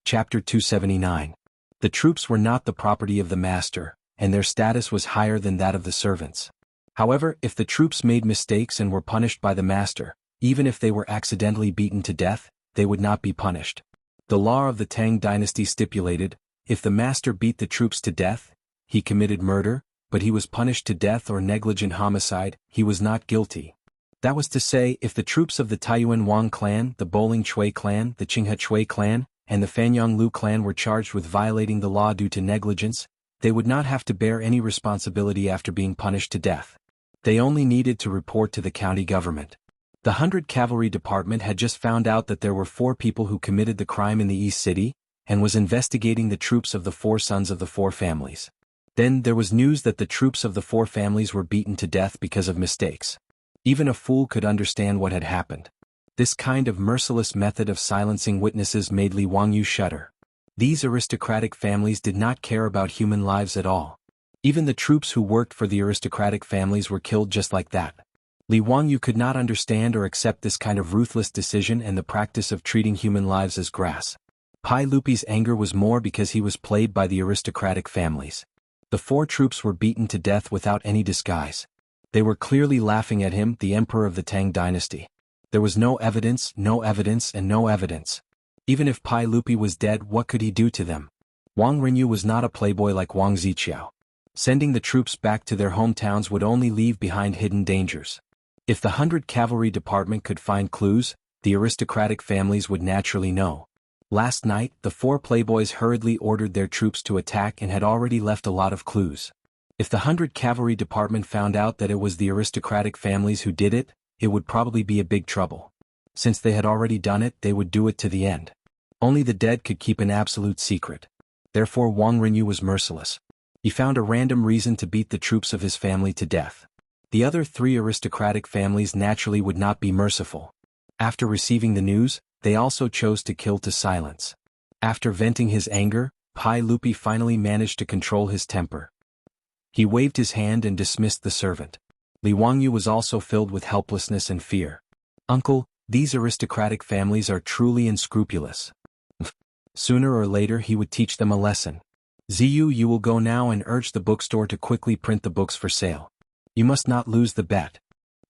Chapter 279. The troops were not the property of the master, and their status was higher than that of the servants. However, if the troops made mistakes and were punished by the master, even if they were accidentally beaten to death, they would not be punished. The law of the Tang dynasty stipulated, if the master beat the troops to death, he committed murder, but he was punished to death or negligent homicide, he was not guilty. That was to say, if the troops of the Taiyuan Wang clan, the Boling Chui clan, the Qinghe Chui clan, and the Fanyang Lu clan were charged with violating the law due to negligence, they would not have to bear any responsibility after being punished to death. They only needed to report to the county government. The 100 Cavalry Department had just found out that there were 4 people who committed the crime in the East City, and was investigating the troops of the 4 sons of the 4 families. Then there was news that the troops of the 4 families were beaten to death because of mistakes. Even a fool could understand what had happened. This kind of merciless method of silencing witnesses made Li Wangyu shudder. These aristocratic families did not care about human lives at all. Even the troops who worked for the aristocratic families were killed just like that. Li Wangyu could not understand or accept this kind of ruthless decision and the practice of treating human lives as grass. Pai Lupi's anger was more because he was played by the aristocratic families. The 4 troops were beaten to death without any disguise. They were clearly laughing at him, the emperor of the Tang dynasty. There was no evidence, and no evidence. Even if Pai Lupi was dead, what could he do to them? Wang Renyu was not a playboy like Wang Ziqiao. Sending the troops back to their hometowns would only leave behind hidden dangers. If the 100 Cavalry Department could find clues, the aristocratic families would naturally know. Last night, the 4 playboys hurriedly ordered their troops to attack and had already left a lot of clues. If the 100 Cavalry Department found out that it was the aristocratic families who did it, it would probably be a big trouble. Since they had already done it, they would do it to the end. Only the dead could keep an absolute secret. Therefore Wang Renyu was merciless. He found a random reason to beat the troops of his family to death. The other 3 aristocratic families naturally would not be merciful. After receiving the news, they also chose to kill to silence. After venting his anger, Pai Lupi finally managed to control his temper. He waved his hand and dismissed the servant. Li Wangyu was also filled with helplessness and fear. Uncle, these aristocratic families are truly unscrupulous. Sooner or later he would teach them a lesson. Ziyu, you will go now and urge the bookstore to quickly print the books for sale. You must not lose the bet.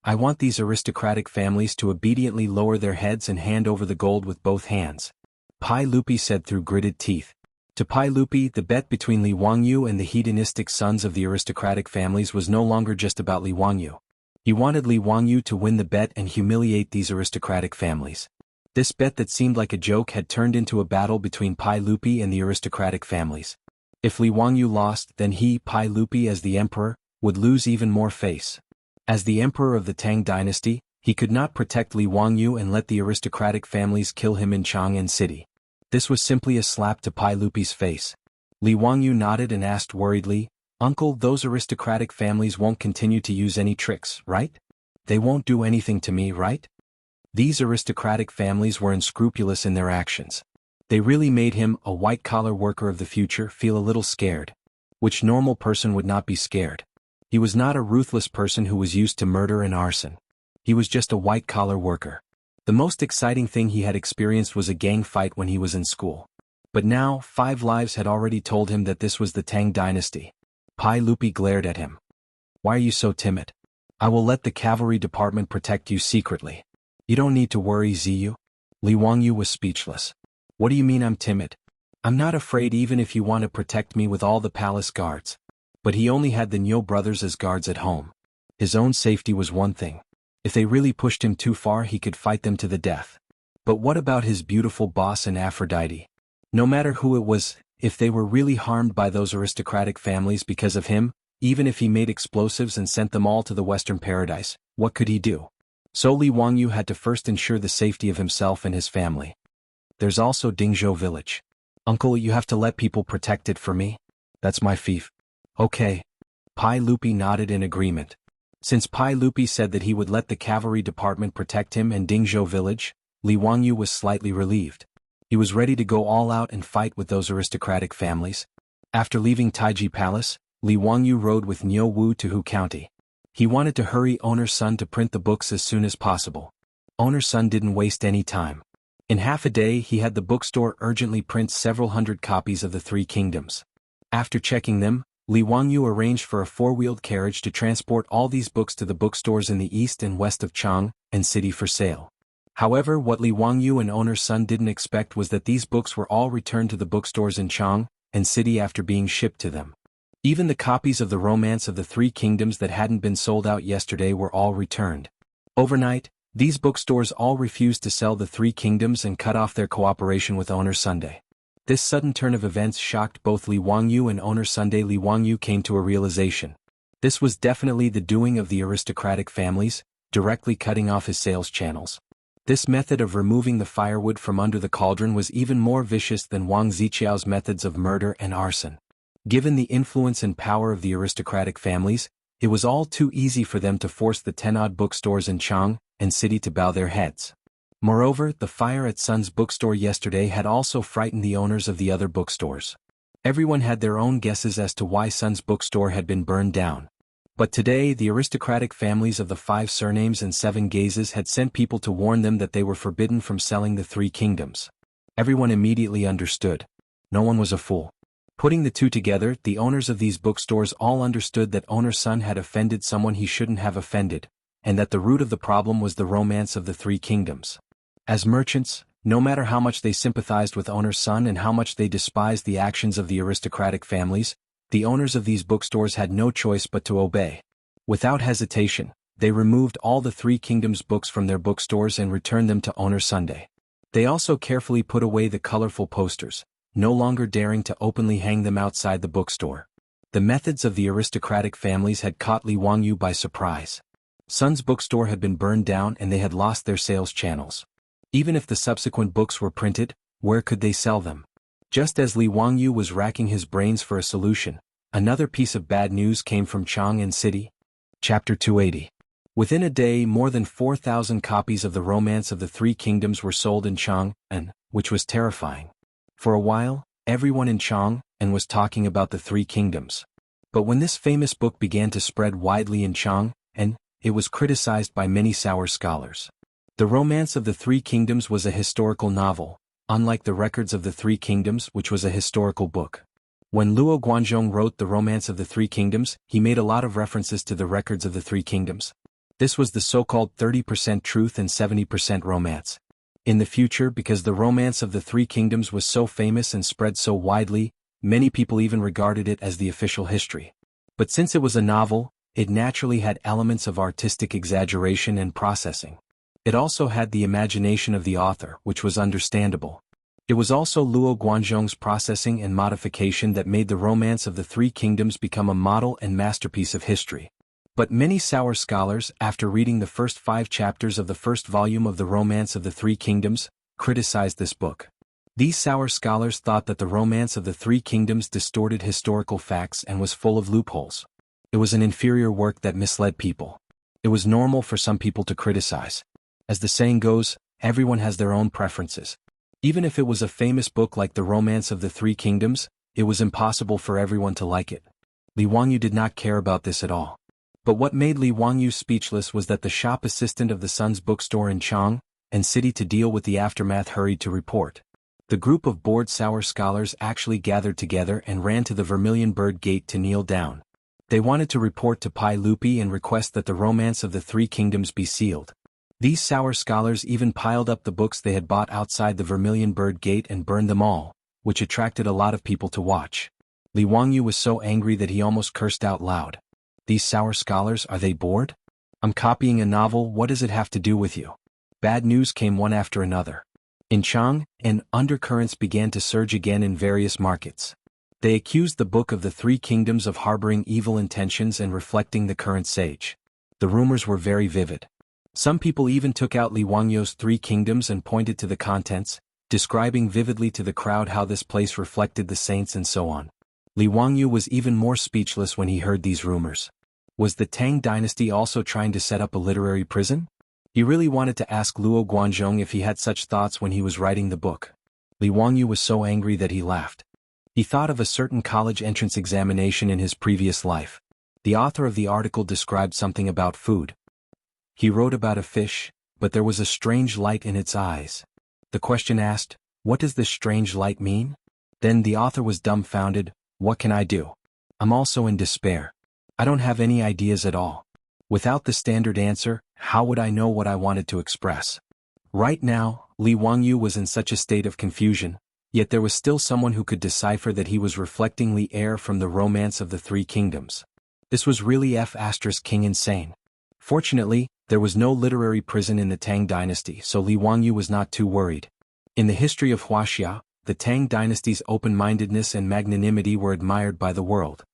I want these aristocratic families to obediently lower their heads and hand over the gold with both hands. Pai Lupi said through gritted teeth. To Pai Lupi, the bet between Li Wangyu and the hedonistic sons of the aristocratic families was no longer just about Li Wangyu. He wanted Li Wangyu to win the bet and humiliate these aristocratic families. This bet that seemed like a joke had turned into a battle between Pai Lupi and the aristocratic families. If Li Wangyu lost, then he, Pai Lupi as the emperor, would lose even more face. As the emperor of the Tang dynasty, he could not protect Li Wangyu and let the aristocratic families kill him in Chang'an City. This was simply a slap to Pai Lupi's face. Li Wangyu nodded and asked worriedly, Uncle, those aristocratic families won't continue to use any tricks, right? They won't do anything to me, right? These aristocratic families were unscrupulous in their actions. They really made him, a white-collar worker of the future, feel a little scared. Which normal person would not be scared? He was not a ruthless person who was used to murder and arson. He was just a white-collar worker. The most exciting thing he had experienced was a gang fight when he was in school. But now, 5 lives had already told him that this was the Tang dynasty. Pai Lupi glared at him. Why are you so timid? I will let the cavalry department protect you secretly. You don't need to worry, Ziyu. Li Wangyu was speechless. What do you mean I'm timid? I'm not afraid even if you want to protect me with all the palace guards. But he only had the Nyo brothers as guards at home. His own safety was one thing. If they really pushed him too far, he could fight them to the death. But what about his beautiful boss and Aphrodite? No matter who it was, if they were really harmed by those aristocratic families because of him, even if he made explosives and sent them all to the Western Paradise, what could he do? So Li Wangyu had to first ensure the safety of himself and his family. There's also Dingzhou village. Uncle, you have to let people protect it for me? That's my fief. Okay. Pai Lupi nodded in agreement. Since Pai Lupi said that he would let the cavalry department protect him and Dingzhou village, Li Wangyu was slightly relieved. He was ready to go all out and fight with those aristocratic families. After leaving Taiji Palace, Li Wangyu rode with Niu Wu to Hu County. He wanted to hurry Owner's son to print the books as soon as possible. Owner's son didn't waste any time. In half a day he had the bookstore urgently print several hundred copies of the Three Kingdoms. After checking them, Li Wangyu arranged for a four-wheeled carriage to transport all these books to the bookstores in the east and west of Chang and city for sale. However, what Li Wangyu and owner's son didn't expect was that these books were all returned to the bookstores in Chang and city after being shipped to them. Even the copies of the Romance of the Three Kingdoms that hadn't been sold out yesterday were all returned. Overnight, these bookstores all refused to sell the Three Kingdoms and cut off their cooperation with owner Sunday. This sudden turn of events shocked both Li Wangyu and owner Sunday. Li Wangyu came to a realization. This was definitely the doing of the aristocratic families, directly cutting off his sales channels. This method of removing the firewood from under the cauldron was even more vicious than Wang Ziqiao's methods of murder and arson. Given the influence and power of the aristocratic families, it was all too easy for them to force the 10-odd bookstores in Chang and city to bow their heads. Moreover, the fire at Sun's bookstore yesterday had also frightened the owners of the other bookstores. Everyone had their own guesses as to why Sun's bookstore had been burned down. But today the aristocratic families of the 5 surnames and 7 gazes had sent people to warn them that they were forbidden from selling the Three Kingdoms. Everyone immediately understood. No one was a fool. Putting the two together, the owners of these bookstores all understood that owner's son had offended someone he shouldn't have offended, and that the root of the problem was the Romance of the Three Kingdoms. As merchants, no matter how much they sympathized with owner's son and how much they despised the actions of the aristocratic families, the owners of these bookstores had no choice but to obey. Without hesitation, they removed all the Three Kingdoms books from their bookstores and returned them to owner Sunday. They also carefully put away the colorful posters, no longer daring to openly hang them outside the bookstore. The methods of the aristocratic families had caught Li Wangyu by surprise. Sun's bookstore had been burned down and they had lost their sales channels. Even if the subsequent books were printed, where could they sell them? Just as Li Wangyu was racking his brains for a solution, another piece of bad news came from Chang and city. Chapter 280. Within a day, more than 4,000 copies of the Romance of the Three Kingdoms were sold in Chang, which was terrifying. For a while, everyone in Chang was talking about the Three Kingdoms. But when this famous book began to spread widely in Chang, it was criticized by many sour scholars. The Romance of the Three Kingdoms was a historical novel, unlike the Records of the Three Kingdoms, which was a historical book. When Luo Guanzhong wrote The Romance of the Three Kingdoms, he made a lot of references to the Records of the Three Kingdoms. This was the so-called 30% truth and 70% romance. In the future, because the Romance of the Three Kingdoms was so famous and spread so widely, many people even regarded it as the official history. But since it was a novel, it naturally had elements of artistic exaggeration and processing. It also had the imagination of the author, which was understandable. It was also Luo Guanzhong's processing and modification that made the Romance of the Three Kingdoms become a model and masterpiece of history. But many sour scholars, after reading the first 5 chapters of the first volume of the Romance of the Three Kingdoms, criticized this book. These sour scholars thought that the Romance of the Three Kingdoms distorted historical facts and was full of loopholes. It was an inferior work that misled people. It was normal for some people to criticize. As the saying goes, everyone has their own preferences. Even if it was a famous book like The Romance of the Three Kingdoms, it was impossible for everyone to like it. Li Wangyu did not care about this at all. But what made Li Wangyu speechless was that the shop assistant of the Sun's bookstore in Chang and city to deal with the aftermath hurried to report. The group of bored sour scholars actually gathered together and ran to the Vermilion Bird Gate to kneel down. They wanted to report to Pai Lupi and request that the Romance of the Three Kingdoms be sealed. These sour scholars even piled up the books they had bought outside the Vermilion Bird Gate and burned them all, which attracted a lot of people to watch. Li Wangyu was so angry that he almost cursed out loud. These sour scholars, are they bored? I'm copying a novel, what does it have to do with you? Bad news came one after another. In Chang, undercurrents began to surge again in various markets. They accused the Book of the Three Kingdoms of harboring evil intentions and reflecting the current sage. The rumors were very vivid. Some people even took out Li Wangyu's Three Kingdoms and pointed to the contents, describing vividly to the crowd how this place reflected the saints and so on. Li Wangyu was even more speechless when he heard these rumors. Was the Tang dynasty also trying to set up a literary prison? He really wanted to ask Luo Guanzhong if he had such thoughts when he was writing the book. Li Wangyu was so angry that he laughed. He thought of a certain college entrance examination in his previous life. The author of the article described something about food. He wrote about a fish, but there was a strange light in its eyes. The question asked, "What does this strange light mean?" Then the author was dumbfounded. "What can I do? I'm also in despair. I don't have any ideas at all. Without the standard answer, how would I know what I wanted to express?" Right now, Li Wangyu was in such a state of confusion, yet there was still someone who could decipher that he was reflecting Li heir from the Romance of the Three Kingdoms. This was really King insane. Fortunately, there was no literary prison in the Tang dynasty, so Li Wangyu was not too worried. In the history of Wuxia, the Tang dynasty's open-mindedness and magnanimity were admired by the world.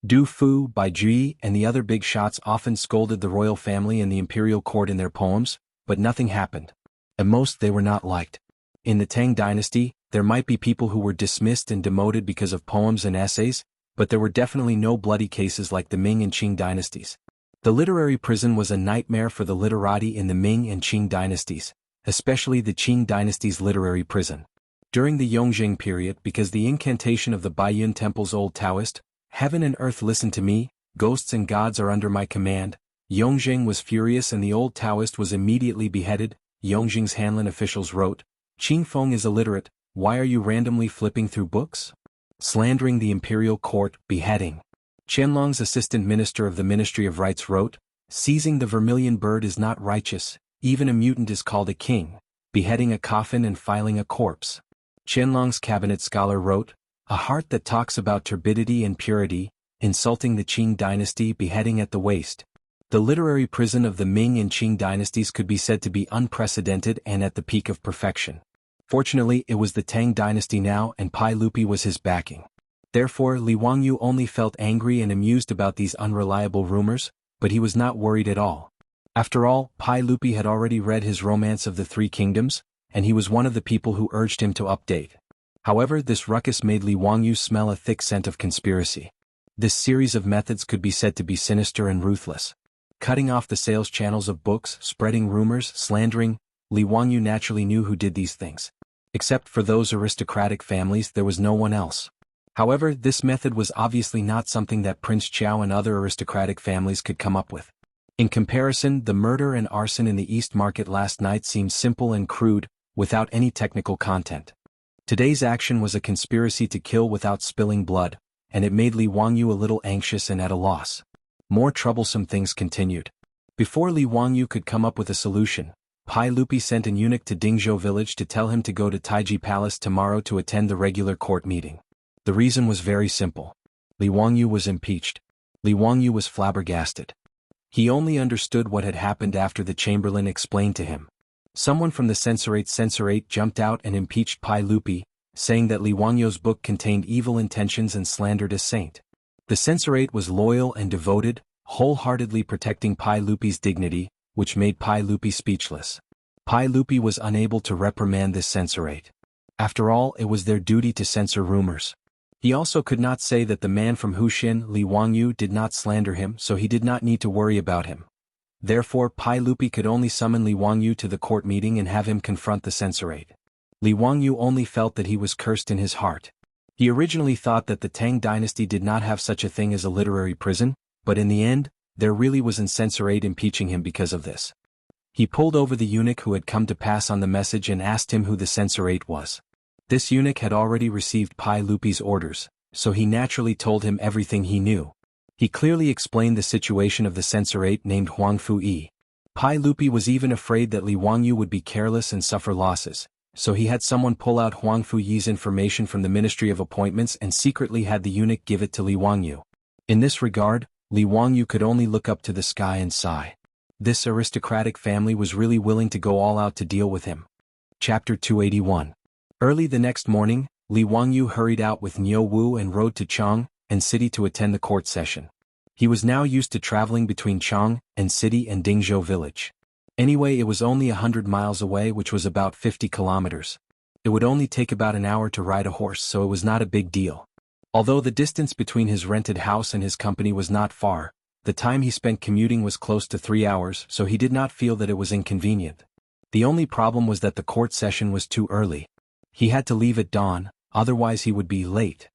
Du Fu, Bai Jui, and the other big shots often scolded the royal family and the imperial court in their poems, but nothing happened. At most they were not liked. In the Tang dynasty, there might be people who were dismissed and demoted because of poems and essays, but there were definitely no bloody cases like the Ming and Qing dynasties. The literary prison was a nightmare for the literati in the Ming and Qing dynasties, especially the Qing dynasty's literary prison. During the Yongjing period, because the incantation of the Baiyun Temple's old Taoist, "Heaven and earth listen to me, ghosts and gods are under my command," Yongjing was furious and the old Taoist was immediately beheaded. Yongjing's Hanlin officials wrote, "Qing Feng is illiterate, why are you randomly flipping through books? Slandering the imperial court, beheading." Qianlong's assistant minister of the Ministry of Rights wrote, "Seizing the vermilion bird is not righteous, even a mutant is called a king, beheading a coffin and filing a corpse." Qianlong's cabinet scholar wrote, "A heart that talks about turbidity and purity, insulting the Qing dynasty, beheading at the waist." The literary prison of the Ming and Qing dynasties could be said to be unprecedented and at the peak of perfection. Fortunately, it was the Tang dynasty now and Pai Lupi was his backing. Therefore, Li Wangyu only felt angry and amused about these unreliable rumors, but he was not worried at all. After all, Pai Lupi had already read his Romance of the Three Kingdoms, and he was one of the people who urged him to update. However, this ruckus made Li Wangyu smell a thick scent of conspiracy. This series of methods could be said to be sinister and ruthless. Cutting off the sales channels of books, spreading rumors, slandering, Li Wangyu naturally knew who did these things. Except for those aristocratic families, there was no one else. However, this method was obviously not something that Prince Chao and other aristocratic families could come up with. In comparison, the murder and arson in the East Market last night seemed simple and crude, without any technical content. Today's action was a conspiracy to kill without spilling blood, and it made Li Wangyu a little anxious and at a loss. More troublesome things continued. Before Li Wangyu could come up with a solution, Pai Lupi sent an eunuch to Dingzhou village to tell him to go to Taiji Palace tomorrow to attend the regular court meeting. The reason was very simple. Li Wangyu was impeached. Li Wangyu was flabbergasted. He only understood what had happened after the chamberlain explained to him. Someone from the censorate jumped out and impeached Pai Lupi, saying that Li Wangyu's book contained evil intentions and slandered a saint. The censorate was loyal and devoted, wholeheartedly protecting Pai Lupi's dignity, which made Pai Lupi speechless. Pai Lupi was unable to reprimand this censorate. After all, it was their duty to censor rumors. He also could not say that the man from Huxin, Li Wangyu, did not slander him, so he did not need to worry about him. Therefore, Pai Lupi could only summon Li Wangyu to the court meeting and have him confront the censorate. Li Wangyu only felt that he was cursed in his heart. He originally thought that the Tang dynasty did not have such a thing as a literary prison, but in the end, there really was an censorate impeaching him because of this. He pulled over the eunuch who had come to pass on the message and asked him who the censorate was. This eunuch had already received Pai Lupi's orders, so he naturally told him everything he knew. He clearly explained the situation of the censorate named Huang Fuyi. Pai Lupi was even afraid that Li Wangyu would be careless and suffer losses, so he had someone pull out Huang Fuyi's information from the Ministry of Appointments and secretly had the eunuch give it to Li Wangyu. In this regard, Li Wangyu could only look up to the sky and sigh. This aristocratic family was really willing to go all out to deal with him. Chapter 281. Early the next morning, Li Wangyu hurried out with Niu Wu and rode to Chang and City to attend the court session. He was now used to traveling between Chang and City and Dingzhou village. Anyway, it was only 100 miles away, which was about 50 kilometers. It would only take about an hour to ride a horse, so it was not a big deal. Although the distance between his rented house and his company was not far, the time he spent commuting was close to 3 hours, so he did not feel that it was inconvenient. The only problem was that the court session was too early. He had to leave at dawn, otherwise he would be late.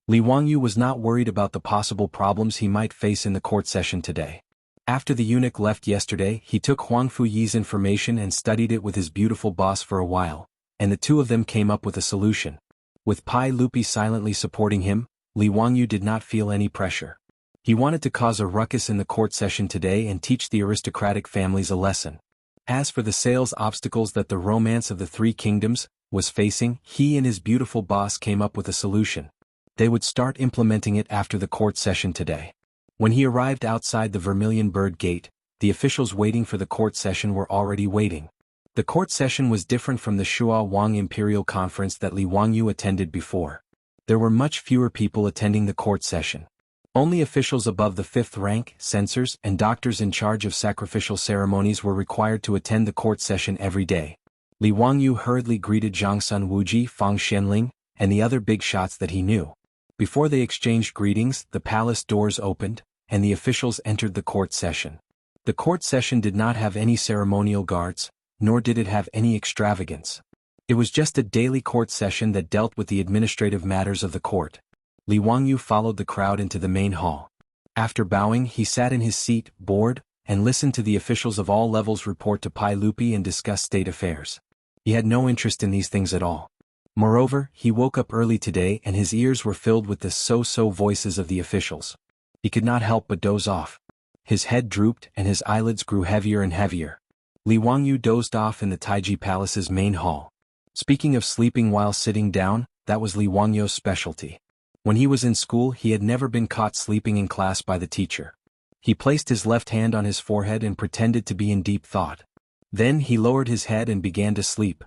Li Wangyu was not worried about the possible problems he might face in the court session today. After the eunuch left yesterday, he took Huang Fuyi's information and studied it with his beautiful boss for a while, and the two of them came up with a solution. With Pai Lupi silently supporting him, Li Wangyu did not feel any pressure. He wanted to cause a ruckus in the court session today and teach the aristocratic families a lesson. As for the sales obstacles that the romance of the Three Kingdoms was facing, he and his beautiful boss came up with a solution. They would start implementing it after the court session today. When he arrived outside the Vermilion Bird Gate, the officials waiting for the court session were already waiting. The court session was different from the Shua Wang Imperial Conference that Li Wangyu attended before. There were much fewer people attending the court session. Only officials above the 5th rank, censors, and doctors in charge of sacrificial ceremonies were required to attend the court session every day. Li Wangyu hurriedly greeted Zhangsun Wuji, Fang Xianling, and the other big shots that he knew. Before they exchanged greetings, the palace doors opened, and the officials entered the court session. The court session did not have any ceremonial guards, nor did it have any extravagance. It was just a daily court session that dealt with the administrative matters of the court. Li Wangyu followed the crowd into the main hall. After bowing, he sat in his seat, bored, and listened to the officials of all levels report to Pai Lupi and discuss state affairs. He had no interest in these things at all. Moreover, he woke up early today and his ears were filled with the so-so voices of the officials. He could not help but doze off. His head drooped and his eyelids grew heavier and heavier. Li Wangyu dozed off in the Taiji Palace's main hall. Speaking of sleeping while sitting down, that was Li Wangyu's specialty. When he was in school, he had never been caught sleeping in class by the teacher. He placed his left hand on his forehead and pretended to be in deep thought. Then he lowered his head and began to sleep.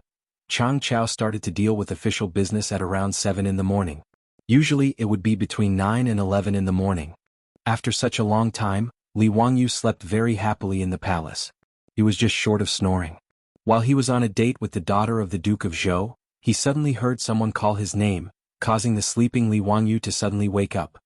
Chang Chao started to deal with official business at around 7 in the morning. Usually it would be between 9 and 11 in the morning. After such a long time, Li Wangyu slept very happily in the palace. He was just short of snoring. While he was on a date with the daughter of the Duke of Zhou, he suddenly heard someone call his name, causing the sleeping Li Wangyu to suddenly wake up.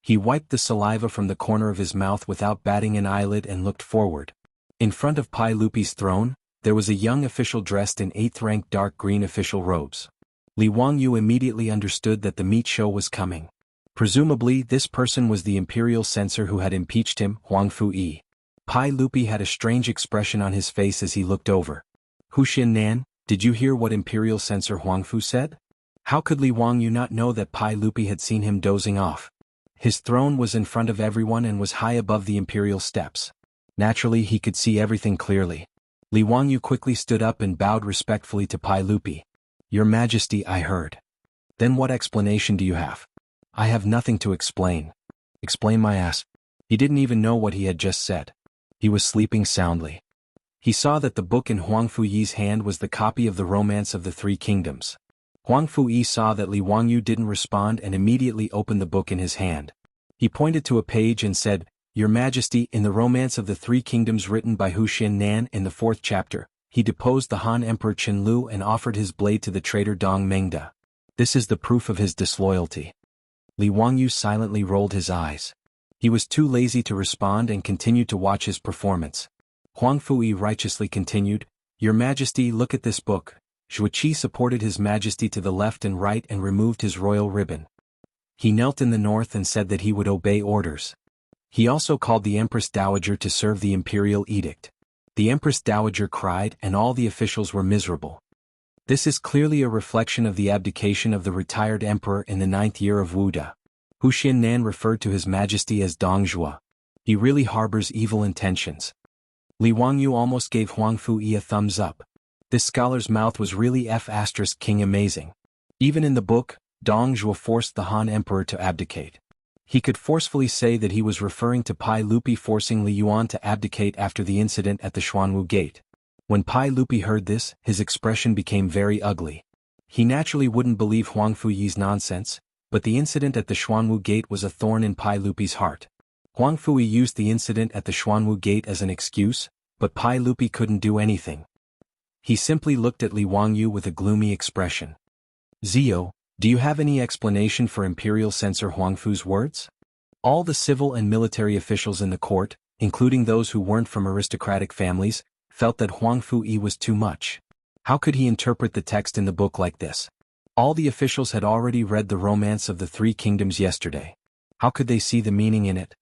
He wiped the saliva from the corner of his mouth without batting an eyelid and looked forward. In front of Pai Lupi's throne, there was a young official dressed in 8th rank dark green official robes. Li Wangyu immediately understood that the meat show was coming. Presumably, this person was the imperial censor who had impeached him, Huang Fuyi. Pai Lupi had a strange expression on his face as he looked over. Hu Xinnan, did you hear what imperial censor Huang Fu said? How could Li Wangyu not know that Pai Lupi had seen him dozing off? His throne was in front of everyone and was high above the imperial steps. Naturally, he could see everything clearly. Li Wangyu quickly stood up and bowed respectfully to Pai Lupi. Your Majesty, I heard. Then what explanation do you have? I have nothing to explain. Explain my ass. He didn't even know what he had just said. He was sleeping soundly. He saw that the book in Huang Fuyi's hand was the copy of the Romance of the Three Kingdoms. Huang Fuyi saw that Li Wangyu didn't respond and immediately opened the book in his hand. He pointed to a page and said, Your Majesty, in the Romance of the Three Kingdoms written by Hu Xinnan in the 4th chapter, he deposed the Han Emperor Qinlu and offered his blade to the traitor Dong Mengda. This is the proof of his disloyalty. Li Wangyu silently rolled his eyes. He was too lazy to respond and continued to watch his performance. Huang Fuyi righteously continued, Your Majesty, look at this book. Zhuqi supported His Majesty to the left and right and removed his royal ribbon. He knelt in the north and said that he would obey orders. He also called the Empress Dowager to serve the imperial edict. The Empress Dowager cried and all the officials were miserable. This is clearly a reflection of the abdication of the retired emperor in the 9th year of Wuda. Hu Xinnan referred to His Majesty as Dong Zhuo. He really harbors evil intentions. Li Wangyu almost gave Huang Fuyi a thumbs up. This scholar's mouth was really King amazing. Even in the book, Dong Zhuo forced the Han Emperor to abdicate. He could forcefully say that he was referring to Pai Lupi forcing Li Yuan to abdicate after the incident at the Xuanwu Gate. When Pai Lupi heard this, his expression became very ugly. He naturally wouldn't believe Huang Fuyi's nonsense, but the incident at the Xuanwu Gate was a thorn in Pai Lupi's heart. Huang Fuyi used the incident at the Xuanwu Gate as an excuse, but Pai Lupi couldn't do anything. He simply looked at Li Wangyu with a gloomy expression. Zio, do you have any explanation for Imperial Censor Huang Fu's words? All the civil and military officials in the court, including those who weren't from aristocratic families, felt that Huang Fuyi was too much. How could he interpret the text in the book like this? All the officials had already read the Romance of the Three Kingdoms yesterday. How could they see the meaning in it?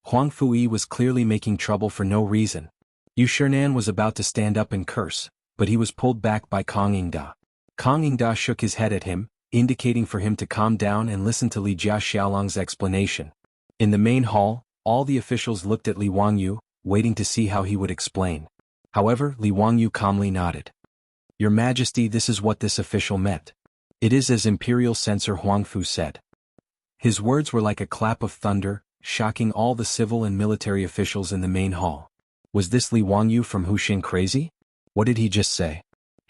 Huang Fuyi was clearly making trouble for no reason. Yu Shernan was about to stand up and curse, but he was pulled back by Kong Yingda. Kang Yingda shook his head at him, indicating for him to calm down and listen to Li Jia Xiaolong's explanation. In the main hall, all the officials looked at Li Wangyu, waiting to see how he would explain. However, Li Wangyu calmly nodded. Your Majesty, this is what this official meant. It is as Imperial Censor Huangfu said. His words were like a clap of thunder, shocking all the civil and military officials in the main hall. Was this Li Wangyu from Huxin crazy? What did he just say?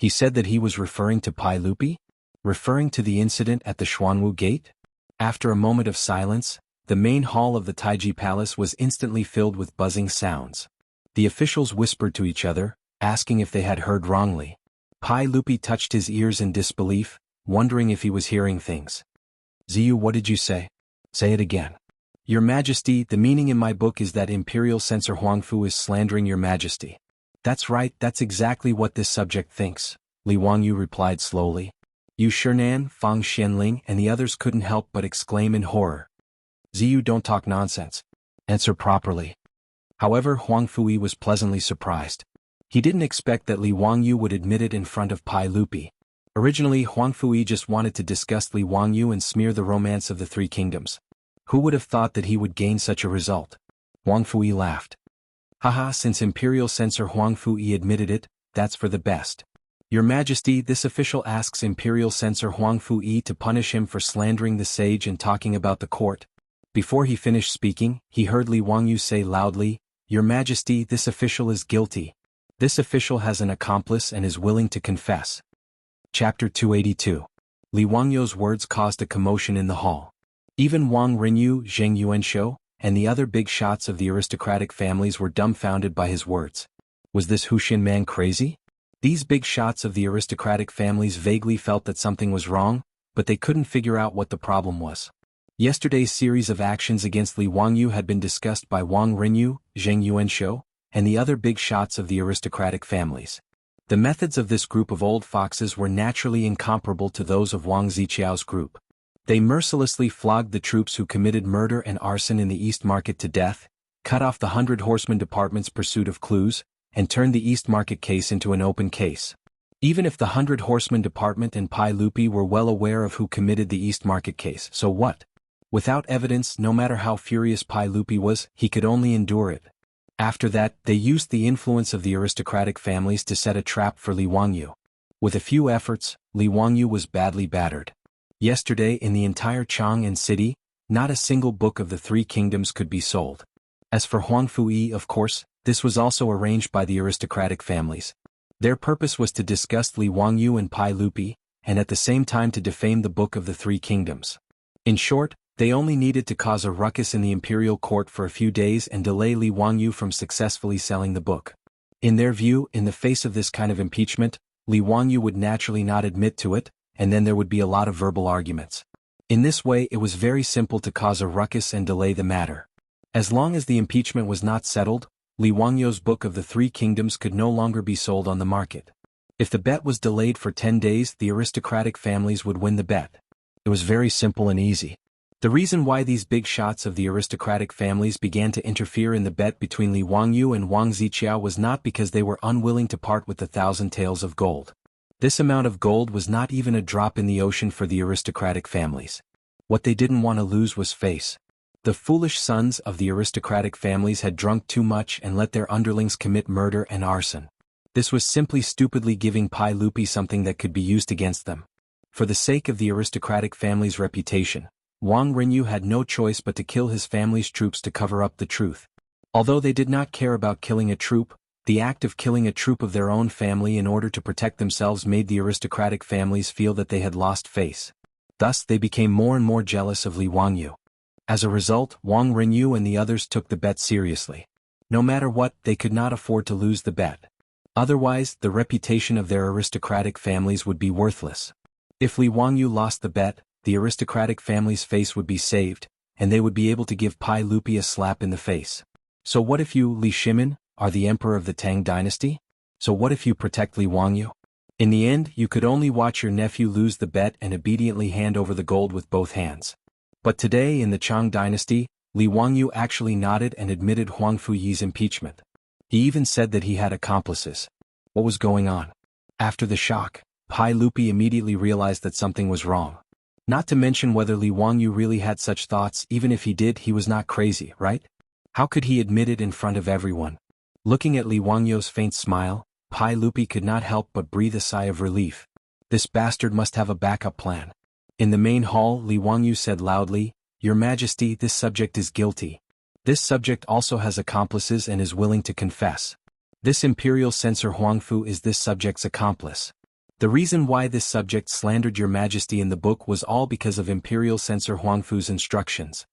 He said that he was referring to Pai Lupi? Referring to the incident at the Xuanwu Gate? After a moment of silence, the main hall of the Taiji Palace was instantly filled with buzzing sounds. The officials whispered to each other, asking if they had heard wrongly. Pai Lupi touched his ears in disbelief, wondering if he was hearing things. Ziyu, what did you say? Say it again. Your Majesty, the meaning in my book is that Imperial Censor Huangfu is slandering Your Majesty. That's right, that's exactly what this subject thinks, Li Wangyu replied slowly. Yu Shinan, Fang Xianling and the others couldn't help but exclaim in horror. Ziyu, don't talk nonsense. Answer properly. However, Huang Fui was pleasantly surprised. He didn't expect that Li Wangyu would admit it in front of Pai Lupi. Originally, Huang Fui just wanted to disgust Li Wangyu and smear the romance of the Three Kingdoms. Who would have thought that he would gain such a result? Huang Fui laughed. Haha, since Imperial Censor Huang Fui admitted it, that's for the best. Your Majesty, this official asks Imperial Censor Huang Fui to punish him for slandering the sage and talking about the court. Before he finished speaking, he heard Li Wangyu say loudly, Your Majesty, this official is guilty. This official has an accomplice and is willing to confess. Chapter 282. Li Wangyu's words caused a commotion in the hall. Even Wang Rinyu, Zheng Yuanshou, and the other big shots of the aristocratic families were dumbfounded by his words. Was this Huxin man crazy? These big shots of the aristocratic families vaguely felt that something was wrong, but they couldn't figure out what the problem was. Yesterday's series of actions against Li Wangyu had been discussed by Wang Rinyu, Zheng Yuanshou, and the other big shots of the aristocratic families. The methods of this group of old foxes were naturally incomparable to those of Wang Ziqiao's group. They mercilessly flogged the troops who committed murder and arson in the East Market to death, cut off the 100 Horsemen Department's pursuit of clues, and turned the East Market case into an open case. Even if the 100 Horsemen Department and Pai Lupi were well aware of who committed the East Market case, so what? Without evidence, no matter how furious Pai Lupi was, he could only endure it. After that, they used the influence of the aristocratic families to set a trap for Li Wangyu. With a few efforts, Li Wangyu was badly battered. Yesterday, in the entire Chang'an city, not a single book of the Three Kingdoms could be sold. As for Huang Fui, of course, this was also arranged by the aristocratic families. Their purpose was to disgust Li Wangyu and Pai Lupi, and at the same time to defame the Book of the Three Kingdoms. In short, they only needed to cause a ruckus in the imperial court for a few days and delay Li Wangyu from successfully selling the book. In their view, in the face of this kind of impeachment, Li Wangyu would naturally not admit to it, and then there would be a lot of verbal arguments. In this way, it was very simple to cause a ruckus and delay the matter. As long as the impeachment was not settled, Li Wangyu's Book of the Three Kingdoms could no longer be sold on the market. If the bet was delayed for 10 days, the aristocratic families would win the bet. It was very simple and easy. The reason why these big shots of the aristocratic families began to interfere in the bet between Li Wangyu and Wang Ziqiao was not because they were unwilling to part with the 1,000 taels of gold. This amount of gold was not even a drop in the ocean for the aristocratic families. What they didn't want to lose was face. The foolish sons of the aristocratic families had drunk too much and let their underlings commit murder and arson. This was simply stupidly giving Pai Lupi something that could be used against them. For the sake of the aristocratic family's reputation, Wang Rinyu had no choice but to kill his family's troops to cover up the truth. Although they did not care about killing a troop, the act of killing a troop of their own family in order to protect themselves made the aristocratic families feel that they had lost face. Thus they became more and more jealous of Li Wangyu. As a result, Wang Rinyu and the others took the bet seriously. No matter what, they could not afford to lose the bet. Otherwise, the reputation of their aristocratic families would be worthless. If Li Wangyu lost the bet, the aristocratic family's face would be saved, and they would be able to give Pai Lupi a slap in the face. So what if you, Li Shimin, are the emperor of the Tang dynasty? So what if you protect Li Wangyu? In the end, you could only watch your nephew lose the bet and obediently hand over the gold with both hands. But today in the Chang dynasty, Li Wangyu actually nodded and admitted Huang Fuyi's impeachment. He even said that he had accomplices. What was going on? After the shock, Pai Lupi immediately realized that something was wrong. Not to mention whether Li Wangyu really had such thoughts. Even if he did, he was not crazy, right? How could he admit it in front of everyone? Looking at Li Wangyu's faint smile, Pai Lupi could not help but breathe a sigh of relief. This bastard must have a backup plan. In the main hall, Li Wangyu said loudly, "Your Majesty, this subject is guilty. This subject also has accomplices and is willing to confess. This imperial censor Huangfu is this subject's accomplice. The reason why this subject slandered your Majesty in the book was all because of imperial censor Huangfu's instructions."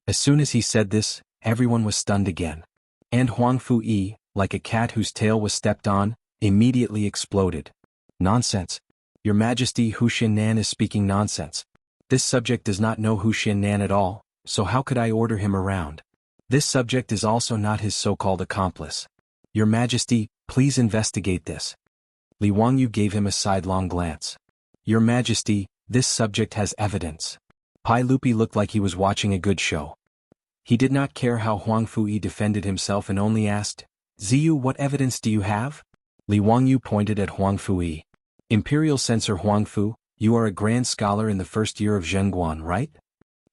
As soon as he said this, everyone was stunned again. And Huangfu Yi, like a cat whose tail was stepped on, immediately exploded. "Nonsense. Your Majesty, Hu Xinnan is speaking nonsense. This subject does not know Hu Xinnan at all, so how could I order him around? This subject is also not his so-called accomplice. Your Majesty, please investigate this." Li Wangyu gave him a sidelong glance. "Your Majesty, this subject has evidence." Pai Lupi looked like he was watching a good show. He did not care how Huangfu Yi defended himself and only asked, "Ziyu, what evidence do you have?" Li Wangyu pointed at Huangfu Yi. "Imperial censor Huangfu, you are a grand scholar in the first year of Zhengguan, right?"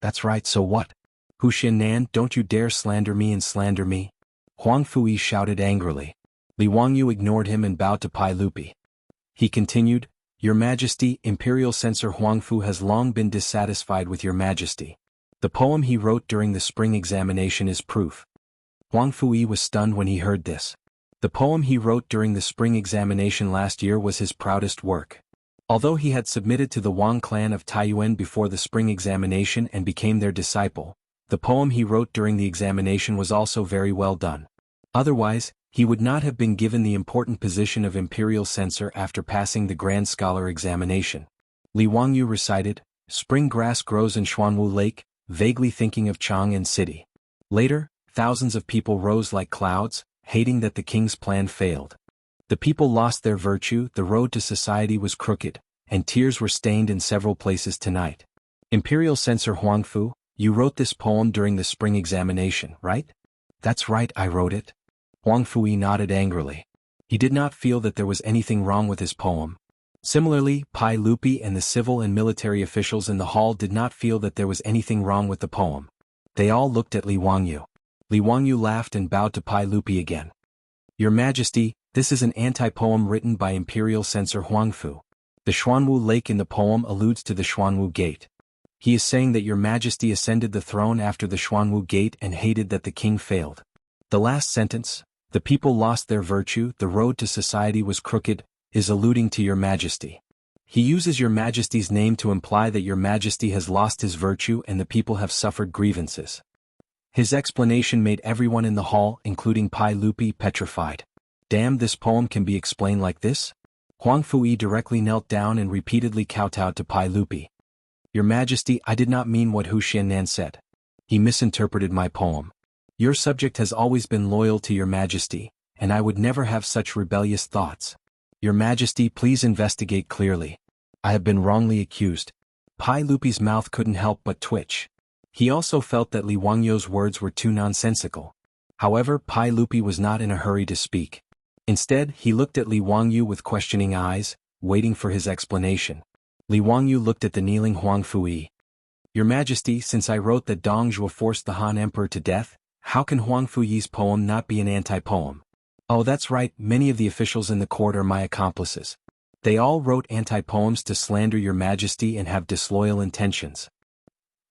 "That's right, so what?" "Hu Xinnan, don't you dare slander me and slander me." Huangfu Yi shouted angrily. Li Wangyu ignored him and bowed to Pai Lupi. He continued, "Your Majesty, Imperial censor Huangfu has long been dissatisfied with your Majesty. The poem he wrote during the spring examination is proof." Huangfu Yi was stunned when he heard this. The poem he wrote during the spring examination last year was his proudest work. Although he had submitted to the Wang clan of Taiyuan before the spring examination and became their disciple, the poem he wrote during the examination was also very well done. Otherwise, he would not have been given the important position of imperial censor after passing the Grand Scholar examination. Li Wangyu recited, "Spring grass grows in Xuanwu Lake," vaguely thinking of Chang'an City. Later, thousands of people rose like clouds, hating that the king's plan failed. The people lost their virtue, the road to society was crooked, and tears were stained in several places tonight. Imperial censor Huangfu, you wrote this poem during the spring examination, right? That's right, I wrote it. Huangfu Yi nodded angrily. He did not feel that there was anything wrong with his poem. Similarly, Pai Lupi and the civil and military officials in the hall did not feel that there was anything wrong with the poem. They all looked at Li Wangyu. Li Wangyu laughed and bowed to Pai Lupi again. "Your Majesty, this is an anti-poem written by Imperial censor Huangfu. The Xuanwu Lake in the poem alludes to the Xuanwu Gate. He is saying that your Majesty ascended the throne after the Xuanwu Gate and hated that the king failed. The last sentence, 'The people lost their virtue, the road to society was crooked,' is alluding to your Majesty. He uses your Majesty's name to imply that your Majesty has lost his virtue and the people have suffered grievances." His explanation made everyone in the hall, including Pai Lupi, petrified. Damn, this poem can be explained like this? Huangfu Yi directly knelt down and repeatedly kowtowed to Pai Lupi. "Your Majesty, I did not mean what Hu Xiannan said. He misinterpreted my poem. Your subject has always been loyal to your Majesty, and I would never have such rebellious thoughts. Your Majesty, please investigate clearly. I have been wrongly accused." Pai Lupi's mouth couldn't help but twitch. He also felt that Li Wangyu's words were too nonsensical. However, Pai Lupi was not in a hurry to speak. Instead, he looked at Li Wangyu with questioning eyes, waiting for his explanation. Li Wangyu looked at the kneeling Huangfu Yi. "Your Majesty, since I wrote that Dong Zhuo forced the Han Emperor to death, how can Huangfu Yi's poem not be an anti-poem?" "Oh, that's right, many of the officials in the court are my accomplices. They all wrote anti-poems to slander your Majesty and have disloyal intentions."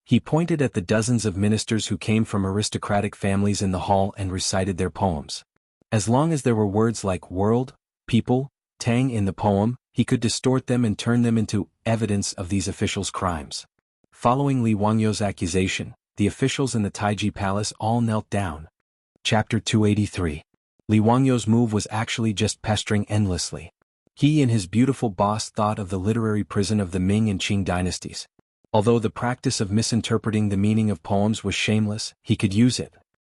He pointed at the dozens of ministers who came from aristocratic families in the hall and recited their poems. As long as there were words like world, people, Tang in the poem, he could distort them and turn them into evidence of these officials' crimes. Following Li Wangyu's accusation, the officials in the Taiji Palace all knelt down. Chapter 283. Li Wangyu's move was actually just pestering endlessly. He and his beautiful boss thought of the literary prison of the Ming and Qing dynasties. Although the practice of misinterpreting the meaning of poems was shameless, he could use it.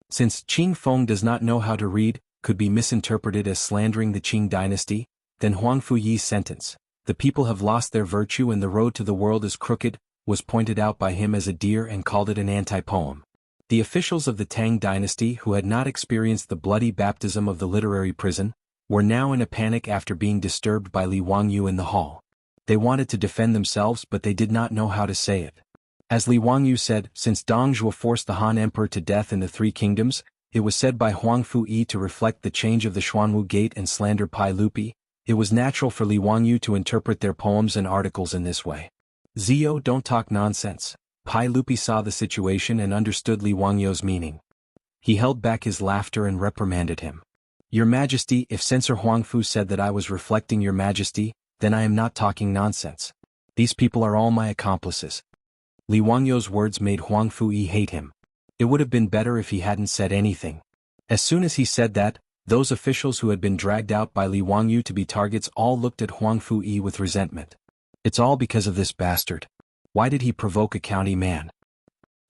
Since Qing Feng does not know how to read, could be misinterpreted as slandering the Qing dynasty, then Huangfu Yi's sentence, "The people have lost their virtue and the road to the world is crooked," was pointed out by him as a deer and called it an anti-poem. The officials of the Tang dynasty who had not experienced the bloody baptism of the literary prison, were now in a panic after being disturbed by Li Wangyu in the hall. They wanted to defend themselves but they did not know how to say it. As Li Wangyu said, since Dong Zhuo forced the Han Emperor to death in the Three Kingdoms, it was said by Huang Fuyi to reflect the change of the Xuanwu Gate and slander Pai Lupi. It was natural for Li Wangyu to interpret their poems and articles in this way. Zio, don't talk nonsense. Pai Lupi saw the situation and understood Li Wangyu's meaning. He held back his laughter and reprimanded him. Your Majesty, if Censor Huangfu said that I was reflecting Your Majesty, then I am not talking nonsense. These people are all my accomplices. Li Wangyu's words made Huang Fuyi hate him. It would have been better if he hadn't said anything. As soon as he said that, those officials who had been dragged out by Li Wangyu to be targets all looked at Huang Fuyi with resentment. It's all because of this bastard. Why did he provoke a county man?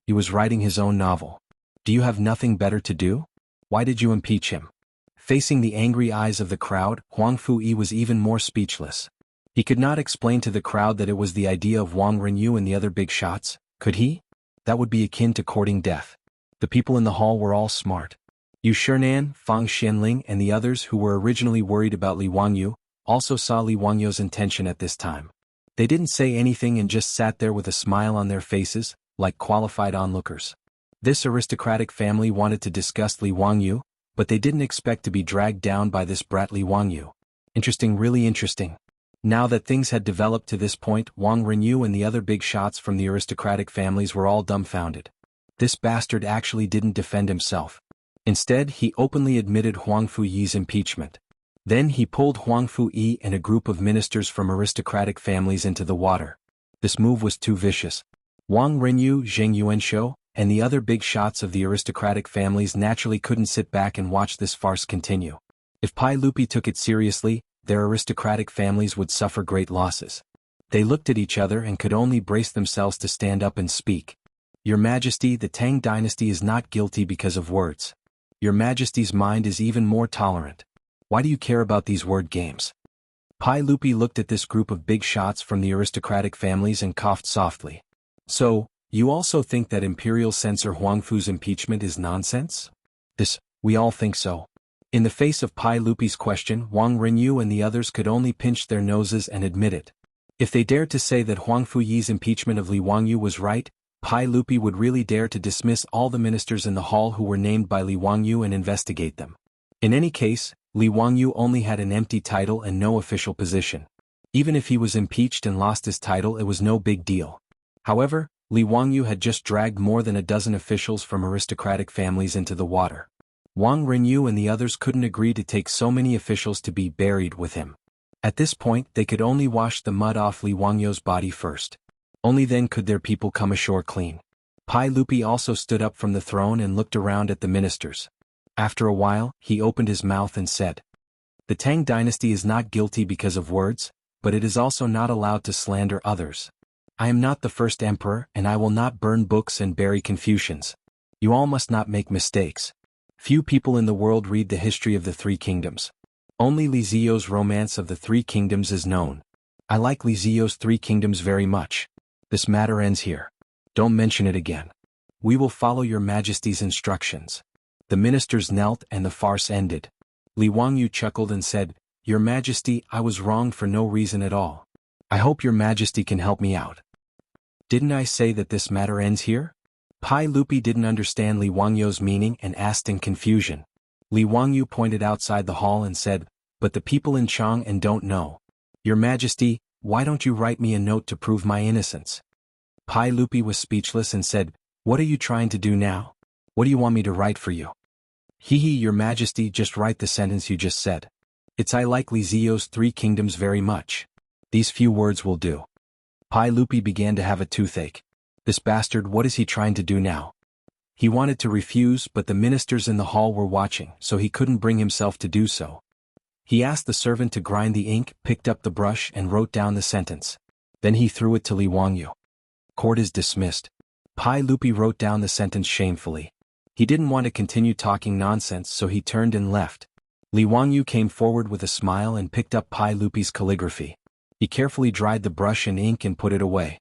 He was writing his own novel. Do you have nothing better to do? Why did you impeach him? Facing the angry eyes of the crowd, Huang Fuyi was even more speechless. He could not explain to the crowd that it was the idea of Wang Renyu and the other big shots, could he? That would be akin to courting death. The people in the hall were all smart. Yu Shernan, Fang Xianling and the others who were originally worried about Li Wangyu, also saw Li Wangyu's intention at this time. They didn't say anything and just sat there with a smile on their faces, like qualified onlookers. This aristocratic family wanted to discuss Li Wangyu, but they didn't expect to be dragged down by this brat Li Wangyu. Interesting, really interesting. Now that things had developed to this point, Wang Renyu and the other big shots from the aristocratic families were all dumbfounded. This bastard actually didn't defend himself. Instead, he openly admitted Huang Fuyi's impeachment. Then he pulled Huang Fuyi and a group of ministers from aristocratic families into the water. This move was too vicious. Wang Renyu, Zheng Yuanshou, and the other big shots of the aristocratic families naturally couldn't sit back and watch this farce continue. If Pai Lupi took it seriously, their aristocratic families would suffer great losses. They looked at each other and could only brace themselves to stand up and speak. Your Majesty, the Tang dynasty is not guilty because of words. Your Majesty's mind is even more tolerant. Why do you care about these word games? Pai Lupi looked at this group of big shots from the aristocratic families and coughed softly. So, you also think that Imperial Censor Huangfu's impeachment is nonsense? We all think so. In the face of Pai Lupi's question, Wang Renyu and the others could only pinch their noses and admit it. If they dared to say that Huang Fuyi's impeachment of Li Wangyu was right, Pai Lupi would really dare to dismiss all the ministers in the hall who were named by Li Wangyu and investigate them. In any case, Li Wangyu only had an empty title and no official position. Even if he was impeached and lost his title, it was no big deal. However, Li Wangyu had just dragged more than a dozen officials from aristocratic families into the water. Wang Renyu and the others couldn't agree to take so many officials to be buried with him. At this point, they could only wash the mud off Li Wangyu's body first. Only then could their people come ashore clean. Pai Lupi also stood up from the throne and looked around at the ministers. After a while, he opened his mouth and said, "The Tang dynasty is not guilty because of words, but it is also not allowed to slander others. I am not the first emperor and I will not burn books and bury Confucians. You all must not make mistakes. Few people in the world read the history of the Three Kingdoms. Only Li Zio's Romance of the Three Kingdoms is known. I like Li Zio's Three Kingdoms very much. This matter ends here. Don't mention it again. We will follow Your Majesty's instructions." The ministers knelt and the farce ended. Li Wangyu chuckled and said, "Your Majesty, I was wronged for no reason at all. I hope Your Majesty can help me out." "Didn't I say that this matter ends here?" Pai Lupi didn't understand Li Wangyu's meaning and asked in confusion. Li Wangyu pointed outside the hall and said, "But the people in Chang and don't know. Your Majesty, why don't you write me a note to prove my innocence?" Pai Lupi was speechless and said, "What are you trying to do now? What do you want me to write for you?" Your Majesty, just write the sentence you just said. It's I like Li Zio's Three Kingdoms very much. These few words will do." Pai Lupi began to have a toothache. This bastard, what is he trying to do now? He wanted to refuse, but the ministers in the hall were watching, so he couldn't bring himself to do so. He asked the servant to grind the ink, picked up the brush and wrote down the sentence. Then he threw it to Li Wangyu. "Court is dismissed." Pai Lupi wrote down the sentence shamefully. He didn't want to continue talking nonsense, so he turned and left. Li Wangyu came forward with a smile and picked up Pai Lupi's calligraphy. He carefully dried the brush and ink and put it away.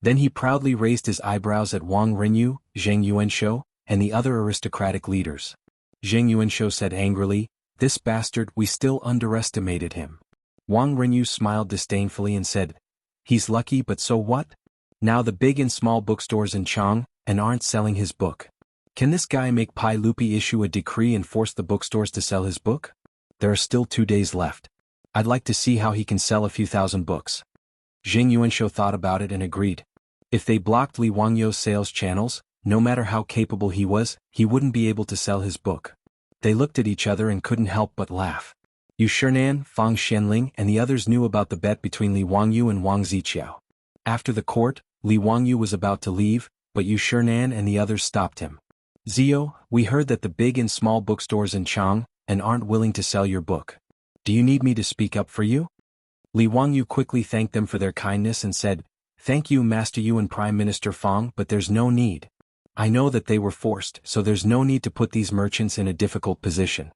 Then he proudly raised his eyebrows at Wang Renyu, Zheng Yuanshou, and the other aristocratic leaders. Zheng Yuanshou said angrily, "This bastard, we still underestimated him." Wang Renyu smiled disdainfully and said, He's lucky, but so what? Now the big and small bookstores in Chang and aren't selling his book. Can this guy make Pai Lupi issue a decree and force the bookstores to sell his book? There are still 2 days left. I'd like to see how he can sell a few thousand books. Jing Yuanshou thought about it and agreed. If they blocked Li Wangyou's sales channels, no matter how capable he was, he wouldn't be able to sell his book. They looked at each other and couldn't help but laugh. Yu Shinan, Fang Xianling and the others knew about the bet between Li Wangyou and Wang Ziqiao. After the court, Li Wangyou was about to leave, but Yu Shinan and the others stopped him. Zio, we heard that the big and small bookstores in Chang and aren't willing to sell your book. Do you need me to speak up for you? Li Wangyou quickly thanked them for their kindness and said, "Thank you, Master Yu and Prime Minister Fang, but there's no need. I know that they were forced, so there's no need to put these merchants in a difficult position."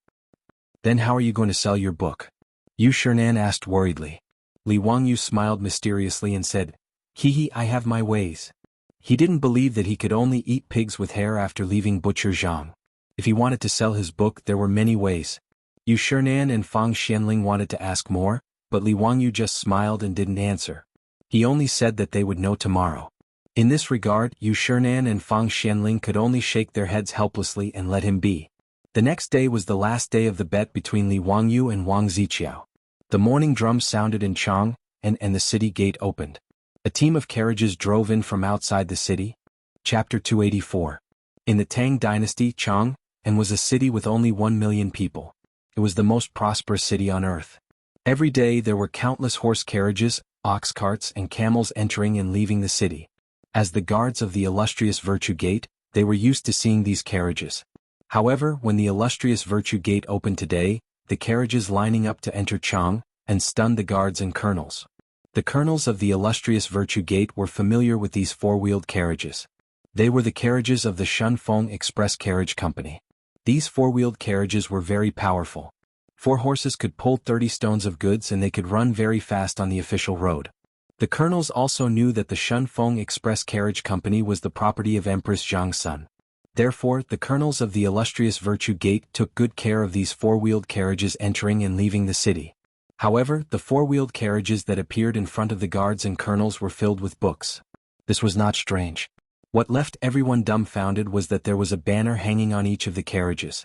Then how are you going to sell your book? Yu Shinan asked worriedly. Li Wangyou smiled mysteriously and said, "Hehe, I have my ways." He didn't believe that he could only eat pigs with hair after leaving Butcher Zhang. If he wanted to sell his book, there were many ways. Yu Shinan and Fang Xianling wanted to ask more, but Li Wangyou just smiled and didn't answer. He only said that they would know tomorrow. In this regard, Yu Shinan and Fang Xianling could only shake their heads helplessly and let him be. The next day was the last day of the bet between Li Wangyou and Wang Ziqiao. The morning drums sounded in Chang, and the city gate opened. A team of carriages drove in from outside the city. Chapter 284. In the Tang dynasty, Chang was a city with only 1 million people. It was the most prosperous city on earth. Every day there were countless horse carriages, ox carts and camels entering and leaving the city. As the guards of the illustrious Virtue Gate, they were used to seeing these carriages. However, when the illustrious Virtue Gate opened today, the carriages lining up to enter Chang stunned the guards and colonels. The colonels of the illustrious Virtue Gate were familiar with these four-wheeled carriages. They were the carriages of the Shunfeng Express Carriage Company. These four-wheeled carriages were very powerful. 4 horses could pull 30 stones of goods and they could run very fast on the official road. The colonels also knew that the Shunfeng Express Carriage Company was the property of Empress Zhang's son. Therefore, the colonels of the illustrious Virtue Gate took good care of these four-wheeled carriages entering and leaving the city. However, the four-wheeled carriages that appeared in front of the guards and colonels were filled with books. This was not strange. What left everyone dumbfounded was that there was a banner hanging on each of the carriages.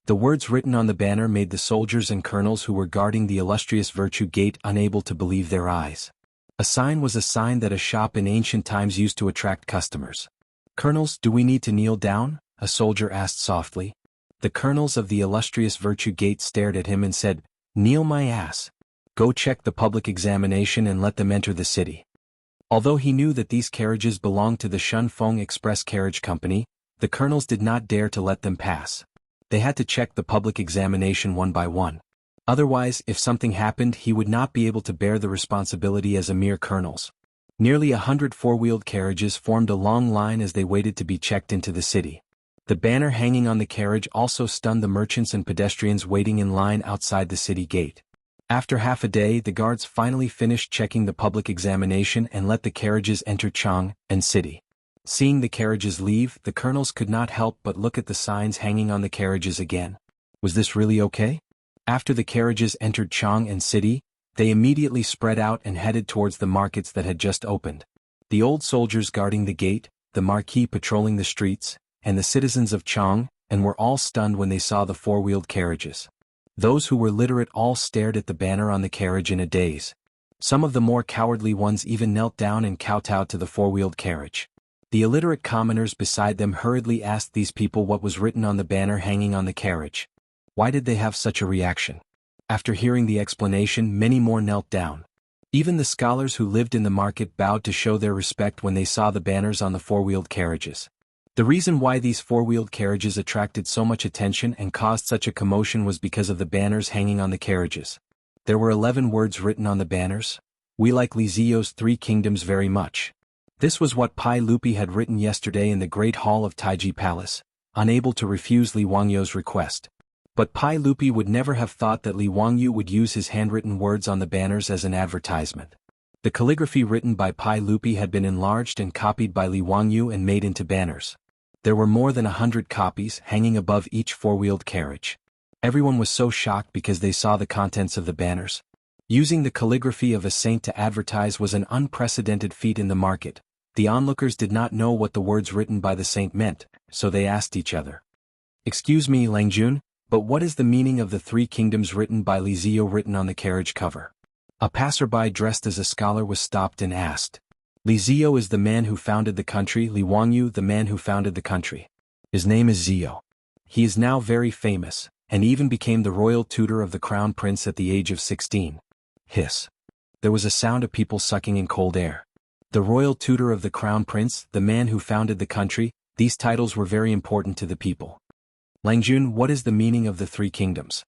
The words written on the banner made the soldiers and colonels who were guarding the illustrious Virtue Gate unable to believe their eyes. A sign was a sign that a shop in ancient times used to attract customers. "Colonels, do we need to kneel down?" a soldier asked softly. The colonels of the illustrious Virtue Gate stared at him and said, "Kneel my ass. Go check the public examination and let them enter the city." Although he knew that these carriages belonged to the Shunfeng Express Carriage Company, the colonels did not dare to let them pass. They had to check the public examination one by one. Otherwise, if something happened, he would not be able to bear the responsibility as a mere colonels. Nearly 100 four-wheeled carriages formed a long line as they waited to be checked into the city. The banner hanging on the carriage also stunned the merchants and pedestrians waiting in line outside the city gate. After half a day, the guards finally finished checking the public examination and let the carriages enter Chang city. Seeing the carriages leave, the colonels could not help but look at the signs hanging on the carriages again. Was this really okay? After the carriages entered Chang city, they immediately spread out and headed towards the markets that had just opened. The old soldiers guarding the gate, the marquis patrolling the streets, and the citizens of Chang were all stunned when they saw the four-wheeled carriages. Those who were literate all stared at the banner on the carriage in a daze. Some of the more cowardly ones even knelt down and kowtowed to the four-wheeled carriage. The illiterate commoners beside them hurriedly asked these people what was written on the banner hanging on the carriage. Why did they have such a reaction? After hearing the explanation, many more knelt down. Even the scholars who lived in the market bowed to show their respect when they saw the banners on the four-wheeled carriages. The reason why these four-wheeled carriages attracted so much attention and caused such a commotion was because of the banners hanging on the carriages. There were 11 words written on the banners. "We like Li Zio's 3 kingdoms very much." This was what Pai Lupi had written yesterday in the Great Hall of Taiji Palace, unable to refuse Li Wangyou's request. But Pai Lupi would never have thought that Li Wangyou would use his handwritten words on the banners as an advertisement. The calligraphy written by Pai Lupi had been enlarged and copied by Li Wangyou and made into banners. There were more than 100 copies hanging above each four-wheeled carriage. Everyone was so shocked because they saw the contents of the banners. Using the calligraphy of a saint to advertise was an unprecedented feat in the market. The onlookers did not know what the words written by the saint meant, so they asked each other. "Excuse me, Langjun, but what is the meaning of the three kingdoms written by Li Ziyo written on the carriage cover?" A passerby dressed as a scholar was stopped and asked. "Li Ziyo is the man who founded the country, Li Wangyu the man who founded the country. His name is Ziyo. He is now very famous, and even became the royal tutor of the crown prince at the age of 16. Hiss. There was a sound of people sucking in cold air. The royal tutor of the crown prince, the man who founded the country, these titles were very important to the people. "Langjun, what is the meaning of the three kingdoms?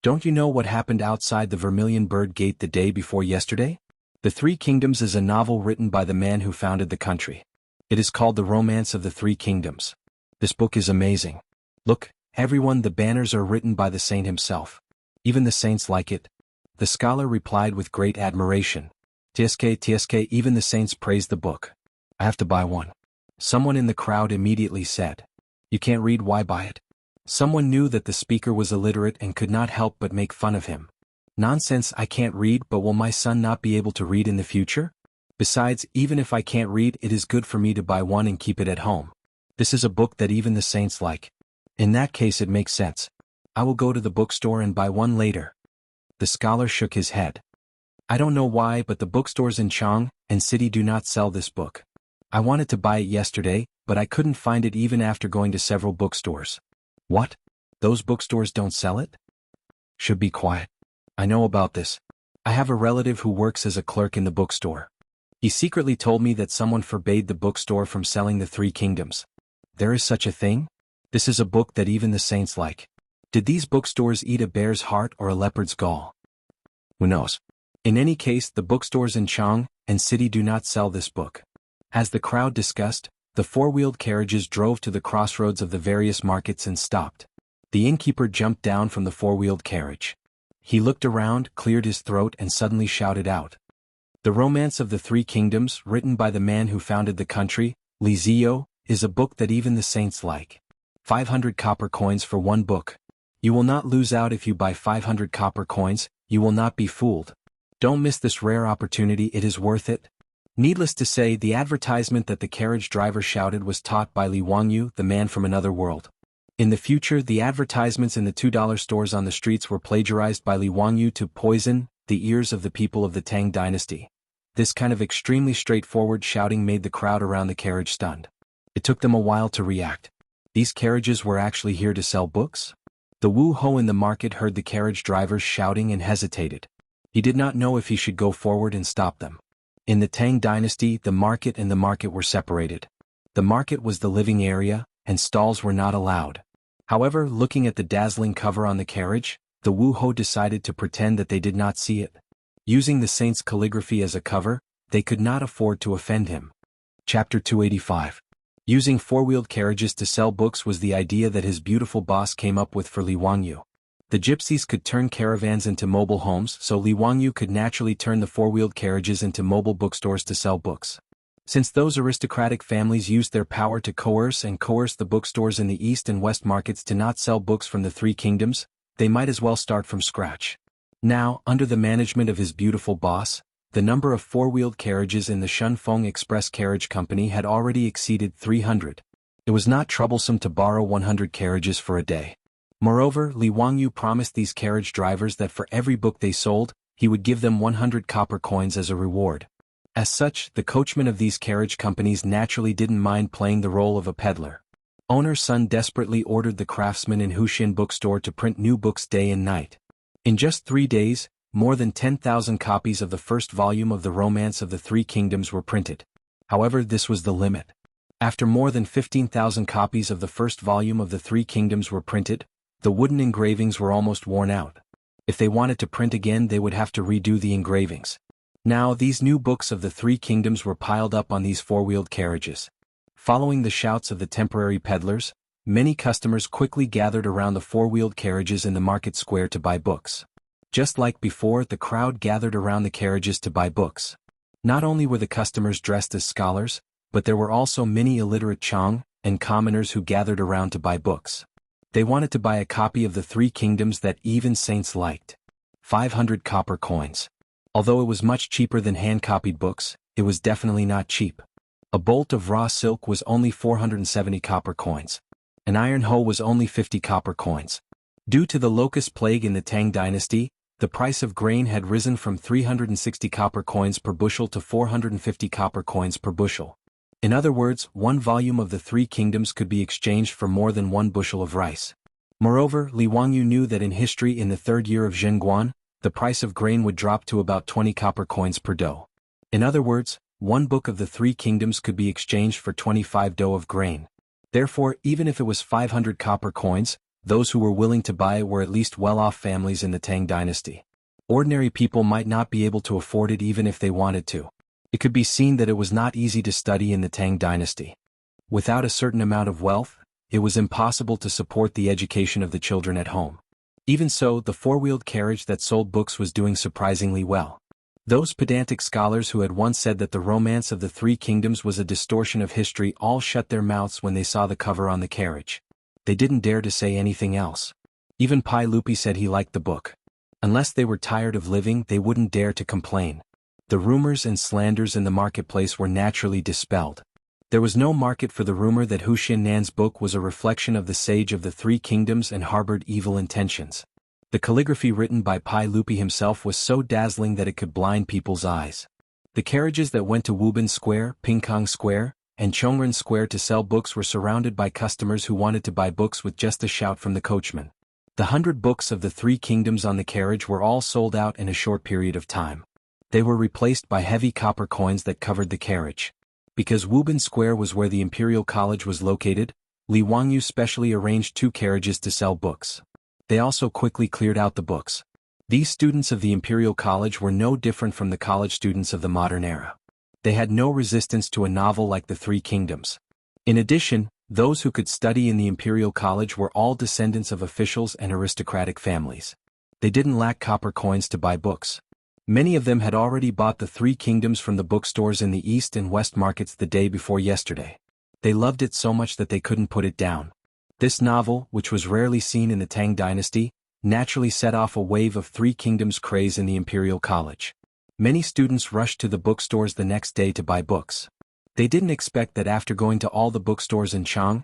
Don't you know what happened outside the Vermilion Bird Gate the day before yesterday? The Three Kingdoms is a novel written by the man who founded the country. It is called The Romance of the Three Kingdoms. This book is amazing. Look, everyone, the banners are written by the saint himself. Even the saints like it." The scholar replied with great admiration. "TSK, even the saints praise the book. I have to buy one." Someone in the crowd immediately said. "You can't read, why buy it?" Someone knew that the speaker was illiterate and could not help but make fun of him. "Nonsense, I can't read, but will my son not be able to read in the future? Besides, even if I can't read, it is good for me to buy one and keep it at home. This is a book that even the saints like. In that case it makes sense. I will go to the bookstore and buy one later." The scholar shook his head. "I don't know why, but the bookstores in Chang and city do not sell this book. I wanted to buy it yesterday, but I couldn't find it even after going to several bookstores." "What? Those bookstores don't sell it?" "Should be quiet. I know about this. I have a relative who works as a clerk in the bookstore. He secretly told me that someone forbade the bookstore from selling the Three Kingdoms. There is such a thing? This is a book that even the saints like. Did these bookstores eat a bear's heart or a leopard's gall? Who knows? In any case, the bookstores in Chang and city do not sell this book." As the crowd discussed, the four-wheeled carriages drove to the crossroads of the various markets and stopped. The innkeeper jumped down from the four-wheeled carriage. He looked around, cleared his throat and suddenly shouted out. "The Romance of the Three Kingdoms, written by the man who founded the country, Li Ziyo, is a book that even the saints like. 500 copper coins for one book. You will not lose out if you buy 500 copper coins, you will not be fooled. Don't miss this rare opportunity, it is worth it." Needless to say, the advertisement that the carriage driver shouted was taught by Li Wangyu, the man from another world. In the future, the advertisements in the $2 stores on the streets were plagiarized by Li Wangyu to poison the ears of the people of the Tang dynasty. This kind of extremely straightforward shouting made the crowd around the carriage stunned. It took them a while to react. These carriages were actually here to sell books? The Wu Ho in the market heard the carriage drivers shouting and hesitated. He did not know if he should go forward and stop them. In the Tang dynasty, the market and the market were separated. The market was the living area, and stalls were not allowed. However, looking at the dazzling cover on the carriage, the Wu Ho decided to pretend that they did not see it. Using the saint's calligraphy as a cover, they could not afford to offend him. Chapter 285. Using four-wheeled carriages to sell books was the idea that his beautiful boss came up with for Li Wangyu. The gypsies could turn caravans into mobile homes, so Li Wangyu could naturally turn the four-wheeled carriages into mobile bookstores to sell books. Since those aristocratic families used their power to coerce the bookstores in the East and West markets to not sell books from the Three Kingdoms, they might as well start from scratch. Now, under the management of his beautiful boss, the number of four-wheeled carriages in the Shunfeng Express Carriage Company had already exceeded 300. It was not troublesome to borrow 100 carriages for a day. Moreover, Li Wangyu promised these carriage drivers that for every book they sold, he would give them 100 copper coins as a reward. As such, the coachmen of these carriage companies naturally didn't mind playing the role of a peddler. Owner Sun desperately ordered the craftsman in Huxin bookstore to print new books day and night. In just 3 days, more than 10,000 copies of the first volume of The Romance of the Three Kingdoms were printed. However, this was the limit. After more than 15,000 copies of the first volume of the Three Kingdoms were printed, the wooden engravings were almost worn out. If they wanted to print again, they would have to redo the engravings. Now, these new books of the Three Kingdoms were piled up on these four-wheeled carriages. Following the shouts of the temporary peddlers, many customers quickly gathered around the four-wheeled carriages in the market square to buy books. Just like before, the crowd gathered around the carriages to buy books. Not only were the customers dressed as scholars, but there were also many illiterate Chang and commoners who gathered around to buy books. They wanted to buy a copy of the Three Kingdoms that even saints liked. 500 copper coins. Although it was much cheaper than hand-copied books, it was definitely not cheap. A bolt of raw silk was only 470 copper coins. An iron hoe was only 50 copper coins. Due to the locust plague in the Tang dynasty, the price of grain had risen from 360 copper coins per bushel to 450 copper coins per bushel. In other words, one volume of the Three Kingdoms could be exchanged for more than one bushel of rice. Moreover, Li Wangyu knew that in history in the third year of Zhenguan, the price of grain would drop to about 20 copper coins per dough. In other words, one book of the Three Kingdoms could be exchanged for 25 dough of grain. Therefore, even if it was 500 copper coins, those who were willing to buy it were at least well-off families in the Tang dynasty. Ordinary people might not be able to afford it even if they wanted to. It could be seen that it was not easy to study in the Tang dynasty. Without a certain amount of wealth, it was impossible to support the education of the children at home. Even so, the four-wheeled carriage that sold books was doing surprisingly well. Those pedantic scholars who had once said that the romance of the Three Kingdoms was a distortion of history all shut their mouths when they saw the cover on the carriage. They didn't dare to say anything else. Even Pai Lupi said he liked the book. Unless they were tired of living, they wouldn't dare to complain. The rumors and slanders in the marketplace were naturally dispelled. There was no market for the rumor that Hu Xinnan's book was a reflection of the sage of the Three Kingdoms and harbored evil intentions. The calligraphy written by Pai Lupi himself was so dazzling that it could blind people's eyes. The carriages that went to Wubin Square, Pingkong Square, and Chongren Square to sell books were surrounded by customers who wanted to buy books with just a shout from the coachman. The 100 books of the Three Kingdoms on the carriage were all sold out in a short period of time. They were replaced by heavy copper coins that covered the carriage. Because Wubin Square was where the Imperial College was located, Li Wangyu specially arranged 2 carriages to sell books. They also quickly cleared out the books. These students of the Imperial College were no different from the college students of the modern era. They had no resistance to a novel like The Three Kingdoms. In addition, those who could study in the Imperial College were all descendants of officials and aristocratic families. They didn't lack copper coins to buy books. Many of them had already bought The Three Kingdoms from the bookstores in the East and West markets the day before yesterday. They loved it so much that they couldn't put it down. This novel, which was rarely seen in the Tang dynasty, naturally set off a wave of Three Kingdoms craze in the Imperial College. Many students rushed to the bookstores the next day to buy books. They didn't expect that after going to all the bookstores in Chang'an,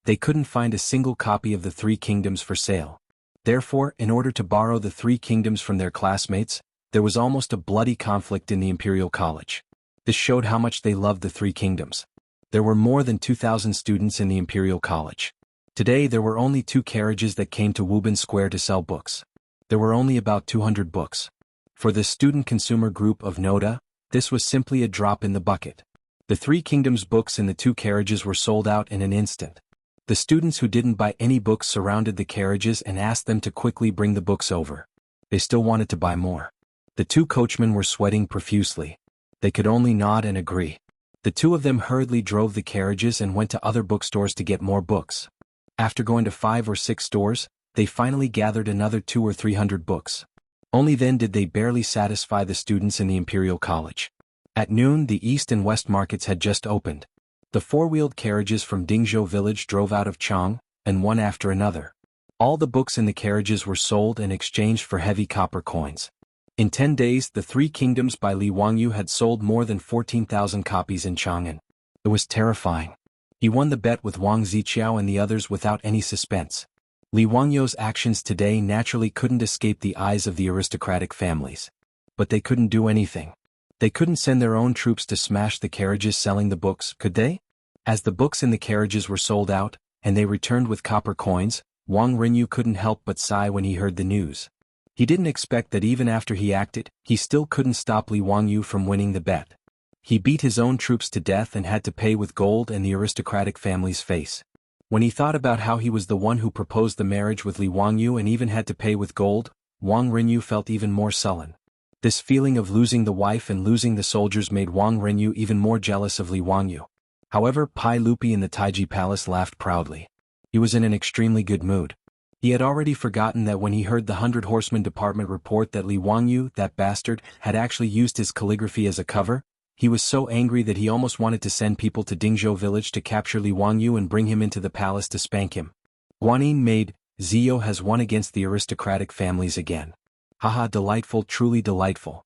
they couldn't find a single copy of The Three Kingdoms for sale. Therefore, in order to borrow The Three Kingdoms from their classmates, there was almost a bloody conflict in the Imperial College. This showed how much they loved The Three Kingdoms. There were more than 2,000 students in the Imperial College. Today there were only 2 carriages that came to Wubin Square to sell books. There were only about 200 books. For the student consumer group of Noda, this was simply a drop in the bucket. The Three Kingdoms books in the 2 carriages were sold out in an instant. The students who didn't buy any books surrounded the carriages and asked them to quickly bring the books over. They still wanted to buy more. The 2 coachmen were sweating profusely. They could only nod and agree. The 2 of them hurriedly drove the carriages and went to other bookstores to get more books. After going to 5 or 6 stores, they finally gathered another 200 or 300 books. Only then did they barely satisfy the students in the Imperial College. At noon, the East and West markets had just opened. The 4-wheeled carriages from Dingzhou village drove out of Chang'an, and one after another. All the books in the carriages were sold and exchanged for heavy copper coins. In 10 days, The Three Kingdoms by Li Wangyu had sold more than 14,000 copies in Chang'an. It was terrifying. He won the bet with Wang Ziqiao and the others without any suspense. Li Wangyu's actions today naturally couldn't escape the eyes of the aristocratic families. But they couldn't do anything. They couldn't send their own troops to smash the carriages selling the books, could they? As the books in the carriages were sold out, and they returned with copper coins, Wang Renyu couldn't help but sigh when he heard the news. He didn't expect that even after he acted, he still couldn't stop Li Wangyu from winning the bet. He beat his own troops to death and had to pay with gold and the aristocratic family's face. When he thought about how he was the one who proposed the marriage with Li Wangyu and even had to pay with gold, Wang Renyu felt even more sullen. This feeling of losing the wife and losing the soldiers made Wang Renyu even more jealous of Li Wangyu. However, Pai Lupi in the Taiji Palace laughed proudly. He was in an extremely good mood. He had already forgotten that when he heard the 100 Horsemen Department report that Li Wangyu, that bastard, had actually used his calligraphy as a cover, he was so angry that he almost wanted to send people to Dingzhou village to capture Li Wangyu and bring him into the palace to spank him. Guanyin maid, Zio has won against the aristocratic families again. Haha, delightful, truly delightful.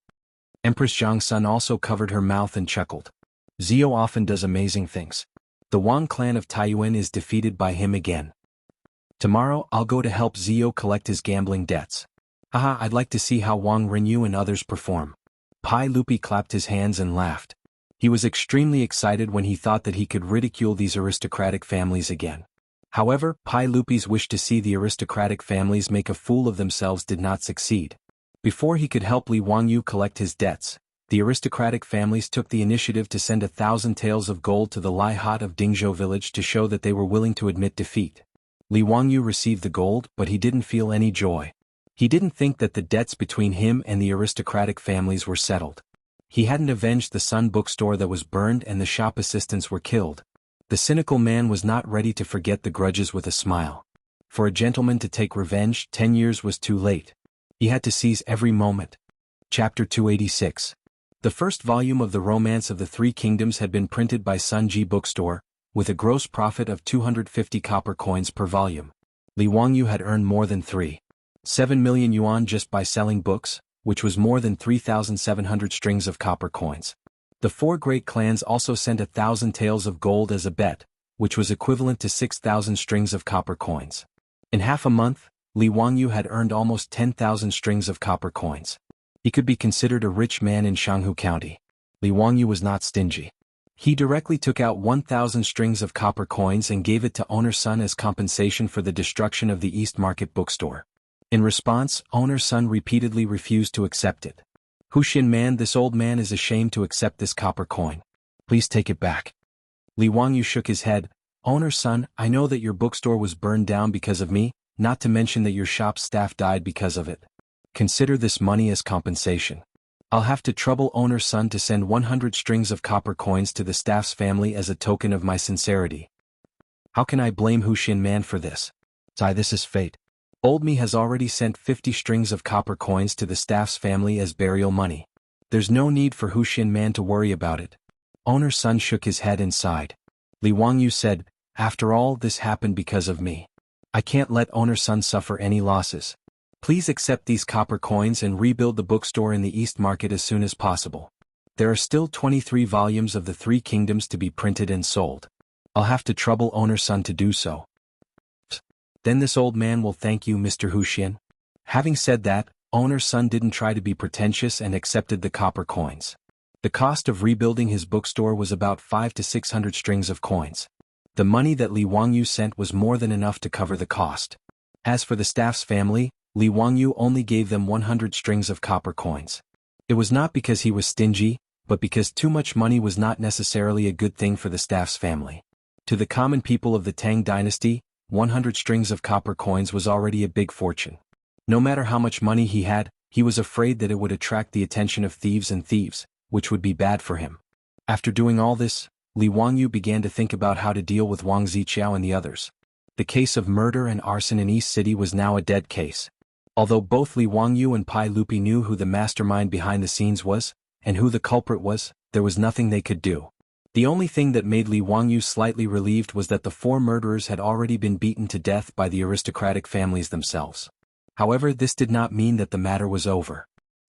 Empress Zhang's son also covered her mouth and chuckled. Zio often does amazing things. The Wang clan of Taiyuan is defeated by him again. Tomorrow I'll go to help Zio collect his gambling debts. Haha, I'd like to see how Wang Renyu and others perform. Pai Lupi clapped his hands and laughed. He was extremely excited when he thought that he could ridicule these aristocratic families again. However, Pai Lupi's wish to see the aristocratic families make a fool of themselves did not succeed. Before he could help Li Wangyu collect his debts, the aristocratic families took the initiative to send 1,000 taels of gold to the Lai Hot of Dingzhou village to show that they were willing to admit defeat. Li Wangyu received the gold, but he didn't feel any joy. He didn't think that the debts between him and the aristocratic families were settled. He hadn't avenged the Sun bookstore that was burned and the shop assistants were killed. The cynical man was not ready to forget the grudges with a smile. For a gentleman to take revenge, 10 years was too late. He had to seize every moment. Chapter 286. The first volume of the Romance of the Three Kingdoms had been printed by Sun Ji Bookstore, with a gross profit of 250 copper coins per volume. Li Wangyu had earned more than 3.7 million yuan just by selling books, which was more than 3,700 strings of copper coins. The four great clans also sent 1,000 taels of gold as a bet, which was equivalent to 6,000 strings of copper coins. In half a month, Li Wangyu had earned almost 10,000 strings of copper coins. He could be considered a rich man in Shanghu County. Li Wangyu was not stingy. He directly took out 1,000 strings of copper coins and gave it to owner's son as compensation for the destruction of the East Market bookstore. In response, owner's son repeatedly refused to accept it. Huxian man, this old man is ashamed to accept this copper coin. Please take it back. Li Wangyu shook his head. Owner's son, I know that your bookstore was burned down because of me, not to mention that your shop's staff died because of it. Consider this money as compensation. I'll have to trouble owner's son to send 100 strings of copper coins to the staff's family as a token of my sincerity. How can I blame Huxian man for this? This is fate. Old me has already sent 50 strings of copper coins to the staff's family as burial money. There's no need for Huxian man to worry about it. Owner's son shook his head and sighed. Li Wangyu said, after all, this happened because of me. I can't let owner's son suffer any losses. Please accept these copper coins and rebuild the bookstore in the East Market as soon as possible. There are still 23 volumes of the Three Kingdoms to be printed and sold. I'll have to trouble owner's son to do so. Then this old man will thank you, Mr. Huxian. Having said that, owner's son didn't try to be pretentious and accepted the copper coins. The cost of rebuilding his bookstore was about 500 to 600 strings of coins. The money that Li Wangyu sent was more than enough to cover the cost. As for the staff's family, Li Wangyu only gave them 100 strings of copper coins. It was not because he was stingy, but because too much money was not necessarily a good thing for the staff's family. To the common people of the Tang dynasty, 100 strings of copper coins was already a big fortune. No matter how much money he had, he was afraid that it would attract the attention of thieves, which would be bad for him. After doing all this, Li Wangyu began to think about how to deal with Wang Ziqiao and the others. The case of murder and arson in East City was now a dead case. Although both Li Wangyu and Pai Lupi knew who the mastermind behind the scenes was, and who the culprit was, there was nothing they could do. The only thing that made Li Wangyu slightly relieved was that the four murderers had already been beaten to death by the aristocratic families themselves. However, this did not mean that the matter was over.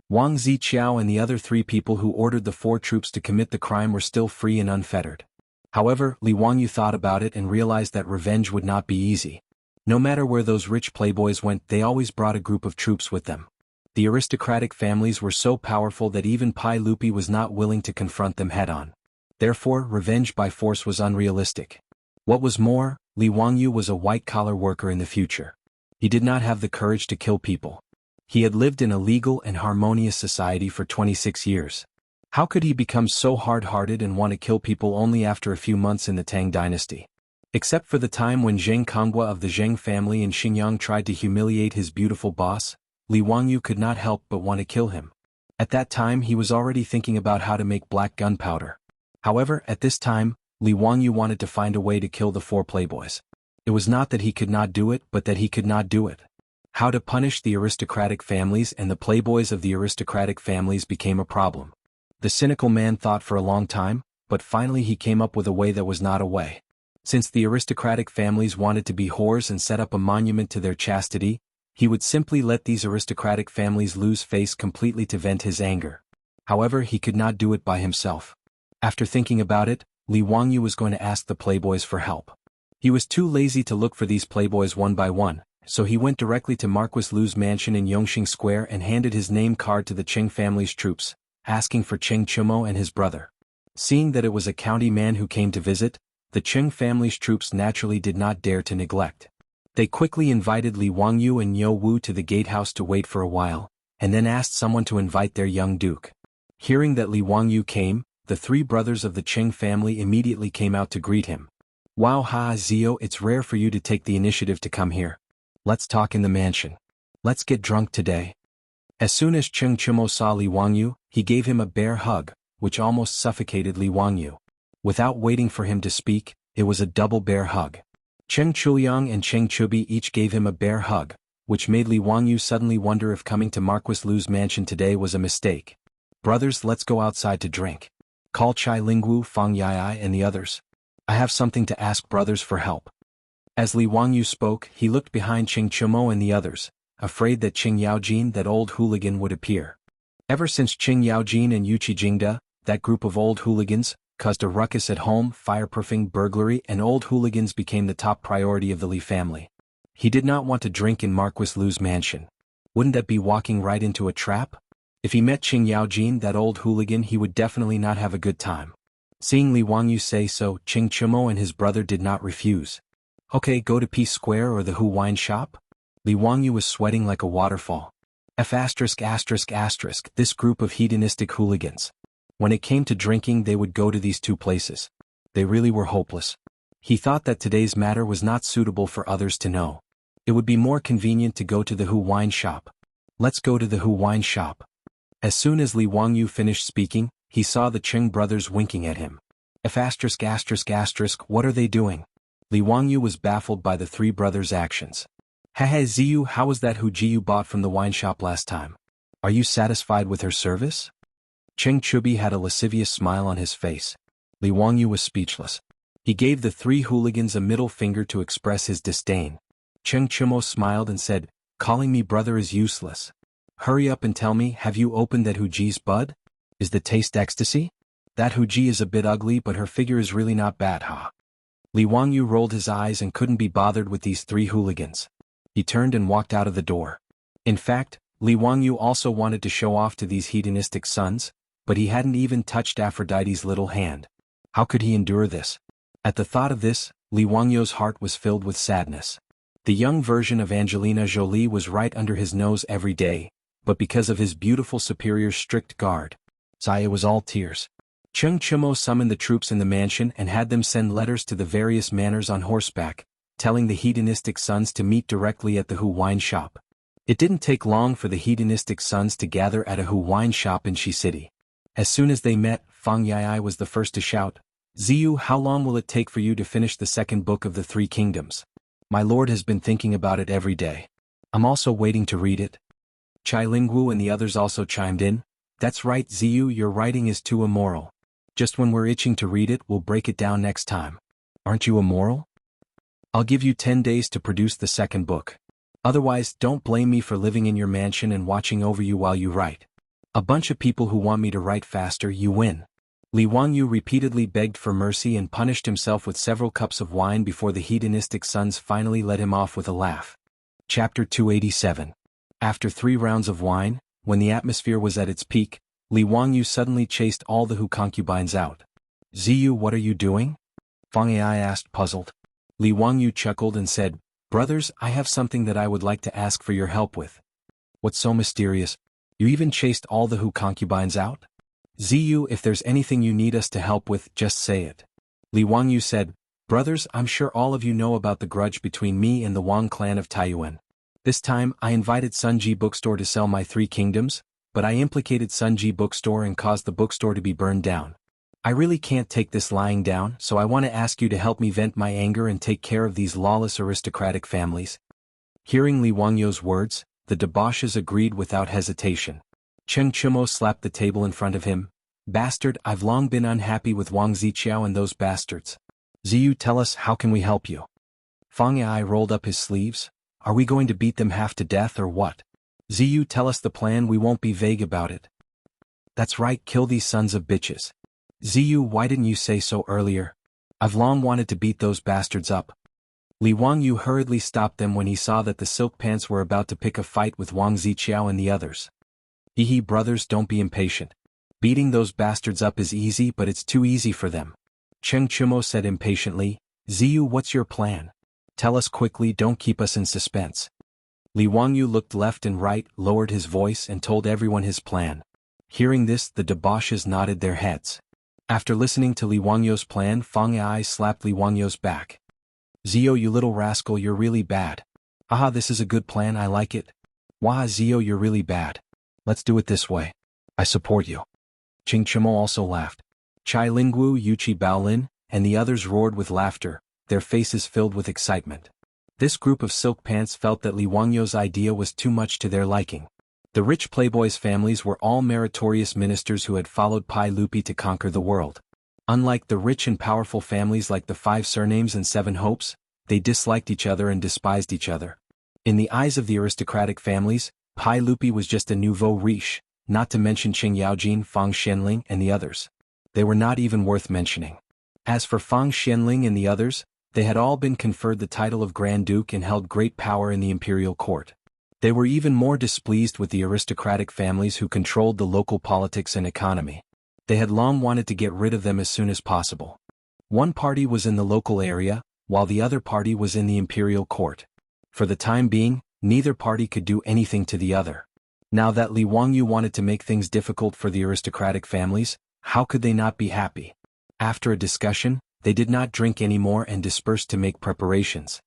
Wang Ziqiao and the other three people who ordered the four troops to commit the crime were still free and unfettered. However, Li Wangyu thought about it and realized that revenge would not be easy. No matter where those rich playboys went, they always brought a group of troops with them. The aristocratic families were so powerful that even Pai Lupi was not willing to confront them head-on. Therefore, revenge by force was unrealistic. What was more, Li Wangyu was a white-collar worker in the future. He did not have the courage to kill people. He had lived in a legal and harmonious society for 26 years. How could he become so hard-hearted and want to kill people only after a few months in the Tang dynasty? Except for the time when Zheng Konghua of the Zheng family in Xinjiang tried to humiliate his beautiful boss, Li Wangyu could not help but want to kill him. At that time he was already thinking about how to make black gunpowder. However, at this time, Li Wangyu wanted to find a way to kill the four playboys. It was not that he could not do it, but that he could not do it. How to punish the aristocratic families and the playboys of the aristocratic families became a problem. The cynical man thought for a long time, but finally he came up with a way that was not a way. Since the aristocratic families wanted to be whores and set up a monument to their chastity, He would simply let these aristocratic families lose face completely to vent his anger. However, he could not do it by himself. After thinking about it, Li Wangyu was going to ask the playboys for help. He was too lazy to look for these playboys one by one, so he went directly to Marquis Lu's mansion in Yongxing Square and handed his name card to the Qing family's troops, asking for Qing Chumo and his brother. Seeing that it was a county man who came to visit, the Qing family's troops naturally did not dare to neglect. They quickly invited Li Wangyu and Yo Wu to the gatehouse to wait for a while, and then asked someone to invite their young duke. Hearing that Li Wangyu came, the three brothers of the Qing family immediately came out to greet him. Wow, ha, Zio, it's rare for you to take the initiative to come here. Let's talk in the mansion. Let's get drunk today. As soon as Qing Chumo saw Li Wangyu, he gave him a bear hug, which almost suffocated Li Wangyu. Without waiting for him to speak, it was a double bear hug. Cheng Chuliang and Cheng Chubi each gave him a bear hug, which made Li Wangyu suddenly wonder if coming to Marquis Lu's mansion today was a mistake. Brothers, let's go outside to drink. Call Chai Lingwu, Fang Yai and the others. I have something to ask brothers for help. As Li Wangyu spoke, he looked behind Qing Chumo and the others, afraid that Qing Yaojin, that old hooligan, would appear. Ever since Qing Yaojin and Yuqi Jingda, that group of old hooligans, caused a ruckus at home, fireproofing, burglary, and old hooligans became the top priority of the Li family. He did not want to drink in Marquis Lu's mansion. Wouldn't that be walking right into a trap? If he met Qing Yaojin, that old hooligan, he would definitely not have a good time. Seeing Li Wangyu say so, Qing Chumo and his brother did not refuse. Okay, go to Peace Square or the Hu Wine Shop? Li Wangyu was sweating like a waterfall. This group of hedonistic hooligans. When it came to drinking, they would go to these two places. They really were hopeless. He thought that today's matter was not suitable for others to know. It would be more convenient to go to the Hu Wine Shop. Let's go to the Hu Wine Shop. As soon as Li Wangyu finished speaking, he saw the Qing brothers winking at him. What are they doing? Li Wangyu was baffled by the three brothers' actions. Hey Ziyu, how was that Hu Ji you bought from the wine shop last time? Are you satisfied with her service? Cheng Chubi had a lascivious smile on his face. Li Wangyu was speechless. He gave the three hooligans a middle finger to express his disdain. Cheng Chumo smiled and said, calling me brother is useless. Hurry up and tell me, have you opened that Hu Ji's bud? Is the taste ecstasy? That Hu Ji is a bit ugly, but her figure is really not bad, huh? Li Wangyu rolled his eyes and couldn't be bothered with these three hooligans. He turned and walked out of the door. In fact, Li Wangyu also wanted to show off to these hedonistic sons, but he hadn't even touched Aphrodite's little hand. How could he endure this? At the thought of this, Li Wangyu's heart was filled with sadness. The young version of Angelina Jolie was right under his nose every day, but because of his beautiful superior's strict guard, Zaya was all tears. Cheng Chumo summoned the troops in the mansion and had them send letters to the various manors on horseback, telling the hedonistic sons to meet directly at the Hu Wine Shop. It didn't take long for the hedonistic sons to gather at a Hu Wine Shop in Shi City. As soon as they met, Fang Yai was the first to shout, Ziyu, how long will it take for you to finish the second book of the Three Kingdoms? My lord has been thinking about it every day. I'm also waiting to read it. Chai Lingwu and the others also chimed in. That's right, Ziyu, your writing is too immoral. Just when we're itching to read it, we'll break it down next time. Aren't you immoral? I'll give you 10 days to produce the second book. Otherwise, don't blame me for living in your mansion and watching over you while you write. A bunch of people who want me to write faster, you win. Li Wangyu repeatedly begged for mercy and punished himself with several cups of wine before the hedonistic sons finally let him off with a laugh. Chapter 287. After 3 rounds of wine, when the atmosphere was at its peak, Li Wangyu suddenly chased all the Hu concubines out. Ziyu, what are you doing? Fang Ai asked, puzzled. Li Wangyu chuckled and said, brothers, I have something that I would like to ask for your help with. What's so mysterious? You even chased all the Hu concubines out? Ziyu, if there's anything you need us to help with, just say it. Li Wangyu said, brothers, I'm sure all of you know about the grudge between me and the Wang clan of Taiyuan. This time, I invited Sunji Bookstore to sell my 3 kingdoms, but I implicated Sunji Bookstore and caused the bookstore to be burned down. I really can't take this lying down, so I want to ask you to help me vent my anger and take care of these lawless aristocratic families. Hearing Li Wangyu's words, the debauches agreed without hesitation. Cheng Chumo slapped the table in front of him. Bastard, I've long been unhappy with Wang Ziqiao and those bastards. Ziyu, tell us, how can we help you? Fang Ai rolled up his sleeves. Are we going to beat them half to death or what? Ziyu, tell us the plan, we won't be vague about it. That's right, kill these sons of bitches. Ziyu, why didn't you say so earlier? I've long wanted to beat those bastards up. Li Wangyu hurriedly stopped them when he saw that the silk pants were about to pick a fight with Wang Ziqiao and the others. Hehe, brothers, don't be impatient. Beating those bastards up is easy, but it's too easy for them. Cheng Chumo said impatiently. Ziyu, what's your plan? Tell us quickly, don't keep us in suspense. Li Wangyu looked left and right, lowered his voice and told everyone his plan. Hearing this, the debauches nodded their heads. After listening to Li Wangyu's plan, Fang Ai slapped Li Wangyu's back. Zio, you little rascal, you're really bad. Aha, this is a good plan, I like it. Wah, Zio, you're really bad. Let's do it this way. I support you. Ching Chimo also laughed. Chai Lingwu, Yuchi Baolin, and the others roared with laughter, their faces filled with excitement. This group of silk pants felt that Li Wangyu's idea was too much to their liking. The rich playboys' families were all meritorious ministers who had followed Pai Lupi to conquer the world. Unlike the rich and powerful families like the Five Surnames and Seven Hopes, they disliked each other and despised each other. In the eyes of the aristocratic families, Pai Lupi was just a nouveau riche, not to mention Qing Yaojin, Fang Xianling and the others. They were not even worth mentioning. As for Fang Xianling and the others, they had all been conferred the title of Grand Duke and held great power in the imperial court. They were even more displeased with the aristocratic families who controlled the local politics and economy. They had long wanted to get rid of them as soon as possible. One party was in the local area, while the other party was in the imperial court. For the time being, neither party could do anything to the other. Now that Li Wangyu wanted to make things difficult for the aristocratic families, how could they not be happy? After a discussion, they did not drink anymore and dispersed to make preparations.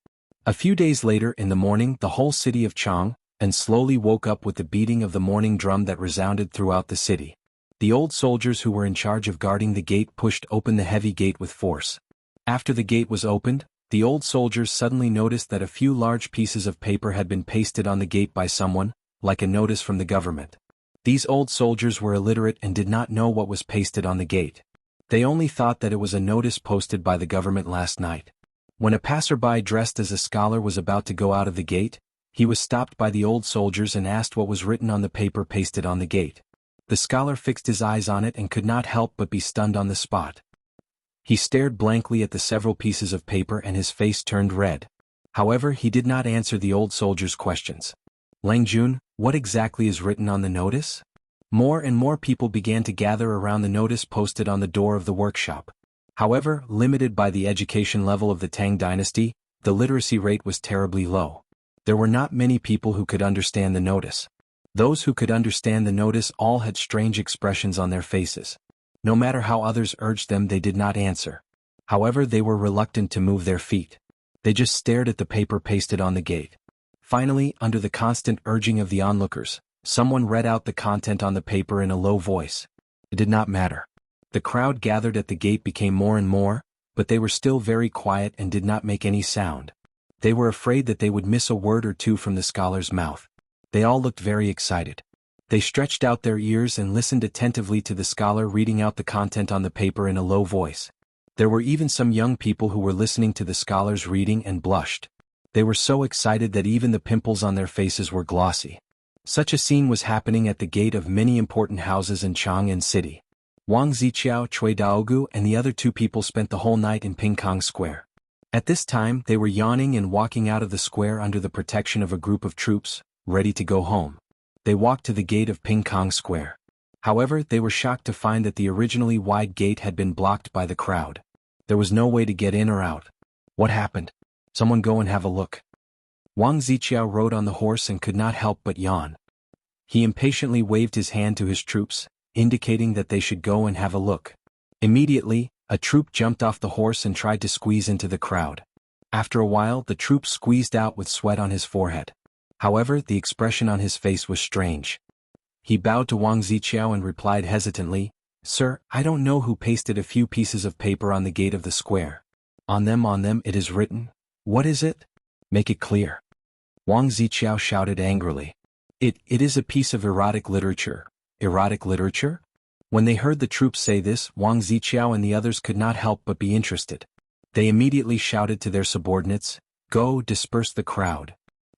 A few days later in the morning, the whole city of Chang and slowly woke up with the beating of the morning drum that resounded throughout the city. The old soldiers who were in charge of guarding the gate pushed open the heavy gate with force. After the gate was opened, the old soldiers suddenly noticed that a few large pieces of paper had been pasted on the gate by someone, like a notice from the government. These old soldiers were illiterate and did not know what was pasted on the gate. They only thought that it was a notice posted by the government last night. When a passerby dressed as a scholar was about to go out of the gate, he was stopped by the old soldiers and asked what was written on the paper pasted on the gate. The scholar fixed his eyes on it and could not help but be stunned on the spot. He stared blankly at the several pieces of paper and his face turned red. However, he did not answer the old soldier's questions. Lang Jun, what exactly is written on the notice? More and more people began to gather around the notice posted on the door of the workshop. However, limited by the education level of the Tang dynasty, the literacy rate was terribly low. There were not many people who could understand the notice. Those who could understand the notice all had strange expressions on their faces. No matter how others urged them, they did not answer. However, they were reluctant to move their feet. They just stared at the paper pasted on the gate. Finally, under the constant urging of the onlookers, someone read out the content on the paper in a low voice. It did not matter. The crowd gathered at the gate became more and more, but they were still very quiet and did not make any sound. They were afraid that they would miss a word or two from the scholar's mouth. They all looked very excited. They stretched out their ears and listened attentively to the scholar reading out the content on the paper in a low voice. There were even some young people who were listening to the scholar's reading and blushed. They were so excited that even the pimples on their faces were glossy. Such a scene was happening at the gate of many important houses in Chang'an City. Wang Ziqiao, Cui Daogu and the other two people spent the whole night in Pingkang Square. At this time, they were yawning and walking out of the square under the protection of a group of troops, ready to go home. They walked to the gate of Pingkang Square. However, they were shocked to find that the originally wide gate had been blocked by the crowd. There was no way to get in or out. What happened? Someone go and have a look. Wang Ziqiao rode on the horse and could not help but yawn. He impatiently waved his hand to his troops, indicating that they should go and have a look. Immediately, a troop jumped off the horse and tried to squeeze into the crowd. After a while, the troop squeezed out with sweat on his forehead. However, the expression on his face was strange. He bowed to Wang Ziqiao and replied hesitantly, "Sir, I don't know who pasted a few pieces of paper on the gate of the square. On them it is written. What is it? Make it clear." Wang Ziqiao shouted angrily. It is a piece of erotic literature." Erotic literature? When they heard the troops say this, Wang Ziqiao and the others could not help but be interested. They immediately shouted to their subordinates, "Go, disperse the crowd."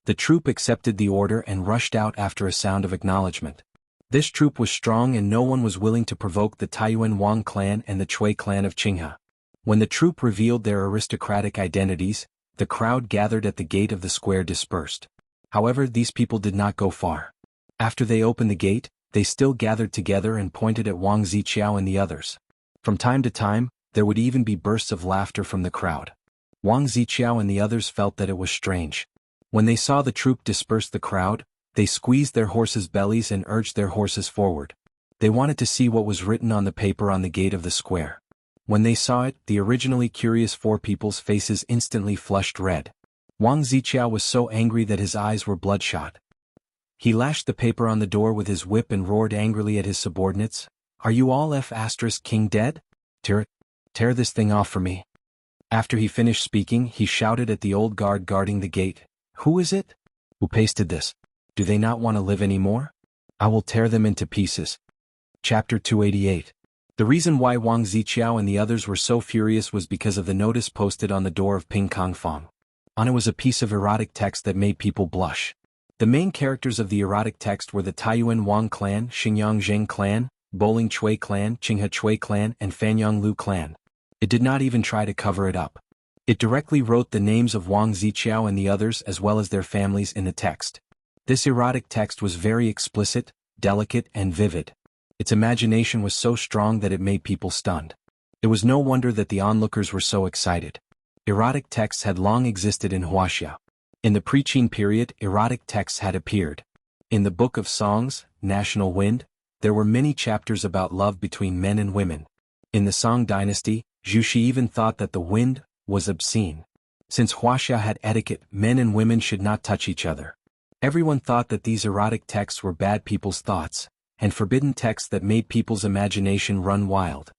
The troop accepted the order and rushed out after a sound of acknowledgement. This troop was strong and no one was willing to provoke the Taiyuan Wang clan and the Chui clan of Qinghe. When the troop revealed their aristocratic identities, the crowd gathered at the gate of the square dispersed. However, these people did not go far. After they opened the gate, they still gathered together and pointed at Wang Ziqiao and the others. From time to time, there would even be bursts of laughter from the crowd. Wang Ziqiao and the others felt that it was strange. When they saw the troop disperse the crowd, they squeezed their horses' bellies and urged their horses forward. They wanted to see what was written on the paper on the gate of the square. When they saw it, the originally curious four people's faces instantly flushed red. Wang Ziqiao was so angry that his eyes were bloodshot. He lashed the paper on the door with his whip and roared angrily at his subordinates. "Are you all King dead? Tear this thing off for me." After he finished speaking, he shouted at the old guard guarding the gate. "Who is it? Who pasted this? Do they not want to live anymore? I will tear them into pieces." Chapter 288. The reason why Wang Ziqiao and the others were so furious was because of the notice posted on the door of Ping Kong Fong. On it was a piece of erotic text that made people blush. The main characters of the erotic text were the Taiyuan Wang clan, Xingyang Zheng clan, Boling Chui clan, Qinghe Chui clan, and Fanyang Lu clan. It did not even try to cover it up. It directly wrote the names of Wang Ziqiao and the others as well as their families in the text. This erotic text was very explicit, delicate, and vivid. Its imagination was so strong that it made people stunned. It was no wonder that the onlookers were so excited. Erotic texts had long existed in Wuxia. In the pre-Qin period, erotic texts had appeared. In the Book of Songs, National Wind, there were many chapters about love between men and women. In the Song dynasty, Zhu Shi even thought that the wind was obscene. Since Wuxia had etiquette, men and women should not touch each other. Everyone thought that these erotic texts were bad people's thoughts, and forbidden texts that made people's imagination run wild.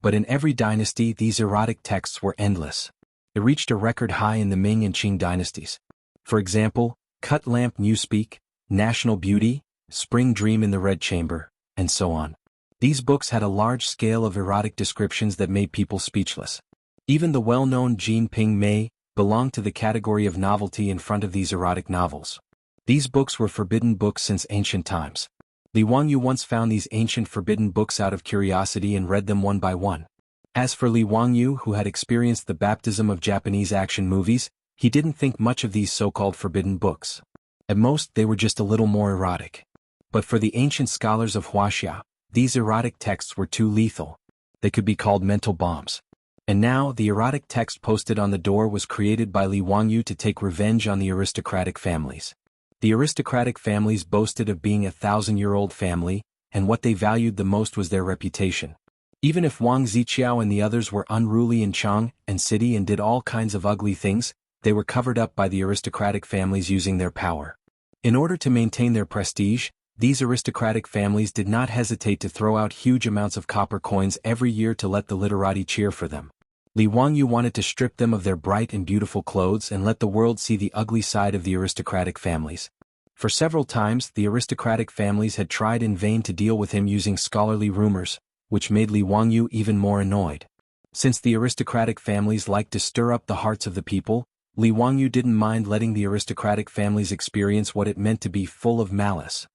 But in every dynasty, these erotic texts were endless. It reached a record high in the Ming and Qing dynasties. For example, Cut Lamp Newspeak, National Beauty, Spring Dream in the Red Chamber, and so on. These books had a large scale of erotic descriptions that made people speechless. Even the well-known Jin Ping Mei belonged to the category of novelty in front of these erotic novels. These books were forbidden books since ancient times. Li Wangyu once found these ancient forbidden books out of curiosity and read them one by one. As for Li Wangyu, who had experienced the baptism of Japanese action movies, he didn't think much of these so-called forbidden books. At most, they were just a little more erotic. But for the ancient scholars of Wuxia, these erotic texts were too lethal. They could be called mental bombs. And now, the erotic text posted on the door was created by Li Wangyu to take revenge on the aristocratic families. The aristocratic families boasted of being a 1,000-year-old family, and what they valued the most was their reputation. Even if Wang Ziqiao and the others were unruly in Chang and city and did all kinds of ugly things, they were covered up by the aristocratic families using their power. In order to maintain their prestige, these aristocratic families did not hesitate to throw out huge amounts of copper coins every year to let the literati cheer for them. Li Wangyu wanted to strip them of their bright and beautiful clothes and let the world see the ugly side of the aristocratic families. For several times, the aristocratic families had tried in vain to deal with him using scholarly rumors, which made Li Wangyu even more annoyed. Since the aristocratic families liked to stir up the hearts of the people, Li Wangyu didn't mind letting the aristocratic families experience what it meant to be full of malice.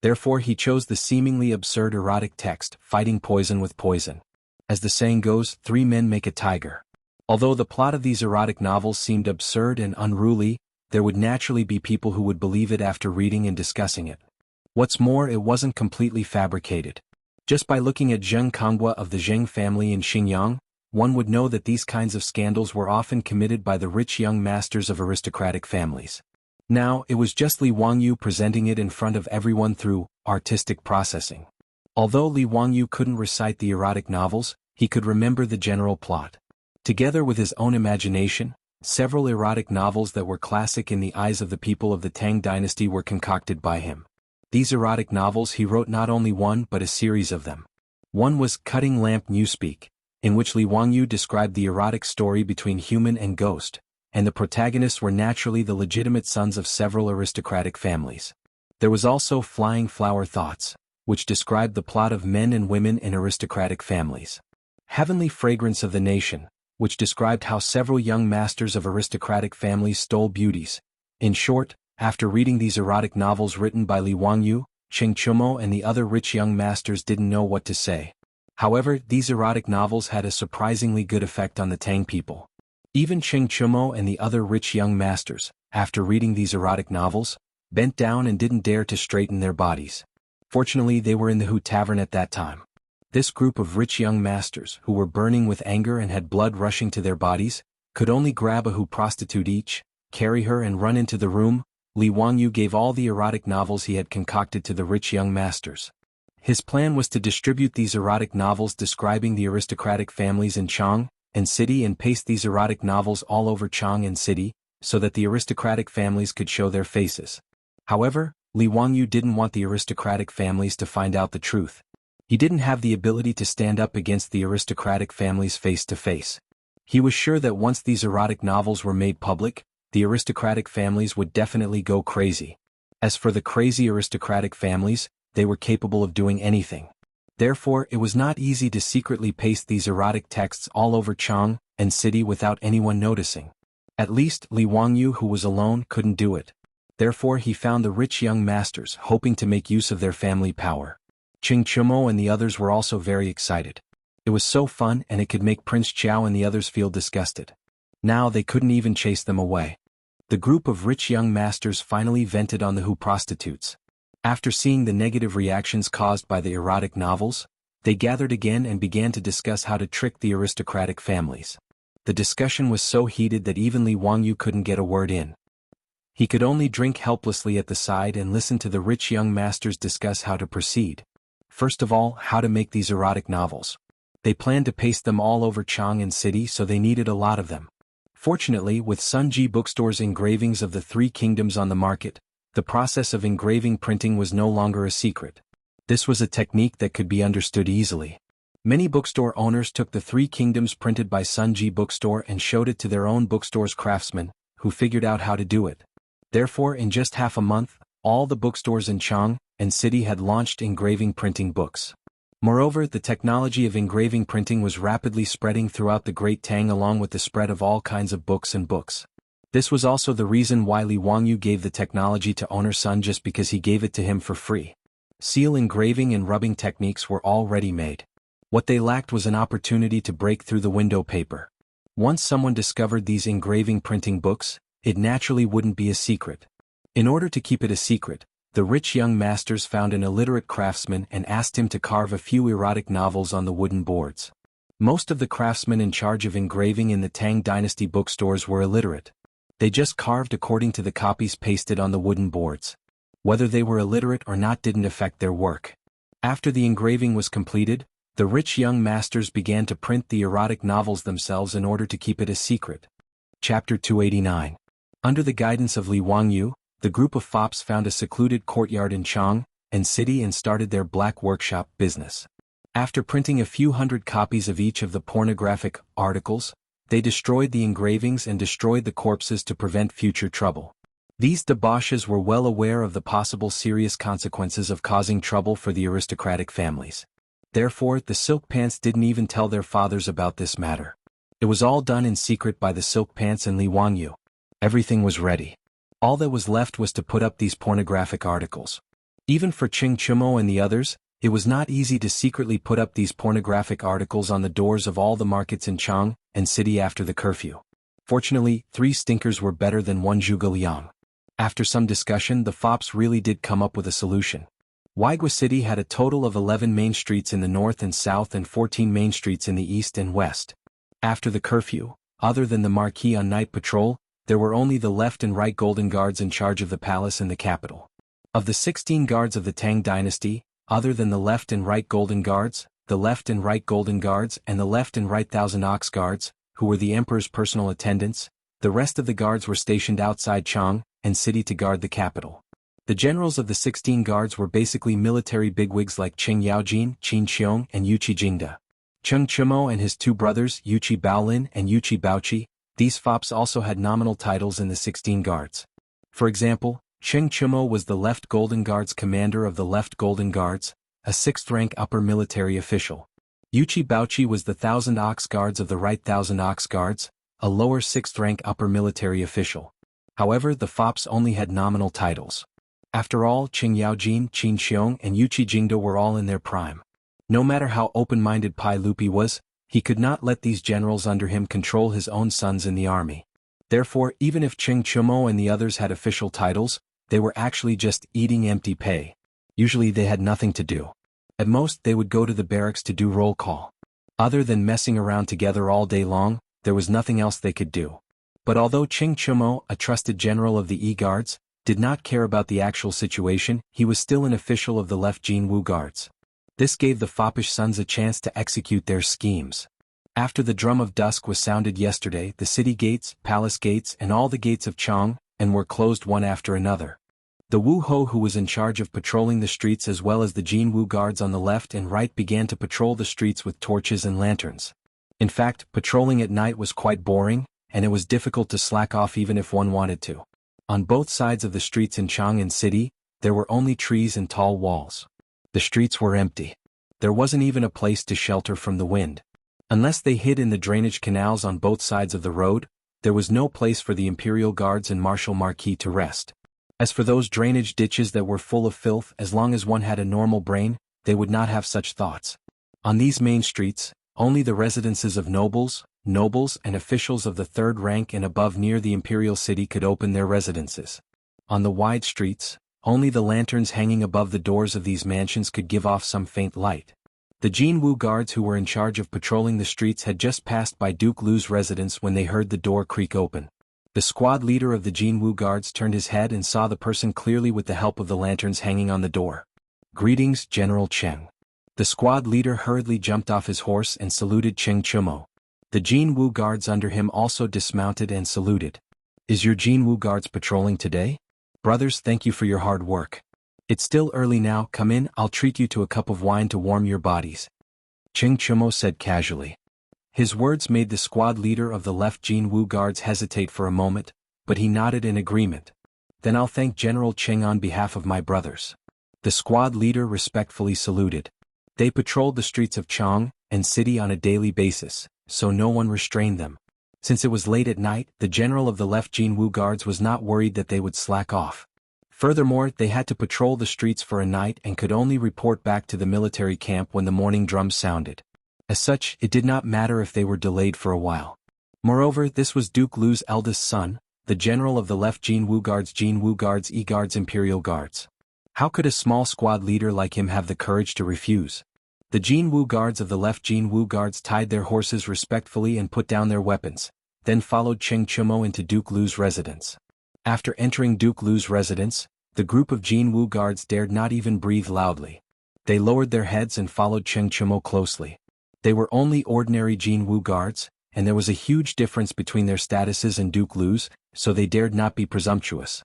Therefore he chose the seemingly absurd erotic text, fighting poison with poison. As the saying goes, 3 men make a tiger. Although the plot of these erotic novels seemed absurd and unruly, there would naturally be people who would believe it after reading and discussing it. What's more, it wasn't completely fabricated. Just by looking at Zheng Konghua of the Zheng family in Xinjiang, one would know that these kinds of scandals were often committed by the rich young masters of aristocratic families. Now, it was just Li Wangyu presenting it in front of everyone through artistic processing. Although Li Wangyu couldn't recite the erotic novels, he could remember the general plot. Together with his own imagination, several erotic novels that were classic in the eyes of the people of the Tang dynasty were concocted by him. These erotic novels he wrote not only one but a series of them. One was Cutting Lamp Newspeak, in which Li Wangyu described the erotic story between human and ghost, and the protagonists were naturally the legitimate sons of several aristocratic families. There was also Flying Flower Thoughts, which described the plot of men and women in aristocratic families. Heavenly Fragrance of the Nation, which described how several young masters of aristocratic families stole beauties. In short, After reading these erotic novels written by Li Wangyu, Cheng Chumo and the other rich young masters didn't know what to say. However, these erotic novels had a surprisingly good effect on the Tang people. Even Cheng Chumo and the other rich young masters, after reading these erotic novels, bent down and didn't dare to straighten their bodies. Fortunately, they were in the Hu Tavern at that time. This group of rich young masters, who were burning with anger and had blood rushing to their bodies, could only grab a Hu prostitute each, carry her and run into the room. Li Wangyu gave all the erotic novels he had concocted to the rich young masters. His plan was to distribute these erotic novels describing the aristocratic families in Chang and City and paste these erotic novels all over Chang and City, so that the aristocratic families could show their faces. However, Li Wangyu didn't want the aristocratic families to find out the truth. He didn't have the ability to stand up against the aristocratic families face to face. He was sure that once these erotic novels were made public, the aristocratic families would definitely go crazy. As for the crazy aristocratic families, they were capable of doing anything. Therefore, it was not easy to secretly paste these erotic texts all over Chang and City without anyone noticing. At least, Li Wangyu, who was alone, couldn't do it. Therefore, he found the rich young masters hoping to make use of their family power. Cheng Chumo and the others were also very excited. It was so fun, and it could make Prince Chao and the others feel disgusted. Now they couldn't even chase them away. The group of rich young masters finally vented on the Hu prostitutes. After seeing the negative reactions caused by the erotic novels, they gathered again and began to discuss how to trick the aristocratic families. The discussion was so heated that even Li Wangyu couldn't get a word in. He could only drink helplessly at the side and listen to the rich young masters discuss how to proceed. First of all, how to make these erotic novels. They planned to paste them all over Chang and City, so they needed a lot of them. Fortunately, with Sunji Bookstore's engravings of the three kingdoms on the market, the process of engraving printing was no longer a secret. This was a technique that could be understood easily. Many bookstore owners took the three kingdoms printed by Sunji Bookstore and showed it to their own bookstore's craftsmen, who figured out how to do it. Therefore, in just half a month, all the bookstores in Chang and City had launched engraving printing books. Moreover, the technology of engraving printing was rapidly spreading throughout the Great Tang along with the spread of all kinds of books and books. This was also the reason why Li Wangyu gave the technology to owner Sun, just because he gave it to him for free. Seal engraving and rubbing techniques were already made. What they lacked was an opportunity to break through the window paper. Once someone discovered these engraving printing books, it naturally wouldn't be a secret. In order to keep it a secret, the rich young masters found an illiterate craftsman and asked him to carve a few erotic novels on the wooden boards. Most of the craftsmen in charge of engraving in the Tang Dynasty bookstores were illiterate. They just carved according to the copies pasted on the wooden boards. Whether they were illiterate or not didn't affect their work. After the engraving was completed, the rich young masters began to print the erotic novels themselves in order to keep it a secret. Chapter 289. Under the guidance of Li Wangyu, the group of fops found a secluded courtyard in Chang and City and started their black workshop business. After printing a few hundred copies of each of the pornographic articles, they destroyed the engravings and destroyed the corpses to prevent future trouble. These debauches were well aware of the possible serious consequences of causing trouble for the aristocratic families. Therefore, the Silk Pants didn't even tell their fathers about this matter. It was all done in secret by the Silk Pants and Li Wangyu. Everything was ready. All that was left was to put up these pornographic articles. Even for Cheng Chumo and the others, it was not easy to secretly put up these pornographic articles on the doors of all the markets in Chang and City after the curfew. Fortunately, 3 stinkers were better than 1 zhuge liang. After some discussion, the fops really did come up with a solution. Wuxia City had a total of 11 main streets in the north and south and 14 main streets in the east and west. After the curfew, other than the Marquis on night patrol, there were only the left and right golden guards in charge of the palace and the capital. Of the 16 guards of the Tang dynasty, other than the left and right golden guards, the left and right golden guards and the left and right 1,000 ox guards, who were the emperor's personal attendants, the rest of the guards were stationed outside Chang and City to guard the capital. The generals of the 16 guards were basically military bigwigs like Cheng Yaojin, Qin Qiong and Yuqi Jingda. Cheng Chumo and his 2 brothers Yuqi Baolin and Yuqi Baoqi, these fops also had nominal titles in the 16 guards. For example, Cheng Chumo was the Left Golden Guards commander of the Left Golden Guards, a 6th-rank upper military official. Yuqi Baoqi was the 1,000 ox guards of the Right 1,000 ox guards, a lower 6th-rank upper military official. However, the fops only had nominal titles. After all, Qing Yaojin, Qin Xiong and Yuqi Jingde were all in their prime. No matter how open-minded Pai Lupi was, he could not let these generals under him control his own sons in the army. Therefore, even if Qing Chumo and the others had official titles, they were actually just eating empty pay. Usually they had nothing to do. At most, they would go to the barracks to do roll call. Other than messing around together all day long, there was nothing else they could do. But although Qing Chumo, a trusted general of the E-Guards, did not care about the actual situation, he was still an official of the left Jinwu Guards. This gave the foppish sons a chance to execute their schemes. After the drum of dusk was sounded yesterday, the city gates, palace gates and all the gates of Chang and were closed one after another. The Wu Ho, who was in charge of patrolling the streets as well as the Jinwu Guards on the left and right, began to patrol the streets with torches and lanterns. In fact, patrolling at night was quite boring, and it was difficult to slack off even if one wanted to. On both sides of the streets in Chang'an City, there were only trees and tall walls. The streets were empty. There wasn't even a place to shelter from the wind. Unless they hid in the drainage canals on both sides of the road, there was no place for the Imperial Guards and Marshal Marquis to rest. As for those drainage ditches that were full of filth, as long as one had a normal brain, they would not have such thoughts. On these main streets, only the residences of nobles and officials of the third rank and above near the imperial city could open their residences. On the wide streets, only the lanterns hanging above the doors of these mansions could give off some faint light. The Jinwu Guards who were in charge of patrolling the streets had just passed by Duke Lu's residence when they heard the door creak open. The squad leader of the Jinwu Guards turned his head and saw the person clearly with the help of the lanterns hanging on the door. "Greetings, General Cheng." The squad leader hurriedly jumped off his horse and saluted Qing Chumo. The Jinwu Guards under him also dismounted and saluted. "Is your Jinwu Guards patrolling today? Brothers, thank you for your hard work. It's still early now, come in, I'll treat you to a cup of wine to warm your bodies," Qing Chumo said casually. His words made the squad leader of the left Jinwu Guards hesitate for a moment, but he nodded in agreement. "Then I'll thank General Qing on behalf of my brothers." The squad leader respectfully saluted. They patrolled the streets of Chang'an City on a daily basis, so no one restrained them. Since it was late at night, the general of the left Jinwu Guards was not worried that they would slack off. Furthermore, they had to patrol the streets for a night and could only report back to the military camp when the morning drums sounded. As such, it did not matter if they were delayed for a while. Moreover, this was Duke Lu's eldest son, the general of the left Jinwu Guards E-Guards Imperial Guards. How could a small squad leader like him have the courage to refuse? The Jinwu Guards of the left Jinwu Guards tied their horses respectfully and put down their weapons, then followed Qing Chumo into Duke Lu's residence. After entering Duke Lu's residence, the group of Jinwu Guards dared not even breathe loudly. They lowered their heads and followed Qing Chumo closely. They were only ordinary Jinwu Guards, and there was a huge difference between their statuses and Duke Lu's, so they dared not be presumptuous.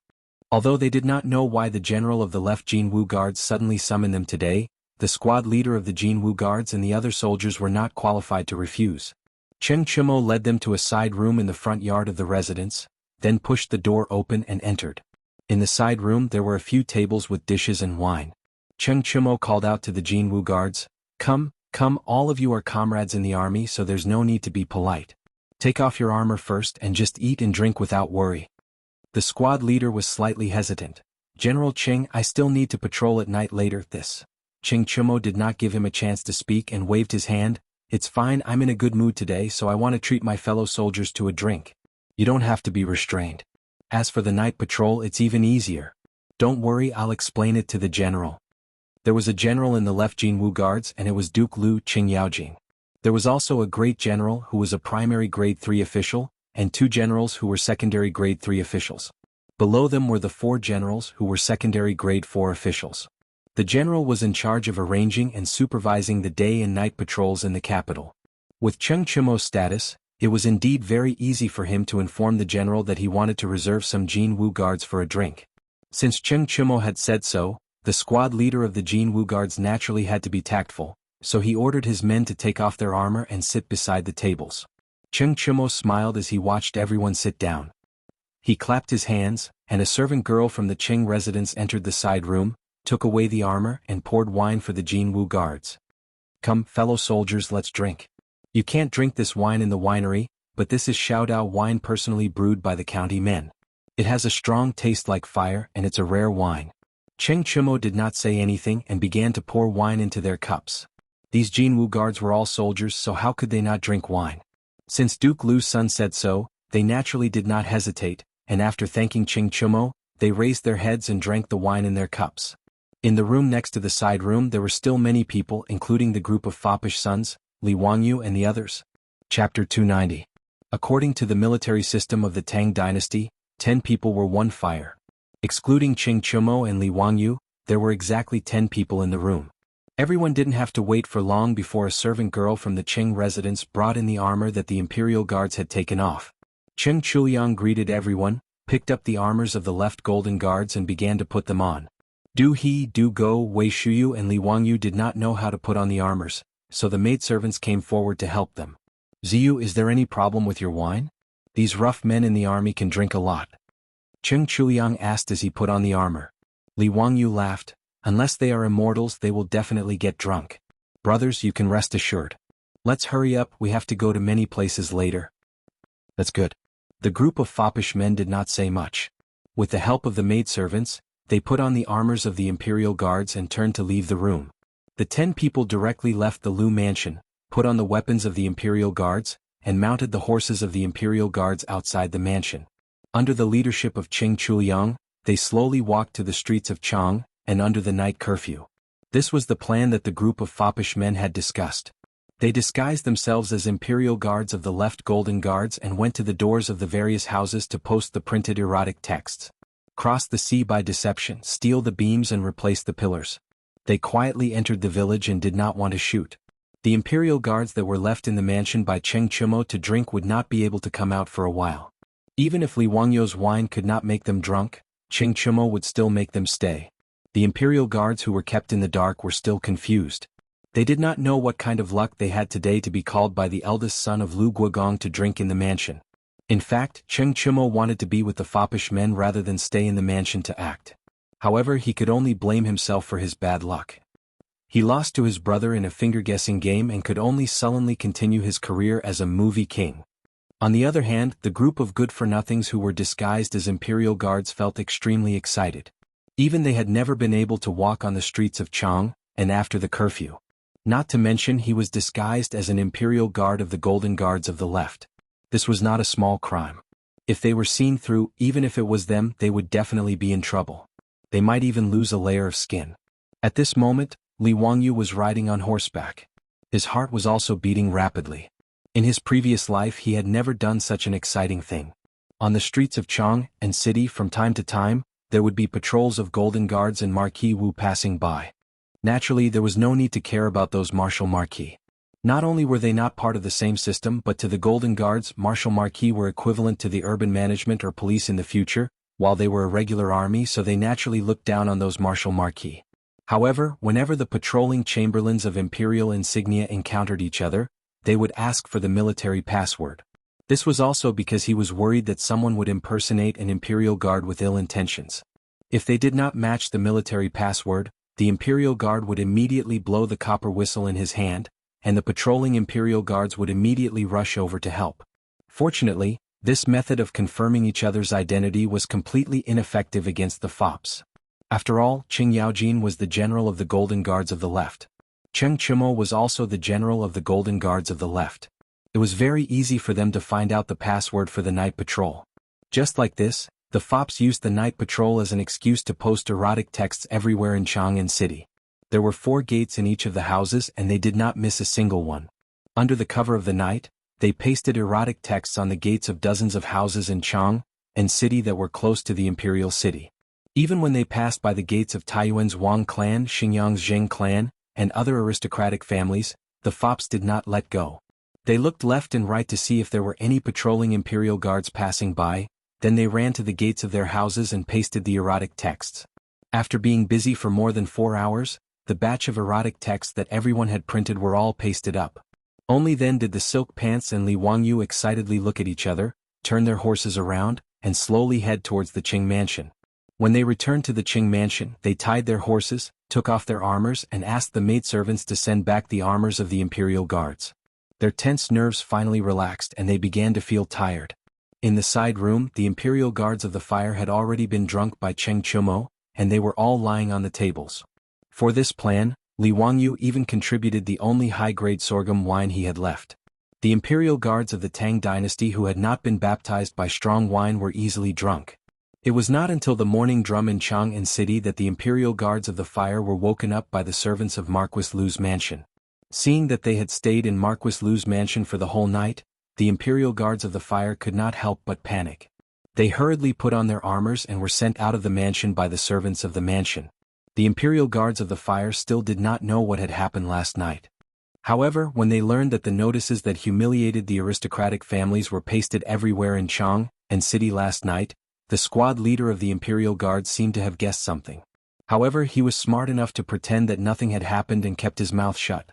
Although they did not know why the general of the left Jinwu Guards suddenly summoned them today, the squad leader of the Jinwu Guards and the other soldiers were not qualified to refuse. Qing Chumo led them to a side room in the front yard of the residence, then pushed the door open and entered. In the side room there were a few tables with dishes and wine. Qing Chumo called out to the Jinwu Guards, Come, all of you are comrades in the army, so there's no need to be polite. Take off your armor first and just eat and drink without worry." The squad leader was slightly hesitant. "General Qing, I still need to patrol at night later." Qing Chumo did not give him a chance to speak and waved his hand. "It's fine, I'm in a good mood today, so I want to treat my fellow soldiers to a drink. You don't have to be restrained. As for the night patrol, it's even easier. Don't worry, I'll explain it to the general." There was a general in the left Jinwu Guards and it was Duke Lu Qing Yaojing. There was also a great general who was a primary grade 3 official, and 2 generals who were secondary grade 3 officials. Below them were the 4 generals who were secondary grade 4 officials. The general was in charge of arranging and supervising the day and night patrols in the capital. With Qing Chumo's status, it was indeed very easy for him to inform the general that he wanted to reserve some Jinwu Guards for a drink. Since Qing Chumo had said so, the squad leader of the Jinwu Guards naturally had to be tactful, so he ordered his men to take off their armor and sit beside the tables. Qing Chumo smiled as he watched everyone sit down. He clapped his hands, and a servant girl from the Qing residence entered the side room, took away the armor and poured wine for the Jinwu Guards. "Come, fellow soldiers, let's drink. You can't drink this wine in the winery, but this is Shaodao wine personally brewed by the county men. It has a strong taste like fire and it's a rare wine. Cheng Chumo did not say anything and began to pour wine into their cups. These Jinwu guards were all soldiers, so how could they not drink wine? Since Duke Lu's son said so, they naturally did not hesitate, and after thanking Cheng Chumo, they raised their heads and drank the wine in their cups. In the room next to the side room there were still many people, including the group of foppish sons, Li Wangyu and the others. Chapter 290. According to the military system of the Tang dynasty, 10 people were one fire. Excluding Cheng Chumo and Li Wangyu, there were exactly 10 people in the room. Everyone didn't have to wait for long before a servant girl from the Cheng residence brought in the armor that the imperial guards had taken off. Cheng Chuliang greeted everyone, picked up the armors of the left golden guards and began to put them on. Du He, Du Go, Wei Shuyu and Li Wangyu did not know how to put on the armors, so the maidservants came forward to help them. Ziyu, is there any problem with your wine? These rough men in the army can drink a lot. Cheng Chuliang asked as he put on the armor. Li Wangyu laughed. Unless they are immortals they will definitely get drunk. Brothers, you can rest assured. Let's hurry up, we have to go to many places later. That's good. The group of foppish men did not say much. With the help of the maidservants, they put on the armors of the imperial guards and turned to leave the room. The 10 people directly left the Lu mansion, put on the weapons of the imperial guards, and mounted the horses of the imperial guards outside the mansion. Under the leadership of Cheng Chuliang, they slowly walked to the streets of Chang, and under the night curfew. This was the plan that the group of foppish men had discussed. They disguised themselves as imperial guards of the left golden guards and went to the doors of the various houses to post the printed erotic texts. Cross the sea by deception, steal the beams and replace the pillars. They quietly entered the village and did not want to shoot. The imperial guards that were left in the mansion by Cheng Chumo to drink would not be able to come out for a while. Even if Li Wangyu's wine could not make them drunk, Cheng Chumo would still make them stay. The imperial guards who were kept in the dark were still confused. They did not know what kind of luck they had today to be called by the eldest son of Lu Guogong to drink in the mansion. In fact, Cheng Chumo wanted to be with the foppish men rather than stay in the mansion to act. However, he could only blame himself for his bad luck. He lost to his brother in a finger-guessing game and could only sullenly continue his career as a movie king. On the other hand, the group of good-for-nothings who were disguised as imperial guards felt extremely excited. Even they had never been able to walk on the streets of Chang, and after the curfew. Not to mention he was disguised as an imperial guard of the golden guards of the left. This was not a small crime. If they were seen through, even if it was them, they would definitely be in trouble. They might even lose a layer of skin. At this moment, Li Wangyu was riding on horseback. His heart was also beating rapidly. In his previous life he had never done such an exciting thing. On the streets of Chang and city from time to time, there would be patrols of golden guards and Marquis Wu passing by. Naturally, there was no need to care about those Martial Marquis. Not only were they not part of the same system, but to the golden guards, Martial Marquis were equivalent to the urban management or police in the future, while they were a regular army, so they naturally looked down on those Martial Marquis. However, whenever the patrolling chamberlains of imperial insignia encountered each other, they would ask for the military password. This was also because he was worried that someone would impersonate an imperial guard with ill intentions. If they did not match the military password, the imperial guard would immediately blow the copper whistle in his hand, and the patrolling imperial guards would immediately rush over to help. Fortunately, this method of confirming each other's identity was completely ineffective against the fops. After all, Qing Yaojin was the general of the golden guards of the left. Cheng Chumo was also the general of the golden guards of the left. It was very easy for them to find out the password for the night patrol. Just like this, the fops used the night patrol as an excuse to post erotic texts everywhere in Chang'an City. There were 4 gates in each of the houses and they did not miss a single one. Under the cover of the night, they pasted erotic texts on the gates of dozens of houses in Chang'an City that were close to the imperial city. Even when they passed by the gates of Taiyuan's Wang clan, Xinjiang's Zheng clan, and other aristocratic families, the fops did not let go. They looked left and right to see if there were any patrolling imperial guards passing by, then they ran to the gates of their houses and pasted the erotic texts. After being busy for more than 4 hours, the batch of erotic texts that everyone had printed were all pasted up. Only then did the Silk Pants and Li Wangyu excitedly look at each other, turn their horses around, and slowly head towards the Qing mansion. When they returned to the Qing mansion, they tied their horses, took off their armors and asked the maidservants to send back the armors of the imperial guards. Their tense nerves finally relaxed and they began to feel tired. In the side room, the imperial guards of the fire had already been drunk by Cheng Chumo, and they were all lying on the tables. For this plan, Li Wangyu even contributed the only high-grade sorghum wine he had left. The imperial guards of the Tang dynasty who had not been baptized by strong wine were easily drunk. It was not until the morning drum in Chang'an City that the imperial guards of the fire were woken up by the servants of Marquis Lu's mansion. Seeing that they had stayed in Marquis Lu's mansion for the whole night, the imperial guards of the fire could not help but panic. They hurriedly put on their armors and were sent out of the mansion by the servants of the mansion. The imperial guards of the fire still did not know what had happened last night. However, when they learned that the notices that humiliated the aristocratic families were pasted everywhere in Chang'an City last night, the squad leader of the imperial guards seemed to have guessed something. However, he was smart enough to pretend that nothing had happened and kept his mouth shut.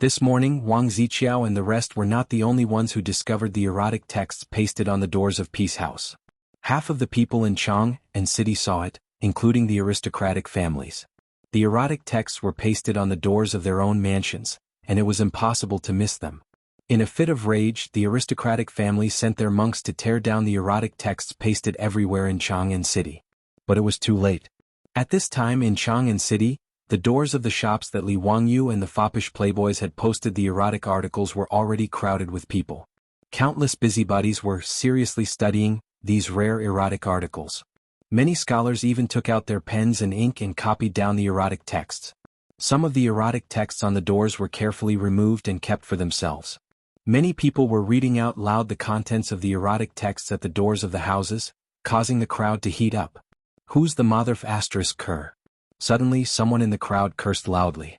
This morning, Wang Ziqiao and the rest were not the only ones who discovered the erotic texts pasted on the doors of Peace House. Half of the people in Chang'an City saw it, including the aristocratic families. The erotic texts were pasted on the doors of their own mansions, and it was impossible to miss them. In a fit of rage, the aristocratic families sent their monks to tear down the erotic texts pasted everywhere in Chang'an City. But it was too late. At this time in Chang'an City, the doors of the shops that Li Wangyu and the foppish playboys had posted the erotic articles were already crowded with people. Countless busybodies were seriously studying these rare erotic articles. Many scholars even took out their pens and ink and copied down the erotic texts. Some of the erotic texts on the doors were carefully removed and kept for themselves. Many people were reading out loud the contents of the erotic texts at the doors of the houses, causing the crowd to heat up. "Who's the motherf******? Suddenly someone in the crowd cursed loudly.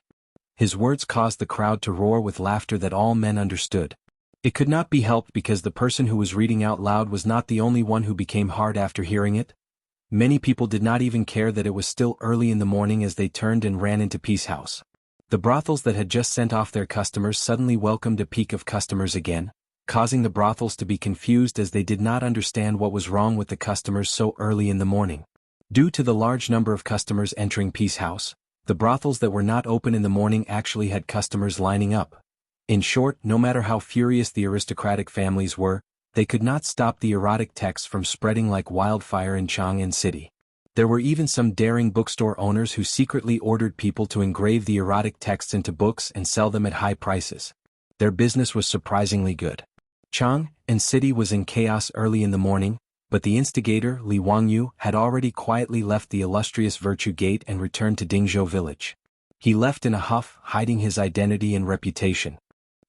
His words caused the crowd to roar with laughter that all men understood. It could not be helped because the person who was reading out loud was not the only one who became hard after hearing it. Many people did not even care that it was still early in the morning as they turned and ran into Peace House. The brothels that had just sent off their customers suddenly welcomed a peak of customers again, causing the brothels to be confused as they did not understand what was wrong with the customers so early in the morning. Due to the large number of customers entering Peace House, the brothels that were not open in the morning actually had customers lining up. In short, no matter how furious the aristocratic families were, they could not stop the erotic texts from spreading like wildfire in Chang'an City. There were even some daring bookstore owners who secretly ordered people to engrave the erotic texts into books and sell them at high prices. Their business was surprisingly good. Chang'an City was in chaos early in the morning, but the instigator, Li Wangyu, had already quietly left the illustrious Virtue Gate and returned to Dingzhou village. He left in a huff, hiding his identity and reputation.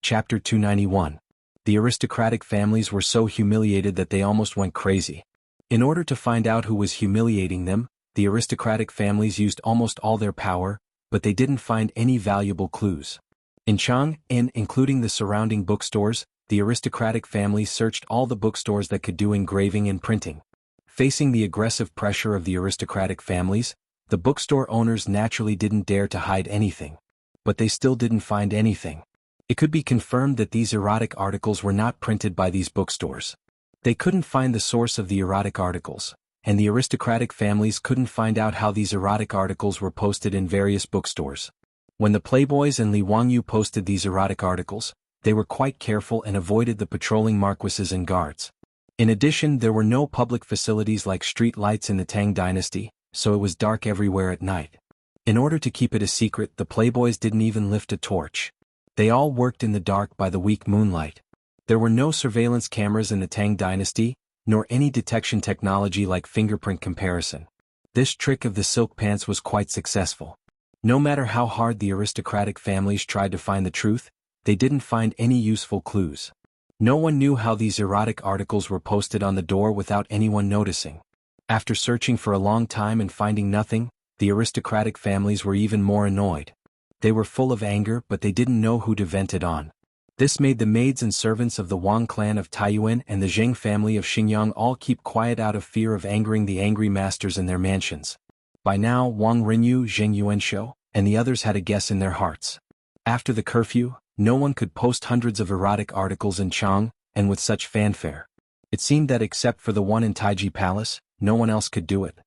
Chapter 291. The aristocratic families were so humiliated that they almost went crazy. In order to find out who was humiliating them, the aristocratic families used almost all their power, but they didn't find any valuable clues. In Chang'an, including the surrounding bookstores, the aristocratic families searched all the bookstores that could do engraving and printing. Facing the aggressive pressure of the aristocratic families, the bookstore owners naturally didn't dare to hide anything. But they still didn't find anything. It could be confirmed that these erotic articles were not printed by these bookstores. They couldn't find the source of the erotic articles, and the aristocratic families couldn't find out how these erotic articles were posted in various bookstores. When the playboys and Li Wangyu posted these erotic articles, they were quite careful and avoided the patrolling marquises and guards. In addition, there were no public facilities like street lights in the Tang dynasty, so it was dark everywhere at night. In order to keep it a secret, the playboys didn't even lift a torch. They all worked in the dark by the weak moonlight. There were no surveillance cameras in the Tang dynasty, nor any detection technology like fingerprint comparison. This trick of the silk pants was quite successful. No matter how hard the aristocratic families tried to find the truth, they didn't find any useful clues. No one knew how these erotic articles were posted on the door without anyone noticing. After searching for a long time and finding nothing, the aristocratic families were even more annoyed. They were full of anger, but they didn't know who to vent it on. This made the maids and servants of the Wang clan of Taiyuan and the Zheng family of Xinjiang all keep quiet out of fear of angering the angry masters in their mansions. By now, Wang Rinyu, Zheng Yuanshou, and the others had a guess in their hearts. After the curfew, no one could post hundreds of erotic articles in Chang, and with such fanfare. It seemed that except for the one in Taiji Palace, no one else could do it.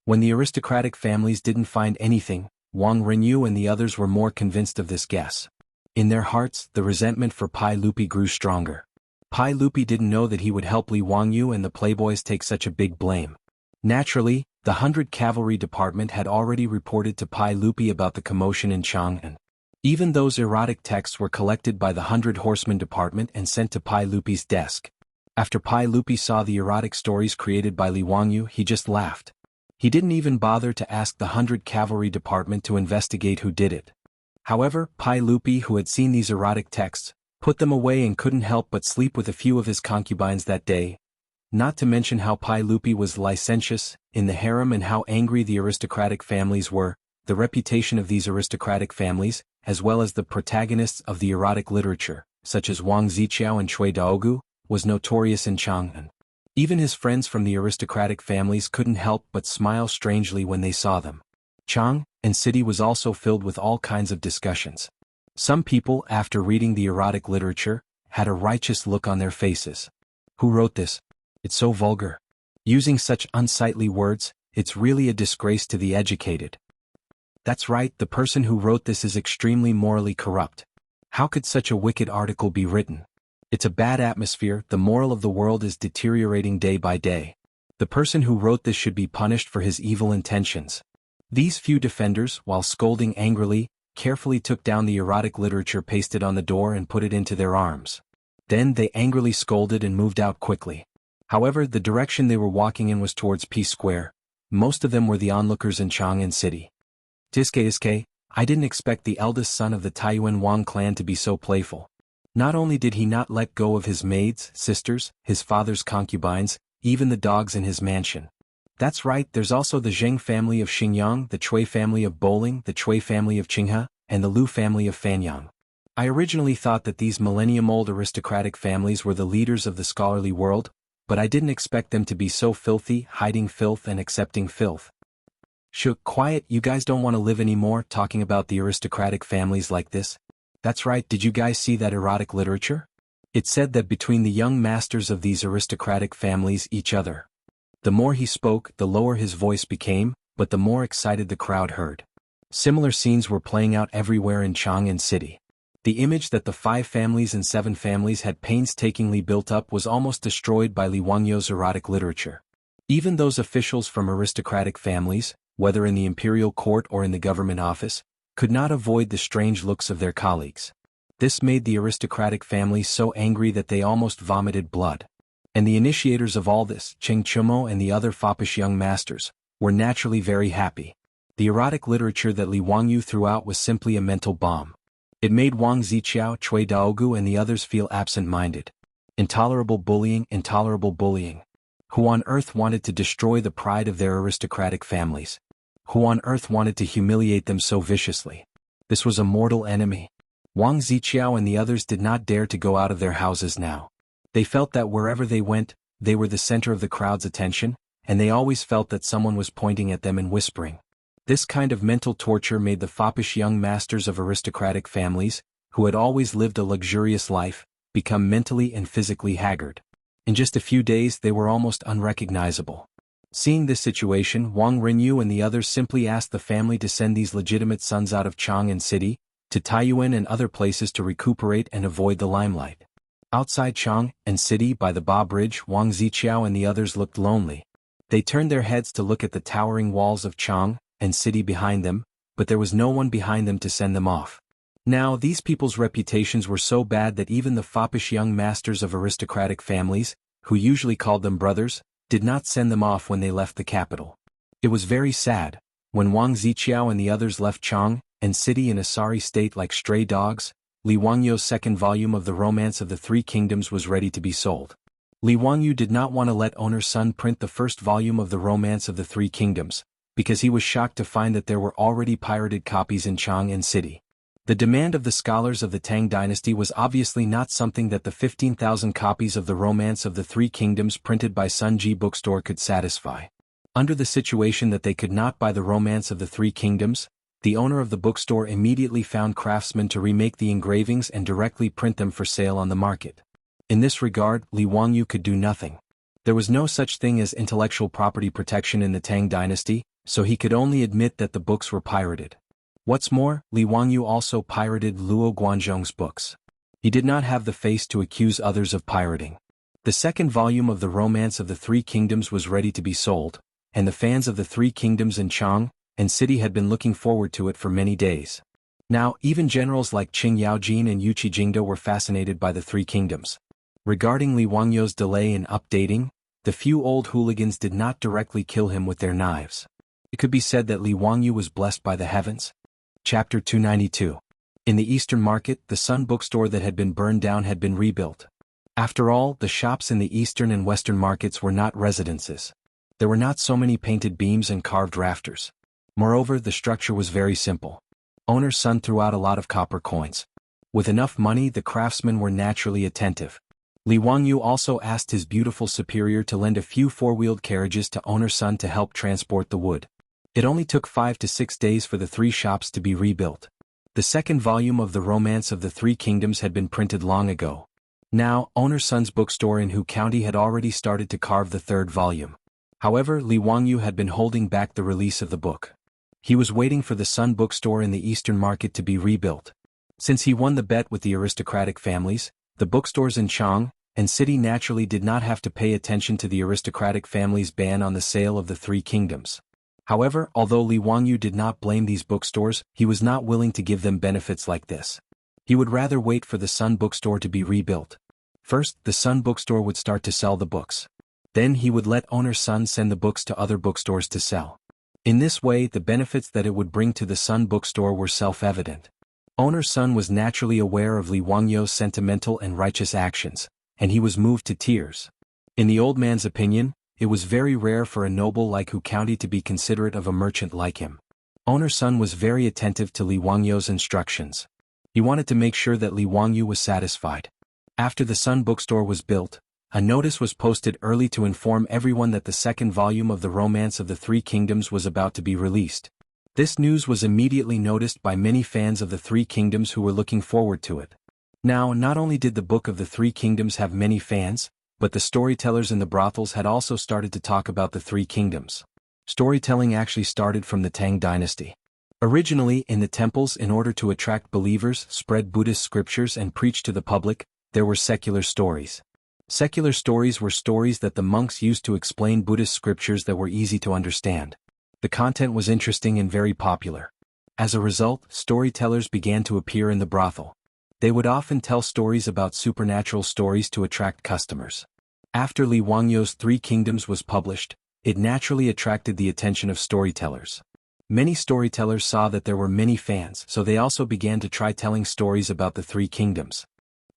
When the aristocratic families didn't find anything, Wang Rinyu and the others were more convinced of this guess. In their hearts, the resentment for Pai Lupi grew stronger. Pai Lupi didn't know that he would help Li Wangyu and the playboys take such a big blame. Naturally, the 100 Cavalry Department had already reported to Pai Lupi about the commotion in Chang'an. Even those erotic texts were collected by the 100 Horsemen Department and sent to Pai Lupi's desk. After Pai Lupi saw the erotic stories created by Li Wangyu, he just laughed. He didn't even bother to ask the 100 Cavalry Department to investigate who did it. However, Pai Lupi, who had seen these erotic texts, put them away and couldn't help but sleep with a few of his concubines that day. Not to mention how Pai Lupi was licentious in the harem and how angry the aristocratic families were. The reputation of these aristocratic families, as well as the protagonists of the erotic literature, such as Wang Ziqiao and Cui Daogu, was notorious in Chang'an. Even his friends from the aristocratic families couldn't help but smile strangely when they saw them. Chang'an city was also filled with all kinds of discussions. Some people, after reading the erotic literature, had a righteous look on their faces. Who wrote this? It's so vulgar. Using such unsightly words, it's really a disgrace to the educated. That's right, the person who wrote this is extremely morally corrupt. How could such a wicked article be written? It's a bad atmosphere, the moral of the world is deteriorating day by day. The person who wrote this should be punished for his evil intentions. These few defenders, while scolding angrily, carefully took down the erotic literature pasted on the door and put it into their arms. Then they angrily scolded and moved out quickly. However, the direction they were walking in was towards Peace Square. Most of them were the onlookers in Chang'an City. Iske, I didn't expect the eldest son of the Taiyuan Wang clan to be so playful. Not only did he not let go of his maids, sisters, his father's concubines, even the dogs in his mansion. That's right, there's also the Zheng family of Xingyang, the Cui family of Bowling, the Cui family of Qinghe, and the Lu family of Fanyang. I originally thought that these millennium-old aristocratic families were the leaders of the scholarly world, but I didn't expect them to be so filthy, hiding filth and accepting filth. Quiet, you guys don't want to live anymore talking about the aristocratic families like this? That's right, did you guys see that erotic literature? It said that between the young masters of these aristocratic families each other. The more he spoke, the lower his voice became, but the more excited the crowd heard. Similar scenes were playing out everywhere in Chang'an City. The image that the 5 families and 7 families had painstakingly built up was almost destroyed by Li Wangyu's erotic literature. Even those officials from aristocratic families, whether in the imperial court or in the government office, could not avoid the strange looks of their colleagues. This made the aristocratic families so angry that they almost vomited blood. And the initiators of all this, Cheng Chumo and the other foppish young masters, were naturally very happy. The erotic literature that Li Wangyu threw out was simply a mental bomb. It made Wang Ziqiao, Cui Daogu and the others feel absent-minded. Intolerable bullying, intolerable bullying. Who on earth wanted to destroy the pride of their aristocratic families? Who on earth wanted to humiliate them so viciously? This was a mortal enemy. Wang Ziqiao and the others did not dare to go out of their houses now. They felt that wherever they went, they were the center of the crowd's attention, and they always felt that someone was pointing at them and whispering. This kind of mental torture made the foppish young masters of aristocratic families, who had always lived a luxurious life, become mentally and physically haggard. In just a few days they were almost unrecognizable. Seeing this situation, Wang Renyu and the others simply asked the family to send these legitimate sons out of Chang'an City, to Taiyuan and other places to recuperate and avoid the limelight. Outside Chang'an City by the Ba Bridge, Wang Ziqiao and the others looked lonely. They turned their heads to look at the towering walls of Chang'an City behind them, but there was no one behind them to send them off. Now these people's reputations were so bad that even the foppish young masters of aristocratic families, who usually called them brothers, did not send them off when they left the capital. It was very sad. When Wang Ziqiao and the others left Chang'an City in a sorry state like stray dogs, Li Wangyu's second volume of The Romance of the Three Kingdoms was ready to be sold. Li Wangyu did not want to let owner's son print the first volume of The Romance of the Three Kingdoms, because he was shocked to find that there were already pirated copies in Chang'an City. The demand of the scholars of the Tang dynasty was obviously not something that the 15,000 copies of The Romance of the Three Kingdoms printed by Sun Ji Bookstore could satisfy. Under the situation that they could not buy The Romance of the Three Kingdoms, the owner of the bookstore immediately found craftsmen to remake the engravings and directly print them for sale on the market. In this regard, Li Wangyu could do nothing. There was no such thing as intellectual property protection in the Tang dynasty, so he could only admit that the books were pirated. What's more, Li Wangyu also pirated Luo Guanzhong's books. He did not have the face to accuse others of pirating. The second volume of the Romance of the Three Kingdoms was ready to be sold, and the fans of the Three Kingdoms in Chang and City had been looking forward to it for many days. Now, even generals like Qing Yaojin and Yuqi Jingde were fascinated by the Three Kingdoms. Regarding Li Wangyou's delay in updating, the few old hooligans did not directly kill him with their knives. It could be said that Li Wangyou was blessed by the heavens. Chapter 292. In the Eastern Market, the Sun bookstore that had been burned down had been rebuilt. After all, the shops in the Eastern and Western markets were not residences. There were not so many painted beams and carved rafters. Moreover, the structure was very simple. Owner's son threw out a lot of copper coins. With enough money, the craftsmen were naturally attentive. Li Wangyou also asked his beautiful superior to lend a few four-wheeled carriages to owner's son to help transport the wood. It only took 5 to 6 days for the 3 shops to be rebuilt. The second volume of the Romance of the Three Kingdoms had been printed long ago. Now, owner's son's bookstore in Hu County had already started to carve the third volume. However, Li Wangyou had been holding back the release of the book. He was waiting for the Sun bookstore in the Eastern Market to be rebuilt. Since he won the bet with the aristocratic families, the bookstores in Chang and City naturally did not have to pay attention to the aristocratic families' ban on the sale of the Three Kingdoms. However, although Li Wangyou did not blame these bookstores, he was not willing to give them benefits like this. He would rather wait for the Sun bookstore to be rebuilt. First, the Sun bookstore would start to sell the books. Then he would let owner's son send the books to other bookstores to sell. In this way, the benefits that it would bring to the Sun bookstore were self-evident. Owner's son was naturally aware of Li Wangyou's sentimental and righteous actions, and he was moved to tears. In the old man's opinion, it was very rare for a noble like Hu County to be considerate of a merchant like him. Owner's son was very attentive to Li Wangyou's instructions. He wanted to make sure that Li Wangyou was satisfied. After the Sun bookstore was built, a notice was posted early to inform everyone that the second volume of the Romance of the Three Kingdoms was about to be released. This news was immediately noticed by many fans of the Three Kingdoms who were looking forward to it. Now, not only did the Book of the Three Kingdoms have many fans, but the storytellers in the brothels had also started to talk about the Three Kingdoms. Storytelling actually started from the Tang dynasty. Originally, in the temples, in order to attract believers, spread Buddhist scriptures and preach to the public, there were secular stories. Secular stories were stories that the monks used to explain Buddhist scriptures that were easy to understand. The content was interesting and very popular. As a result, storytellers began to appear in the brothel. They would often tell stories about supernatural stories to attract customers. After Li Wangyou's Three Kingdoms was published, it naturally attracted the attention of storytellers. Many storytellers saw that there were many fans, so they also began to try telling stories about the Three Kingdoms.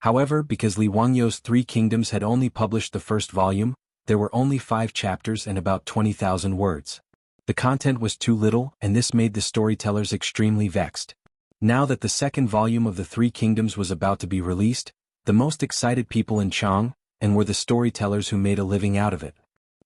However, because Li Wangyou's Three Kingdoms had only published the first volume, there were only 5 chapters and about 20,000 words. The content was too little, and this made the storytellers extremely vexed. Now that the second volume of the Three Kingdoms was about to be released, the most excited people in Chang and were the storytellers who made a living out of it.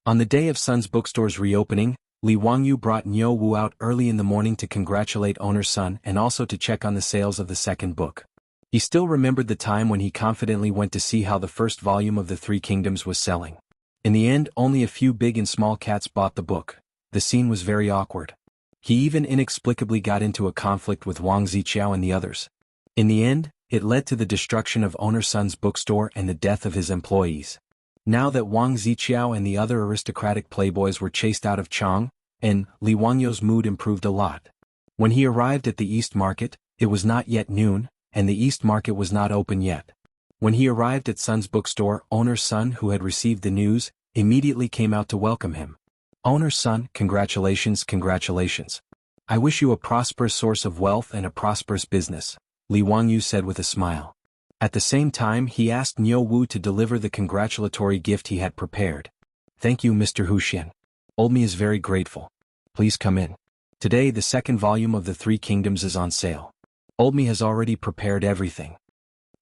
On the day of Sun's bookstore's reopening, Li Wangyou brought Niu Wu out early in the morning to congratulate owner's son and also to check on the sales of the second book. He still remembered the time when he confidently went to see how the first volume of the Three Kingdoms was selling. In the end, only a few big and small cats bought the book. The scene was very awkward. He even inexplicably got into a conflict with Wang Ziqiao and the others. In the end, it led to the destruction of owner's son's bookstore and the death of his employees. Now that Wang Ziqiao and the other aristocratic playboys were chased out of Chang, and Li Wangyou's mood improved a lot. When he arrived at the East Market, it was not yet noon, and the East Market was not open yet. When he arrived at Sun's bookstore, owner's son, who had received the news, immediately came out to welcome him. Owner's son, congratulations, congratulations. I wish you a prosperous source of wealth and a prosperous business, Li Wangyou said with a smile. At the same time, he asked Niu Wu to deliver the congratulatory gift he had prepared. Thank you, Mr. Huxian. Old me is very grateful. Please come in. Today the second volume of the Three Kingdoms is on sale. Old me has already prepared everything.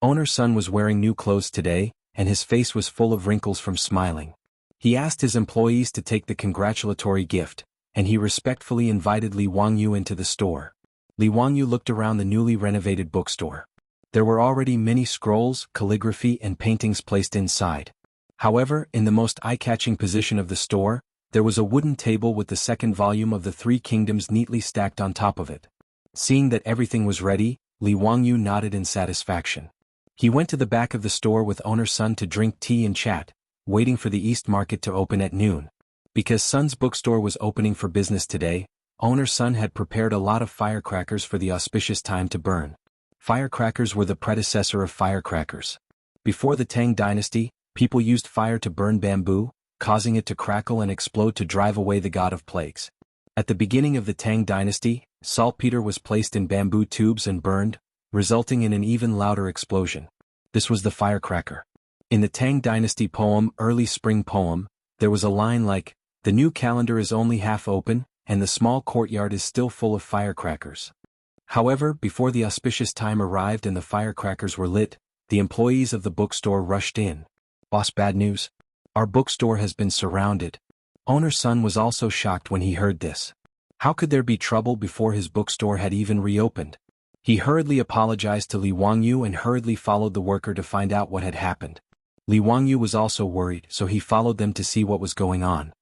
Owner's son was wearing new clothes today, and his face was full of wrinkles from smiling. He asked his employees to take the congratulatory gift, and he respectfully invited Li Wangyou into the store. Li Wangyou looked around the newly renovated bookstore. There were already many scrolls, calligraphy and paintings placed inside. However, in the most eye-catching position of the store, there was a wooden table with the second volume of the Three Kingdoms neatly stacked on top of it. Seeing that everything was ready, Li Wangyou nodded in satisfaction. He went to the back of the store with owner Sun to drink tea and chat, waiting for the East Market to open at noon. Because Sun's bookstore was opening for business today, owner Sun had prepared a lot of firecrackers for the auspicious time to burn. Firecrackers were the predecessor of firecrackers. Before the Tang dynasty, people used fire to burn bamboo, causing it to crackle and explode to drive away the god of plagues. At the beginning of the Tang dynasty, saltpeter was placed in bamboo tubes and burned, resulting in an even louder explosion. This was the firecracker. In the Tang dynasty poem Early Spring Poem, there was a line like, "The new calendar is only half open, and the small courtyard is still full of firecrackers." However, before the auspicious time arrived and the firecrackers were lit, the employees of the bookstore rushed in. "Boss, bad news. Our bookstore has been surrounded." Owner Sun was also shocked when he heard this. How could there be trouble before his bookstore had even reopened? He hurriedly apologized to Li Wangyu and hurriedly followed the worker to find out what had happened. Li Wangyu was also worried, so he followed them to see what was going on.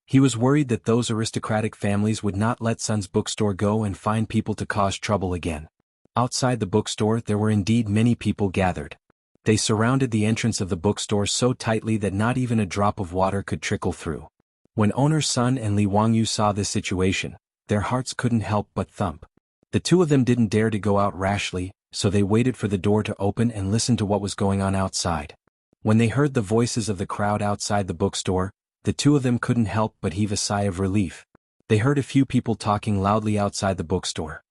He was worried that those aristocratic families would not let Sun's bookstore go and find people to cause trouble again. Outside the bookstore there were indeed many people gathered. They surrounded the entrance of the bookstore so tightly that not even a drop of water could trickle through. When owner Sun and Li Wangyu saw this situation, their hearts couldn't help but thump. The two of them didn't dare to go out rashly, so they waited for the door to open and listened to what was going on outside. When they heard the voices of the crowd outside the bookstore, the two of them couldn't help but heave a sigh of relief. They heard a few people talking loudly outside the bookstore.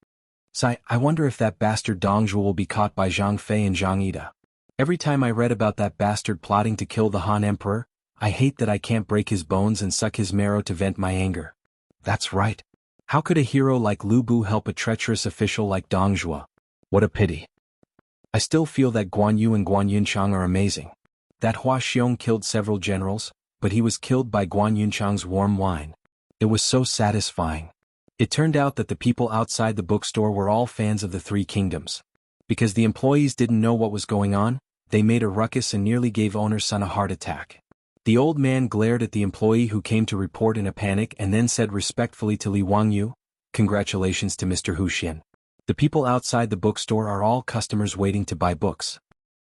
I wonder if that bastard Dongzhuo will be caught by Zhang Fei and Zhang Ida. Every time I read about that bastard plotting to kill the Han Emperor, I hate that I can't break his bones and suck his marrow to vent my anger." That's right. How could a hero like Lu Bu help a treacherous official like Dongzhuo? What a pity. I still feel that Guan Yu and Guan Yunchang are amazing. That Hua Xiong killed several generals, but he was killed by Guan Yunchang's warm wine. It was so satisfying. It turned out that the people outside the bookstore were all fans of the Three Kingdoms. Because the employees didn't know what was going on, they made a ruckus and nearly gave owner Sun a heart attack. The old man glared at the employee who came to report in a panic and then said respectfully to Li Wangyu, "Congratulations to Mr. Hu Xian. The people outside the bookstore are all customers waiting to buy books."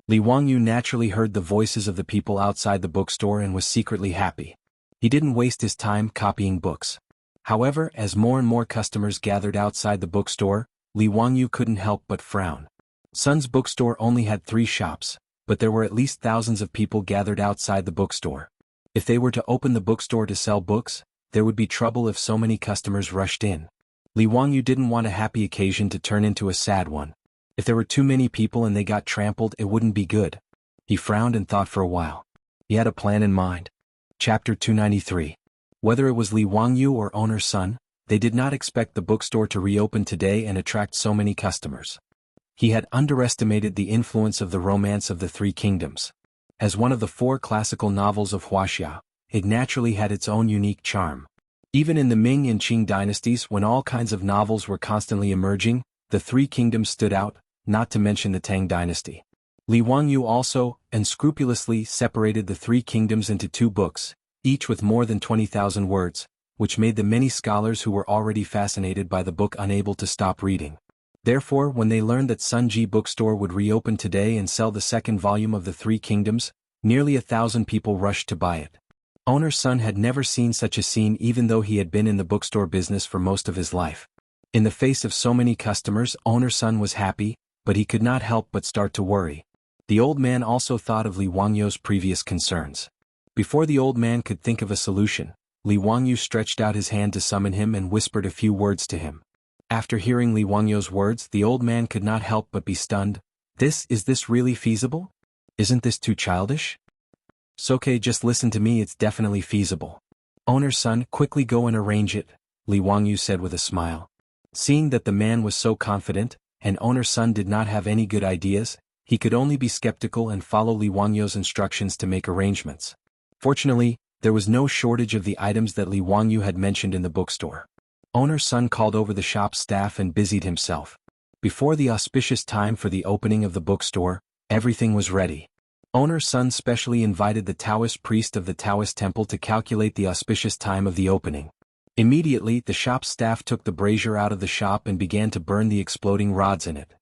Li Wangyu naturally heard the voices of the people outside the bookstore and was secretly happy. He didn't waste his time copying books. However, as more and more customers gathered outside the bookstore, Li Wangyu couldn't help but frown. Sun's bookstore only had 3 shops, but there were at least thousands of people gathered outside the bookstore. If they were to open the bookstore to sell books, there would be trouble if so many customers rushed in. Li Wangyu didn't want a happy occasion to turn into a sad one. If there were too many people and they got trampled, it wouldn't be good. He frowned and thought for a while. He had a plan in mind. Chapter 293. Whether it was Li Wangyu or owner Sun, they did not expect the bookstore to reopen today and attract so many customers. He had underestimated the influence of the Romance of the Three Kingdoms. As one of the 4 classical novels of Huaxia, it naturally had its own unique charm. Even in the Ming and Qing dynasties, when all kinds of novels were constantly emerging, the Three Kingdoms stood out, not to mention the Tang dynasty. Li Wangyu also unscrupulously separated the Three Kingdoms into 2 books, each with more than 20,000 words, which made the many scholars who were already fascinated by the book unable to stop reading. Therefore, when they learned that Sunji Bookstore would reopen today and sell the 2nd volume of the Three Kingdoms, nearly 1,000 people rushed to buy it. Owner Sun had never seen such a scene even though he had been in the bookstore business for most of his life. In the face of so many customers, owner Sun was happy, but he could not help but start to worry. The old man also thought of Li Wangyu's previous concerns. Before the old man could think of a solution, Li Wangyu stretched out his hand to summon him and whispered a few words to him. After hearing Li Wangyu's words, the old man could not help but be stunned. Is this really feasible? Isn't this too childish? "Soke, just listen to me, it's definitely feasible." "Owner Sun, quickly go and arrange it," Li Wangyu said with a smile. Seeing that the man was so confident, and owner Sun did not have any good ideas, he could only be skeptical and follow Li Wangyu's instructions to make arrangements. Fortunately, there was no shortage of the items that Li Wangyu had mentioned in the bookstore. Owner Sun called over the shop staff and busied himself. Before the auspicious time for the opening of the bookstore, everything was ready. Owner Sun specially invited the Taoist priest of the Taoist temple to calculate the auspicious time of the opening. Immediately, the shop staff took the brazier out of the shop and began to burn the exploding rods in it.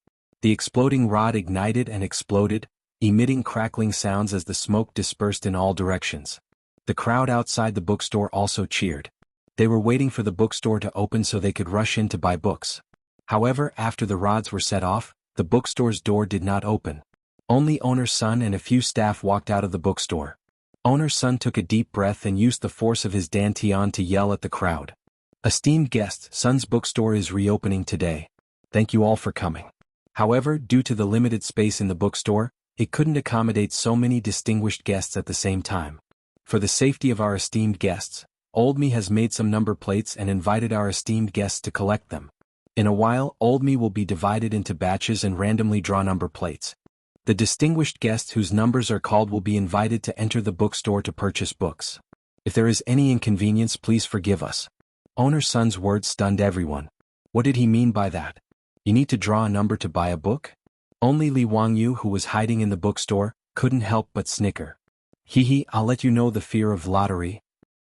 The exploding rod ignited and exploded, emitting crackling sounds as the smoke dispersed in all directions. The crowd outside the bookstore also cheered. They were waiting for the bookstore to open so they could rush in to buy books. However, after the rods were set off, the bookstore's door did not open. Only owner's son and a few staff walked out of the bookstore. Owner's son took a deep breath and used the force of his dantian to yell at the crowd. "Esteemed guests, Son's bookstore is reopening today. Thank you all for coming." However, due to the limited space in the bookstore, it couldn't accommodate so many distinguished guests at the same time. For the safety of our esteemed guests, Old Me has made some number plates and invited our esteemed guests to collect them. In a while, Old Me will be divided into batches and randomly draw number plates. The distinguished guests whose numbers are called will be invited to enter the bookstore to purchase books. If there is any inconvenience, please forgive us. Owner's son's words stunned everyone. What did he mean by that? You need to draw a number to buy a book? Only Li Wangyu, who was hiding in the bookstore, couldn't help but snicker. Hee, I'll let you know the fear of lottery.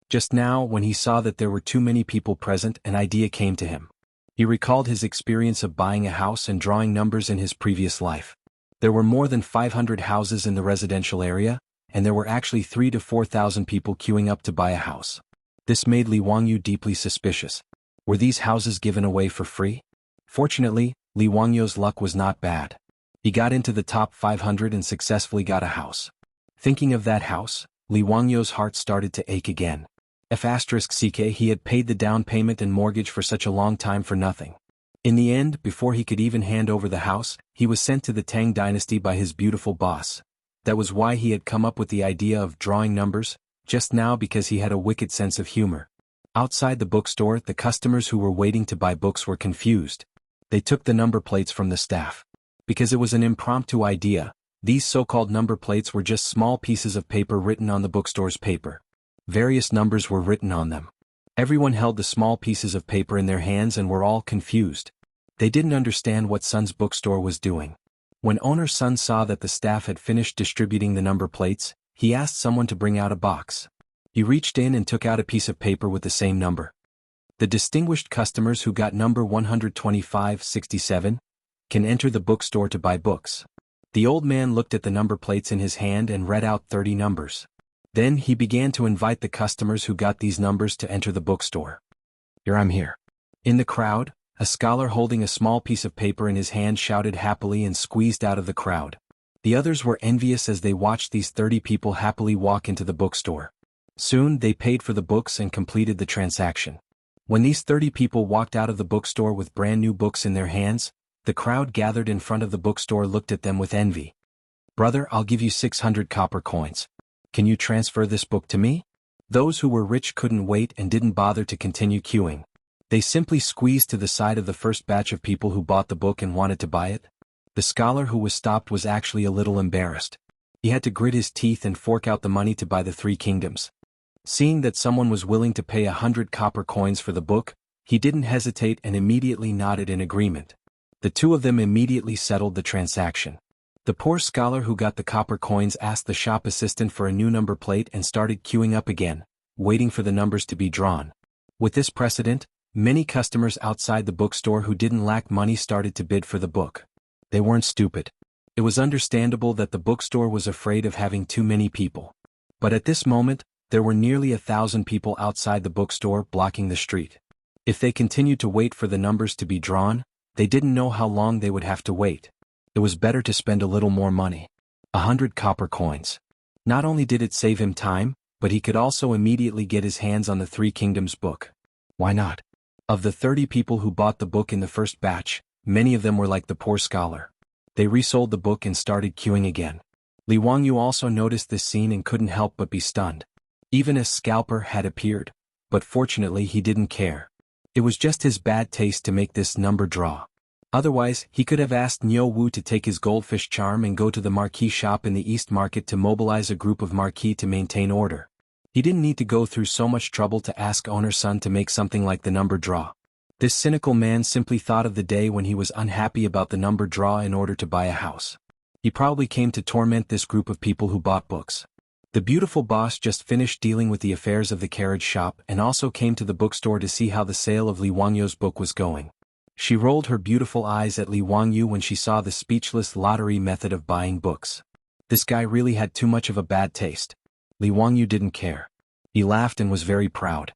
Just now, when he saw that there were too many people present, an idea came to him. He recalled his experience of buying a house and drawing numbers in his previous life. There were more than 500 houses in the residential area, and there were actually 3,000 to 4,000 people queuing up to buy a house. This made Li Wangyu deeply suspicious. Were these houses given away for free? Fortunately, Li Wangyu's luck was not bad. He got into the top 500 and successfully got a house. Thinking of that house, Li Wangyu's heart started to ache again. He had paid the down payment and mortgage for such a long time for nothing. In the end, before he could even hand over the house, he was sent to the Tang dynasty by his beautiful boss. That was why he had come up with the idea of drawing numbers, just now because he had a wicked sense of humor. Outside the bookstore, the customers who were waiting to buy books were confused. They took the number plates from the staff. Because it was an impromptu idea, these so-called number plates were just small pieces of paper written on the bookstore's paper. Various numbers were written on them. Everyone held the small pieces of paper in their hands and were all confused. They didn't understand what Son's bookstore was doing. When owner's son saw that the staff had finished distributing the number plates, he asked someone to bring out a box. He reached in and took out a piece of paper with the same number. The distinguished customers who got number 12567 can enter the bookstore to buy books. The old man looked at the number plates in his hand and read out 30 numbers. Then he began to invite the customers who got these numbers to enter the bookstore. I'm here. In the crowd, a scholar holding a small piece of paper in his hand shouted happily and squeezed out of the crowd. The others were envious as they watched these 30 people happily walk into the bookstore. Soon they paid for the books and completed the transaction. When these 30 people walked out of the bookstore with brand new books in their hands, the crowd gathered in front of the bookstore looked at them with envy. "Brother, I'll give you 600 copper coins. Can you transfer this book to me?" Those who were rich couldn't wait and didn't bother to continue queuing. They simply squeezed to the side of the first batch of people who bought the book and wanted to buy it. The scholar who was stopped was actually a little embarrassed. He had to grit his teeth and fork out the money to buy the 3 kingdoms. Seeing that someone was willing to pay 100 copper coins for the book, he didn't hesitate and immediately nodded in agreement. The two of them immediately settled the transaction. The poor scholar who got the copper coins asked the shop assistant for a new number plate and started queuing up again, waiting for the numbers to be drawn. With this precedent, many customers outside the bookstore who didn't lack money started to bid for the book. They weren't stupid. It was understandable that the bookstore was afraid of having too many people. But at this moment, there were nearly 1,000 people outside the bookstore blocking the street. If they continued to wait for the numbers to be drawn, they didn't know how long they would have to wait. It was better to spend a little more money. 100 copper coins. Not only did it save him time, but he could also immediately get his hands on the 3 Kingdoms book. Why not? Of the 30 people who bought the book in the first batch, many of them were like the poor scholar. They resold the book and started queuing again. Li Wangyu also noticed this scene and couldn't help but be stunned. Even a scalper had appeared, but fortunately he didn't care. It was just his bad taste to make this number draw. Otherwise, he could have asked Niu Wu to take his goldfish charm and go to the marquee shop in the East Market to mobilize a group of marquee to maintain order. He didn't need to go through so much trouble to ask owner's son to make something like the number draw. This cynical man simply thought of the day when he was unhappy about the number draw in order to buy a house. He probably came to torment this group of people who bought books. The beautiful boss just finished dealing with the affairs of the carriage shop and also came to the bookstore to see how the sale of Li Wangyu's book was going. She rolled her beautiful eyes at Li Wangyu when she saw the speechless lottery method of buying books. This guy really had too much of a bad taste. Li Wangyu didn't care. He laughed and was very proud.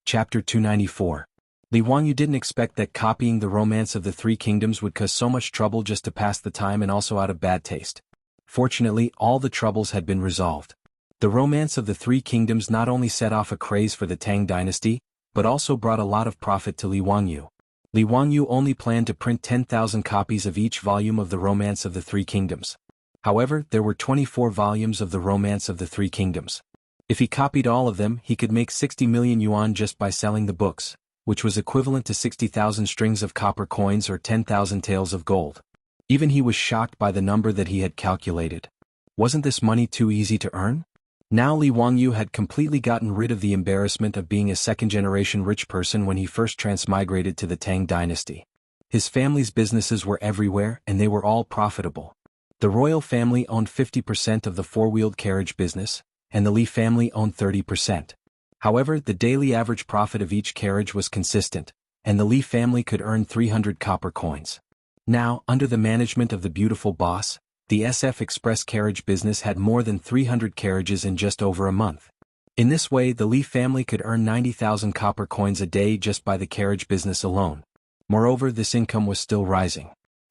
Chapter 294. Li Wangyu didn't expect that copying the Romance of the Three Kingdoms would cause so much trouble just to pass the time and also out of bad taste. Fortunately, all the troubles had been resolved. The Romance of the Three Kingdoms not only set off a craze for the Tang dynasty, but also brought a lot of profit to Li Wangyu. Li Wangyu only planned to print 10,000 copies of each volume of the Romance of the Three Kingdoms. However, there were 24 volumes of the Romance of the Three Kingdoms. If he copied all of them, he could make 60 million yuan just by selling the books, which was equivalent to 60,000 strings of copper coins or 10,000 taels of gold. Even he was shocked by the number that he had calculated. Wasn't this money too easy to earn? Now Li Wangyu had completely gotten rid of the embarrassment of being a second-generation rich person when he first transmigrated to the Tang dynasty. His family's businesses were everywhere and they were all profitable. The royal family owned 50% of the four-wheeled carriage business, and the Li family owned 30%. However, the daily average profit of each carriage was consistent, and the Li family could earn 300 copper coins. Now, under the management of the beautiful boss, the SF Express carriage business had more than 300 carriages in just over a month. In this way, the Li family could earn 90,000 copper coins a day just by the carriage business alone. Moreover, this income was still rising.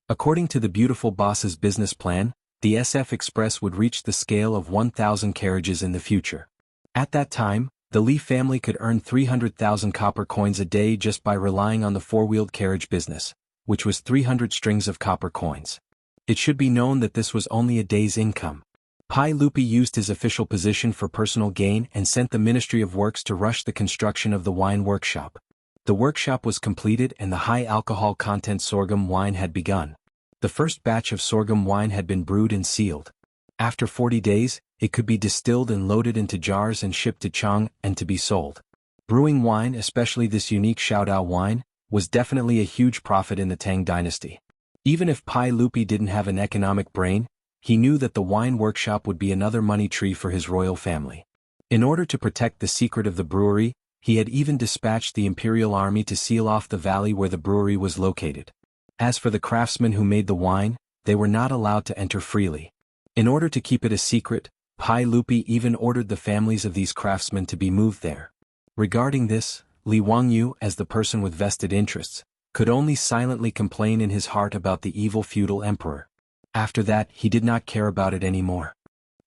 According to the beautiful boss's business plan, the SF Express would reach the scale of 1,000 carriages in the future. At that time, the Li family could earn 300,000 copper coins a day just by relying on the four-wheeled carriage business, which was 300 strings of copper coins. It should be known that this was only a day's income. Pai Lupi used his official position for personal gain and sent the Ministry of Works to rush the construction of the wine workshop. The workshop was completed and the high alcohol content sorghum wine had begun. The first batch of sorghum wine had been brewed and sealed. After 40 days, it could be distilled and loaded into jars and shipped to Chang and to be sold. Brewing wine, especially this unique Shaodao wine, was definitely a huge profit in the Tang dynasty. Even if Pai Lupi didn't have an economic brain, he knew that the wine workshop would be another money tree for his royal family. In order to protect the secret of the brewery, he had even dispatched the imperial army to seal off the valley where the brewery was located. As for the craftsmen who made the wine, they were not allowed to enter freely. In order to keep it a secret, Pai Lupi even ordered the families of these craftsmen to be moved there. Regarding this, Li Wangyu, as the person with vested interests, could only silently complain in his heart about the evil feudal emperor. After that, he did not care about it anymore.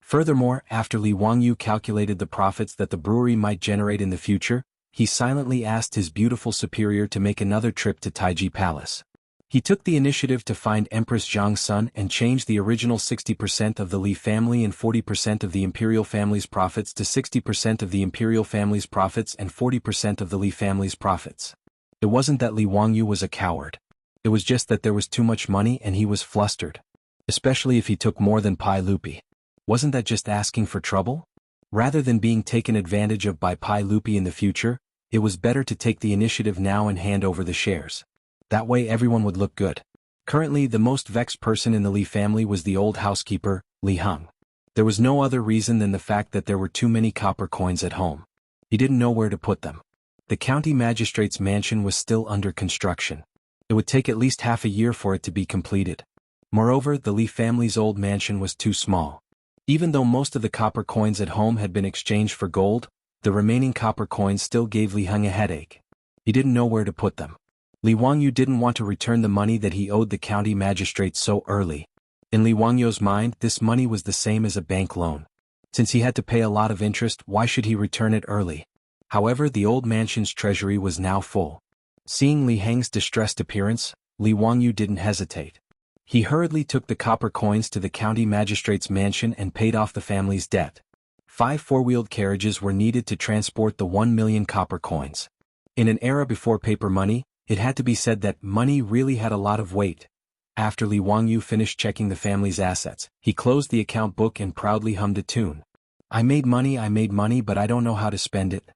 Furthermore, after Li Wangyu calculated the profits that the brewery might generate in the future, he silently asked his beautiful superior to make another trip to Taiji Palace. He took the initiative to find Empress Zhang's son and change the original 60% of the Li family and 40% of the imperial family's profits to 60% of the imperial family's profits and 40% of the Li family's profits. It wasn't that Li Wangyu was a coward. It was just that there was too much money and he was flustered. Especially if he took more than Pai Lupi. Wasn't that just asking for trouble? Rather than being taken advantage of by Pai Lupi in the future, it was better to take the initiative now and hand over the shares. That way everyone would look good. Currently, the most vexed person in the Li family was the old housekeeper, Li Heng. There was no other reason than the fact that there were too many copper coins at home. He didn't know where to put them. The county magistrate's mansion was still under construction. It would take at least half a year for it to be completed. Moreover, the Li family's old mansion was too small. Even though most of the copper coins at home had been exchanged for gold, the remaining copper coins still gave Li Heng a headache. He didn't know where to put them. Li Wangyu didn't want to return the money that he owed the county magistrate so early. In Li Wangyu's mind, this money was the same as a bank loan. Since he had to pay a lot of interest, why should he return it early? However, the old mansion's treasury was now full. Seeing Li Heng's distressed appearance, Li Wangyu didn't hesitate. He hurriedly took the copper coins to the county magistrate's mansion and paid off the family's debt. 5 four-wheeled carriages were needed to transport the 1 million copper coins. In an era before paper money, it had to be said that money really had a lot of weight. After Li Wangyu finished checking the family's assets, he closed the account book and proudly hummed a tune. I made money, but I don't know how to spend it.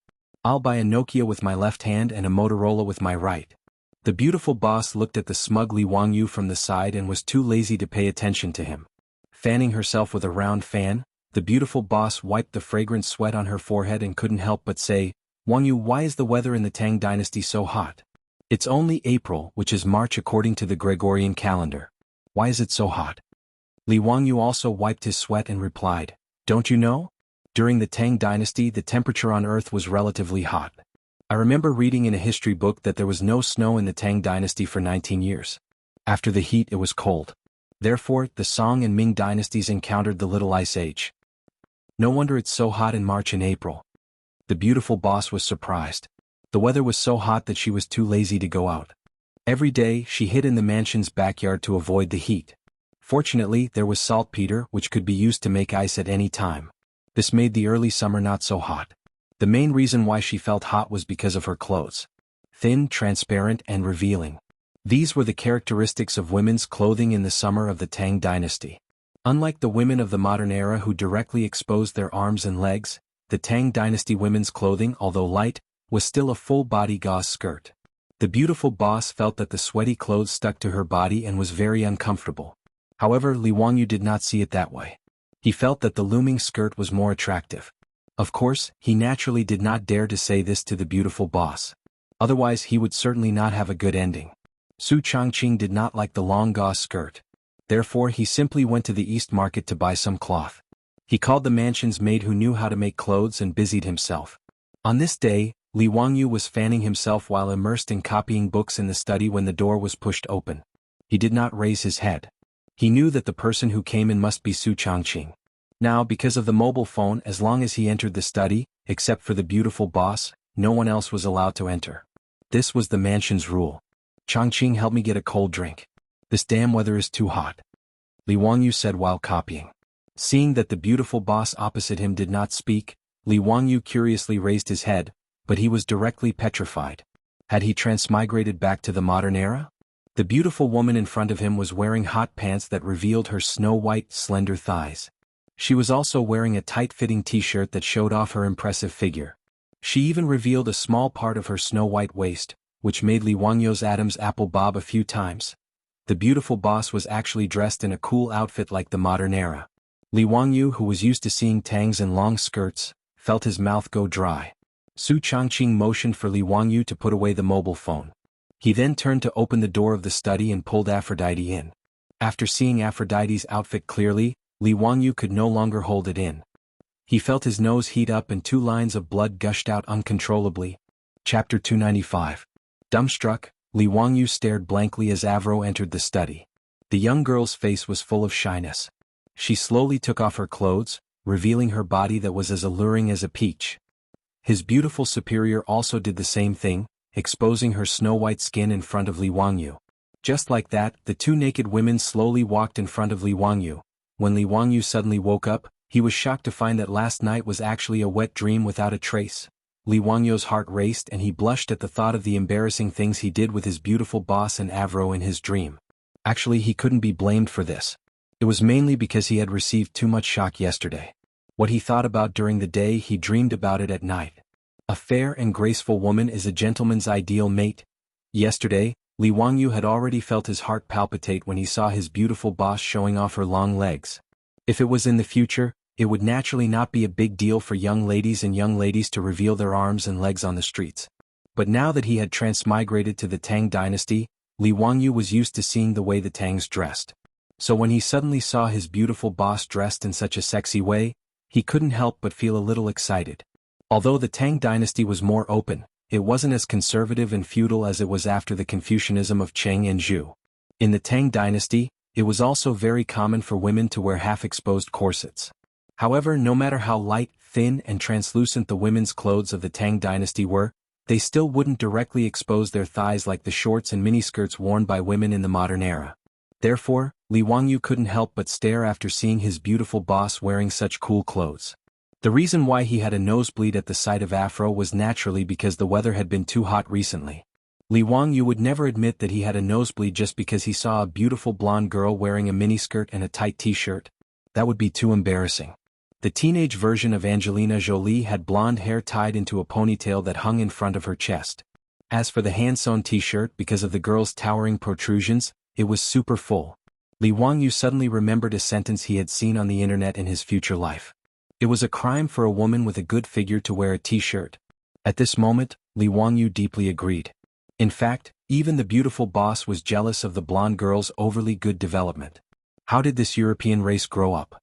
I'll buy a Nokia with my left hand and a Motorola with my right. The beautiful boss looked at the smug Li Wangyu from the side and was too lazy to pay attention to him. Fanning herself with a round fan, the beautiful boss wiped the fragrant sweat on her forehead and couldn't help but say, Wangyu, why is the weather in the Tang dynasty so hot? It's only April, which is March according to the Gregorian calendar. Why is it so hot? Li Wangyu also wiped his sweat and replied, "Don't you know? During the Tang dynasty the temperature on Earth was relatively hot. I remember reading in a history book that there was no snow in the Tang dynasty for 19 years. After the heat it was cold. Therefore, the Song and Ming dynasties encountered the Little Ice Age. No wonder it's so hot in March and April." The beautiful boss was surprised. The weather was so hot that she was too lazy to go out. Every day, she hid in the mansion's backyard to avoid the heat. Fortunately, there was saltpeter which could be used to make ice at any time. This made the early summer not so hot. The main reason why she felt hot was because of her clothes. Thin, transparent, and revealing. These were the characteristics of women's clothing in the summer of the Tang dynasty. Unlike the women of the modern era who directly exposed their arms and legs, the Tang dynasty women's clothing, although light, was still a full-body gauze skirt. The beautiful boss felt that the sweaty clothes stuck to her body and was very uncomfortable. However, Li Wangyu did not see it that way. He felt that the looming skirt was more attractive. Of course, he naturally did not dare to say this to the beautiful boss. Otherwise he would certainly not have a good ending. Su Changqing did not like the long gauze skirt. Therefore he simply went to the East Market to buy some cloth. He called the mansion's maid who knew how to make clothes and busied himself. On this day, Li Wangyu was fanning himself while immersed in copying books in the study when the door was pushed open. He did not raise his head. He knew that the person who came in must be Su Changqing. Now, because of the mobile phone, as long as he entered the study, except for the beautiful boss, no one else was allowed to enter. This was the mansion's rule. "Changqing, help me get a cold drink. This damn weather is too hot," Li Wangyu said while copying. Seeing that the beautiful boss opposite him did not speak, Li Wangyu curiously raised his head, but he was directly petrified. Had he transmigrated back to the modern era? The beautiful woman in front of him was wearing hot pants that revealed her snow-white, slender thighs. She was also wearing a tight-fitting t-shirt that showed off her impressive figure. She even revealed a small part of her snow-white waist, which made Li Wangyu's Adam's apple bob a few times. The beautiful boss was actually dressed in a cool outfit like the modern era. Li Wangyu, who was used to seeing Tangs in long skirts, felt his mouth go dry. Su Changqing motioned for Li Wangyu to put away the mobile phone. He then turned to open the door of the study and pulled Aphrodite in. After seeing Aphrodite's outfit clearly, Li Wangyu could no longer hold it in. He felt his nose heat up and 2 lines of blood gushed out uncontrollably. Chapter 295. Dumbstruck, Li Wangyu stared blankly as Avro entered the study. The young girl's face was full of shyness. She slowly took off her clothes, revealing her body that was as alluring as a peach. His beautiful superior also did the same thing, exposing her snow-white skin in front of Li Wangyu. Just like that, the 2 naked women slowly walked in front of Li Wangyu. When Li Wangyu suddenly woke up, he was shocked to find that last night was actually a wet dream without a trace. Li Wangyu's heart raced and he blushed at the thought of the embarrassing things he did with his beautiful boss and Avro in his dream. Actually, he couldn't be blamed for this. It was mainly because he had received too much shock yesterday. What he thought about during the day, he dreamed about it at night. A fair and graceful woman is a gentleman's ideal mate. Yesterday, Li Wangyu had already felt his heart palpitate when he saw his beautiful boss showing off her long legs. If it was in the future, it would naturally not be a big deal for young ladies to reveal their arms and legs on the streets. But now that he had transmigrated to the Tang dynasty, Li Wangyu was used to seeing the way the Tangs dressed. So when he suddenly saw his beautiful boss dressed in such a sexy way, he couldn't help but feel a little excited. Although the Tang dynasty was more open, it wasn't as conservative and feudal as it was after the Confucianism of Cheng and Zhu. In the Tang dynasty, it was also very common for women to wear half-exposed corsets. However, no matter how light, thin, and translucent the women's clothes of the Tang dynasty were, they still wouldn't directly expose their thighs like the shorts and miniskirts worn by women in the modern era. Therefore, Li Wangyu couldn't help but stare after seeing his beautiful boss wearing such cool clothes. The reason why he had a nosebleed at the sight of Afro was naturally because the weather had been too hot recently. Li Wangyu would never admit that he had a nosebleed just because he saw a beautiful blonde girl wearing a miniskirt and a tight t-shirt. That would be too embarrassing. The teenage version of Angelina Jolie had blonde hair tied into a ponytail that hung in front of her chest. As for the hand-sewn t-shirt, because of the girl's towering protrusions, it was super full. Li Wangyu suddenly remembered a sentence he had seen on the internet in his future life. It was a crime for a woman with a good figure to wear a t-shirt. At this moment, Li Wangyu deeply agreed. In fact, even the beautiful boss was jealous of the blonde girl's overly good development. How did this European race grow up?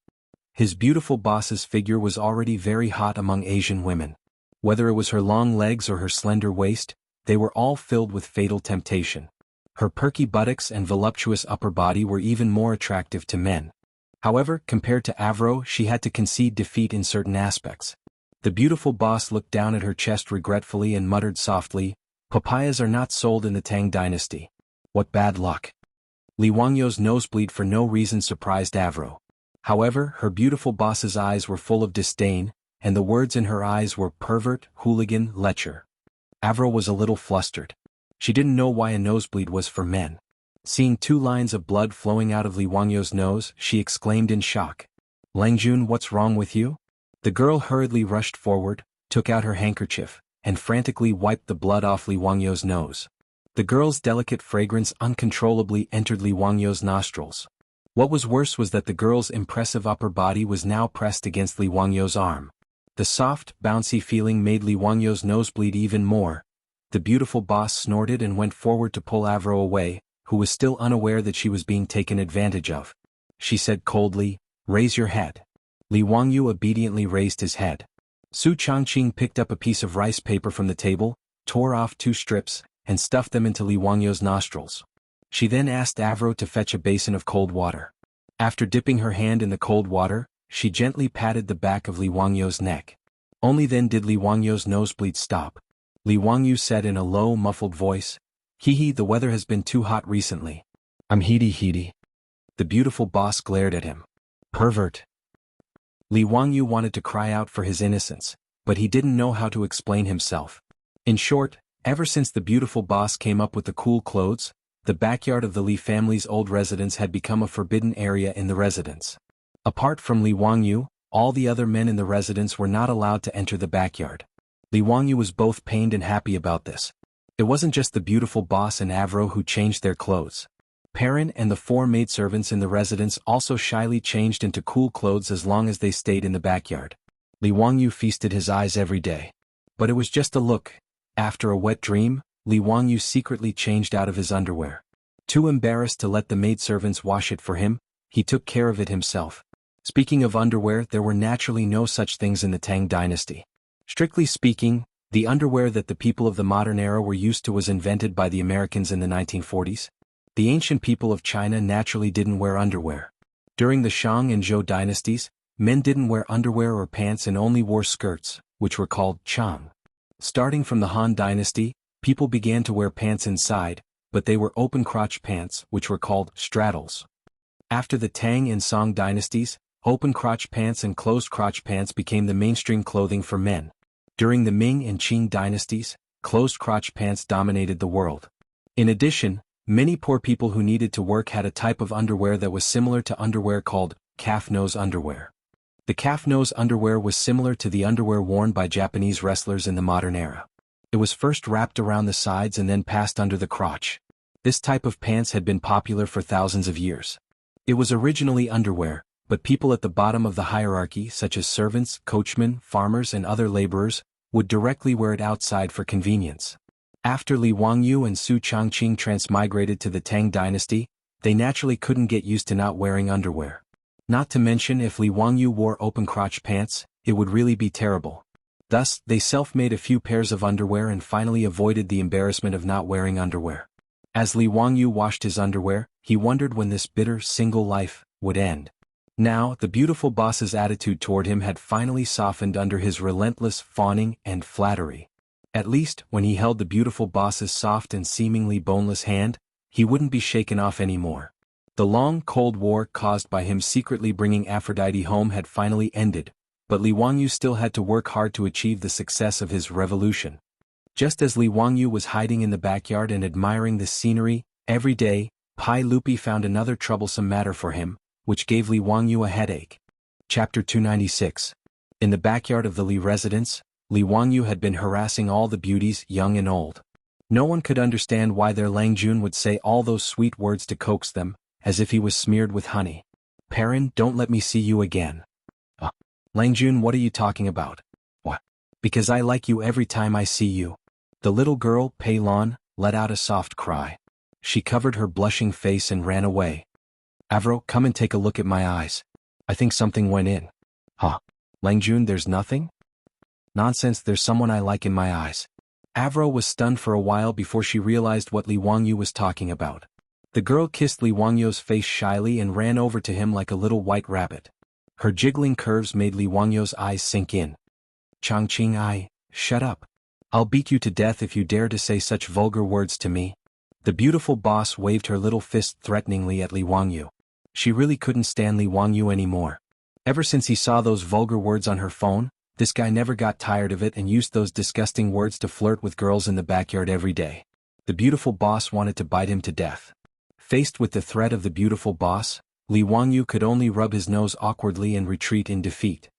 His beautiful boss's figure was already very hot among Asian women. Whether it was her long legs or her slender waist, they were all filled with fatal temptation. Her perky buttocks and voluptuous upper body were even more attractive to men. However, compared to Avro, she had to concede defeat in certain aspects. The beautiful boss looked down at her chest regretfully and muttered softly, "Papayas are not sold in the Tang dynasty. What bad luck." Li Wangyo's nosebleed for no reason surprised Avro. However, her beautiful boss's eyes were full of disdain, and the words in her eyes were pervert, hooligan, lecher. Avro was a little flustered. She didn't know why a nosebleed was for men. Seeing 2 lines of blood flowing out of Li Wangyo's nose, she exclaimed in shock. "Langjun, what's wrong with you?" The girl hurriedly rushed forward, took out her handkerchief, and frantically wiped the blood off Li Wangyo's nose. The girl's delicate fragrance uncontrollably entered Li Wangyo's nostrils. What was worse was that the girl's impressive upper body was now pressed against Li Wangyo's arm. The soft, bouncy feeling made Li Wangyo's nose bleed even more. The beautiful boss snorted and went forward to pull Avro away, who was still unaware that she was being taken advantage of. She said coldly, "Raise your head." Li Wangyu obediently raised his head. Su Changqing picked up a piece of rice paper from the table, tore off 2 strips, and stuffed them into Li Wangyo's nostrils. She then asked Avro to fetch a basin of cold water. After dipping her hand in the cold water, she gently patted the back of Li Wangyo's neck. Only then did Li Wangyo's nosebleed stop. Li Wangyu said in a low, muffled voice, "Hee, the weather has been too hot recently. I'm heaty." The beautiful boss glared at him. "Pervert." Li Wangyu wanted to cry out for his innocence, but he didn't know how to explain himself. In short, ever since the beautiful boss came up with the cool clothes, the backyard of the Li family's old residence had become a forbidden area in the residence. Apart from Li Wangyu, all the other men in the residence were not allowed to enter the backyard. Li Wangyu was both pained and happy about this. It wasn't just the beautiful boss and Avro who changed their clothes. Perrin and the 4 maidservants in the residence also shyly changed into cool clothes as long as they stayed in the backyard. Li Wangyu feasted his eyes every day. But it was just a look. After a wet dream, Li Wangyu secretly changed out of his underwear. Too embarrassed to let the maidservants wash it for him, he took care of it himself. Speaking of underwear, there were naturally no such things in the Tang dynasty. Strictly speaking, the underwear that the people of the modern era were used to was invented by the Americans in the 1940s. The ancient people of China naturally didn't wear underwear. During the Shang and Zhou dynasties, men didn't wear underwear or pants and only wore skirts, which were called chang. Starting from the Han dynasty, people began to wear pants inside, but they were open-crotch pants, which were called straddles. After the Tang and Song dynasties, open-crotch pants and closed-crotch pants became the mainstream clothing for men. During the Ming and Qing dynasties, closed-crotch pants dominated the world. In addition, many poor people who needed to work had a type of underwear that was similar to underwear called calf-nose underwear. The calf-nose underwear was similar to the underwear worn by Japanese wrestlers in the modern era. It was first wrapped around the sides and then passed under the crotch. This type of pants had been popular for thousands of years. It was originally underwear, but people at the bottom of the hierarchy, such as servants, coachmen, farmers and other laborers, would directly wear it outside for convenience. After Li Wangyu and Su Changqing transmigrated to the Tang dynasty, they naturally couldn't get used to not wearing underwear. Not to mention if Li Wangyu wore open-crotch pants, it would really be terrible. Thus, they self-made a few pairs of underwear and finally avoided the embarrassment of not wearing underwear. As Li Wangyu washed his underwear, he wondered when this bitter, single life would end. Now, the beautiful boss's attitude toward him had finally softened under his relentless fawning and flattery. At least, when he held the beautiful boss's soft and seemingly boneless hand, he wouldn't be shaken off anymore. The long Cold War caused by him secretly bringing Aphrodite home had finally ended, but Li Wangyu still had to work hard to achieve the success of his revolution. Just as Li Wangyu was hiding in the backyard and admiring the scenery, every day, Pai Lupi found another troublesome matter for him, which gave Li Wangyu a headache. Chapter 296. In the backyard of the Li residence, Li Wangyu had been harassing all the beauties, young and old. No one could understand why their Langjun would say all those sweet words to coax them, as if he was smeared with honey. "Perrin, don't let me see you again." "Langjun, what are you talking about?" "What? Because I like you every time I see you." The little girl, Pei Lon, let out a soft cry. She covered her blushing face and ran away. Avro, come and take a look at my eyes. I think something went in. Huh? Langjun, there's nothing? Nonsense, there's someone I like in my eyes. Avro was stunned for a while before she realized what Li Wangyu was talking about. The girl kissed Li Wangyu's face shyly and ran over to him like a little white rabbit. Her jiggling curves made Li Wangyu's eyes sink in. Changqing, shut up. I'll beat you to death if you dare to say such vulgar words to me. The beautiful boss waved her little fist threateningly at Li Wangyu. She really couldn't stand Li Wangyu anymore. Ever since he saw those vulgar words on her phone, this guy never got tired of it and used those disgusting words to flirt with girls in the backyard every day. The beautiful boss wanted to bite him to death. Faced with the threat of the beautiful boss, Li Wangyu could only rub his nose awkwardly and retreat in defeat.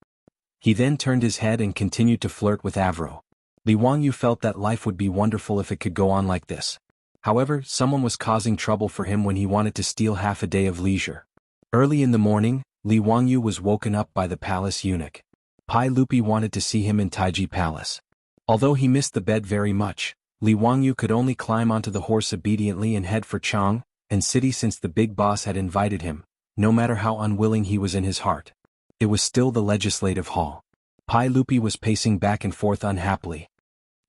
He then turned his head and continued to flirt with Avro. Li Wangyu felt that life would be wonderful if it could go on like this. However, someone was causing trouble for him when he wanted to steal half a day of leisure. Early in the morning, Li Wangyu was woken up by the palace eunuch. Pai Lupi wanted to see him in Taiji Palace. Although he missed the bed very much, Li Wangyu could only climb onto the horse obediently and head for Chang and city since the big boss had invited him, no matter how unwilling he was in his heart. It was still the legislative hall. Pai Lupi was pacing back and forth unhappily.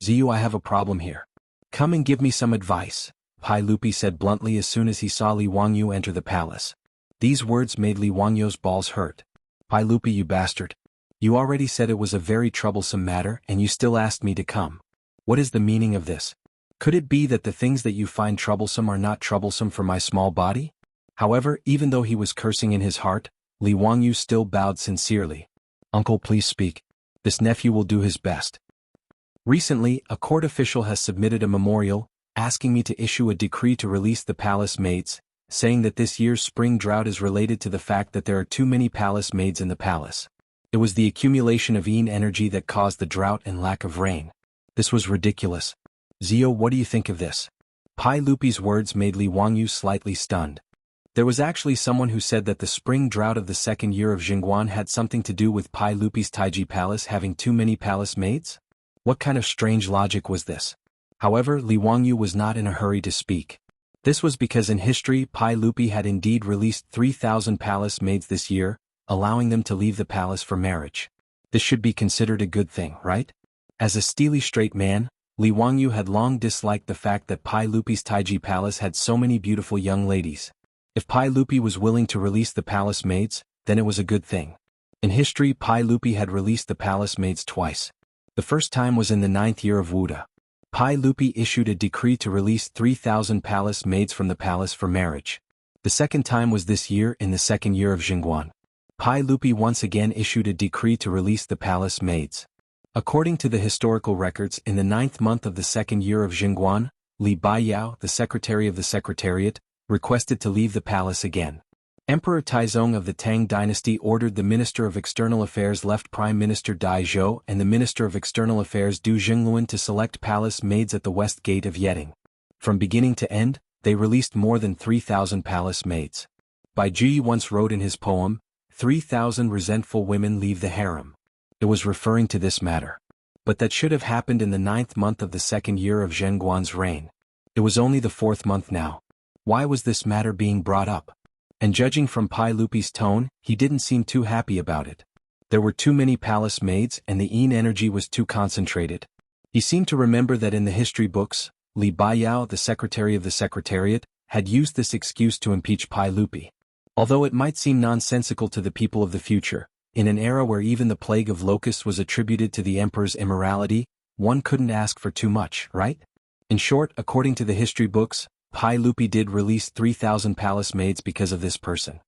Ziyu, I have a problem here. Come and give me some advice, Pai Lupi said bluntly as soon as he saw Li Wangyu enter the palace. These words made Li Wangyu's balls hurt. Pai Lupi, you bastard. You already said it was a very troublesome matter and you still asked me to come. What is the meaning of this? Could it be that the things that you find troublesome are not troublesome for my small body? However, even though he was cursing in his heart, Li Wangyu still bowed sincerely. Uncle, please speak. This nephew will do his best. Recently, a court official has submitted a memorial, asking me to issue a decree to release the palace maids, saying that this year's spring drought is related to the fact that there are too many palace maids in the palace. It was the accumulation of yin energy that caused the drought and lack of rain. This was ridiculous. Zio, what do you think of this? Pai Lupi's words made Li Wangyu slightly stunned. There was actually someone who said that the spring drought of the second year of Jingguan had something to do with Pai Lupi's Taiji Palace having too many palace maids? What kind of strange logic was this? However, Li Wangyu was not in a hurry to speak. This was because in history Pai Lupi had indeed released 3,000 palace maids this year, allowing them to leave the palace for marriage. This should be considered a good thing, right? As a steely straight man, Li Wangyu had long disliked the fact that Pai Lupi's Taiji Palace had so many beautiful young ladies. If Pai Lupi was willing to release the palace maids, then it was a good thing. In history, Pai Lupi had released the palace maids twice. The first time was in the 9th year of Wuda. Pai Lupi issued a decree to release 3,000 palace maids from the palace for marriage. The second time was this year in the 2nd year of Jingguan. Pai Lupi once again issued a decree to release the palace maids. According to the historical records, in the 9th month of the 2nd year of Jingguan, Li Baiyao, the secretary of the secretariat, requested to leave the palace again. Emperor Taizong of the Tang dynasty ordered the Minister of External Affairs left Prime Minister Dai Zhou and the Minister of External Affairs Du Jingluan to select palace maids at the west gate of Yeding. From beginning to end, they released more than 3,000 palace maids. Bai Ji once wrote in his poem, 3,000 resentful women leave the harem. It was referring to this matter. But that should have happened in the 9th month of the 2nd year of Zhengguan's reign. It was only the 4th month now. Why was this matter being brought up? And judging from Pai Lupi's tone, he didn't seem too happy about it. There were too many palace maids and the yin energy was too concentrated. He seemed to remember that in the history books, Li Baiyao, the secretary of the secretariat, had used this excuse to impeach Pai Lupi. Although it might seem nonsensical to the people of the future, in an era where even the plague of locusts was attributed to the emperor's immorality, one couldn't ask for too much, right? In short, according to the history books, Pai Lupi did release 3,000 palace maids because of this person.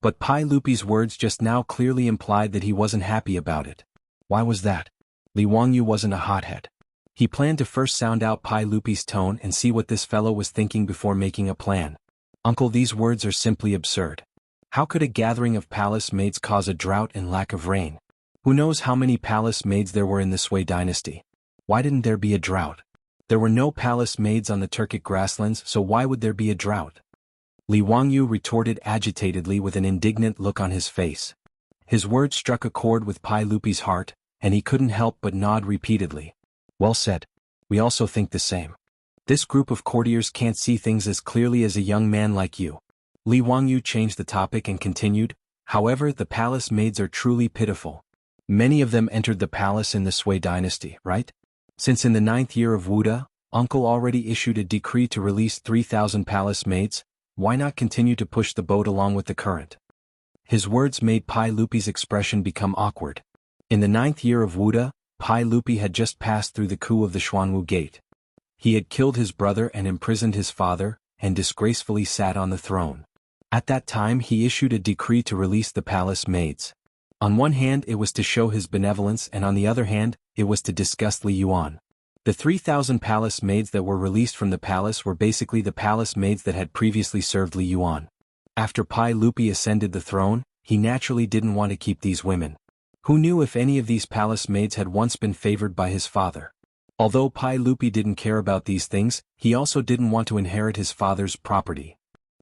But Pai Lupi's words just now clearly implied that he wasn't happy about it. Why was that? Li Wangyu wasn't a hothead. He planned to first sound out Pai Lupi's tone and see what this fellow was thinking before making a plan. Uncle, these words are simply absurd. How could a gathering of palace maids cause a drought and lack of rain? Who knows how many palace maids there were in the Sui dynasty? Why didn't there be a drought? There were no palace maids on the Turkic grasslands, so why would there be a drought? Li Wangyu retorted agitatedly with an indignant look on his face. His words struck a chord with Pai Lupi's heart, and he couldn't help but nod repeatedly. Well said. We also think the same. This group of courtiers can't see things as clearly as a young man like you. Li Wangyu changed the topic and continued, however, the palace maids are truly pitiful. Many of them entered the palace in the Sui dynasty, right? Since in the 9th year of Wuda, Uncle already issued a decree to release 3,000 palace maids, why not continue to push the boat along with the current? His words made Pai Lupi's expression become awkward. In the 9th year of Wuda, Pai Lupi had just passed through the coup of the Xuanwu Gate. He had killed his brother and imprisoned his father, and disgracefully sat on the throne. At that time he issued a decree to release the palace maids. On one hand it was to show his benevolence and on the other hand, it was to disgust Li Yuan. The 3,000 palace maids that were released from the palace were basically the palace maids that had previously served Li Yuan. After Pai Lupi ascended the throne, he naturally didn't want to keep these women. Who knew if any of these palace maids had once been favored by his father? Although Pai Lupi didn't care about these things, he also didn't want to inherit his father's property.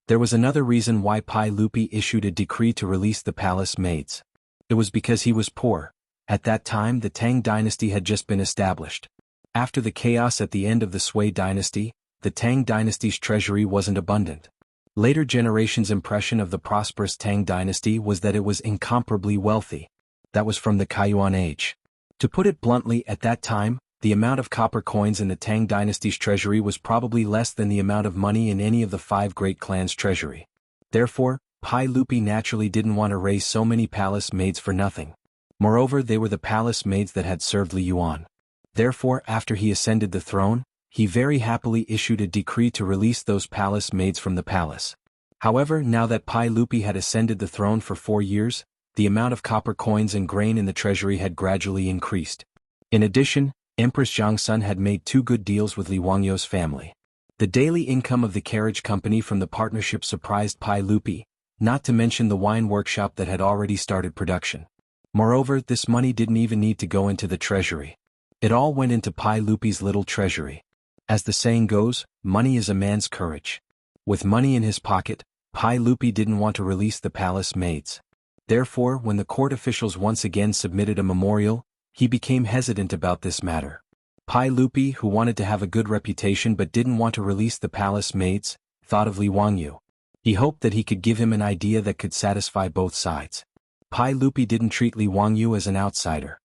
There was another reason why Pai Lupi issued a decree to release the palace maids. It was because he was poor. At that time the Tang dynasty had just been established. After the chaos at the end of the Sui dynasty, the Tang dynasty's treasury wasn't abundant. Later generations' impression of the prosperous Tang dynasty was that it was incomparably wealthy. That was from the Kaiyuan age. To put it bluntly, at that time, the amount of copper coins in the Tang dynasty's treasury was probably less than the amount of money in any of the 5 great clans' treasury. Therefore, Pai Lupi naturally didn't want to raise so many palace maids for nothing. Moreover, they were the palace maids that had served Li Yuan. Therefore, after he ascended the throne, he very happily issued a decree to release those palace maids from the palace. However, now that Pai Lupi had ascended the throne for 4 years, the amount of copper coins and grain in the treasury had gradually increased. In addition, Empress Zhangsun had made 2 good deals with Li Wangyu's family. The daily income of the carriage company from the partnership surprised Pai Lupi, not to mention the wine workshop that had already started production. Moreover, this money didn't even need to go into the treasury. It all went into Pai Lupi's little treasury. As the saying goes, money is a man's courage. With money in his pocket, Pai Lupi didn't want to release the palace maids. Therefore, when the court officials once again submitted a memorial, he became hesitant about this matter. Pai Lupi, who wanted to have a good reputation but didn't want to release the palace maids, thought of Li Wangyu. He hoped that he could give him an idea that could satisfy both sides. Pai Lupi didn't treat Li Wangyu as an outsider.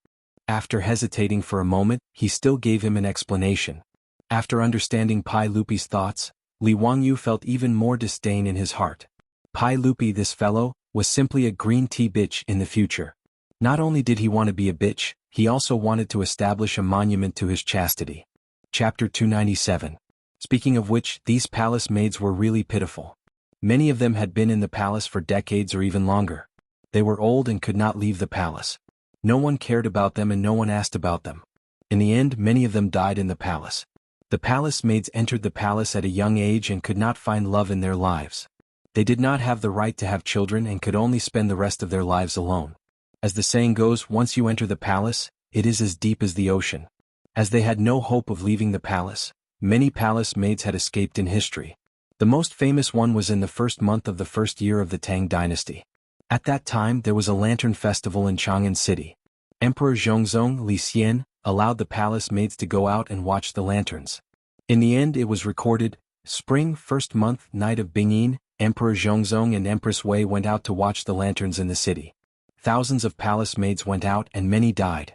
After hesitating for a moment, he still gave him an explanation. After understanding Pai Lupi's thoughts, Li Wangyu felt even more disdain in his heart. Pai Lupi, this fellow, was simply a green tea bitch in the future. Not only did he want to be a bitch, he also wanted to establish a monument to his chastity. Chapter 297. Speaking of which, these palace maids were really pitiful. Many of them had been in the palace for decades or even longer. They were old and could not leave the palace. No one cared about them and no one asked about them. In the end, many of them died in the palace. The palace maids entered the palace at a young age and could not find love in their lives. They did not have the right to have children and could only spend the rest of their lives alone. As the saying goes, once you enter the palace, it is as deep as the ocean. As they had no hope of leaving the palace, many palace maids had escaped in history. The most famous one was in the first month of the first year of the Tang dynasty. At that time there was a lantern festival in Chang'an City. Emperor Zhongzong Li Xian allowed the palace maids to go out and watch the lanterns. In the end it was recorded, spring first month night of Bingyin, Emperor Zhongzong and Empress Wei went out to watch the lanterns in the city. Thousands of palace maids went out and many died.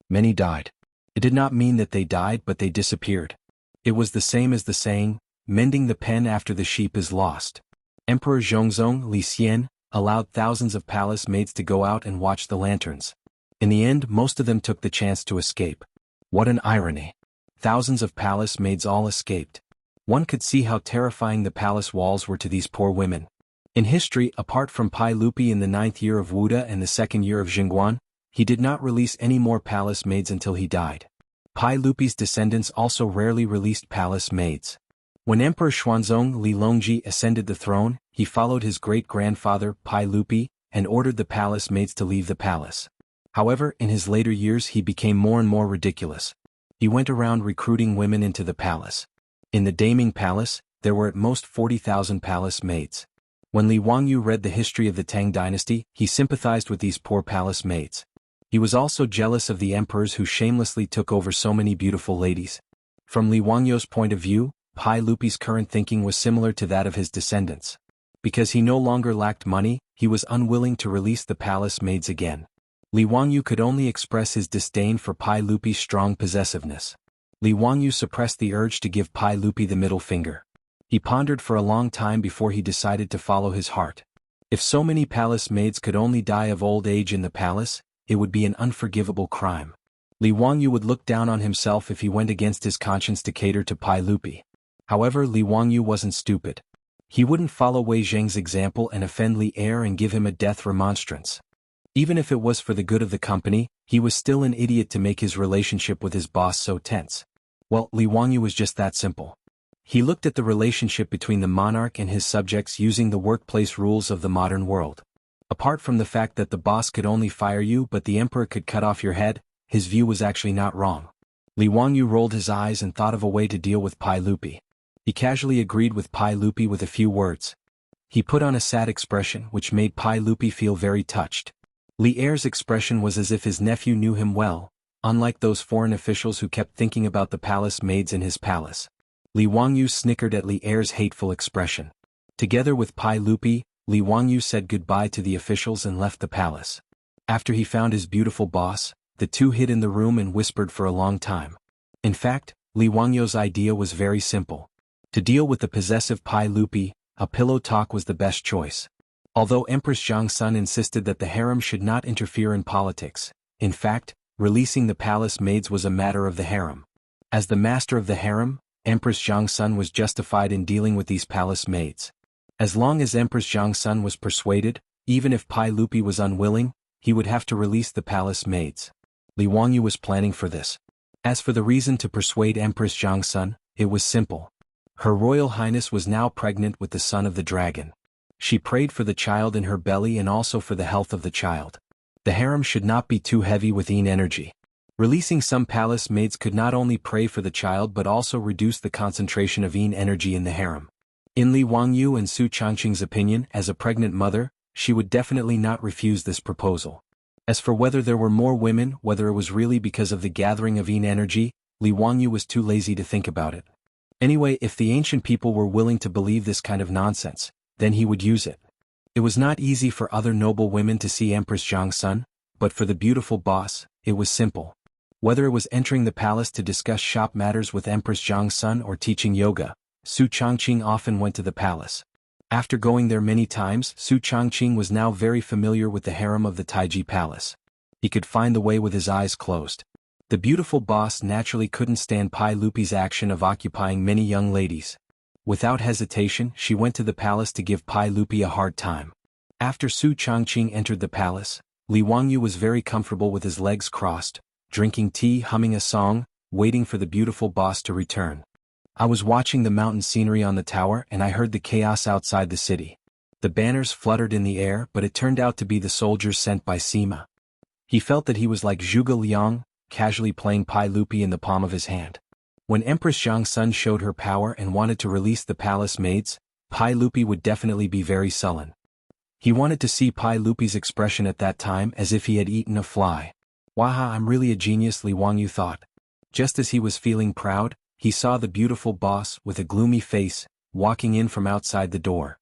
Many died. It did not mean that they died but they disappeared. It was the same as the saying, mending the pen after the sheep is lost. Emperor Zhongzong Li Xian allowed thousands of palace maids to go out and watch the lanterns. In the end, most of them took the chance to escape. What an irony. Thousands of palace maids all escaped. One could see how terrifying the palace walls were to these poor women. In history, apart from Pai Lupi in the 9th year of Wuda and the 2nd year of Jingguan, he did not release any more palace maids until he died. Pai Lupi's descendants also rarely released palace maids. When Emperor Xuanzong Li Longji ascended the throne, he followed his great-grandfather Pai Lupi and ordered the palace maids to leave the palace. However, in his later years he became more and more ridiculous. He went around recruiting women into the palace. In the Daming Palace, there were at most 40,000 palace maids. When Li Wangyu read the history of the Tang dynasty, he sympathized with these poor palace maids. He was also jealous of the emperors who shamelessly took over so many beautiful ladies. From Li Wangyu's point of view, Pai Lupi's current thinking was similar to that of his descendants. Because he no longer lacked money, he was unwilling to release the palace maids again. Li Wangyu could only express his disdain for Pai Lupi's strong possessiveness. Li Wangyu suppressed the urge to give Pai Lupi the middle finger. He pondered for a long time before he decided to follow his heart. If so many palace maids could only die of old age in the palace, it would be an unforgivable crime. Li Wangyu would look down on himself if he went against his conscience to cater to Pai Lupi. However, Li Wangyu wasn't stupid. He wouldn't follow Wei Zheng's example and offend Li Er and give him a death remonstrance. Even if it was for the good of the company, he was still an idiot to make his relationship with his boss so tense. Well, Li Wangyu was just that simple. He looked at the relationship between the monarch and his subjects using the workplace rules of the modern world. Apart from the fact that the boss could only fire you but the emperor could cut off your head, his view was actually not wrong. Li Wangyu rolled his eyes and thought of a way to deal with Pai Lupi. He casually agreed with Pai Lupi with a few words. He put on a sad expression which made Pai Lupi feel very touched. Li Er's expression was as if his nephew knew him well, unlike those foreign officials who kept thinking about the palace maids in his palace. Li Wangyu snickered at Li Er's hateful expression. Together with Pai Lupi, Li Wangyu said goodbye to the officials and left the palace. After he found his beautiful boss, the two hid in the room and whispered for a long time. In fact, Li Wangyu's idea was very simple. To deal with the possessive Pai Lupi, a pillow talk was the best choice. Although Empress Zhangsun insisted that the harem should not interfere in politics, in fact, releasing the palace maids was a matter of the harem. As the master of the harem, Empress Zhangsun was justified in dealing with these palace maids. As long as Empress Zhangsun was persuaded, even if Pai Lupi was unwilling, he would have to release the palace maids. Li Wangyu was planning for this. As for the reason to persuade Empress Zhangsun, it was simple. Her Royal Highness was now pregnant with the son of the dragon. She prayed for the child in her belly and also for the health of the child. The harem should not be too heavy with yin energy. Releasing some palace maids could not only pray for the child but also reduce the concentration of yin energy in the harem. In Li Wangyu and Su Changqing's opinion, as a pregnant mother, she would definitely not refuse this proposal. As for whether there were more women, whether it was really because of the gathering of yin energy, Li Wangyu was too lazy to think about it. Anyway, if the ancient people were willing to believe this kind of nonsense, then he would use it. It was not easy for other noble women to see Empress Zhangsun, but for the beautiful boss, it was simple. Whether it was entering the palace to discuss shop matters with Empress Zhangsun or teaching yoga, Su Changqing often went to the palace. After going there many times, Su Changqing was now very familiar with the harem of the Taiji Palace. He could find the way with his eyes closed. The beautiful boss naturally couldn't stand Pai Lupi's action of occupying many young ladies. Without hesitation, she went to the palace to give Pai Lupi a hard time. After Su Changqing entered the palace, Li Wangyu was very comfortable with his legs crossed, drinking tea, humming a song, waiting for the beautiful boss to return. I was watching the mountain scenery on the tower and I heard the chaos outside the city. The banners fluttered in the air, but it turned out to be the soldiers sent by Sima. He felt that he was like Zhuge Liang, casually playing Pai Lupi in the palm of his hand. When Empress Zhangsun showed her power and wanted to release the palace maids, Pai Lupi would definitely be very sullen. He wanted to see Pai Lupi's expression at that time as if he had eaten a fly. Waha, I'm really a genius, Li Wangyu thought. Just as he was feeling proud, he saw the beautiful boss with a gloomy face, walking in from outside the door.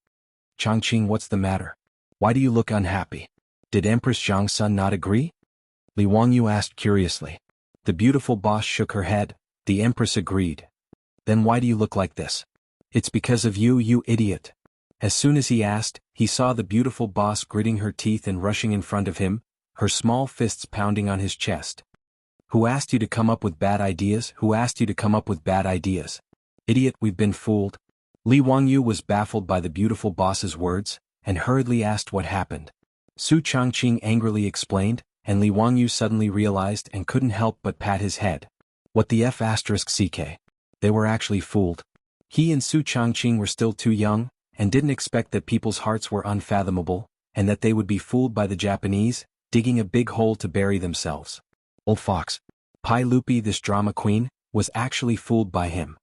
Changqing, what's the matter? Why do you look unhappy? Did Empress Zhangsun not agree? Li Wangyu asked curiously. The beautiful boss shook her head. The Empress agreed. Then why do you look like this? It's because of you, you idiot. As soon as he asked, he saw the beautiful boss gritting her teeth and rushing in front of him, her small fists pounding on his chest. Who asked you to come up with bad ideas? Who asked you to come up with bad ideas? Idiot, we've been fooled. Li Wangyu was baffled by the beautiful boss's words, and hurriedly asked what happened. Su Changqing angrily explained, and Li Wangyu suddenly realized and couldn't help but pat his head. What the f***ck? They were actually fooled. He and Su Changqing were still too young, and didn't expect that people's hearts were unfathomable, and that they would be fooled by the Japanese, digging a big hole to bury themselves. Old fox. Pai Lupi, this drama queen, was actually fooled by him.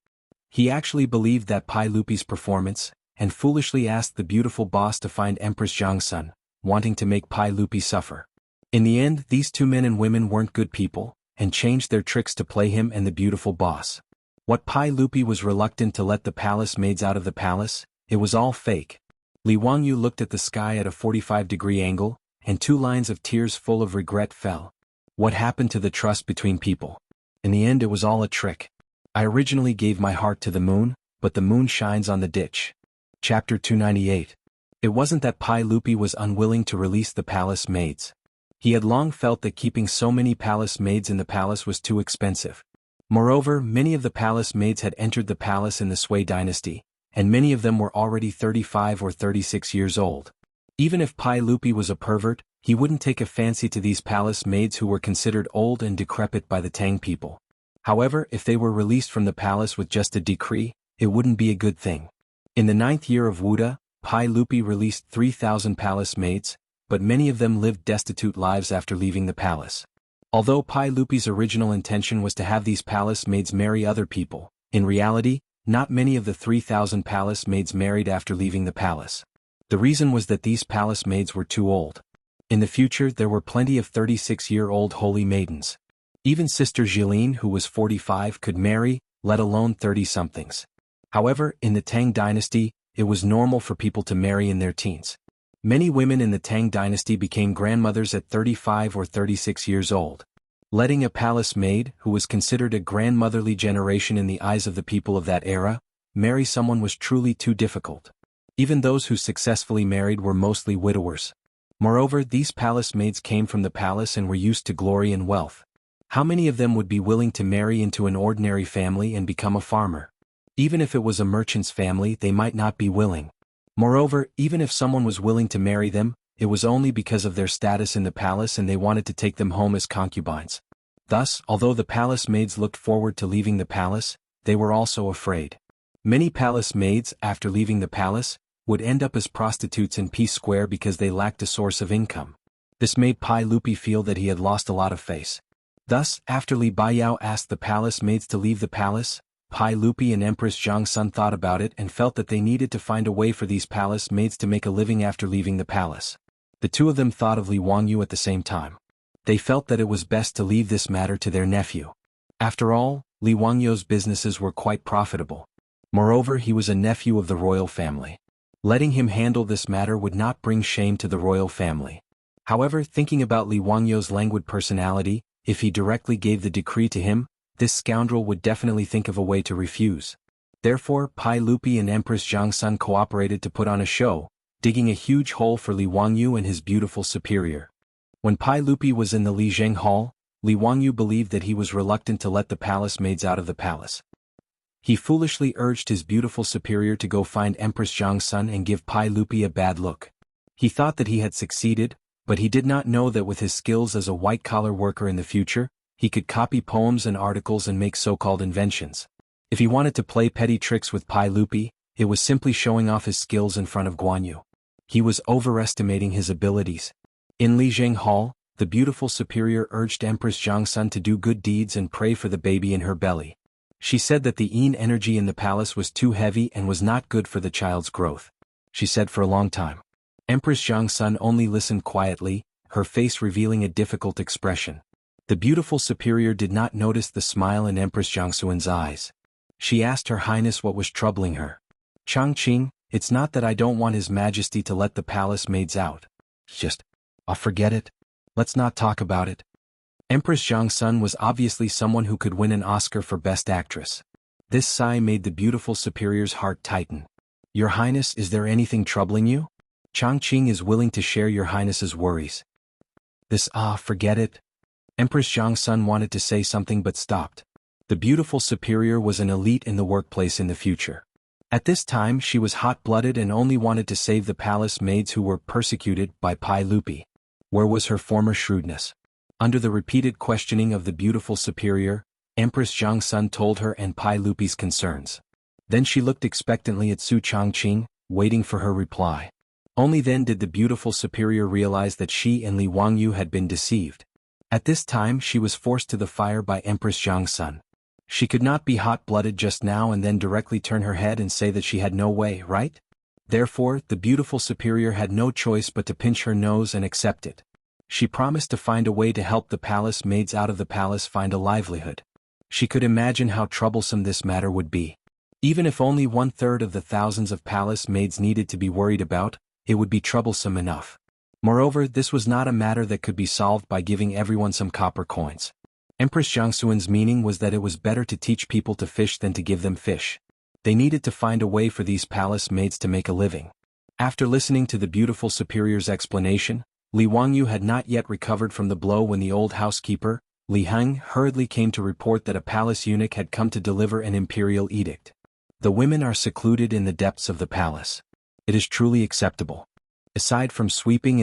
He actually believed that Pai Lupi's performance, and foolishly asked the beautiful boss to find Empress Zhangsun, wanting to make Pai Lupi suffer. In the end, these two men and women weren't good people, and changed their tricks to play him and the beautiful boss. What Pai Lupi was reluctant to let the palace maids out of the palace, it was all fake. Li Wangyu looked at the sky at a 45-degree angle, and 2 lines of tears full of regret fell. What happened to the trust between people? In the end it was all a trick. I originally gave my heart to the moon, but the moon shines on the ditch. Chapter 298. It wasn't that Pai Lupi was unwilling to release the palace maids. He had long felt that keeping so many palace maids in the palace was too expensive. Moreover, many of the palace maids had entered the palace in the Sui dynasty, and many of them were already 35 or 36 years old. Even if Pai Lupi was a pervert, he wouldn't take a fancy to these palace maids who were considered old and decrepit by the Tang people. However, if they were released from the palace with just a decree, it wouldn't be a good thing. In the 9th year of Wuda, Pai Lupi released 3,000 palace maids, but many of them lived destitute lives after leaving the palace. Although Pai Lupi's original intention was to have these palace maids marry other people, in reality, not many of the 3,000 palace maids married after leaving the palace. The reason was that these palace maids were too old. In the future there were plenty of 36-year-old holy maidens. Even Sister Jilin, who was 45, could marry, let alone 30-somethings. However, in the Tang dynasty, it was normal for people to marry in their teens. Many women in the Tang dynasty became grandmothers at 35 or 36 years old. Letting a palace maid, who was considered a grandmotherly generation in the eyes of the people of that era, marry someone was truly too difficult. Even those who successfully married were mostly widowers. Moreover, these palace maids came from the palace and were used to glory and wealth. How many of them would be willing to marry into an ordinary family and become a farmer? Even if it was a merchant's family, they might not be willing. Moreover, even if someone was willing to marry them, it was only because of their status in the palace and they wanted to take them home as concubines. Thus, although the palace maids looked forward to leaving the palace, they were also afraid. Many palace maids, after leaving the palace, would end up as prostitutes in Peace Square because they lacked a source of income. This made Pai Lupi feel that he had lost a lot of face. Thus, after Li Baiyao asked the palace maids to leave the palace, Pai Lupi and Empress Zhongsun thought about it and felt that they needed to find a way for these palace maids to make a living after leaving the palace. The two of them thought of Li Wangyu at the same time. They felt that it was best to leave this matter to their nephew. After all, Li Wangyu's businesses were quite profitable. Moreover, he was a nephew of the royal family. Letting him handle this matter would not bring shame to the royal family. However, thinking about Li Wangyu's languid personality, if he directly gave the decree to him, this scoundrel would definitely think of a way to refuse. Therefore, Pai Lupi and Empress Zhongsun cooperated to put on a show, digging a huge hole for Li Wangyu and his beautiful superior. When Pai Lupi was in the Li Zheng Hall, Li Wangyu believed that he was reluctant to let the palace maids out of the palace. He foolishly urged his beautiful superior to go find Empress Zhongsun and give Pai Lupi a bad look. He thought that he had succeeded, but he did not know that with his skills as a white-collar worker in the future, he could copy poems and articles and make so-called inventions. If he wanted to play petty tricks with Pai Lupi, it was simply showing off his skills in front of Guan Yu. He was overestimating his abilities. In Li Zheng Hall, the beautiful superior urged Empress Zhongsun to do good deeds and pray for the baby in her belly. She said that the yin energy in the palace was too heavy and was not good for the child's growth. She said for a long time. Empress Zhongsun only listened quietly, her face revealing a difficult expression. The beautiful superior did not notice the smile in Empress Zhongsun's eyes. She asked Her Highness what was troubling her. Changqing, it's not that I don't want His Majesty to let the palace maids out. Just, I'll forget it. Let's not talk about it. Empress Zhongsun was obviously someone who could win an Oscar for Best Actress. This sigh made the beautiful superior's heart tighten. Your Highness, is there anything troubling you? Changqing is willing to share Your Highness's worries. Forget it. Empress Zhongsun wanted to say something but stopped. The beautiful superior was an elite in the workplace in the future. At this time she was hot-blooded and only wanted to save the palace maids who were persecuted by Pai Lupi. Where was her former shrewdness? Under the repeated questioning of the beautiful superior, Empress Zhongsun told her and Pai Lupi's concerns. Then she looked expectantly at Su Changqing, waiting for her reply. Only then did the beautiful superior realize that she and Li Wangyu had been deceived. At this time she was forced to the fire by Empress Zhongsun. She could not be hot-blooded just now and then directly turn her head and say that she had no way, right? Therefore, the beautiful superior had no choice but to pinch her nose and accept it. She promised to find a way to help the palace maids out of the palace find a livelihood. She could imagine how troublesome this matter would be. Even if only 1/3 of the thousands of palace maids needed to be worried about, it would be troublesome enough. Moreover, this was not a matter that could be solved by giving everyone some copper coins. Empress Jiangxuan's meaning was that it was better to teach people to fish than to give them fish. They needed to find a way for these palace maids to make a living. After listening to the beautiful superior's explanation, Li Wangyu had not yet recovered from the blow when the old housekeeper, Li Heng, hurriedly came to report that a palace eunuch had come to deliver an imperial edict. The women are secluded in the depths of the palace. It is truly acceptable. Aside from sweeping,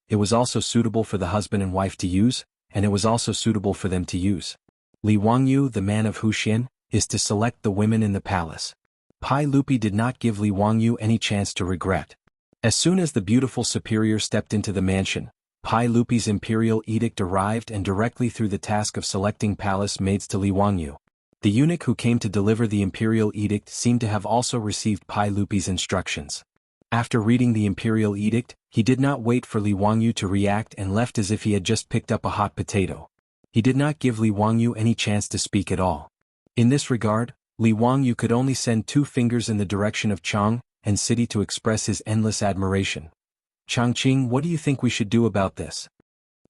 it was also suitable for the husband and wife to use, and it was also suitable for them to use. Li Wangyu, the man of Huxian, is to select the women in the palace. Pai Lupi did not give Li Wangyu any chance to regret. As soon as the beautiful superior stepped into the mansion, Pai Lupi's imperial edict arrived and directly threw the task of selecting palace maids to Li Wangyu. The eunuch who came to deliver the imperial edict seemed to have also received Pai Lupi's instructions. After reading the imperial edict, he did not wait for Li Wangyu to react and left as if he had just picked up a hot potato. He did not give Li Wangyu any chance to speak at all. In this regard, Li Wangyu could only send 2 fingers in the direction of Chang and City to express his endless admiration. Changqing, what do you think we should do about this?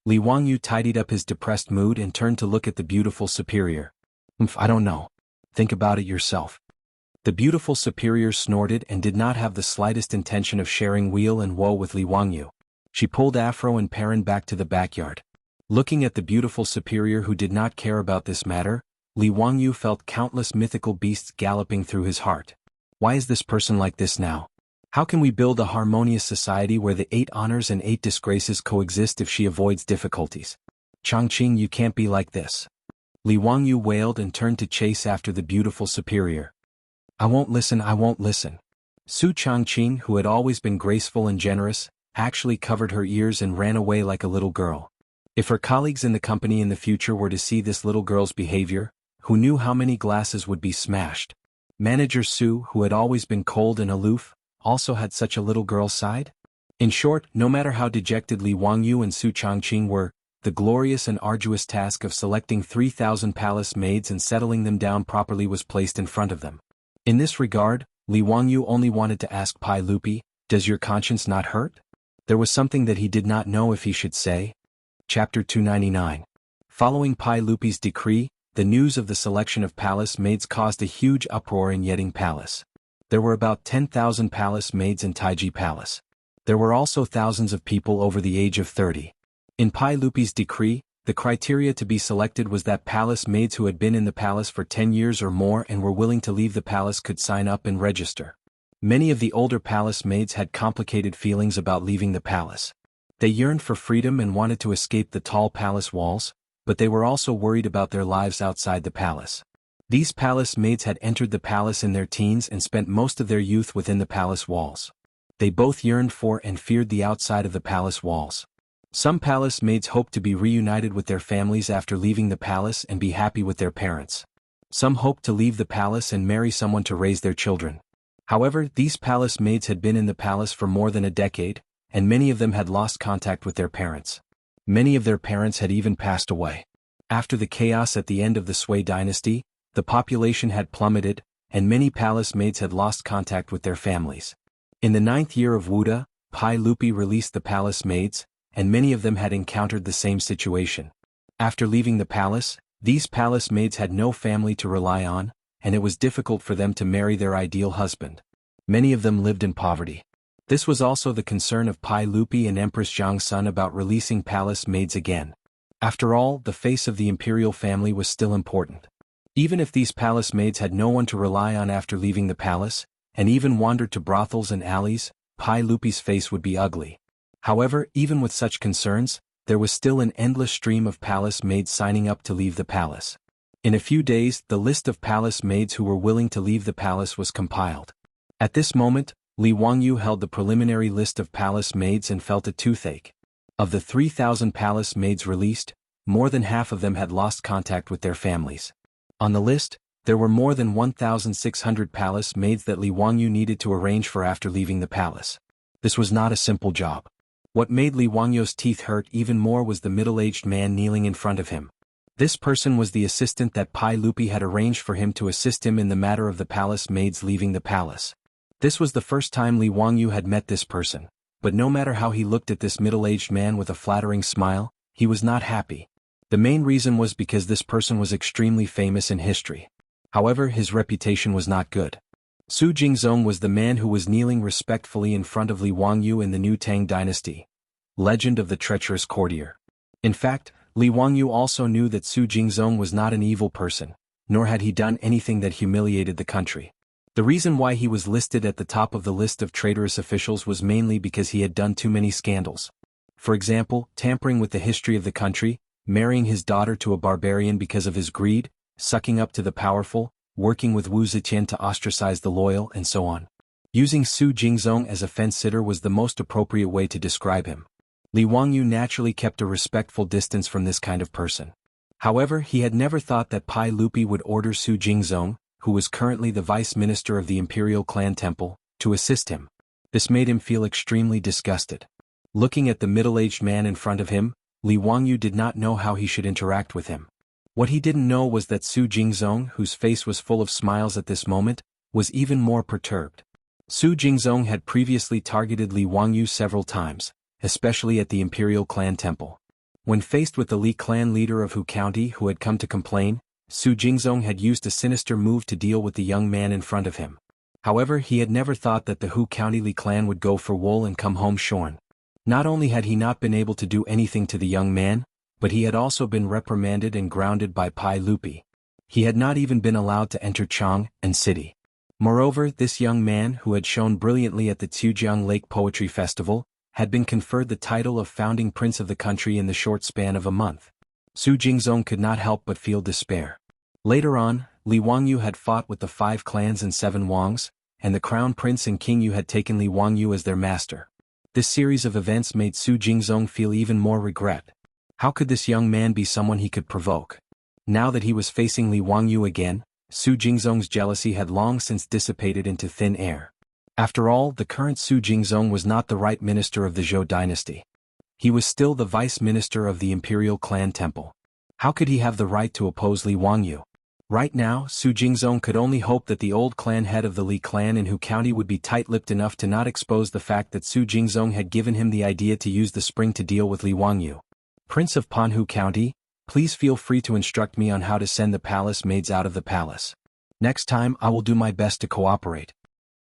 Li Wangyu tidied up his depressed mood and turned to look at the beautiful superior. I don't know. Think about it yourself. The beautiful superior snorted and did not have the slightest intention of sharing weal and woe with Li Wangyu. She pulled Afro and Perrin back to the backyard. Looking at the beautiful superior who did not care about this matter, Li Wangyu felt countless mythical beasts galloping through his heart. Why is this person like this now? How can we build a harmonious society where the 8 honors and 8 disgraces coexist if she avoids difficulties? Changqing, you can't be like this. Li Wangyu wailed and turned to chase after the beautiful superior. I won't listen. Su Changqing, who had always been graceful and generous, actually covered her ears and ran away like a little girl. If her colleagues in the company in the future were to see this little girl's behavior, who knew how many glasses would be smashed? Manager Su, who had always been cold and aloof, also had such a little girl's side? In short, no matter how dejected Li Wangyu and Su Changqing were, the glorious and arduous task of selecting 3,000 palace maids and settling them down properly was placed in front of them. In this regard, Li Wangyu only wanted to ask Pai Lupi, does your conscience not hurt? There was something that he did not know if he should say. Chapter 299. Following Pai Lupi's decree, the news of the selection of palace maids caused a huge uproar in Yeding Palace. There were about 10,000 palace maids in Taiji Palace. There were also thousands of people over the age of 30. In Pai Lupi's decree, the criteria to be selected was that palace maids who had been in the palace for 10 years or more and were willing to leave the palace could sign up and register. Many of the older palace maids had complicated feelings about leaving the palace. They yearned for freedom and wanted to escape the tall palace walls, but they were also worried about their lives outside the palace. These palace maids had entered the palace in their teens and spent most of their youth within the palace walls. They both yearned for and feared the outside of the palace walls. Some palace maids hoped to be reunited with their families after leaving the palace and be happy with their parents. Some hoped to leave the palace and marry someone to raise their children. However, these palace maids had been in the palace for more than a decade, and many of them had lost contact with their parents. Many of their parents had even passed away. After the chaos at the end of the Sui dynasty, the population had plummeted, and many palace maids had lost contact with their families. In the 9th year of Wuda, Pai Lupi released the palace maids, and many of them had encountered the same situation. After leaving the palace, these palace maids had no family to rely on, and it was difficult for them to marry their ideal husband. Many of them lived in poverty. This was also the concern of Pai Lupi and Empress Jiangsun about releasing palace maids again. After all, the face of the imperial family was still important. Even if these palace maids had no one to rely on after leaving the palace, and even wandered to brothels and alleys, Pai Lupi's face would be ugly. However, even with such concerns, there was still an endless stream of palace maids signing up to leave the palace. In a few days, the list of palace maids who were willing to leave the palace was compiled. At this moment, Li Wangyu held the preliminary list of palace maids and felt a toothache. Of the 3,000 palace maids released, more than half of them had lost contact with their families. On the list, there were more than 1,600 palace maids that Li Wangyu needed to arrange for after leaving the palace. This was not a simple job. What made Li Wangyu's teeth hurt even more was the middle-aged man kneeling in front of him. This person was the assistant that Pai Lupi had arranged for him to assist him in the matter of the palace maids leaving the palace. This was the first time Li Wangyu had met this person, but no matter how he looked at this middle-aged man with a flattering smile, he was not happy. The main reason was because this person was extremely famous in history. However, his reputation was not good. Su Jingzong was the man who was kneeling respectfully in front of Li Wangyu in the new Tang dynasty. Legend of the treacherous courtier. In fact, Li Wangyu also knew that Su Jingzong was not an evil person, nor had he done anything that humiliated the country. The reason why he was listed at the top of the list of traitorous officials was mainly because he had done too many scandals. For example, tampering with the history of the country, marrying his daughter to a barbarian because of his greed, sucking up to the powerful, working with Wu Ziqian to ostracize the loyal, and so on. Using Su Jingzong as a fence-sitter was the most appropriate way to describe him. Li Wangyu naturally kept a respectful distance from this kind of person. However, he had never thought that Pai Lupi would order Su Jingzong, who was currently the vice minister of the imperial clan temple, to assist him. This made him feel extremely disgusted. Looking at the middle-aged man in front of him, Li Wangyu did not know how he should interact with him. What he didn't know was that Su Jingzong, whose face was full of smiles at this moment, was even more perturbed. Su Jingzong had previously targeted Li Wangyu several times, especially at the imperial clan temple. When faced with the Li clan leader of Hu County who had come to complain, Su Jingzong had used a sinister move to deal with the young man in front of him. However, he had never thought that the Hu County Li clan would go for wool and come home shorn. Not only had he not been able to do anything to the young man, but he had also been reprimanded and grounded by Pai Lupi. He had not even been allowed to enter Chang and city. Moreover, this young man who had shown brilliantly at the Tsujiang Lake Poetry Festival, had been conferred the title of founding prince of the country in the short span of a month. Su Jingzong could not help but feel despair. Later on, Li Wangyu had fought with the 5 clans and 7 Wangs, and the crown prince and king Yu had taken Li Wangyu as their master. This series of events made Su Jingzong feel even more regret. How could this young man be someone he could provoke? Now that he was facing Li Wangyu again, Su Jingzong's jealousy had long since dissipated into thin air. After all, the current Su Jingzong was not the right minister of the Zhou dynasty. He was still the vice minister of the imperial clan temple. How could he have the right to oppose Li Wangyu? Right now, Su Jingzong could only hope that the old clan head of the Li clan in Hu County would be tight-lipped enough to not expose the fact that Su Jingzong had given him the idea to use the spring to deal with Li Wangyu. Prince of Panhu County, please feel free to instruct me on how to send the palace maids out of the palace. Next time I will do my best to cooperate.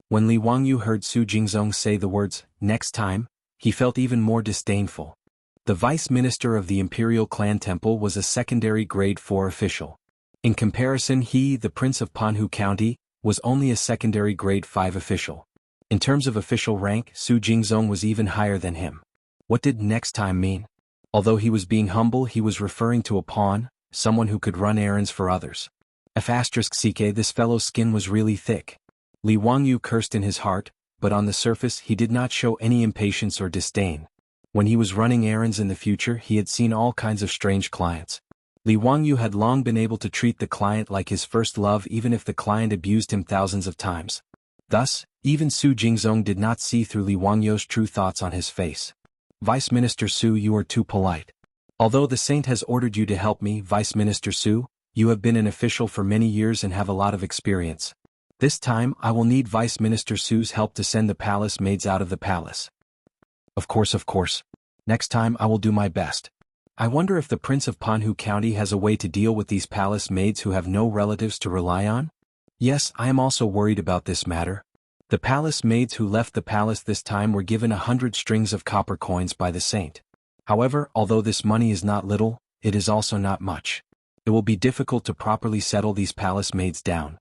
When Li Wangyu heard Su Jingzong say the words, next time, he felt even more disdainful. The vice minister of the imperial clan temple was a secondary grade 4 official. In comparison, he, the prince of Panhu County, was only a secondary grade 5 official. In terms of official rank, Su Jingzong was even higher than him. What did next time mean? Although he was being humble, he was referring to a pawn, someone who could run errands for others. *ck, this fellow's skin was really thick. Li Wangyu cursed in his heart, but on the surface he did not show any impatience or disdain. When he was running errands in the future, he had seen all kinds of strange clients. Li Wangyu had long been able to treat the client like his first love even if the client abused him thousands of times. Thus, even Su Jingzong did not see through Li Wangyu's true thoughts on his face. Vice Minister Su, you are too polite. Although the saint has ordered you to help me, Vice Minister Su, you have been an official for many years and have a lot of experience. This time, I will need Vice Minister Su's help to send the palace maids out of the palace. Of course. Next time I will do my best. I wonder if the Prince of Panhu County has a way to deal with these palace maids who have no relatives to rely on? Yes, I am also worried about this matter. The palace maids who left the palace this time were given 100 strings of copper coins by the saint. However, although this money is not little, it is also not much. It will be difficult to properly settle these palace maids down.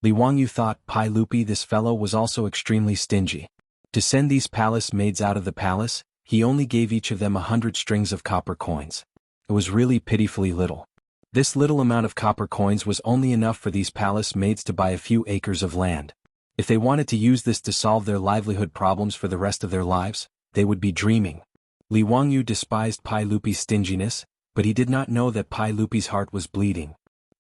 Li Wangyu thought Pai Lupi, this fellow, was also extremely stingy. To send these palace maids out of the palace, he only gave each of them 100 strings of copper coins. It was really pitifully little. This little amount of copper coins was only enough for these palace maids to buy a few acres of land. If they wanted to use this to solve their livelihood problems for the rest of their lives, they would be dreaming. Li Wangyu despised Pai Lupi's stinginess, but he did not know that Pai Lupi's heart was bleeding.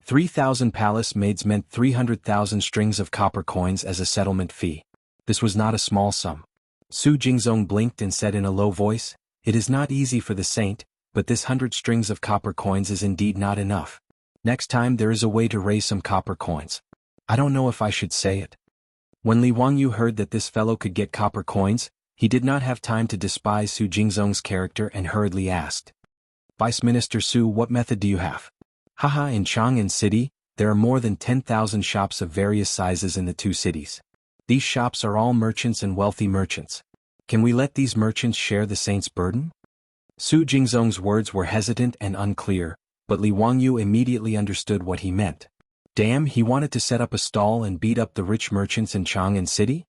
3,000 palace maids meant 300,000 strings of copper coins as a settlement fee. This was not a small sum. Su Jingzong blinked and said in a low voice, "It is not easy for the saint, but this 100 strings of copper coins is indeed not enough. Next time there is a way to raise some copper coins. I don't know if I should say it. When Li Wangyu heard that this fellow could get copper coins, he did not have time to despise Su Jingzong's character and hurriedly asked. Vice Minister Su, what method do you have? Haha, in Chang'an City, there are more than 10,000 shops of various sizes in the two cities. These shops are all merchants and wealthy merchants. Can we let these merchants share the saint's burden? Su Jingzong's words were hesitant and unclear, but Li Wangyu immediately understood what he meant. Damn, he wanted to set up a stall and beat up the rich merchants in Chang'an City?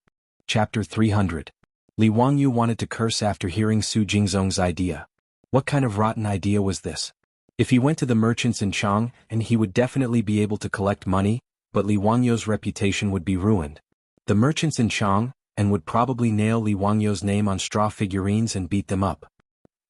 Chapter 300. Li Wangyu wanted to curse after hearing Su Jingzong's idea. What kind of rotten idea was this? If he went to the merchants in Chang, and he would definitely be able to collect money, but Li Wangyu's reputation would be ruined. The merchants in Chang, and would probably nail Li Wangyu's name on straw figurines and beat them up.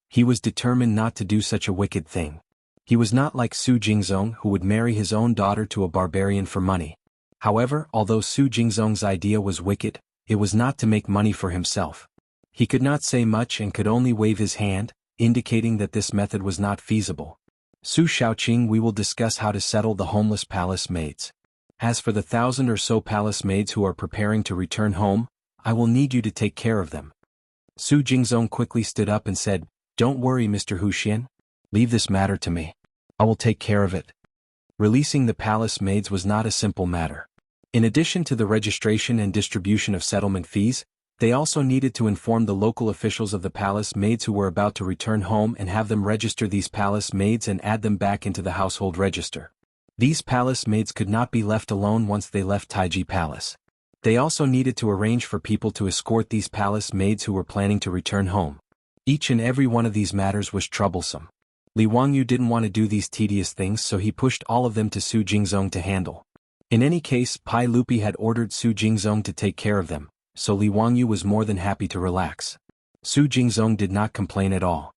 He was determined not to do such a wicked thing. He was not like Su Jingzong, who would marry his own daughter to a barbarian for money. However, although Su Jingzong's idea was wicked, it was not to make money for himself. He could not say much and could only wave his hand, indicating that this method was not feasible. Su Shaoqing, we will discuss how to settle the homeless palace maids. As for the 1,000 or so palace maids who are preparing to return home, I will need you to take care of them. Su Jingzong quickly stood up and said, Don't worry, Mr. Hu Xian. Leave this matter to me. I will take care of it. Releasing the palace maids was not a simple matter. In addition to the registration and distribution of settlement fees, they also needed to inform the local officials of the palace maids who were about to return home and have them register these palace maids and add them back into the household register. These palace maids could not be left alone once they left Taiji Palace. They also needed to arrange for people to escort these palace maids who were planning to return home. Each and every one of these matters was troublesome. Li Wangyu didn't want to do these tedious things, so he pushed all of them to Su Jingzong to handle. In any case, Pai Lupi had ordered Su Jingzong to take care of them, so Li Wangyu was more than happy to relax. Su Jingzong did not complain at all.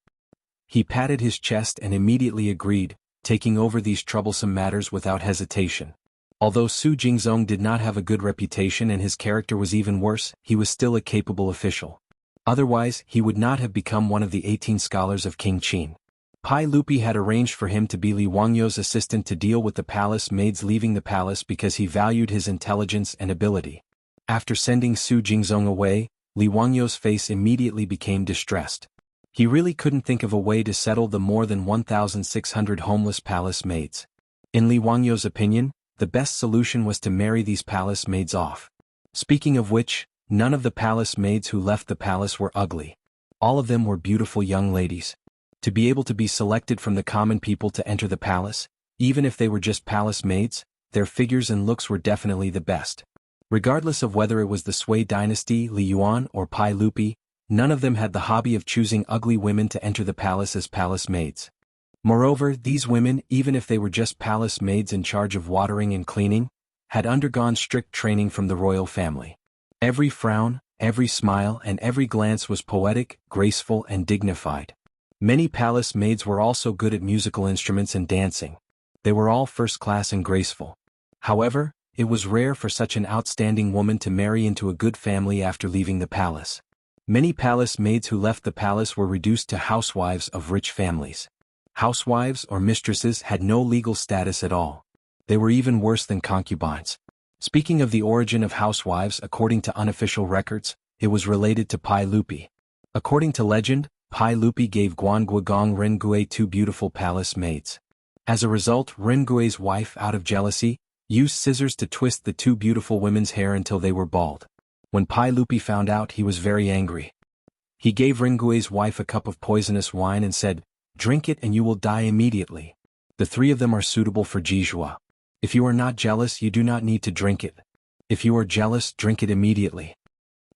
He patted his chest and immediately agreed, taking over these troublesome matters without hesitation. Although Su Jingzong did not have a good reputation and his character was even worse, he was still a capable official. Otherwise, he would not have become one of the 18 scholars of King Qin. Pai Lupi had arranged for him to be Li Wangyu's assistant to deal with the palace maids leaving the palace because he valued his intelligence and ability. After sending Su Jingzong away, Li Wangyu's face immediately became distressed. He really couldn't think of a way to settle the more than 1,600 homeless palace maids. In Li Wangyu's opinion, the best solution was to marry these palace maids off. Speaking of which, none of the palace maids who left the palace were ugly. All of them were beautiful young ladies. To be able to be selected from the common people to enter the palace, even if they were just palace maids, their figures and looks were definitely the best. Regardless of whether it was the Sui dynasty, Li Yuan, or Pai Lupi, none of them had the hobby of choosing ugly women to enter the palace as palace maids. Moreover, these women, even if they were just palace maids in charge of watering and cleaning, had undergone strict training from the royal family. Every frown, every smile, and every glance was poetic, graceful, and dignified. Many palace maids were also good at musical instruments and dancing. They were all first-class and graceful. However, it was rare for such an outstanding woman to marry into a good family after leaving the palace. Many palace maids who left the palace were reduced to housewives of rich families. Housewives or mistresses had no legal status at all. They were even worse than concubines. Speaking of the origin of housewives according to unofficial records, it was related to Pai Lupi. According to legend, Pai Lupi gave Guanguogong Rengui 2 beautiful palace maids. As a result, Rengui's wife, out of jealousy, used scissors to twist the 2 beautiful women's hair until they were bald. When Pai Lupi found out, he was very angry. He gave Rengui's wife a cup of poisonous wine and said, "Drink it and you will die immediately. The 3 of them are suitable for Jizhua. If you are not jealous, you do not need to drink it. If you are jealous, drink it immediately."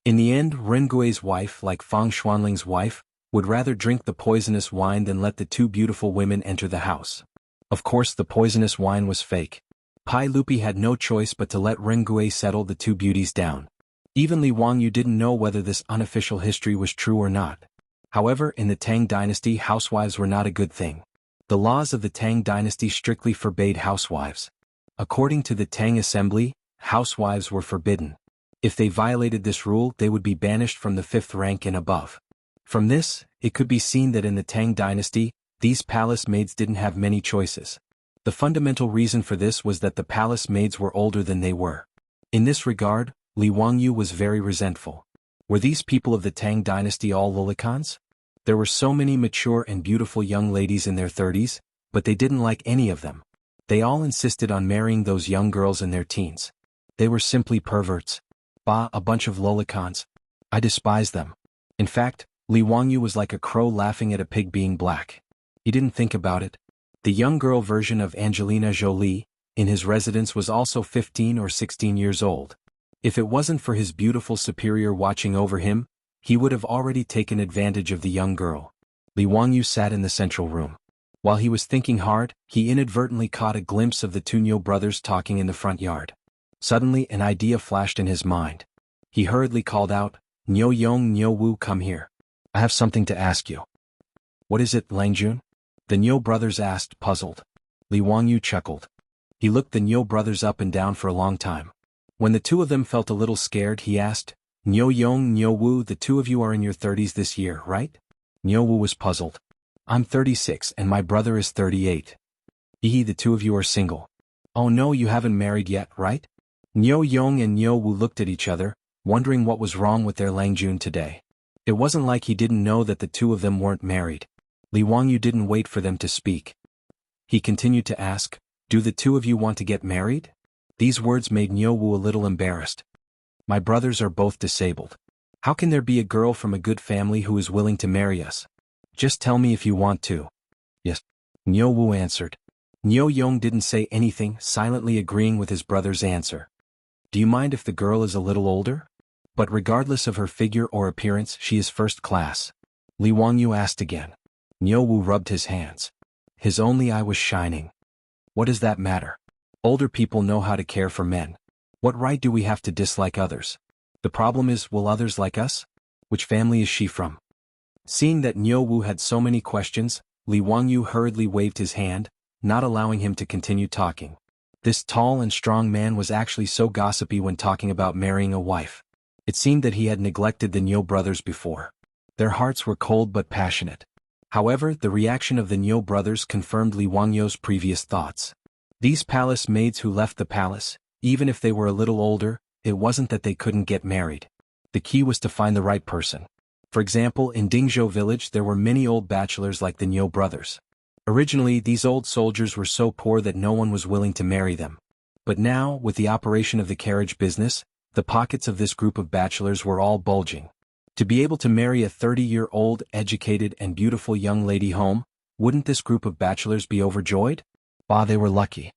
In the end, Rengui's wife, like Fang Xuanling's wife, would rather drink the poisonous wine than let the 2 beautiful women enter the house. Of course, the poisonous wine was fake. Pai Lupi had no choice but to let Rengui settle the 2 beauties down. Even Li Wangyu didn't know whether this unofficial history was true or not. However, in the Tang dynasty, housewives were not a good thing. The laws of the Tang dynasty strictly forbade housewives. According to the Tang assembly, housewives were forbidden. If they violated this rule, they would be banished from the 5th rank and above. From this, it could be seen that in the Tang dynasty, These palace maids didn't have many choices. The fundamental reason for this was that the palace maids were older than they were. In this regard, Li Wangyu was very resentful. Were these people of the Tang dynasty all lolicons? There were so many mature and beautiful young ladies in their 30s, but they didn't like any of them. They all insisted on marrying those young girls in their teens. They were simply perverts. Bah, a bunch of lolicons. I despise them. In fact, Li Wangyu was like a crow laughing at a pig being black. He didn't think about it. The young girl version of Angelina Jolie, in his residence, was also 15 or 16 years old. If it wasn't for his beautiful superior watching over him, he would have already taken advantage of the young girl. Li Wangyu sat in the central room. While he was thinking hard, he inadvertently caught a glimpse of the two Niu brothers talking in the front yard. Suddenly an idea flashed in his mind. He hurriedly called out, "Niu Yong, Niu Wu, come here. I have something to ask you." "What is it, Langjun?" the Niu brothers asked, puzzled. Li Wangyu chuckled. He looked the Niu brothers up and down for a long time. When the two of them felt a little scared, he asked, "Niu Yong, Niu Wu, the two of you are in your 30s this year, right?" Niu Wu was puzzled. "I'm 36 and my brother is 38. Ehe, the two of you are single. Oh no, you haven't married yet, right?" Niu Yong and Niu Wu looked at each other, wondering what was wrong with their Langjun today. It wasn't like he didn't know that the two of them weren't married. Li Wangyu didn't wait for them to speak. He continued to ask, "Do the two of you want to get married?" These words made Niu Wu a little embarrassed. "My brothers are both disabled. How can there be a girl from a good family who is willing to marry us? Just tell me if you want to." "Yes," Niu Wu answered. Niu Yong didn't say anything, silently agreeing with his brother's answer. "Do you mind if the girl is a little older? But regardless of her figure or appearance, she is first class." Li Wangyu asked again. Niu Wu rubbed his hands. His only eye was shining. "What does that matter? Older people know how to care for men. What right do we have to dislike others? The problem is, will others like us? Which family is she from?" Seeing that Niu Wu had so many questions, Li Wangyu hurriedly waved his hand, not allowing him to continue talking. This tall and strong man was actually so gossipy when talking about marrying a wife. It seemed that he had neglected the Niu brothers before. Their hearts were cold but passionate. However, the reaction of the Niu brothers confirmed Li Wangyu's previous thoughts. These palace maids who left the palace, even if they were a little older, it wasn't that they couldn't get married. The key was to find the right person. For example, in Dingzhou village there were many old bachelors like the Niu brothers. Originally, these old soldiers were so poor that no one was willing to marry them. But now, with the operation of the carriage business, the pockets of this group of bachelors were all bulging. To be able to marry a 30-year-old, educated and beautiful young lady home, wouldn't this group of bachelors be overjoyed? Bah, they were lucky.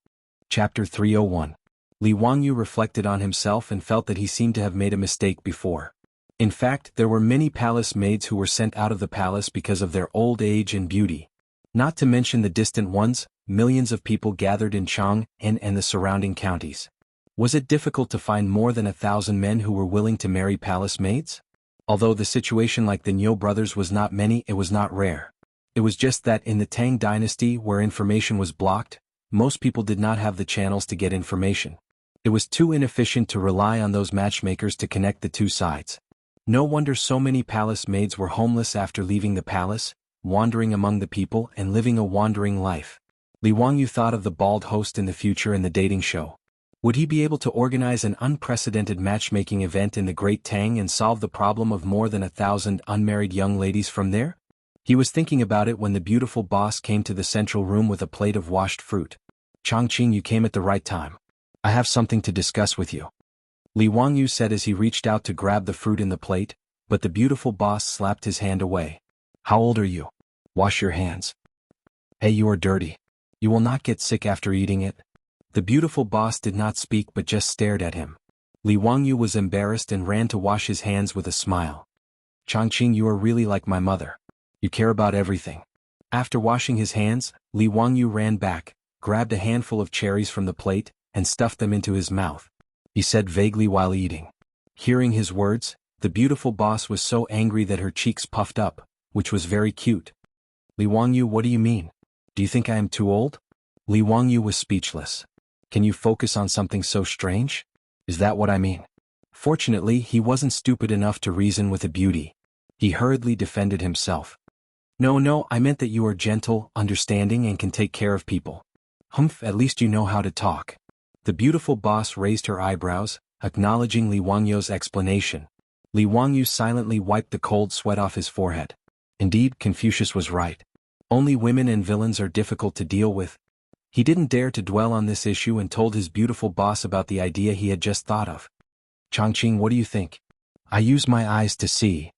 Chapter 301. Li Wangyu reflected on himself and felt that he seemed to have made a mistake before. In fact, there were many palace maids who were sent out of the palace because of their old age and beauty. Not to mention the distant ones, millions of people gathered in Chang'an and the surrounding counties. Was it difficult to find more than 1,000 men who were willing to marry palace maids? Although the situation like the Niu brothers was not many, it was not rare. It was just that in the Tang dynasty where information was blocked, most people did not have the channels to get information. It was too inefficient to rely on those matchmakers to connect the two sides. No wonder so many palace maids were homeless after leaving the palace, wandering among the people and living a wandering life. Li Wangyu thought of the bald host in the future in the dating show. Would he be able to organize an unprecedented matchmaking event in the Great Tang and solve the problem of more than 1,000 unmarried young ladies from there? He was thinking about it when the beautiful boss came to the central room with a plate of washed fruit. "Changqing, you came at the right time. I have something to discuss with you," Li Wangyu said as he reached out to grab the fruit in the plate, but the beautiful boss slapped his hand away. "How old are you? Wash your hands. Hey, you are dirty. You will not get sick after eating it." The beautiful boss did not speak but just stared at him. Li Wangyu was embarrassed and ran to wash his hands with a smile. "Changqing, you are really like my mother. You care about everything." After washing his hands, Li Wangyu ran back, grabbed a handful of cherries from the plate, and stuffed them into his mouth. He said vaguely while eating. Hearing his words, the beautiful boss was so angry that her cheeks puffed up, which was very cute. "Li Wangyu, what do you mean? Do you think I am too old?" Li Wangyu was speechless. "Can you focus on something so strange? Is that what I mean?" Fortunately, he wasn't stupid enough to reason with a beauty. He hurriedly defended himself. No, I meant that you are gentle, understanding and can take care of people. Humph, at least you know how to talk. The beautiful boss raised her eyebrows, acknowledging Li Wangyu's explanation. Li Wangyu silently wiped the cold sweat off his forehead. Indeed, Confucius was right. Only women and villains are difficult to deal with. He didn't dare to dwell on this issue and told his beautiful boss about the idea he had just thought of. Chongqing, what do you think? I use my eyes to see.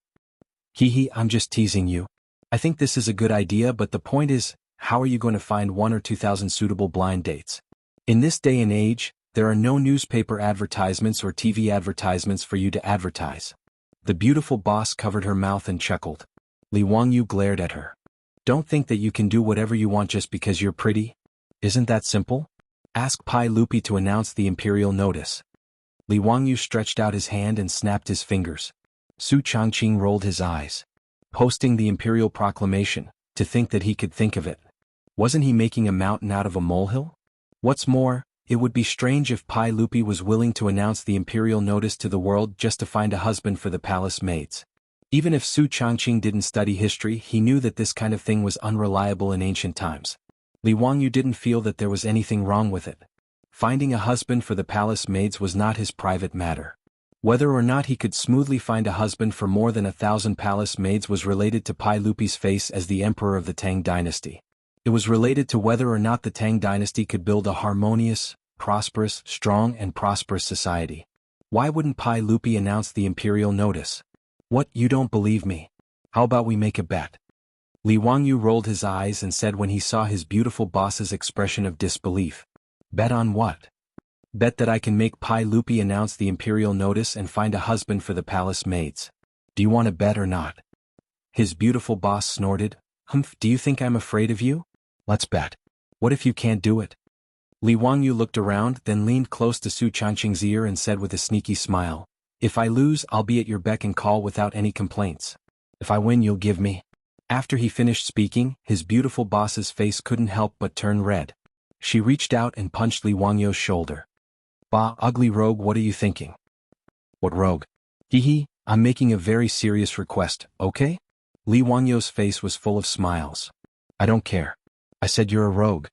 Hee, I'm just teasing you. I think this is a good idea, but the point is, how are you going to find 1 or 2,000 suitable blind dates? In this day and age, there are no newspaper advertisements or TV advertisements for you to advertise. The beautiful boss covered her mouth and chuckled. Li Wangyu glared at her. Don't think that you can do whatever you want just because you're pretty. Isn't that simple? Ask Pai Lupi to announce the imperial notice. Li Wangyu stretched out his hand and snapped his fingers. Su Chongqing rolled his eyes. Posting the imperial proclamation, to think that he could think of it. Wasn't he making a mountain out of a molehill? What's more, it would be strange if Pai Lupi was willing to announce the imperial notice to the world just to find a husband for the palace maids. Even if Su Chongqing didn't study history, he knew that this kind of thing was unreliable in ancient times. Li Wangyu didn't feel that there was anything wrong with it. Finding a husband for the palace maids was not his private matter. Whether or not he could smoothly find a husband for more than 1,000 palace maids was related to Pai Lupi's face as the emperor of the Tang dynasty. It was related to whether or not the Tang dynasty could build a harmonious, prosperous, strong and prosperous society. Why wouldn't Pai Lupi announce the imperial notice? What, you don't believe me? How about we make a bet? Li Wangyu rolled his eyes and said when he saw his beautiful boss's expression of disbelief. Bet on what? Bet that I can make Pai Lupi announce the imperial notice and find a husband for the palace maids. Do you want to bet or not? His beautiful boss snorted. Humph, do you think I'm afraid of you? Let's bet. What if you can't do it? Li Wangyu looked around, then leaned close to Su Chongqing's ear and said with a sneaky smile, if I lose, I'll be at your beck and call without any complaints. If I win, you'll give me. After he finished speaking, his beautiful boss's face couldn't help but turn red. She reached out and punched Li Wangyu's shoulder. Bah, ugly rogue, what are you thinking? What rogue? I'm making a very serious request, okay? Li Wangyu's face was full of smiles. I don't care. I said you're a rogue.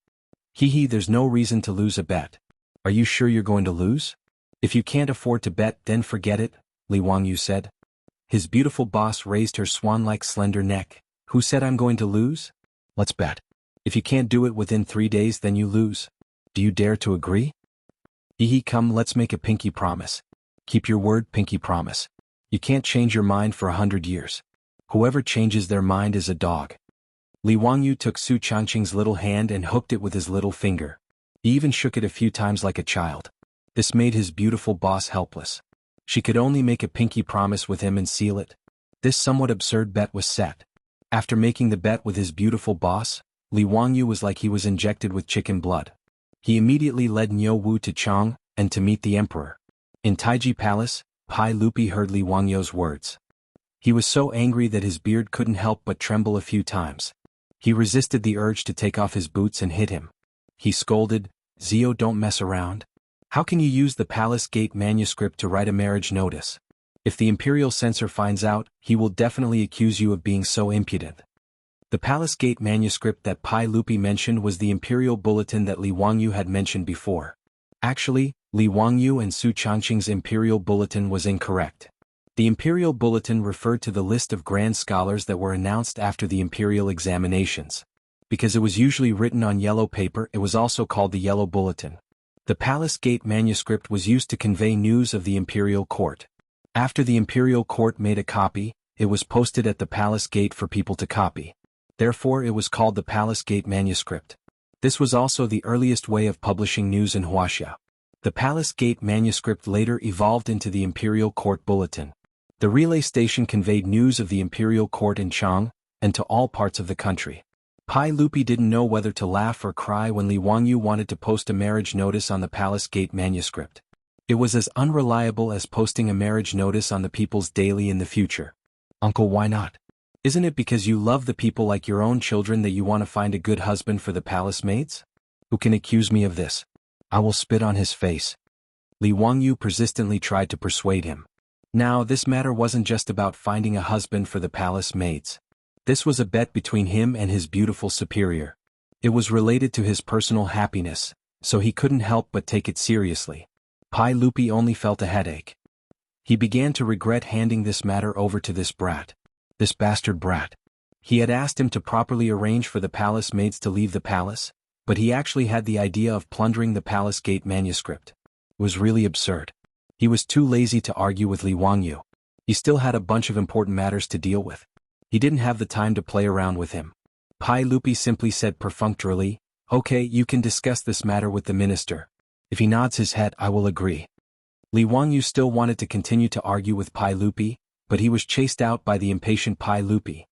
There's no reason to lose a bet. Are you sure you're going to lose? If you can't afford to bet, then forget it, Li Wangyu said. His beautiful boss raised her swan-like slender neck. Who said I'm going to lose? Let's bet. If you can't do it within 3 days, then you lose. Do you dare to agree? Come, let's make a pinky promise. Keep your word, pinky promise. You can't change your mind for 100 years. Whoever changes their mind is a dog. Li Wangyu took Su Chongqing's little hand and hooked it with his little finger. He even shook it a few times like a child. This made his beautiful boss helpless. She could only make a pinky promise with him and seal it. This somewhat absurd bet was set. After making the bet with his beautiful boss, Li Wangyu was like he was injected with chicken blood. He immediately led Niu Wu to Chang, and to meet the emperor. In Taiji Palace, Pai Lupi heard Li Wangyu's words. He was so angry that his beard couldn't help but tremble a few times. He resisted the urge to take off his boots and hit him. He scolded, Zio, don't mess around. How can you use the palace gate manuscript to write a marriage notice? If the imperial censor finds out, he will definitely accuse you of being so impudent. The palace gate manuscript that Pai Lupi mentioned was the imperial bulletin that Li Wangyu had mentioned before. Actually, Li Wangyu and Su Chongqing's imperial bulletin was incorrect. The imperial bulletin referred to the list of grand scholars that were announced after the imperial examinations. Because it was usually written on yellow paper, it was also called the yellow bulletin. The palace gate manuscript was used to convey news of the imperial court. After the imperial court made a copy, it was posted at the palace gate for people to copy. Therefore it was called the palace gate manuscript. This was also the earliest way of publishing news in Wuxia. The palace gate manuscript later evolved into the imperial court bulletin. The relay station conveyed news of the imperial court in Chang, and to all parts of the country. Pai Lupi didn't know whether to laugh or cry when Li Wangyu wanted to post a marriage notice on the palace gate manuscript. It was as unreliable as posting a marriage notice on the People's Daily in the future. Uncle, why not? Isn't it because you love the people like your own children that you want to find a good husband for the palace maids? Who can accuse me of this? I will spit on his face. Li Wangyu persistently tried to persuade him. Now, this matter wasn't just about finding a husband for the palace maids. This was a bet between him and his beautiful superior. It was related to his personal happiness, so he couldn't help but take it seriously. Pai Lupi only felt a headache. He began to regret handing this matter over to this brat. This bastard brat. He had asked him to properly arrange for the palace maids to leave the palace, but he actually had the idea of plundering the palace gate manuscript. It was really absurd. He was too lazy to argue with Li Wangyu. He still had a bunch of important matters to deal with. He didn't have the time to play around with him. Pai Lupi simply said perfunctorily, "Okay, you can discuss this matter with the minister. If he nods his head, I will agree." Li Wangyu still wanted to continue to argue with Pai Lupi, but he was chased out by the impatient Pai Lupi.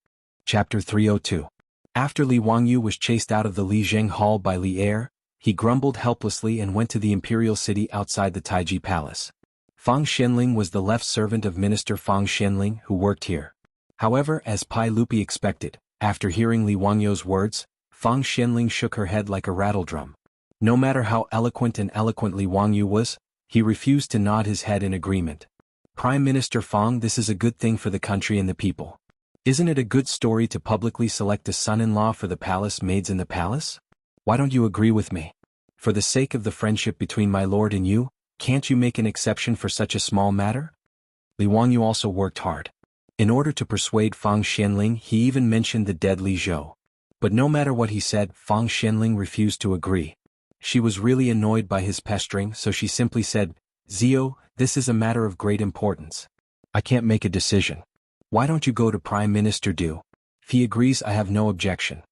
Chapter 302. After Li Wangyu was chased out of the Li Zheng Hall by Li Er, he grumbled helplessly and went to the imperial city outside the Taiji Palace. Fang Xianling was the left servant of Minister Fang Xianling who worked here. However, as Pai Lupi expected, after hearing Li Wangyu's words, Fang Xianling shook her head like a rattledrum. No matter how eloquent Li Wangyu was, he refused to nod his head in agreement. "Prime Minister Fang, this is a good thing for the country and the people. Isn't it a good story to publicly select a son-in-law for the palace maids in the palace? Why don't you agree with me? For the sake of the friendship between my lord and you, can't you make an exception for such a small matter?" Li Wangyu also worked hard. In order to persuade Fang Xianling, he even mentioned the dead Li Zhou. But no matter what he said, Fang Xianling refused to agree. She was really annoyed by his pestering, so she simply said, "Zio, this is a matter of great importance. I can't make a decision. Why don't you go to Prime Minister Du? If he agrees, I have no objection."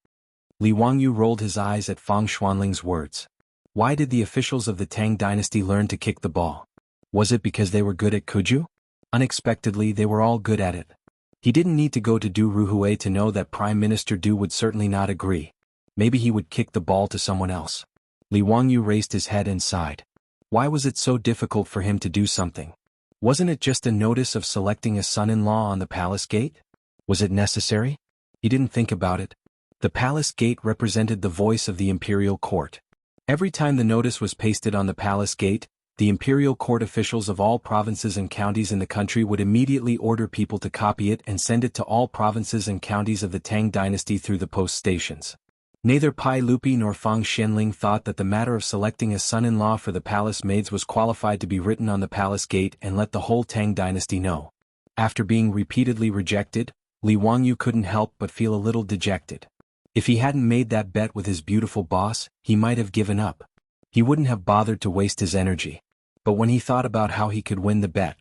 Li Wangyu rolled his eyes at Fang Xuanling's words. Why did the officials of the Tang dynasty learn to kick the ball? Was it because they were good at Kuju? Unexpectedly, they were all good at it. He didn't need to go to Du Ruhui to know that Prime Minister Du would certainly not agree. Maybe he would kick the ball to someone else. Li Wangyu raised his head and sighed. Why was it so difficult for him to do something? Wasn't it just a notice of selecting a son-in-law on the palace gate? Was it necessary? He didn't think about it. The palace gate represented the voice of the imperial court. Every time the notice was pasted on the palace gate, the imperial court officials of all provinces and counties in the country would immediately order people to copy it and send it to all provinces and counties of the Tang dynasty through the post stations. Neither Pai Lupi nor Fang Xianling thought that the matter of selecting a son-in-law for the palace maids was qualified to be written on the palace gate and let the whole Tang dynasty know. After being repeatedly rejected, Li Wangyu couldn't help but feel a little dejected. If he hadn't made that bet with his beautiful boss, he might have given up. He wouldn't have bothered to waste his energy. But when he thought about how he could win the bet,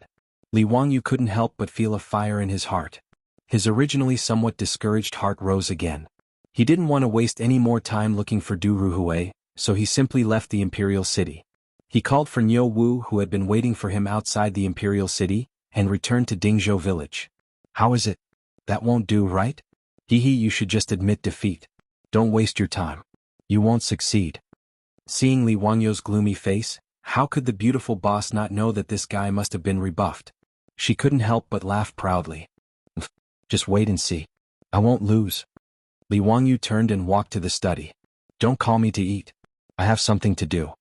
Li Wangyu couldn't help but feel a fire in his heart. His originally somewhat discouraged heart rose again. He didn't want to waste any more time looking for Du Ruhui, so he simply left the imperial city. He called for Niu Wu, who had been waiting for him outside the imperial city, and returned to Dingzhou village. "How is it? That won't do, right? You should just admit defeat. Don't waste your time. You won't succeed." Seeing Li Wangyu's gloomy face, how could the beautiful boss not know that this guy must have been rebuffed? She couldn't help but laugh proudly. "Just wait and see. I won't lose." Li Wangyu turned and walked to the study. "Don't call me to eat. I have something to do."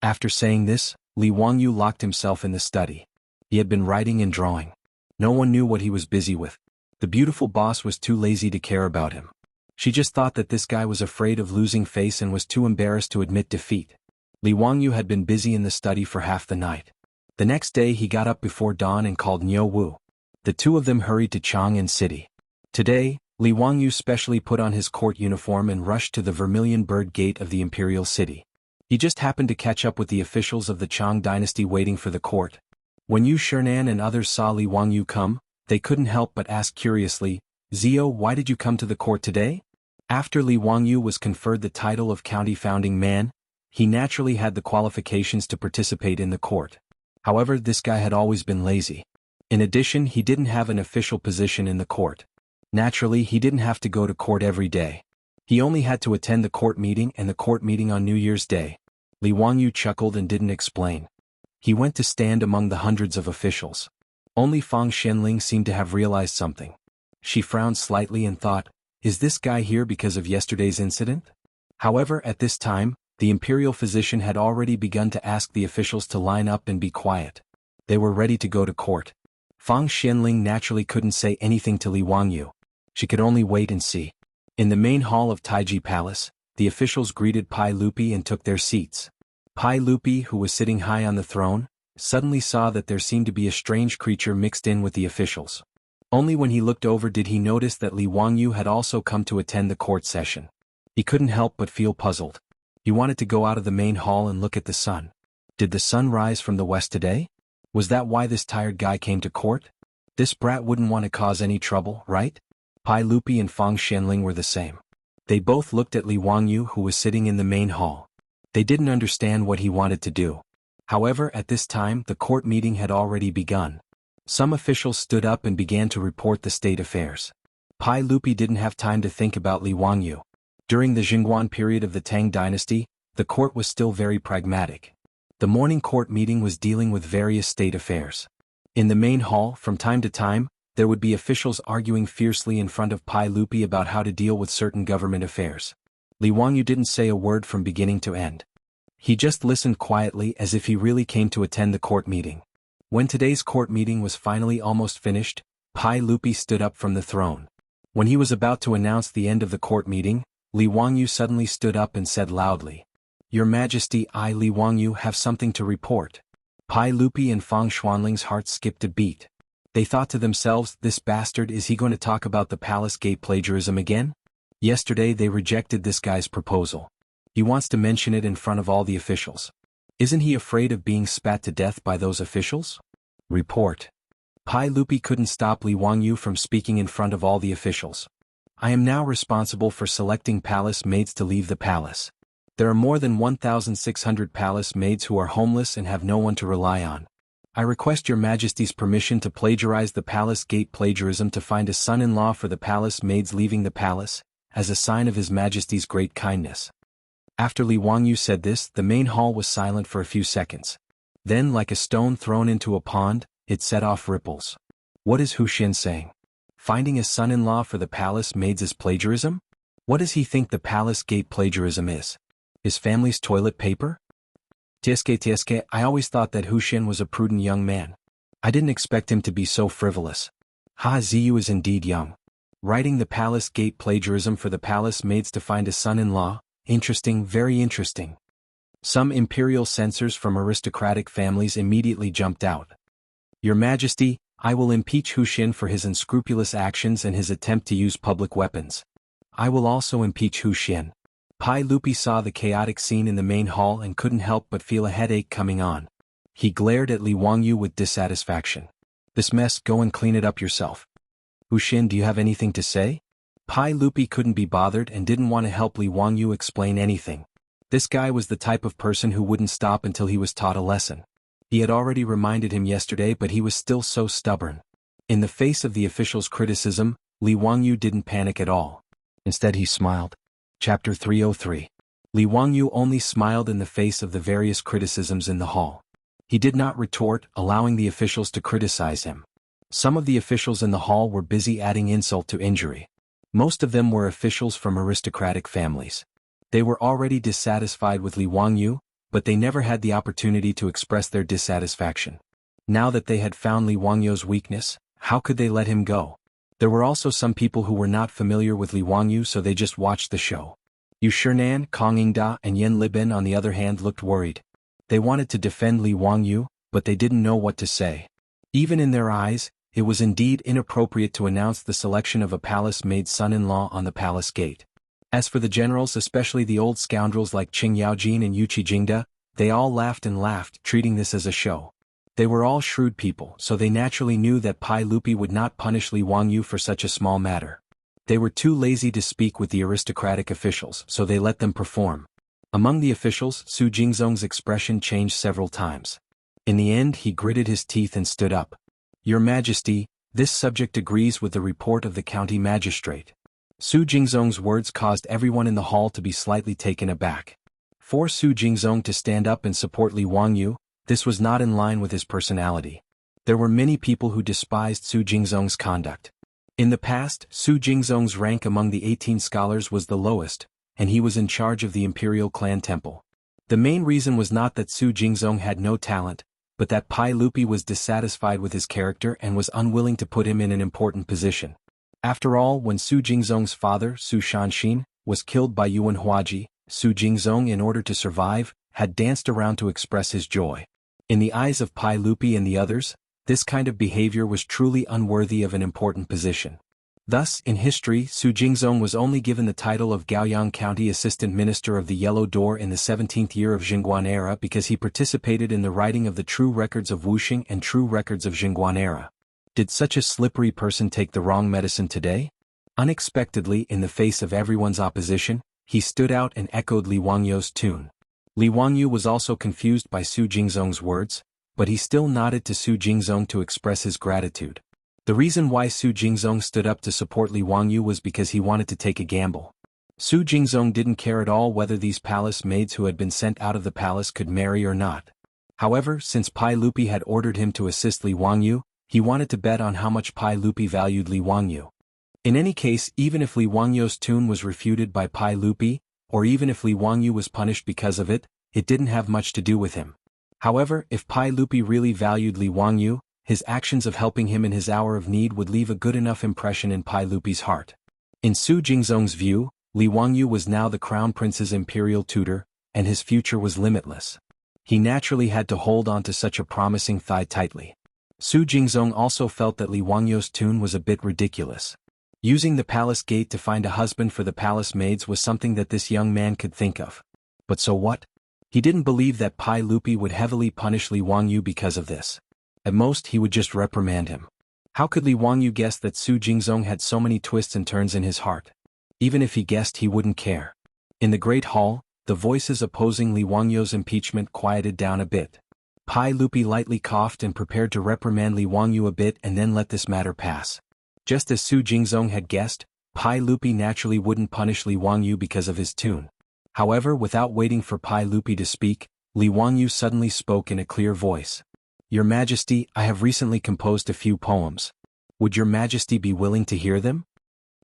After saying this, Li Wangyu locked himself in the study. He had been writing and drawing. No one knew what he was busy with. The beautiful boss was too lazy to care about him. She just thought that this guy was afraid of losing face and was too embarrassed to admit defeat. Li Wangyu had been busy in the study for half the night. The next day he got up before dawn and called Niu Wu. The two of them hurried to Chang'an City. Today, Li Wangyu specially put on his court uniform and rushed to the Vermilion Bird Gate of the imperial city. He just happened to catch up with the officials of the Chang dynasty waiting for the court. When Yu Shernan and others saw Li Wangyu come, they couldn't help but ask curiously, "Zio, why did you come to the court today?" After Li Wangyu was conferred the title of county founding man, he naturally had the qualifications to participate in the court. However, this guy had always been lazy. In addition, he didn't have an official position in the court. Naturally, he didn't have to go to court every day. He only had to attend the court meeting and the court meeting on New Year's Day. Li Wangyu chuckled and didn't explain. He went to stand among the hundreds of officials. Only Fang Xianling seemed to have realized something. She frowned slightly and thought, "Is this guy here because of yesterday's incident?" However, at this time, the imperial physician had already begun to ask the officials to line up and be quiet. They were ready to go to court. Fang Xianling naturally couldn't say anything to Li Wangyu. She could only wait and see. In the main hall of Taiji Palace, the officials greeted Pai Lupi and took their seats. Pai Lupi, who was sitting high on the throne, suddenly saw that there seemed to be a strange creature mixed in with the officials. Only when he looked over did he notice that Li Wangyu had also come to attend the court session. He couldn't help but feel puzzled. He wanted to go out of the main hall and look at the sun. Did the sun rise from the west today? Was that why this tired guy came to court? This brat wouldn't want to cause any trouble, right? Pai Lupi and Fang Xianling were the same. They both looked at Li Wangyu, who was sitting in the main hall. They didn't understand what he wanted to do. However, at this time the court meeting had already begun. Some officials stood up and began to report the state affairs. Pai Lupi didn't have time to think about Li Wangyu. During the Jingguan period of the Tang dynasty, the court was still very pragmatic. The morning court meeting was dealing with various state affairs. In the main hall, from time to time, there would be officials arguing fiercely in front of Pai Lupi about how to deal with certain government affairs. Li Wangyu didn't say a word from beginning to end. He just listened quietly as if he really came to attend the court meeting. When today's court meeting was finally almost finished, Pai Lupi stood up from the throne. When he was about to announce the end of the court meeting, Li Wangyu suddenly stood up and said loudly, "Your Majesty, I Li Wangyu have something to report." Pai Lupi and Fang Xuanling's hearts skipped a beat. They thought to themselves, this bastard, is he going to talk about the palace gate plagiarism again? Yesterday they rejected this guy's proposal. He wants to mention it in front of all the officials. Isn't he afraid of being spat to death by those officials? Report. Pai Lupi couldn't stop Li Wangyu from speaking in front of all the officials. I am now responsible for selecting palace maids to leave the palace. There are more than 1,600 palace maids who are homeless and have no one to rely on. I request your Majesty's permission to plagiarize the palace gate plagiarism to find a son-in-law for the palace maids leaving the palace, as a sign of His Majesty's great kindness. After Li Wangyu said this, the main hall was silent for a few seconds. Then, like a stone thrown into a pond, it set off ripples. What is Hu Xin saying? Finding a son-in-law for the palace maids is plagiarism? What does he think the palace gate plagiarism is? His family's toilet paper? Tsk, I always thought that Hu Xin was a prudent young man. I didn't expect him to be so frivolous. Ha Ziyu is indeed young. Writing the palace gate plagiarism for the palace maids to find a son-in-law? Interesting, very interesting. Some imperial censors from aristocratic families immediately jumped out. Your Majesty, I will impeach Hu Xin for his unscrupulous actions and his attempt to use public weapons. I will also impeach Hu Xin. Pai Lupi saw the chaotic scene in the main hall and couldn't help but feel a headache coming on. He glared at Li Wangyu with dissatisfaction. This mess, go and clean it up yourself. Hu Xin, do you have anything to say? Pai Lupi couldn't be bothered and didn't want to help Li Wangyu explain anything. This guy was the type of person who wouldn't stop until he was taught a lesson. He had already reminded him yesterday, but he was still so stubborn. In the face of the official's criticism, Li Wangyu didn't panic at all. Instead he smiled. Chapter 303. Li Wangyu only smiled in the face of the various criticisms in the hall. He did not retort, allowing the officials to criticize him. Some of the officials in the hall were busy adding insult to injury. Most of them were officials from aristocratic families. They were already dissatisfied with Li Wangyu, but they never had the opportunity to express their dissatisfaction. Now that they had found Li Wangyu's weakness, how could they let him go? There were also some people who were not familiar with Li Wangyu, so they just watched the show. Yu Shinan, Kong Yingda and Yan Libin on the other hand looked worried. They wanted to defend Li Wangyu, but they didn't know what to say. Even in their eyes, it was indeed inappropriate to announce the selection of a palace maid son-in-law on the palace gate. As for the generals, especially the old scoundrels like Qing Yaojin and Yu Qijingda, they all laughed and laughed, treating this as a show. They were all shrewd people, so they naturally knew that Pai Lupi would not punish Li Wangyu for such a small matter. They were too lazy to speak with the aristocratic officials, so they let them perform. Among the officials, Su Jingzong's expression changed several times. In the end, he gritted his teeth and stood up. Your Majesty, this subject agrees with the report of the county magistrate. Su Jingzong's words caused everyone in the hall to be slightly taken aback. For Su Jingzong to stand up and support Li Wangyu, this was not in line with his personality. There were many people who despised Su Jingzong's conduct. In the past, Su Jingzong's rank among the 18 scholars was the lowest, and he was in charge of the imperial clan temple. The main reason was not that Su Jingzong had no talent, but that Pai Lupi was dissatisfied with his character and was unwilling to put him in an important position. After all, when Su Jingzong's father, Su Shanxin, was killed by Yuan Huaji, Su Jingzong, in order to survive, had danced around to express his joy. In the eyes of Pai Lupi and the others, this kind of behavior was truly unworthy of an important position. Thus, in history, Su Jingzong was only given the title of Gaoyang County Assistant Minister of the Yellow Door in the 17th year of Jingguan era because he participated in the writing of the true records of Wuxing and true records of Jingguan era. Did such a slippery person take the wrong medicine today? Unexpectedly, in the face of everyone's opposition, he stood out and echoed Li Wangyu's tune. Li Wangyu was also confused by Su Jingzong's words, but he still nodded to Su Jingzong to express his gratitude. The reason why Su Jingzong stood up to support Li Wangyu was because he wanted to take a gamble. Su Jingzong didn't care at all whether these palace maids who had been sent out of the palace could marry or not. However, since Pai Lupi had ordered him to assist Li Wangyu, he wanted to bet on how much Pai Lupi valued Li Wangyu. In any case, even if Li Wangyu's tune was refuted by Pai Lupi, or even if Li Wangyu was punished because of it, it didn't have much to do with him. However, if Pai Lupi really valued Li Wangyu, his actions of helping him in his hour of need would leave a good enough impression in Pai Lupi's heart. In Su Jingzong's view, Li Wangyu was now the crown prince's imperial tutor, and his future was limitless. He naturally had to hold on to such a promising thigh tightly. Su Jingzong also felt that Li Wangyu's tune was a bit ridiculous. Using the palace gate to find a husband for the palace maids was something that this young man could think of. But so what? He didn't believe that Pai Lupi would heavily punish Li Wangyu because of this. At most, he would just reprimand him. How could Li Wangyu guess that Su Jingzong had so many twists and turns in his heart? Even if he guessed, he wouldn't care. In the Great Hall, the voices opposing Li Wangyu's impeachment quieted down a bit. Pai Lupi lightly coughed and prepared to reprimand Li Wangyu a bit and then let this matter pass. Just as Su Jingzong had guessed, Pai Lupi naturally wouldn't punish Li Wangyu because of his tune. However, without waiting for Pai Lupi to speak, Li Wangyu suddenly spoke in a clear voice. "Your Majesty, I have recently composed a few poems. Would your Majesty be willing to hear them?"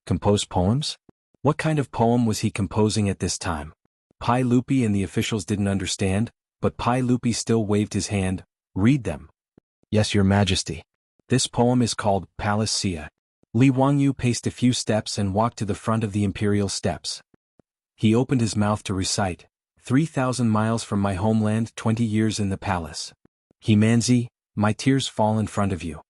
Compose poems? What kind of poem was he composing at this time? Pai Lupi and the officials didn't understand, but Pai Lupi still waved his hand. "Read them." "Yes, your Majesty. This poem is called Palace Sia." Li Wangyu paced a few steps and walked to the front of the imperial steps. He opened his mouth to recite, 3,000 miles from my homeland, 20 years in the palace. Hemanzi, my tears fall in front of you.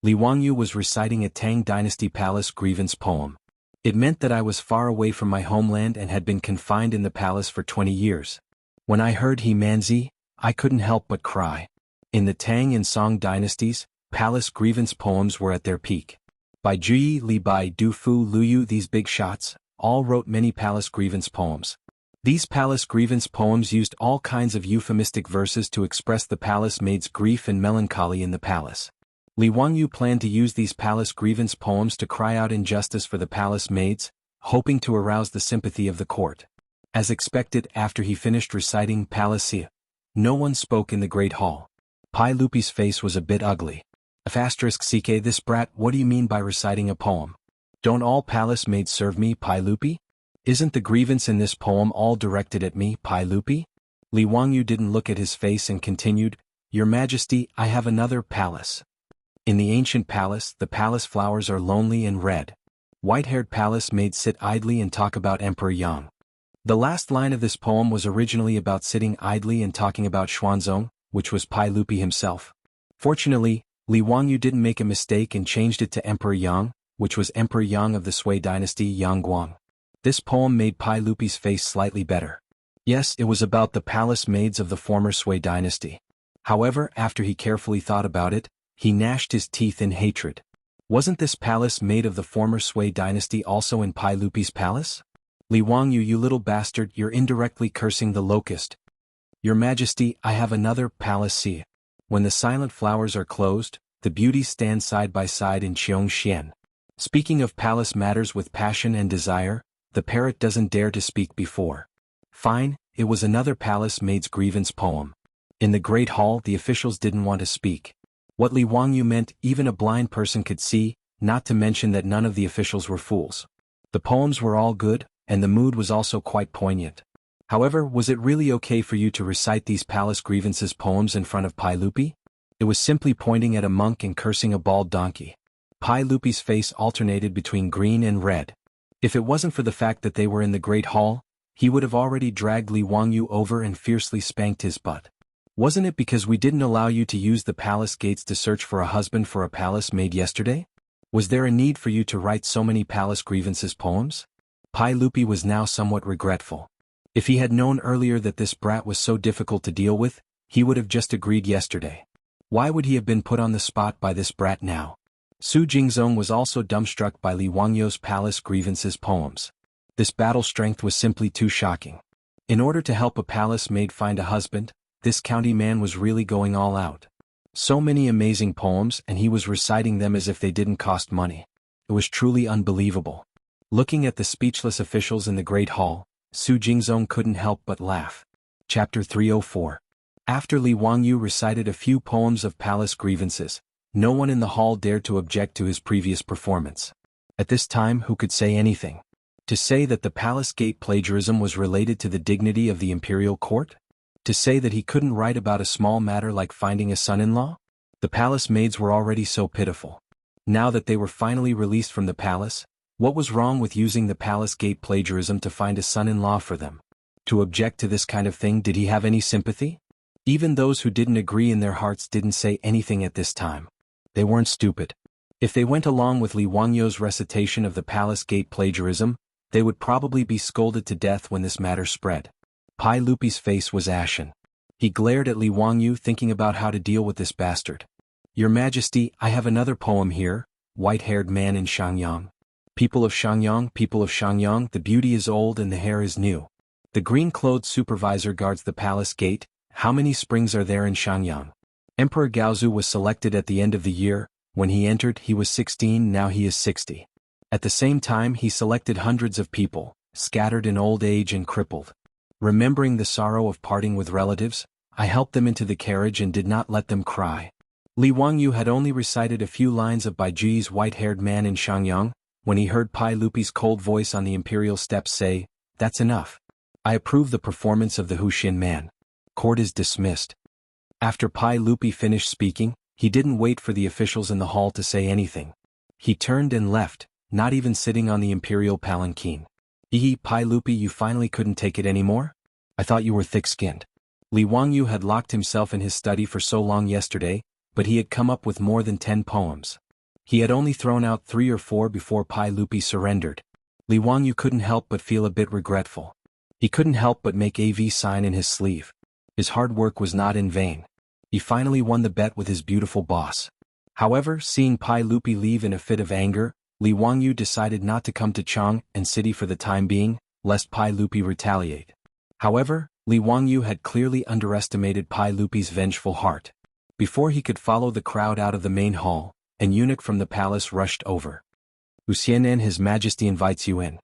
Li Wangyu was reciting a Tang dynasty palace grievance poem. It meant that I was far away from my homeland and had been confined in the palace for 20 years. When I heard Hemanzi, I couldn't help but cry. In the Tang and Song dynasties, palace grievance poems were at their peak. By Zhuyi, Li Bai, Du Fu, Luyu, these big shots, all wrote many palace grievance poems. These palace grievance poems used all kinds of euphemistic verses to express the palace maid's grief and melancholy in the palace. Li Wangyu planned to use these palace grievance poems to cry out injustice for the palace maids, hoping to arouse the sympathy of the court. As expected, after he finished reciting Palace Sia, no one spoke in the Great Hall. Pai Lupi's face was a bit ugly. *CK This brat, what do you mean by reciting a poem? Don't all palace maids serve me, Pai Lupi? Isn't the grievance in this poem all directed at me, Pai Lupi? Li Wangyu didn't look at his face and continued, Your Majesty, I have another palace. In the ancient palace, the palace flowers are lonely and red. White-haired palace maids sit idly and talk about Emperor Yang. The last line of this poem was originally about sitting idly and talking about Xuanzong, which was Pai Lupi himself. Fortunately, Li Wangyu didn't make a mistake and changed it to Emperor Yang, which was Emperor Yang of the Sui dynasty Yang Guang. This poem made Pai Lupi's face slightly better. Yes, it was about the palace maids of the former Sui dynasty. However, after he carefully thought about it, he gnashed his teeth in hatred. Wasn't this palace maid of the former Sui dynasty also in Pai Lupi's palace? Li Wangyu, you little bastard, you're indirectly cursing the locust. Your Majesty, I have another palace Sia. When the silent flowers are closed, the beauties stand side by side in Xian. Speaking of palace matters with passion and desire, the parrot doesn't dare to speak before. Fine, it was another palace maid's grievance poem. In the Great Hall, the officials didn't want to speak. What Li Wangyu meant, even a blind person could see, not to mention that none of the officials were fools. The poems were all good, and the mood was also quite poignant. However, was it really okay for you to recite these palace grievances poems in front of Pai Lupi? It was simply pointing at a monk and cursing a bald donkey. Pai Lupi's face alternated between green and red. If it wasn't for the fact that they were in the Great Hall, he would have already dragged Li Wangyu over and fiercely spanked his butt. Wasn't it because we didn't allow you to use the palace gates to search for a husband for a palace maid yesterday? Was there a need for you to write so many palace grievances poems? Pai Lupi was now somewhat regretful. If he had known earlier that this brat was so difficult to deal with, he would have just agreed yesterday. Why would he have been put on the spot by this brat now? Su Jingzong was also dumbstruck by Li Wangyu's palace grievances poems. This battle strength was simply too shocking. In order to help a palace maid find a husband, this county man was really going all out. So many amazing poems, and he was reciting them as if they didn't cost money. It was truly unbelievable. Looking at the speechless officials in the Great Hall, Su Jingzong couldn't help but laugh. Chapter 304. After Li Wangyu recited a few poems of palace grievances, no one in the hall dared to object to his previous performance. At this time, who could say anything? To say that the palace gate plagiarism was related to the dignity of the imperial court? To say that he couldn't write about a small matter like finding a son-in-law? The palace maids were already so pitiful. Now that they were finally released from the palace, what was wrong with using the palace gate plagiarism to find a son-in-law for them? To object to this kind of thing, did he have any sympathy? Even those who didn't agree in their hearts didn't say anything at this time. They weren't stupid. If they went along with Li Wangyu's recitation of the palace gate plagiarism, they would probably be scolded to death when this matter spread. Pai Lupi's face was ashen. He glared at Li Wangyu, thinking about how to deal with this bastard. Your Majesty, I have another poem here, White-Haired Man in Shangyang. People of Shangyang, the beauty is old and the hair is new. The green-clothed supervisor guards the palace gate. How many springs are there in Shangyang? Emperor Gaozu was selected at the end of the year. When he entered, he was 16, now he is 60. At the same time, he selected hundreds of people, scattered in old age and crippled. Remembering the sorrow of parting with relatives, I helped them into the carriage and did not let them cry. Li Wangyu had only recited a few lines of Baiji's White-Haired Man in Shangyang, when he heard Pai Lupi's cold voice on the imperial steps say, "That's enough. I approve the performance of the Huxin man. Court is dismissed." After Pai Lupi finished speaking, he didn't wait for the officials in the hall to say anything. He turned and left, not even sitting on the imperial palanquin. Pai Lupi, you finally couldn't take it anymore? I thought you were thick-skinned. Li Wangyu had locked himself in his study for so long yesterday, but he had come up with more than 10 poems. He had only thrown out 3 or 4 before Pai Lupi surrendered. Li Wangyu couldn't help but feel a bit regretful. He couldn't help but make a V sign in his sleeve. His hard work was not in vain. He finally won the bet with his beautiful boss. However, seeing Pai Lupi leave in a fit of anger, Li Wangyu decided not to come to Chang and City for the time being, lest Pai Lupi retaliate. However, Li Wangyu had clearly underestimated Pai Lupi's vengeful heart. Before he could follow the crowd out of the main hall, an eunuch from the palace rushed over. "Wuxian, His Majesty invites you in."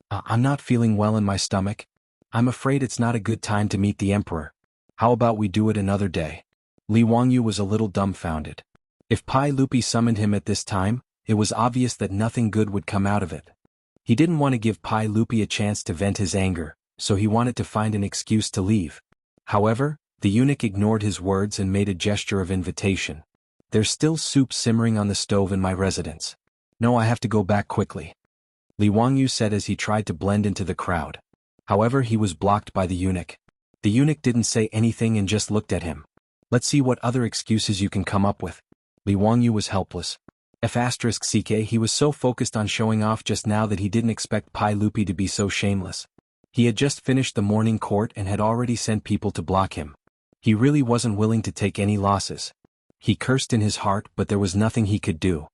I'm not feeling well in my stomach. I'm afraid it's not a good time to meet the emperor. How about we do it another day? Li Wangyu was a little dumbfounded. If Pai Lupi summoned him at this time, it was obvious that nothing good would come out of it. He didn't want to give Pai Lupi a chance to vent his anger, so he wanted to find an excuse to leave. However, the eunuch ignored his words and made a gesture of invitation. "There's still soup simmering on the stove in my residence. No, I have to go back quickly," Li Wangyu said as he tried to blend into the crowd. However, he was blocked by the eunuch. The eunuch didn't say anything and just looked at him. "Let's see what other excuses you can come up with." Li Wangyu was helpless. F*ck, he was so focused on showing off just now that he didn't expect Pai Lupi to be so shameless. He had just finished the morning court and had already sent people to block him. He really wasn't willing to take any losses. He cursed in his heart, but there was nothing he could do.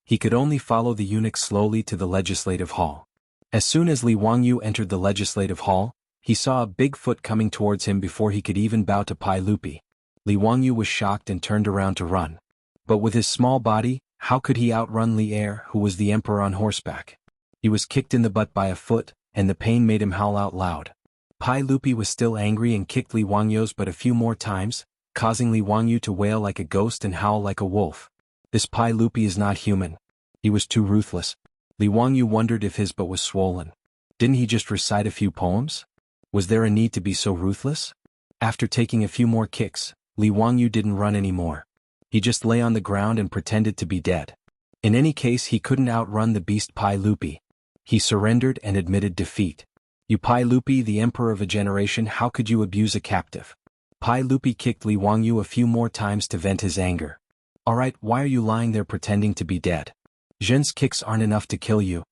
He could only follow the eunuch slowly to the legislative hall. As soon as Li Wangyu entered the legislative hall, he saw a big foot coming towards him before he could even bow to Pai Lupi. Li Wangyu was shocked and turned around to run. But with his small body, how could he outrun Li Er, who was the emperor on horseback? He was kicked in the butt by a foot, and the pain made him howl out loud. Pai Lupi was still angry and kicked Li Wangyu's butt a few more times, causing Li Wangyu to wail like a ghost and howl like a wolf. This Pai Lupi is not human. He was too ruthless. Li Wangyu wondered if his butt was swollen. Didn't he just recite a few poems? Was there a need to be so ruthless? After taking a few more kicks, Li Wangyu didn't run anymore. He just lay on the ground and pretended to be dead. In any case, he couldn't outrun the beast Pai Lupi. He surrendered and admitted defeat. You Pai Lupi, the emperor of a generation, how could you abuse a captive? Pai Lupi kicked Li Wangyu a few more times to vent his anger. Alright, why are you lying there pretending to be dead? Zhen's kicks aren't enough to kill you.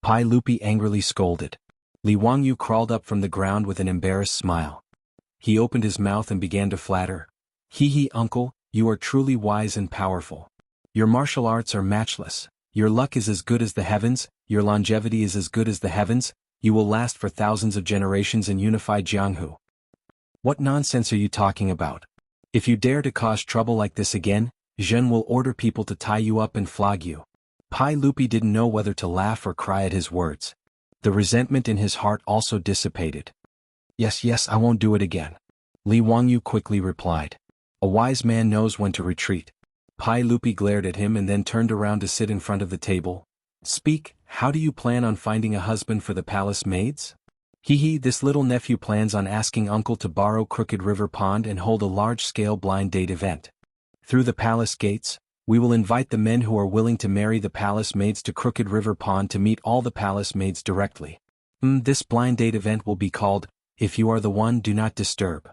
Pai Lupi angrily scolded. Li Wangyu crawled up from the ground with an embarrassed smile. He opened his mouth and began to flatter. Hee, uncle, you are truly wise and powerful. Your martial arts are matchless. Your luck is as good as the heavens, your longevity is as good as the heavens, you will last for thousands of generations in unified Jianghu. What nonsense are you talking about? If you dare to cause trouble like this again, Zhen will order people to tie you up and flog you. Pai Lupi didn't know whether to laugh or cry at his words. The resentment in his heart also dissipated. Yes, I won't do it again. Li Wangyu quickly replied. A wise man knows when to retreat. Pai Lupi glared at him and then turned around to sit in front of the table. Speak, how do you plan on finding a husband for the palace maids? This little nephew plans on asking uncle to borrow Crooked River Pond and hold a large-scale blind date event. Through the palace gates, we will invite the men who are willing to marry the palace maids to Crooked River Pond to meet all the palace maids directly. This blind date event will be called, If You Are the One, Do Not Disturb.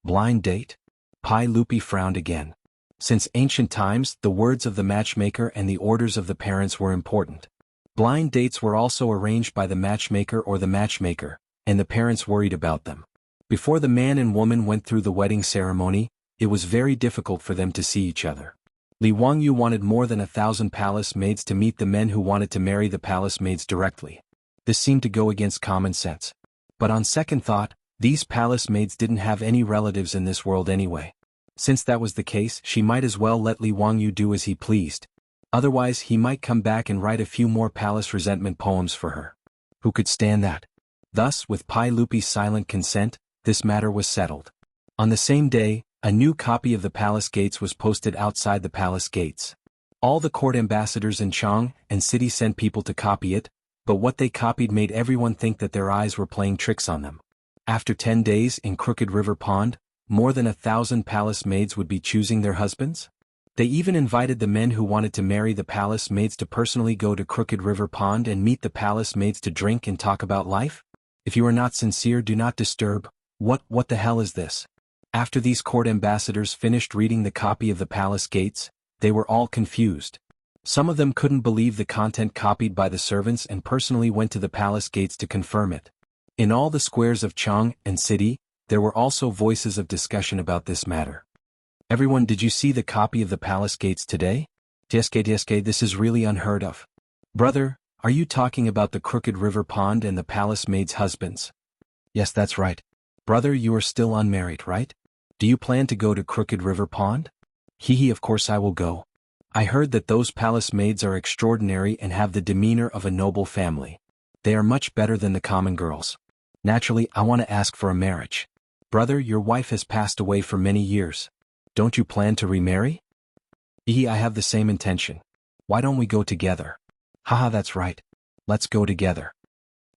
Blind date? Pai Lupi frowned again. Since ancient times, the words of the matchmaker and the orders of the parents were important. Blind dates were also arranged by the matchmaker or the matchmaker, and the parents worried about them. Before the man and woman went through the wedding ceremony, it was very difficult for them to see each other. Li Wangyu wanted more than 1,000 palace maids to meet the men who wanted to marry the palace maids directly. This seemed to go against common sense. But on second thought, these palace maids didn't have any relatives in this world anyway. Since that was the case, she might as well let Li Wangyu do as he pleased. Otherwise, he might come back and write a few more palace resentment poems for her. Who could stand that? Thus, with Pai Lupi's silent consent, this matter was settled. On the same day, a new copy of the palace gates was posted outside the palace gates. All the court ambassadors in Chang and city sent people to copy it, but what they copied made everyone think that their eyes were playing tricks on them. After 10 days in Crooked River Pond, more than 1,000 palace maids would be choosing their husbands? They even invited the men who wanted to marry the palace maids to personally go to Crooked River Pond and meet the palace maids to drink and talk about life? If you are not sincere, do not disturb. What the hell is this? After these court ambassadors finished reading the copy of the palace gates, they were all confused. Some of them couldn't believe the content copied by the servants and personally went to the palace gates to confirm it. In all the squares of Chang and city, there were also voices of discussion about this matter. Everyone, did you see the copy of the palace gates today? Deske, this is really unheard of. Brother, are you talking about the Crooked River Pond and the palace maids' husbands? Yes, that's right. Brother, you are still unmarried, right? Do you plan to go to Crooked River Pond? Of course I will go. I heard that those palace maids are extraordinary and have the demeanor of a noble family. They are much better than the common girls. Naturally, I want to ask for a marriage. Brother, your wife has passed away for many years. Don't you plan to remarry? I have the same intention. Why don't we go together? Haha, that's right. Let's go together.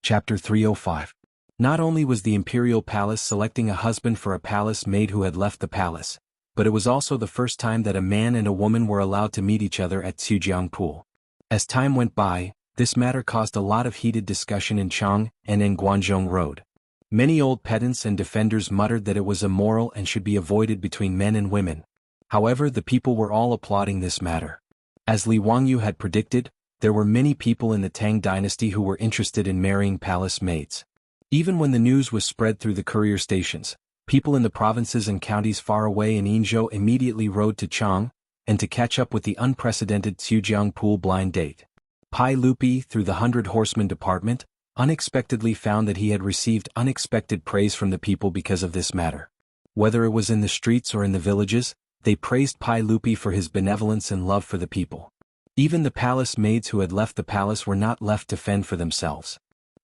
Chapter 305. Not only was the imperial palace selecting a husband for a palace maid who had left the palace, but it was also the first time that a man and a woman were allowed to meet each other at Xujiang Pool. As time went by, this matter caused a lot of heated discussion in Chang and in Guanzhong Road. Many old pedants and defenders muttered that it was immoral and should be avoided between men and women. However, the people were all applauding this matter. As Li Wangyu had predicted, there were many people in the Tang dynasty who were interested in marrying palace maids. Even when the news was spread through the courier stations, people in the provinces and counties far away in Yinzhou immediately rode to Chang, and to catch up with the unprecedented Xujiang Pool blind date. Pai Lupi, through the 100 Horsemen department, unexpectedly found that he had received unexpected praise from the people because of this matter. Whether it was in the streets or in the villages, they praised Pai Lupi for his benevolence and love for the people. Even the palace maids who had left the palace were not left to fend for themselves.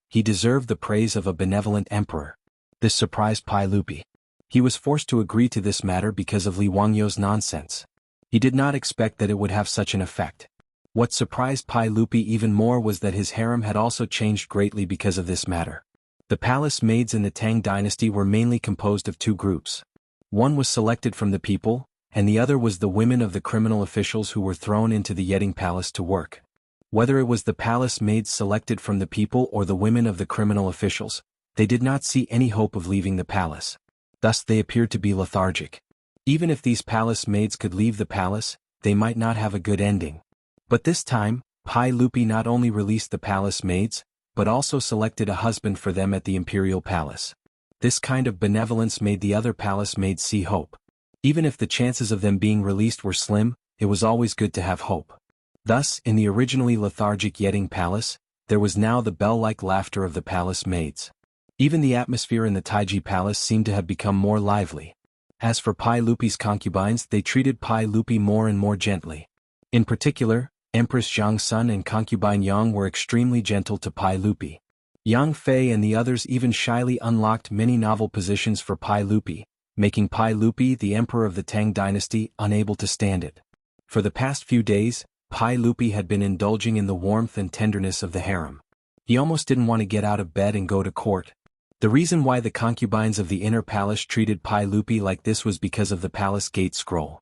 He deserved the praise of a benevolent emperor. This surprised Pai Lupi. He was forced to agree to this matter because of Li Wangyu's nonsense. He did not expect that it would have such an effect. What surprised Pai Lupi even more was that his harem had also changed greatly because of this matter. The palace maids in the Tang dynasty were mainly composed of two groups. One was selected from the people, and the other was the women of the criminal officials who were thrown into the Yeding Palace to work. Whether it was the palace maids selected from the people or the women of the criminal officials, they did not see any hope of leaving the palace. Thus they appeared to be lethargic. Even if these palace maids could leave the palace, they might not have a good ending. But this time, Pai Lupi not only released the palace maids, but also selected a husband for them at the imperial palace. This kind of benevolence made the other palace maids see hope. Even if the chances of them being released were slim, it was always good to have hope. Thus, in the originally lethargic Yeding Palace, there was now the bell-like laughter of the palace maids. Even the atmosphere in the Taiji Palace seemed to have become more lively. As for Pai Lupi's concubines, they treated Pai Lupi more and more gently. In particular, Empress Zhang's son and concubine Yang were extremely gentle to Pai Lupi. Yang Fei and the others even shyly unlocked many novel positions for Pai Lupi, making Pai Lupi, the emperor of the Tang dynasty, unable to stand it. For the past few days, Pai Lupi had been indulging in the warmth and tenderness of the harem. He almost didn't want to get out of bed and go to court. The reason why the concubines of the inner palace treated Pai Lupi like this was because of the palace gate scroll.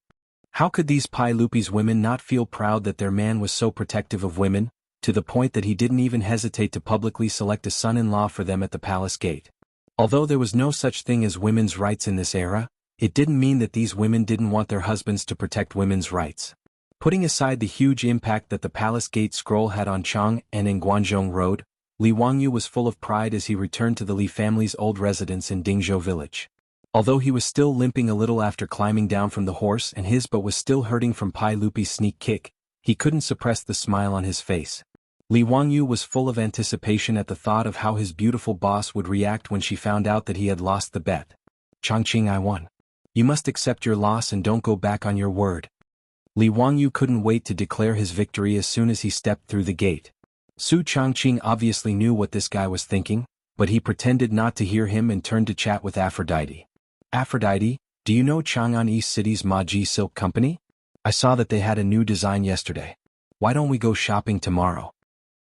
How could these Pai Lupi's women not feel proud that their man was so protective of women, to the point that he didn't even hesitate to publicly select a son-in-law for them at the palace gate? Although there was no such thing as women's rights in this era, it didn't mean that these women didn't want their husbands to protect women's rights. Putting aside the huge impact that the palace gate scroll had on Chang and in Guanzhong Road, Li Wangyu was full of pride as he returned to the Li family's old residence in Dingzhou village. Although he was still limping a little after climbing down from the horse and his butt was still hurting from Pai Lupi's sneak kick, he couldn't suppress the smile on his face. Li Wangyu was full of anticipation at the thought of how his beautiful boss would react when she found out that he had lost the bet. "Changqing, I won. You must accept your loss and don't go back on your word." Li Wangyu couldn't wait to declare his victory as soon as he stepped through the gate. Su Changqing obviously knew what this guy was thinking, but he pretended not to hear him and turned to chat with Aphrodite. "Aphrodite, do you know Chang'an East City's Maji Silk Company? I saw that they had a new design yesterday. Why don't we go shopping tomorrow?"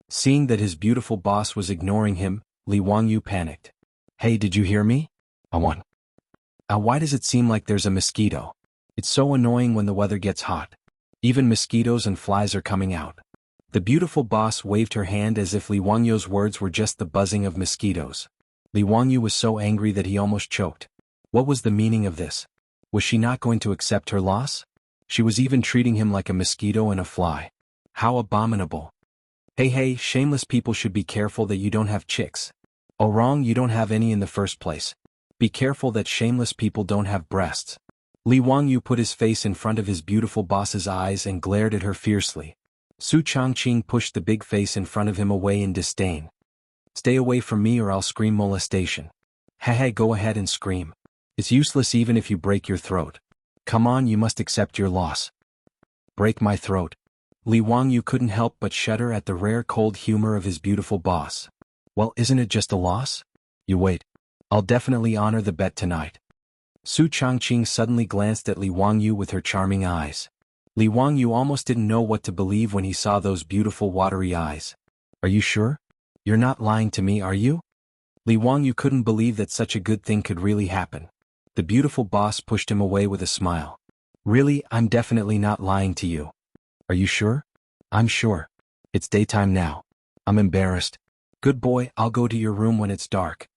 Seeing that his beautiful boss was ignoring him, Li Wangyu panicked. "Hey, did you hear me? I won. Why does it seem like there's a mosquito? It's so annoying when the weather gets hot. Even mosquitoes and flies are coming out." The beautiful boss waved her hand as if Li Wangyu's words were just the buzzing of mosquitoes. Li Wangyu was so angry that he almost choked. What was the meaning of this? Was she not going to accept her loss? She was even treating him like a mosquito and a fly. How abominable. Hey, shameless people should be careful that you don't have chicks. Oh, wrong, you don't have any in the first place. Be careful that shameless people don't have breasts. Li Wangyu put his face in front of his beautiful boss's eyes and glared at her fiercely. Su Changqing pushed the big face in front of him away in disdain. "Stay away from me or I'll scream molestation." Hey, go ahead and scream. It's useless even if you break your throat. Come on, you must accept your loss. Break my throat. Li Wangyu couldn't help but shudder at the rare cold humor of his beautiful boss. Well, isn't it just a loss? You wait. I'll definitely honor the bet tonight. Su Changqing suddenly glanced at Li Wangyu with her charming eyes. Li Wangyu almost didn't know what to believe when he saw those beautiful watery eyes. Are you sure? You're not lying to me, are you? Li Wangyu couldn't believe that such a good thing could really happen. The beautiful boss pushed him away with a smile. Really, I'm definitely not lying to you. Are you sure? I'm sure. It's daytime now. I'm embarrassed. Good boy, I'll go to your room when it's dark.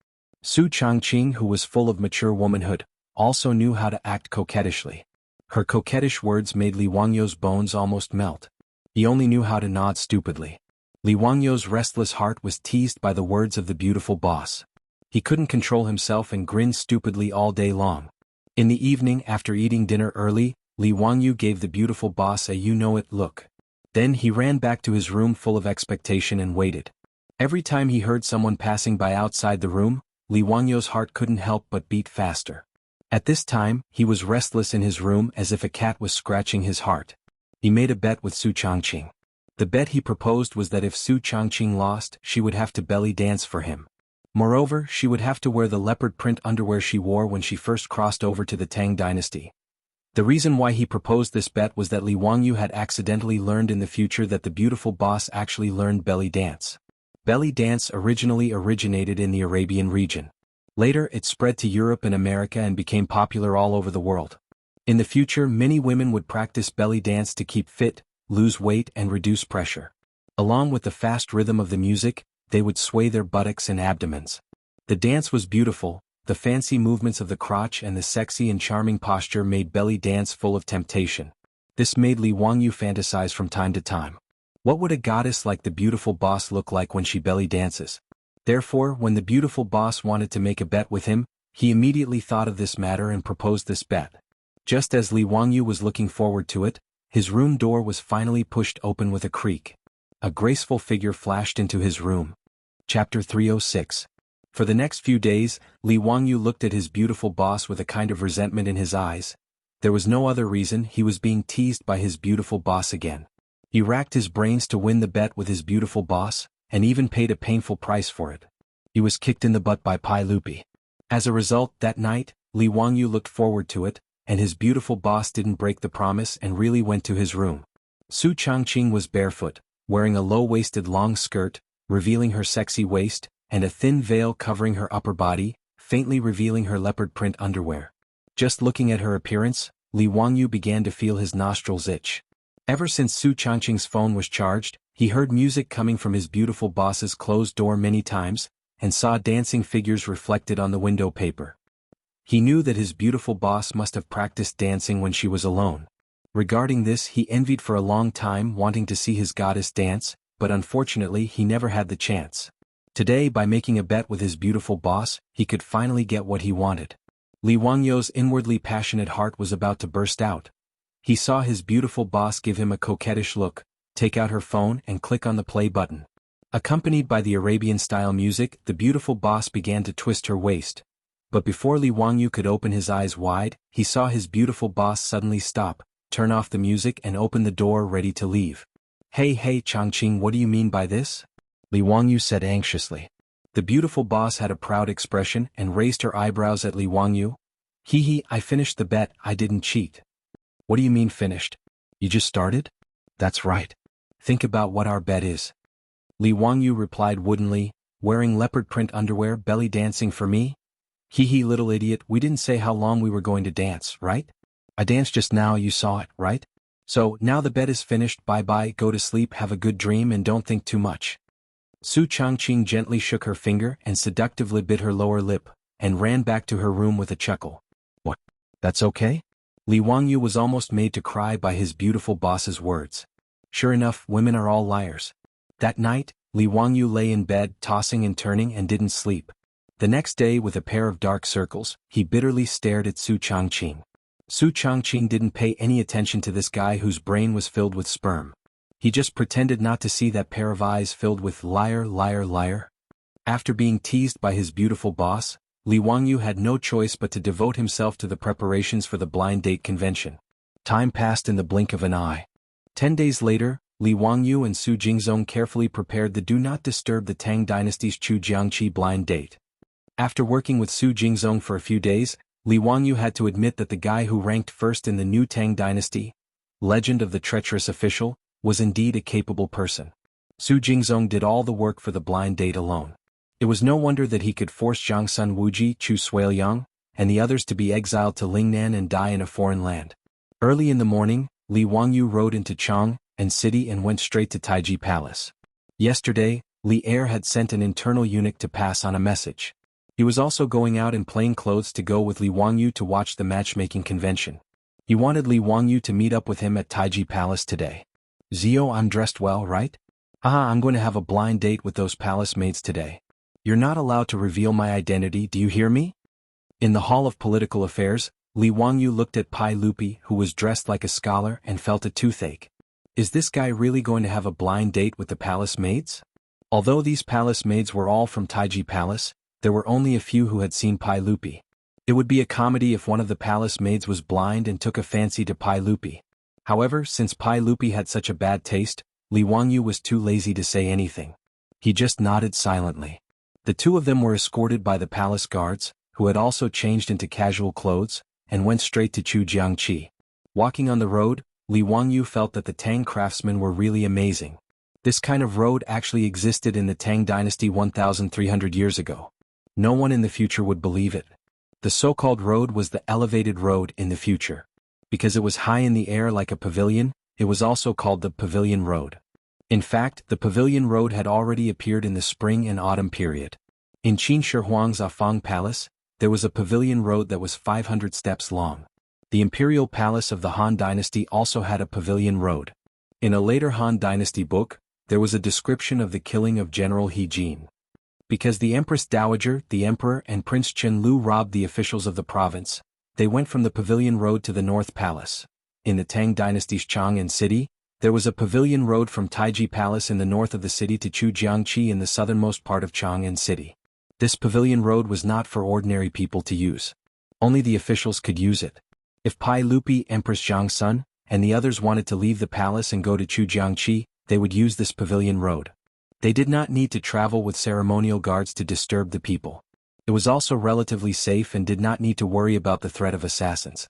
Su Changqing, who was full of mature womanhood, also knew how to act coquettishly. Her coquettish words made Li Wangyu's bones almost melt. He only knew how to nod stupidly. Li Wangyu's restless heart was teased by the words of the beautiful boss. He couldn't control himself and grinned stupidly all day long. In the evening, after eating dinner early, Li Wangyu gave the beautiful boss a you-know-it look. Then he ran back to his room full of expectation and waited. Every time he heard someone passing by outside the room, Li Wangyu's heart couldn't help but beat faster. At this time, he was restless in his room as if a cat was scratching his heart. He made a bet with Su Changqing. The bet he proposed was that if Su Changqing lost, she would have to belly dance for him. Moreover, she would have to wear the leopard print underwear she wore when she first crossed over to the Tang dynasty. The reason why he proposed this bet was that Li Wangyu had accidentally learned in the future that the beautiful boss actually learned belly dance. Belly dance originally originated in the Arabian region. Later, it spread to Europe and America and became popular all over the world. In the future, many women would practice belly dance to keep fit, lose weight and reduce pressure. Along with the fast rhythm of the music, they would sway their buttocks and abdomens. The dance was beautiful, the fancy movements of the crotch and the sexy and charming posture made belly dance full of temptation. This made Li Wangyu fantasize from time to time. What would a goddess like the beautiful boss look like when she belly dances? Therefore, when the beautiful boss wanted to make a bet with him, he immediately thought of this matter and proposed this bet. Just as Li Wangyu was looking forward to it, his room door was finally pushed open with a creak. A graceful figure flashed into his room. Chapter 306. For the next few days, Li Wangyu looked at his beautiful boss with a kind of resentment in his eyes. There was no other reason, he was being teased by his beautiful boss again. He racked his brains to win the bet with his beautiful boss, and even paid a painful price for it. He was kicked in the butt by Pai Lupi. As a result, that night, Li Wangyu looked forward to it, and his beautiful boss didn't break the promise and really went to his room. Su Changqing was barefoot, wearing a low-waisted long skirt, revealing her sexy waist, and a thin veil covering her upper body, faintly revealing her leopard print underwear. Just looking at her appearance, Li Wangyu began to feel his nostrils itch. Ever since Su Changqing's phone was charged, he heard music coming from his beautiful boss's closed door many times, and saw dancing figures reflected on the window paper. He knew that his beautiful boss must have practiced dancing when she was alone. Regarding this, he envied for a long time, wanting to see his goddess dance, but unfortunately he never had the chance. Today, by making a bet with his beautiful boss, he could finally get what he wanted. Li Wangyu's inwardly passionate heart was about to burst out. He saw his beautiful boss give him a coquettish look, take out her phone and click on the play button. Accompanied by the Arabian-style music, the beautiful boss began to twist her waist. But before Li Wangyu could open his eyes wide, he saw his beautiful boss suddenly stop, turn off the music and open the door ready to leave. Hey Changqing, what do you mean by this? Li Wangyu said anxiously. The beautiful boss had a proud expression and raised her eyebrows at Li Wangyu. I finished the bet, I didn't cheat. What do you mean finished? You just started? That's right. Think about what our bet is. Li Wangyu replied woodenly, wearing leopard print underwear, belly dancing for me? Little idiot, we didn't say how long we were going to dance, right? I danced just now, you saw it, right? So, now the bet is finished, bye-bye, go to sleep, have a good dream and don't think too much. Su Changqing gently shook her finger and seductively bit her lower lip, and ran back to her room with a chuckle. What? That's okay? Li Wangyu was almost made to cry by his beautiful boss's words. Sure enough, women are all liars. That night, Li Wangyu lay in bed, tossing and turning and didn't sleep. The next day, with a pair of dark circles, he bitterly stared at Su Changqing. Su Changqing didn't pay any attention to this guy whose brain was filled with sperm. He just pretended not to see that pair of eyes filled with liar, liar, liar. After being teased by his beautiful boss, Li Wangyu had no choice but to devote himself to the preparations for the blind date convention. Time passed in the blink of an eye. 10 days later, Li Wangyu and Su Jingzong carefully prepared the Do Not Disturb the Tang Dynasty's Chu Jiangqi blind date. After working with Su Jingzong for a few days, Li Wangyu had to admit that the guy who ranked first in the new Tang Dynasty, Legend of the Treacherous Official, was indeed a capable person. Su Jingzong did all the work for the blind date alone. It was no wonder that he could force Jiangsun Wuji, Chu Suiliang, and the others to be exiled to Lingnan and die in a foreign land. Early in the morning, Li Wangyu rode into Chang and city and went straight to Taiji Palace. Yesterday, Li Er had sent an internal eunuch to pass on a message. He was also going out in plain clothes to go with Li Wangyu to watch the matchmaking convention. He wanted Li Wangyu to meet up with him at Taiji Palace today. Zio, I'm dressed well, right? Haha, I'm going to have a blind date with those palace maids today. You're not allowed to reveal my identity, do you hear me? In the Hall of Political Affairs, Li Wangyu looked at Pai Lupi, who was dressed like a scholar, and felt a toothache. Is this guy really going to have a blind date with the palace maids? Although these palace maids were all from Taiji Palace, there were only a few who had seen Pai Lupi. It would be a comedy if one of the palace maids was blind and took a fancy to Pai Lupi. However, since Pai Lupi had such a bad taste, Li Wangyu was too lazy to say anything. He just nodded silently. The two of them were escorted by the palace guards, who had also changed into casual clothes, and went straight to Chu Jiangqi. Walking on the road, Li Wangyu felt that the Tang craftsmen were really amazing. This kind of road actually existed in the Tang dynasty 1,300 years ago. No one in the future would believe it. The so-called road was the elevated road in the future. Because it was high in the air like a pavilion, it was also called the Pavilion Road. In fact, the Pavilion Road had already appeared in the spring and autumn period. In Qin Shi Huang's Afang Palace, there was a pavilion road that was 500 steps long. The imperial palace of the Han Dynasty also had a pavilion road. In a later Han Dynasty book, there was a description of the killing of General He Jin. Because the Empress Dowager, the Emperor and Prince Chen Lu robbed the officials of the province, they went from the pavilion road to the North Palace. In the Tang Dynasty's Chang'an city, there was a pavilion road from Taiji Palace in the north of the city to Chujiangqi in the southernmost part of Chang'an city. This pavilion road was not for ordinary people to use. Only the officials could use it. If Pai Lupi, Empress Zhang's son, and the others wanted to leave the palace and go to Chujiangqi, they would use this pavilion road. They did not need to travel with ceremonial guards to disturb the people. It was also relatively safe and did not need to worry about the threat of assassins.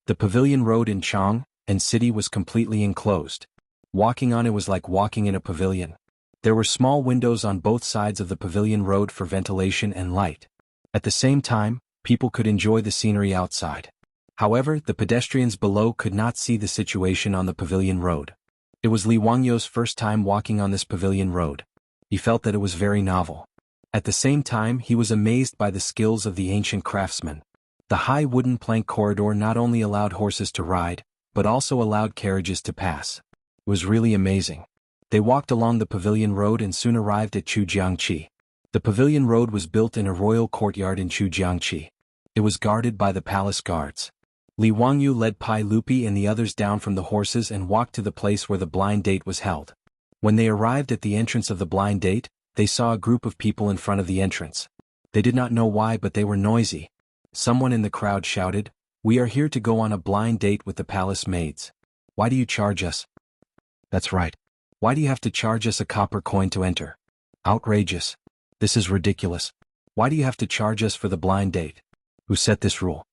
The pavilion road in Chang'an city was completely enclosed. Walking on it was like walking in a pavilion. There were small windows on both sides of the pavilion road for ventilation and light. At the same time, people could enjoy the scenery outside. However, the pedestrians below could not see the situation on the pavilion road. It was Li Wangyo's first time walking on this pavilion road. He felt that it was very novel. At the same time, he was amazed by the skills of the ancient craftsmen. The high wooden plank corridor not only allowed horses to ride, but also allowed carriages to pass. It was really amazing. They walked along the pavilion road and soon arrived at Chujiangqi. The pavilion road was built in a royal courtyard in Chujiangqi. It was guarded by the palace guards. Li Wangyu led Pai Lupi and the others down from the horses and walked to the place where the blind date was held. When they arrived at the entrance of the blind date, they saw a group of people in front of the entrance. They did not know why, but they were noisy. Someone in the crowd shouted, "We are here to go on a blind date with the palace maids. Why do you charge us?" "That's right. Why do you have to charge us a copper coin to enter? Outrageous. This is ridiculous. Why do you have to charge us for the blind date? Who set this rule?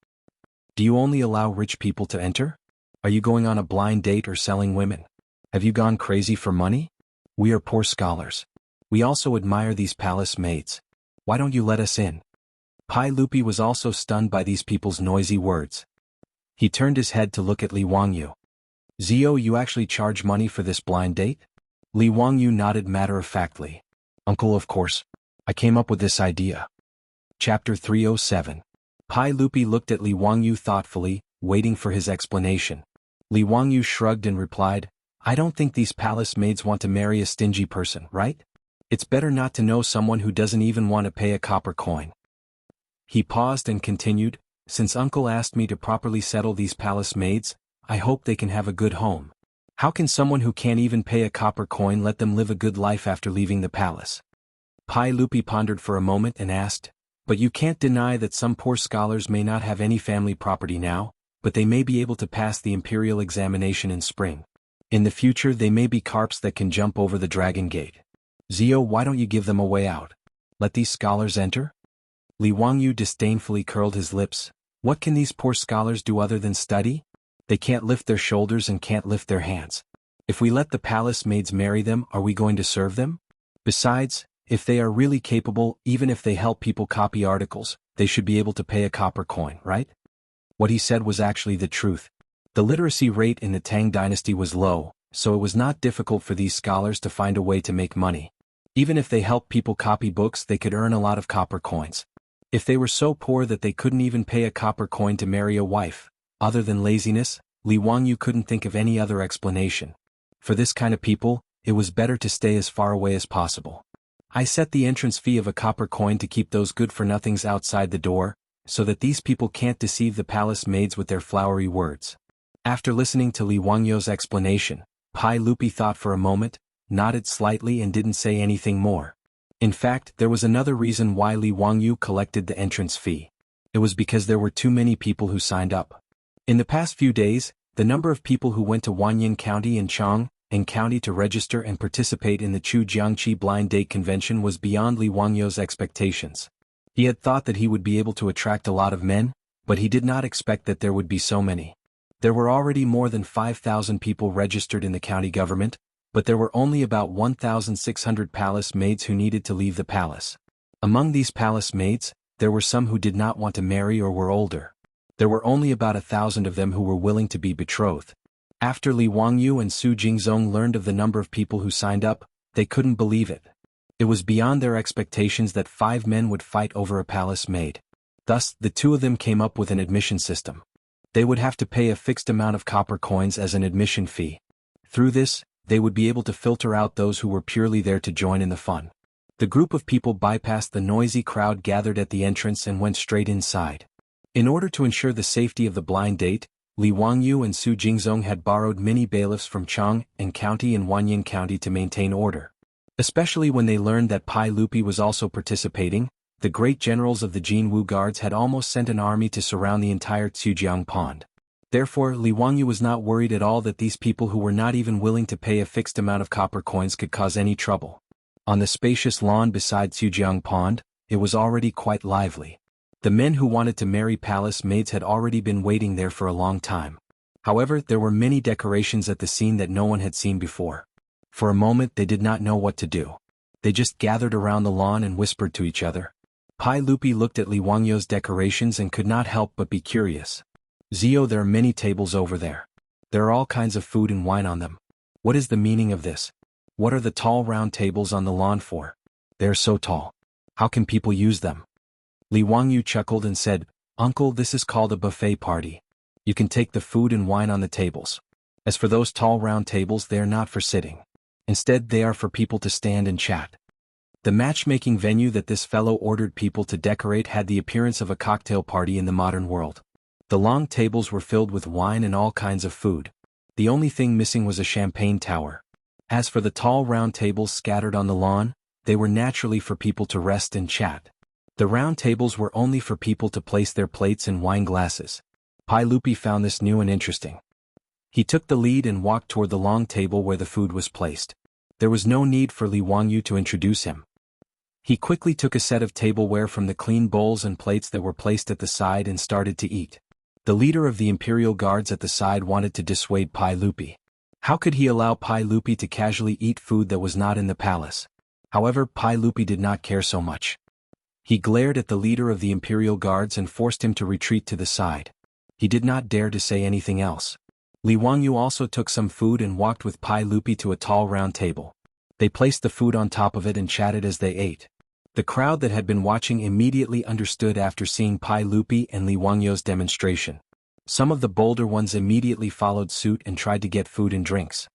Do you only allow rich people to enter? Are you going on a blind date or selling women? Have you gone crazy for money? We are poor scholars. We also admire these palace maids. Why don't you let us in?" Pai Lupi was also stunned by these people's noisy words. He turned his head to look at Li Wangyu. "Zio, you actually charge money for this blind date?" Li Wangyu nodded matter-of-factly. "Uncle, of course. I came up with this idea." Chapter 307. Pai Lupi looked at Li Wangyu thoughtfully, waiting for his explanation. Li Wangyu shrugged and replied, "I don't think these palace maids want to marry a stingy person, right? It's better not to know someone who doesn't even want to pay a copper coin." He paused and continued, "Since Uncle asked me to properly settle these palace maids, I hope they can have a good home. How can someone who can't even pay a copper coin let them live a good life after leaving the palace?" Pai Lupi pondered for a moment and asked, "But you can't deny that some poor scholars may not have any family property now, but they may be able to pass the imperial examination in spring. In the future they may be carps that can jump over the dragon gate. Zio, why don't you give them a way out? Let these scholars enter?" Li Wangyu disdainfully curled his lips. What can these poor scholars do other than study? They can't lift their shoulders and can't lift their hands. If we let the palace maids marry them, are we going to serve them? Besides, if they are really capable, even if they help people copy articles, they should be able to pay a copper coin, right? What he said was actually the truth. The literacy rate in the Tang dynasty was low, so it was not difficult for these scholars to find a way to make money. Even if they helped people copy books, they could earn a lot of copper coins. If they were so poor that they couldn't even pay a copper coin to marry a wife, other than laziness, Li Wangyu couldn't think of any other explanation. For this kind of people, it was better to stay as far away as possible. I set the entrance fee of a copper coin to keep those good-for-nothings outside the door, so that these people can't deceive the palace maids with their flowery words. After listening to Li Wangyu's explanation, Pai Lupi thought for a moment, nodded slightly and didn't say anything more. In fact, there was another reason why Li Wangyu collected the entrance fee. It was because there were too many people who signed up. In the past few days, the number of people who went to Wanyan County and Chang'an County to register and participate in the Chujiangqi Blind Date Convention was beyond Li Wangyu's expectations. He had thought that he would be able to attract a lot of men, but he did not expect that there would be so many. There were already more than 5,000 people registered in the county government, but there were only about 1,600 palace maids who needed to leave the palace. Among these palace maids, there were some who did not want to marry or were older. There were only about 1,000 of them who were willing to be betrothed. After Li Wangyu and Su Jingzong learned of the number of people who signed up, they couldn't believe it. It was beyond their expectations that 5 men would fight over a palace maid. Thus, the 2 of them came up with an admission system. They would have to pay a fixed amount of copper coins as an admission fee. Through this, they would be able to filter out those who were purely there to join in the fun. The group of people bypassed the noisy crowd gathered at the entrance and went straight inside. In order to ensure the safety of the blind date, Li Wangyu and Su Jingzong had borrowed many bailiffs from Chang'an County and Wanyan County to maintain order. Especially when they learned that Pai Lupi was also participating, the great generals of the Jinwu guards had almost sent an army to surround the entire Tsujiang pond. Therefore, Li Wangyu was not worried at all that these people who were not even willing to pay a fixed amount of copper coins could cause any trouble. On the spacious lawn beside Tsujiang pond, it was already quite lively. The men who wanted to marry palace maids had already been waiting there for a long time. However, there were many decorations at the scene that no one had seen before. For a moment they did not know what to do. They just gathered around the lawn and whispered to each other. Pai Lupi looked at Li Wangyu's decorations and could not help but be curious. Zio, there are many tables over there. There are all kinds of food and wine on them. What is the meaning of this? What are the tall round tables on the lawn for? They are so tall. How can people use them? Li Wangyu chuckled and said, Uncle, this is called a buffet party. You can take the food and wine on the tables. As for those tall round tables, they are not for sitting. Instead, they are for people to stand and chat. The matchmaking venue that this fellow ordered people to decorate had the appearance of a cocktail party in the modern world. The long tables were filled with wine and all kinds of food. The only thing missing was a champagne tower. As for the tall round tables scattered on the lawn, they were naturally for people to rest and chat. The round tables were only for people to place their plates and wine glasses. Pai Lupi found this new and interesting. He took the lead and walked toward the long table where the food was placed. There was no need for Li Wangyu to introduce him. He quickly took a set of tableware from the clean bowls and plates that were placed at the side and started to eat. The leader of the imperial guards at the side wanted to dissuade Pai Lupi. How could he allow Pai Lupi to casually eat food that was not in the palace? However, Pai Lupi did not care so much. He glared at the leader of the imperial guards and forced him to retreat to the side. He did not dare to say anything else. Li Wangyu also took some food and walked with Pai Lupi to a tall round table. They placed the food on top of it and chatted as they ate. The crowd that had been watching immediately understood after seeing Pai Lupi and Li Wangyu's demonstration. Some of the bolder ones immediately followed suit and tried to get food and drinks.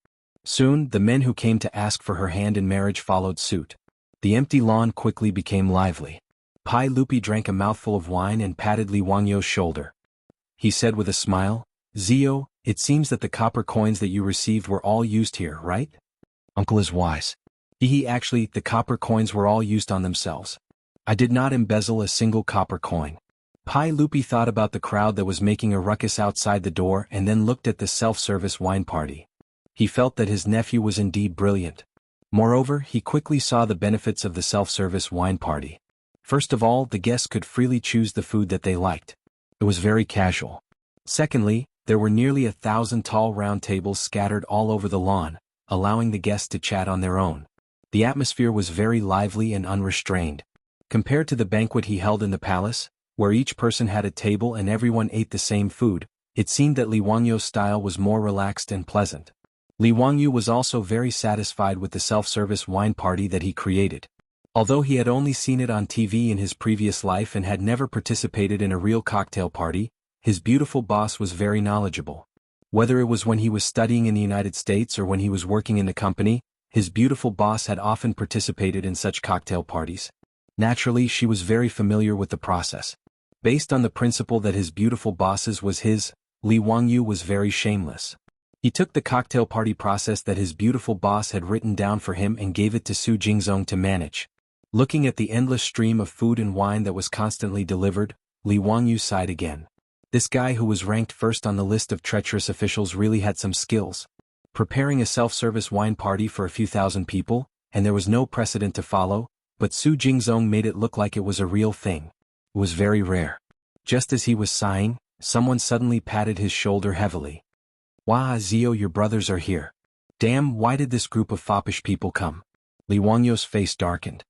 Soon, the men who came to ask for her hand in marriage followed suit. The empty lawn quickly became lively. Pai Lupi drank a mouthful of wine and patted Li Wangyu's shoulder. He said with a smile, Zio, it seems that the copper coins that you received were all used here, right? Uncle is wise. Actually, the copper coins were all used on themselves. I did not embezzle a single copper coin. Pai Lupi thought about the crowd that was making a ruckus outside the door and then looked at the self-service wine party. He felt that his nephew was indeed brilliant. Moreover, he quickly saw the benefits of the self-service wine party. First of all, the guests could freely choose the food that they liked. It was very casual. Secondly, there were nearly 1,000 tall round tables scattered all over the lawn, allowing the guests to chat on their own. The atmosphere was very lively and unrestrained. Compared to the banquet he held in the palace, where each person had a table and everyone ate the same food, it seemed that Li Wangyu's style was more relaxed and pleasant. Li Wangyu was also very satisfied with the self-service wine party that he created. Although he had only seen it on TV in his previous life and had never participated in a real cocktail party, his beautiful boss was very knowledgeable. Whether it was when he was studying in the United States or when he was working in the company, his beautiful boss had often participated in such cocktail parties. Naturally, she was very familiar with the process. Based on the principle that his beautiful bosses was his, Li Wangyu was very shameless. He took the cocktail party process that his beautiful boss had written down for him and gave it to Su Jingzong to manage. Looking at the endless stream of food and wine that was constantly delivered, Li Wangyu sighed again. This guy who was ranked first on the list of treacherous officials really had some skills. Preparing a self-service wine party for a few thousand people, and there was no precedent to follow, but Su Jingzong made it look like it was a real thing. It was very rare. Just as he was sighing, someone suddenly patted his shoulder heavily. Wah, Zio, your brothers are here. Damn, why did this group of foppish people come? Li Wangyu's face darkened.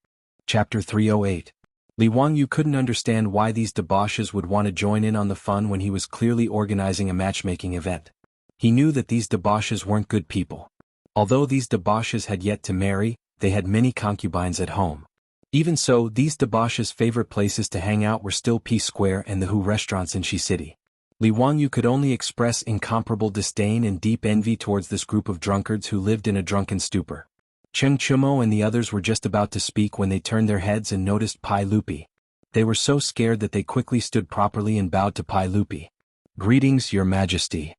Chapter 308. Li Wangyu couldn't understand why these debauches would want to join in on the fun when he was clearly organizing a matchmaking event. He knew that these debauches weren't good people. Although these debauches had yet to marry, they had many concubines at home. Even so, these debauches' favorite places to hang out were still Peace Square and the Hu restaurants in Shi City. Li Wangyu could only express incomparable disdain and deep envy towards this group of drunkards who lived in a drunken stupor. Cheng Chumo and the others were just about to speak when they turned their heads and noticed Pai Lupi. They were so scared that they quickly stood properly and bowed to Pai Lupi. "Greetings, Your Majesty."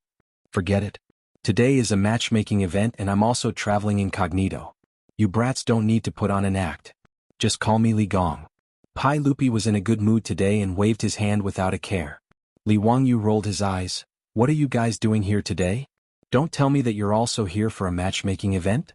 "Forget it. Today is a matchmaking event and I'm also traveling incognito. You brats don't need to put on an act. Just call me Li Gong." Pai Lupi was in a good mood today and waved his hand without a care. Li Wangyu rolled his eyes. "What are you guys doing here today? Don't tell me that you're also here for a matchmaking event?"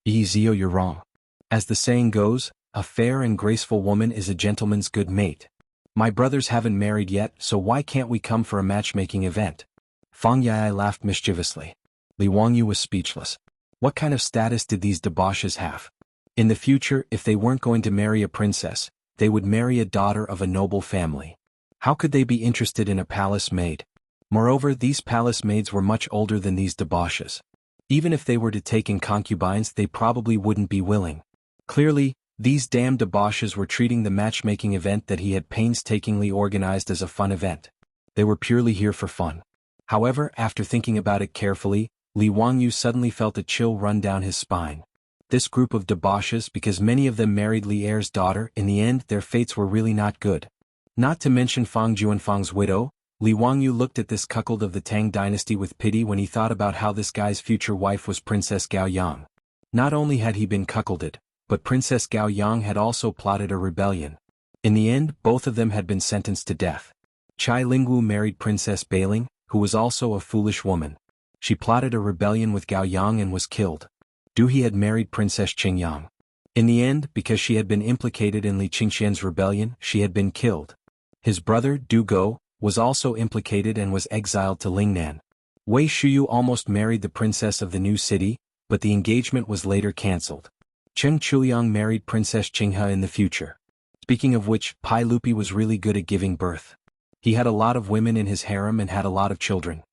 "Zio, you're wrong. As the saying goes, a fair and graceful woman is a gentleman's good mate. My brothers haven't married yet, so why can't we come for a matchmaking event?" Fang Yai laughed mischievously. Li Wangyu was speechless. What kind of status did these debauches have? In the future, if they weren't going to marry a princess, they would marry a daughter of a noble family. How could they be interested in a palace maid? Moreover, these palace maids were much older than these debauches. Even if they were to take in concubines, they probably wouldn't be willing. Clearly, these damned debauches were treating the matchmaking event that he had painstakingly organized as a fun event. They were purely here for fun. However, after thinking about it carefully, Li Wangyu suddenly felt a chill run down his spine. This group of debauches, because many of them married Li Er's daughter, in the end their fates were really not good. Not to mention Fang Juanfang's widow, Li Wangyu looked at this cuckold of the Tang dynasty with pity when he thought about how this guy's future wife was Princess Gao Yang. Not only had he been cuckolded, but Princess Gao Yang had also plotted a rebellion. In the end, both of them had been sentenced to death. Chai Lingwu married Princess Bailing, who was also a foolish woman. She plotted a rebellion with Gao Yang and was killed. Du He had married Princess Qingyang. In the end, because she had been implicated in Li Qingxian's rebellion, she had been killed. His brother, Du Go, was also implicated and was exiled to Lingnan. Wei Shuyu almost married the princess of the new city, but the engagement was later cancelled. Cheng Chuliang married Princess Qinghe in the future. Speaking of which, Pai Lupi was really good at giving birth. He had a lot of women in his harem and had a lot of children.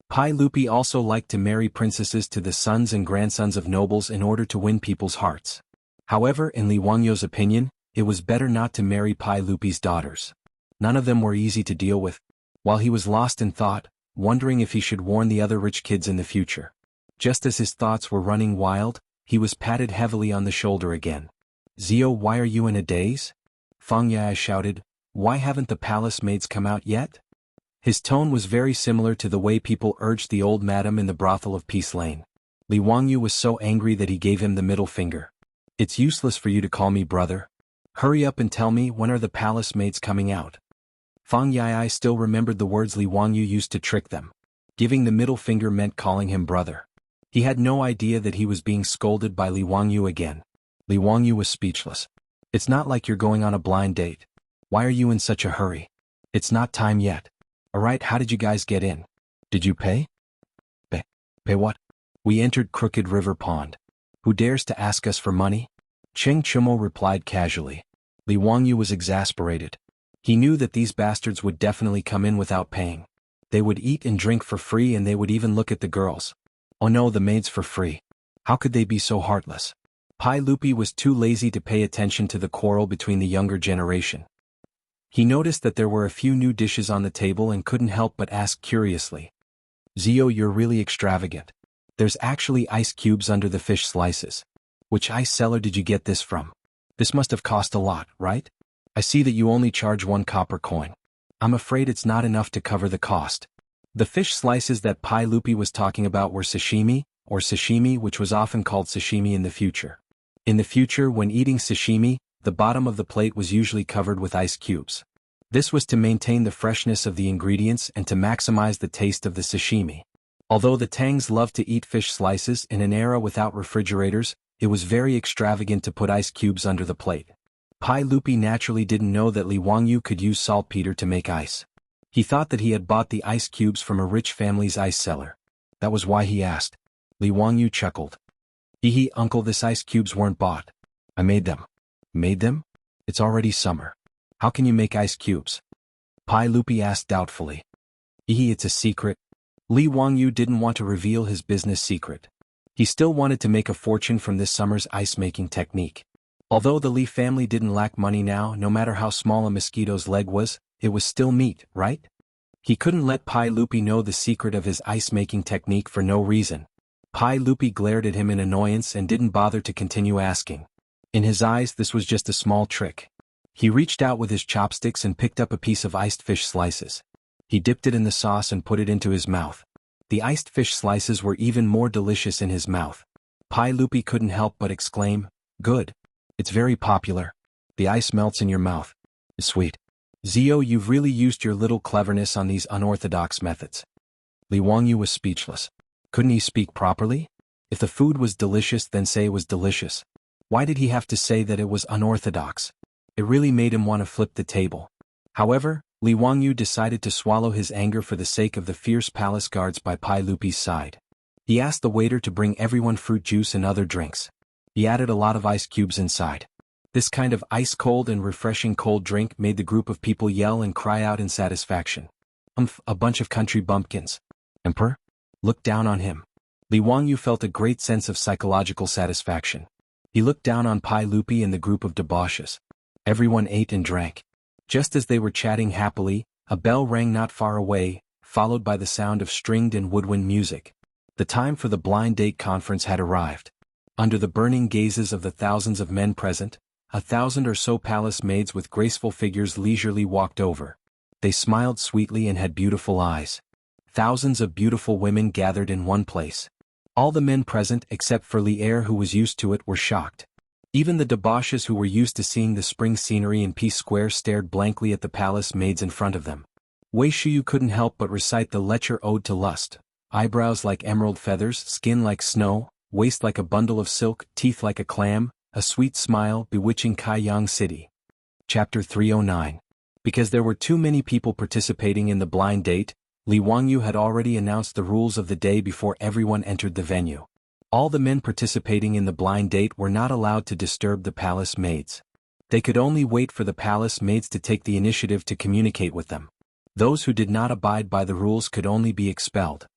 Pai Lupi also liked to marry princesses to the sons and grandsons of nobles in order to win people's hearts. However, in Li Wangyu's opinion, it was better not to marry Pai Lupi's daughters. None of them were easy to deal with. While he was lost in thought, wondering if he should warn the other rich kids in the future. Just as his thoughts were running wild, he was patted heavily on the shoulder again. "Zio, why are you in a daze?" Fang Yai shouted. "Why haven't the palace maids come out yet?" His tone was very similar to the way people urged the old madam in the brothel of Peace Lane. Li Wangyu was so angry that he gave him the middle finger. "It's useless for you to call me brother. Hurry up and tell me, when are the palace maids coming out?" Fang Yai still remembered the words Li Wangyu used to trick them. Giving the middle finger meant calling him brother. He had no idea that he was being scolded by Li Wangyu again. Li Wangyu was speechless. "It's not like you're going on a blind date. Why are you in such a hurry? It's not time yet. Alright, how did you guys get in? Did you pay?" Pay what?" "We entered Crooked River Pond. Who dares to ask us for money?" Cheng Chumo replied casually. Li Wangyu was exasperated. He knew that these bastards would definitely come in without paying. They would eat and drink for free and they would even look at the girls. Oh no, the maids for free. How could they be so heartless? Pai Lupi was too lazy to pay attention to the quarrel between the younger generation. He noticed that there were a few new dishes on the table and couldn't help but ask curiously. "Zio, you're really extravagant. There's actually ice cubes under the fish slices. Which ice cellar did you get this from? This must have cost a lot, right? I see that you only charge 1 copper coin. I'm afraid it's not enough to cover the cost." The fish slices that Pai Lupi was talking about were sashimi, or sashimi, which was often called sashimi in the future. In the future, when eating sashimi, the bottom of the plate was usually covered with ice cubes. This was to maintain the freshness of the ingredients and to maximize the taste of the sashimi. Although the Tangs loved to eat fish slices in an era without refrigerators, it was very extravagant to put ice cubes under the plate. Pai Lupi naturally didn't know that Li Wangyu could use saltpeter to make ice. He thought that he had bought the ice cubes from a rich family's ice cellar. That was why he asked. Li Wangyu chuckled. "Hee, uncle, this ice cubes weren't bought. I made them." "Made them? It's already summer. How can you make ice cubes? Pai Lupi asked doubtfully. It's a secret. Li Wangyu didn't want to reveal his business secret. He still wanted to make a fortune from this summer's ice-making technique. Although the Li family didn't lack money now, no matter how small a mosquito's leg was, it was still meat, right? He couldn't let Pai Lupi know the secret of his ice-making technique for no reason. Pai Lupi glared at him in annoyance and didn't bother to continue asking. In his eyes, this was just a small trick. He reached out with his chopsticks and picked up a piece of iced fish slices. He dipped it in the sauce and put it into his mouth. The iced fish slices were even more delicious in his mouth. Pai Lupi couldn't help but exclaim, "Good. It's very popular. The ice melts in your mouth. It's sweet. Zio, you've really used your little cleverness on these unorthodox methods." Li Wangyu was speechless. Couldn't he speak properly? If the food was delicious, then say it was delicious. Why did he have to say that it was unorthodox? It really made him want to flip the table. However, Li Wangyu decided to swallow his anger for the sake of the fierce palace guards by Pai Lupi's side. He asked the waiter to bring everyone fruit juice and other drinks. He added a lot of ice cubes inside. This kind of ice-cold and refreshing cold drink made the group of people yell and cry out in satisfaction. A bunch of country bumpkins. Emperor? Looked down on him. Li Wangyu felt a great sense of psychological satisfaction. He looked down on Pai Lupi and the group of debauches. Everyone ate and drank. Just as they were chatting happily, a bell rang not far away, followed by the sound of stringed and woodwind music. The time for the blind date conference had arrived. Under the burning gazes of the thousands of men present, 1,000 or so palace maids with graceful figures leisurely walked over. They smiled sweetly and had beautiful eyes. Thousands of beautiful women gathered in one place. All the men present, except for Li Er who was used to it, were shocked. Even the debauches who were used to seeing the spring scenery in Peace Square stared blankly at the palace maids in front of them. Wei Shuyu couldn't help but recite the Lecture Ode to Lust. Eyebrows like emerald feathers, skin like snow, waist like a bundle of silk, teeth like a clam, a sweet smile bewitching Kaiyang City. Chapter 309. Because there were too many people participating in the blind date, Li Wangyu had already announced the rules of the day before everyone entered the venue. All the men participating in the blind date were not allowed to disturb the palace maids. They could only wait for the palace maids to take the initiative to communicate with them. Those who did not abide by the rules could only be expelled.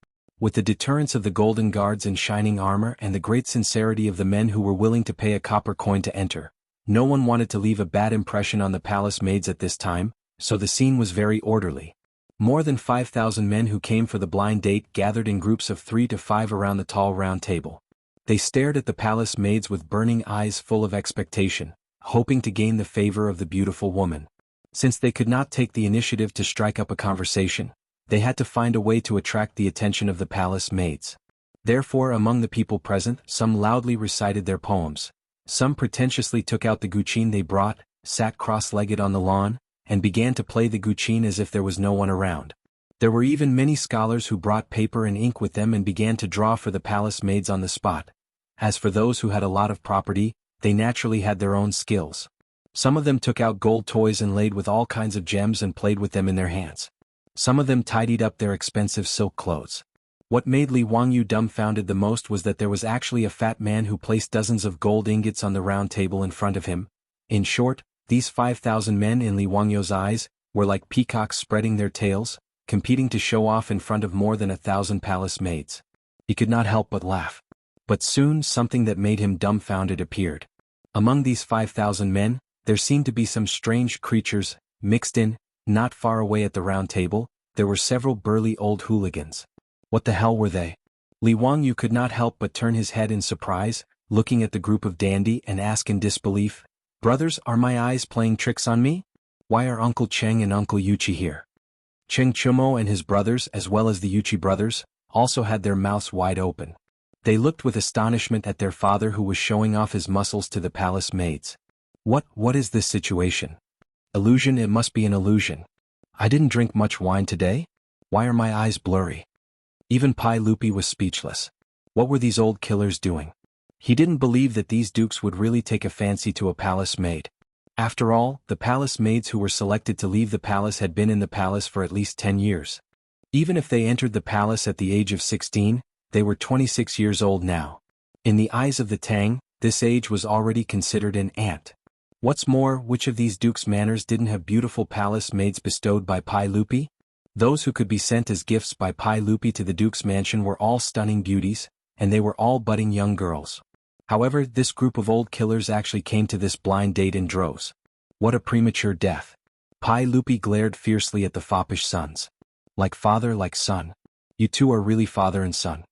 With the deterrence of the golden guards in shining armor and the great sincerity of the men who were willing to pay a copper coin to enter, no one wanted to leave a bad impression on the palace maids at this time, so the scene was very orderly. More than 5,000 men who came for the blind date gathered in groups of 3 to 5 around the tall round table. They stared at the palace maids with burning eyes full of expectation, hoping to gain the favor of the beautiful woman. Since they could not take the initiative to strike up a conversation, they had to find a way to attract the attention of the palace maids. Therefore, among the people present, some loudly recited their poems. Some pretentiously took out the guqin they brought, sat cross-legged on the lawn, and began to play the guqin as if there was no one around. There were even many scholars who brought paper and ink with them and began to draw for the palace maids on the spot. As for those who had a lot of property, they naturally had their own skills. Some of them took out gold toys inlaid with all kinds of gems and played with them in their hands. Some of them tidied up their expensive silk clothes. What made Li Wangyu dumbfounded the most was that there was actually a fat man who placed dozens of gold ingots on the round table in front of him. In short, these 5,000 men in Li Wangyu's eyes were like peacocks spreading their tails, competing to show off in front of more than 1,000 palace maids. He could not help but laugh. But soon something that made him dumbfounded appeared. Among these 5,000 men, there seemed to be some strange creatures, mixed in. Not far away at the round table, there were several burly old hooligans. What the hell were they? Li Wangyu could not help but turn his head in surprise, looking at the group of dandy and ask in disbelief, "Brothers, are my eyes playing tricks on me? Why are Uncle Cheng and Uncle Yuchi here?" Cheng Chumo and his brothers, as well as the Yuchi brothers, also had their mouths wide open. They looked with astonishment at their father who was showing off his muscles to the palace maids. What is this situation? Illusion? It must be an illusion. I didn't drink much wine today? Why are my eyes blurry? Even Pai Lupi was speechless. What were these old killers doing? He didn't believe that these dukes would really take a fancy to a palace maid. After all, the palace maids who were selected to leave the palace had been in the palace for at least 10 years. Even if they entered the palace at the age of 16, they were 26 years old now. In the eyes of the Tang, this age was already considered an ant. What's more, which of these dukes' manors didn't have beautiful palace maids bestowed by Pai Lupi? Those who could be sent as gifts by Pai Lupi to the duke's mansion were all stunning beauties, and they were all budding young girls. However, this group of old killers actually came to this blind date in droves. What a premature death. Pai Lupi glared fiercely at the foppish sons. Like father, like son. You two are really father and son.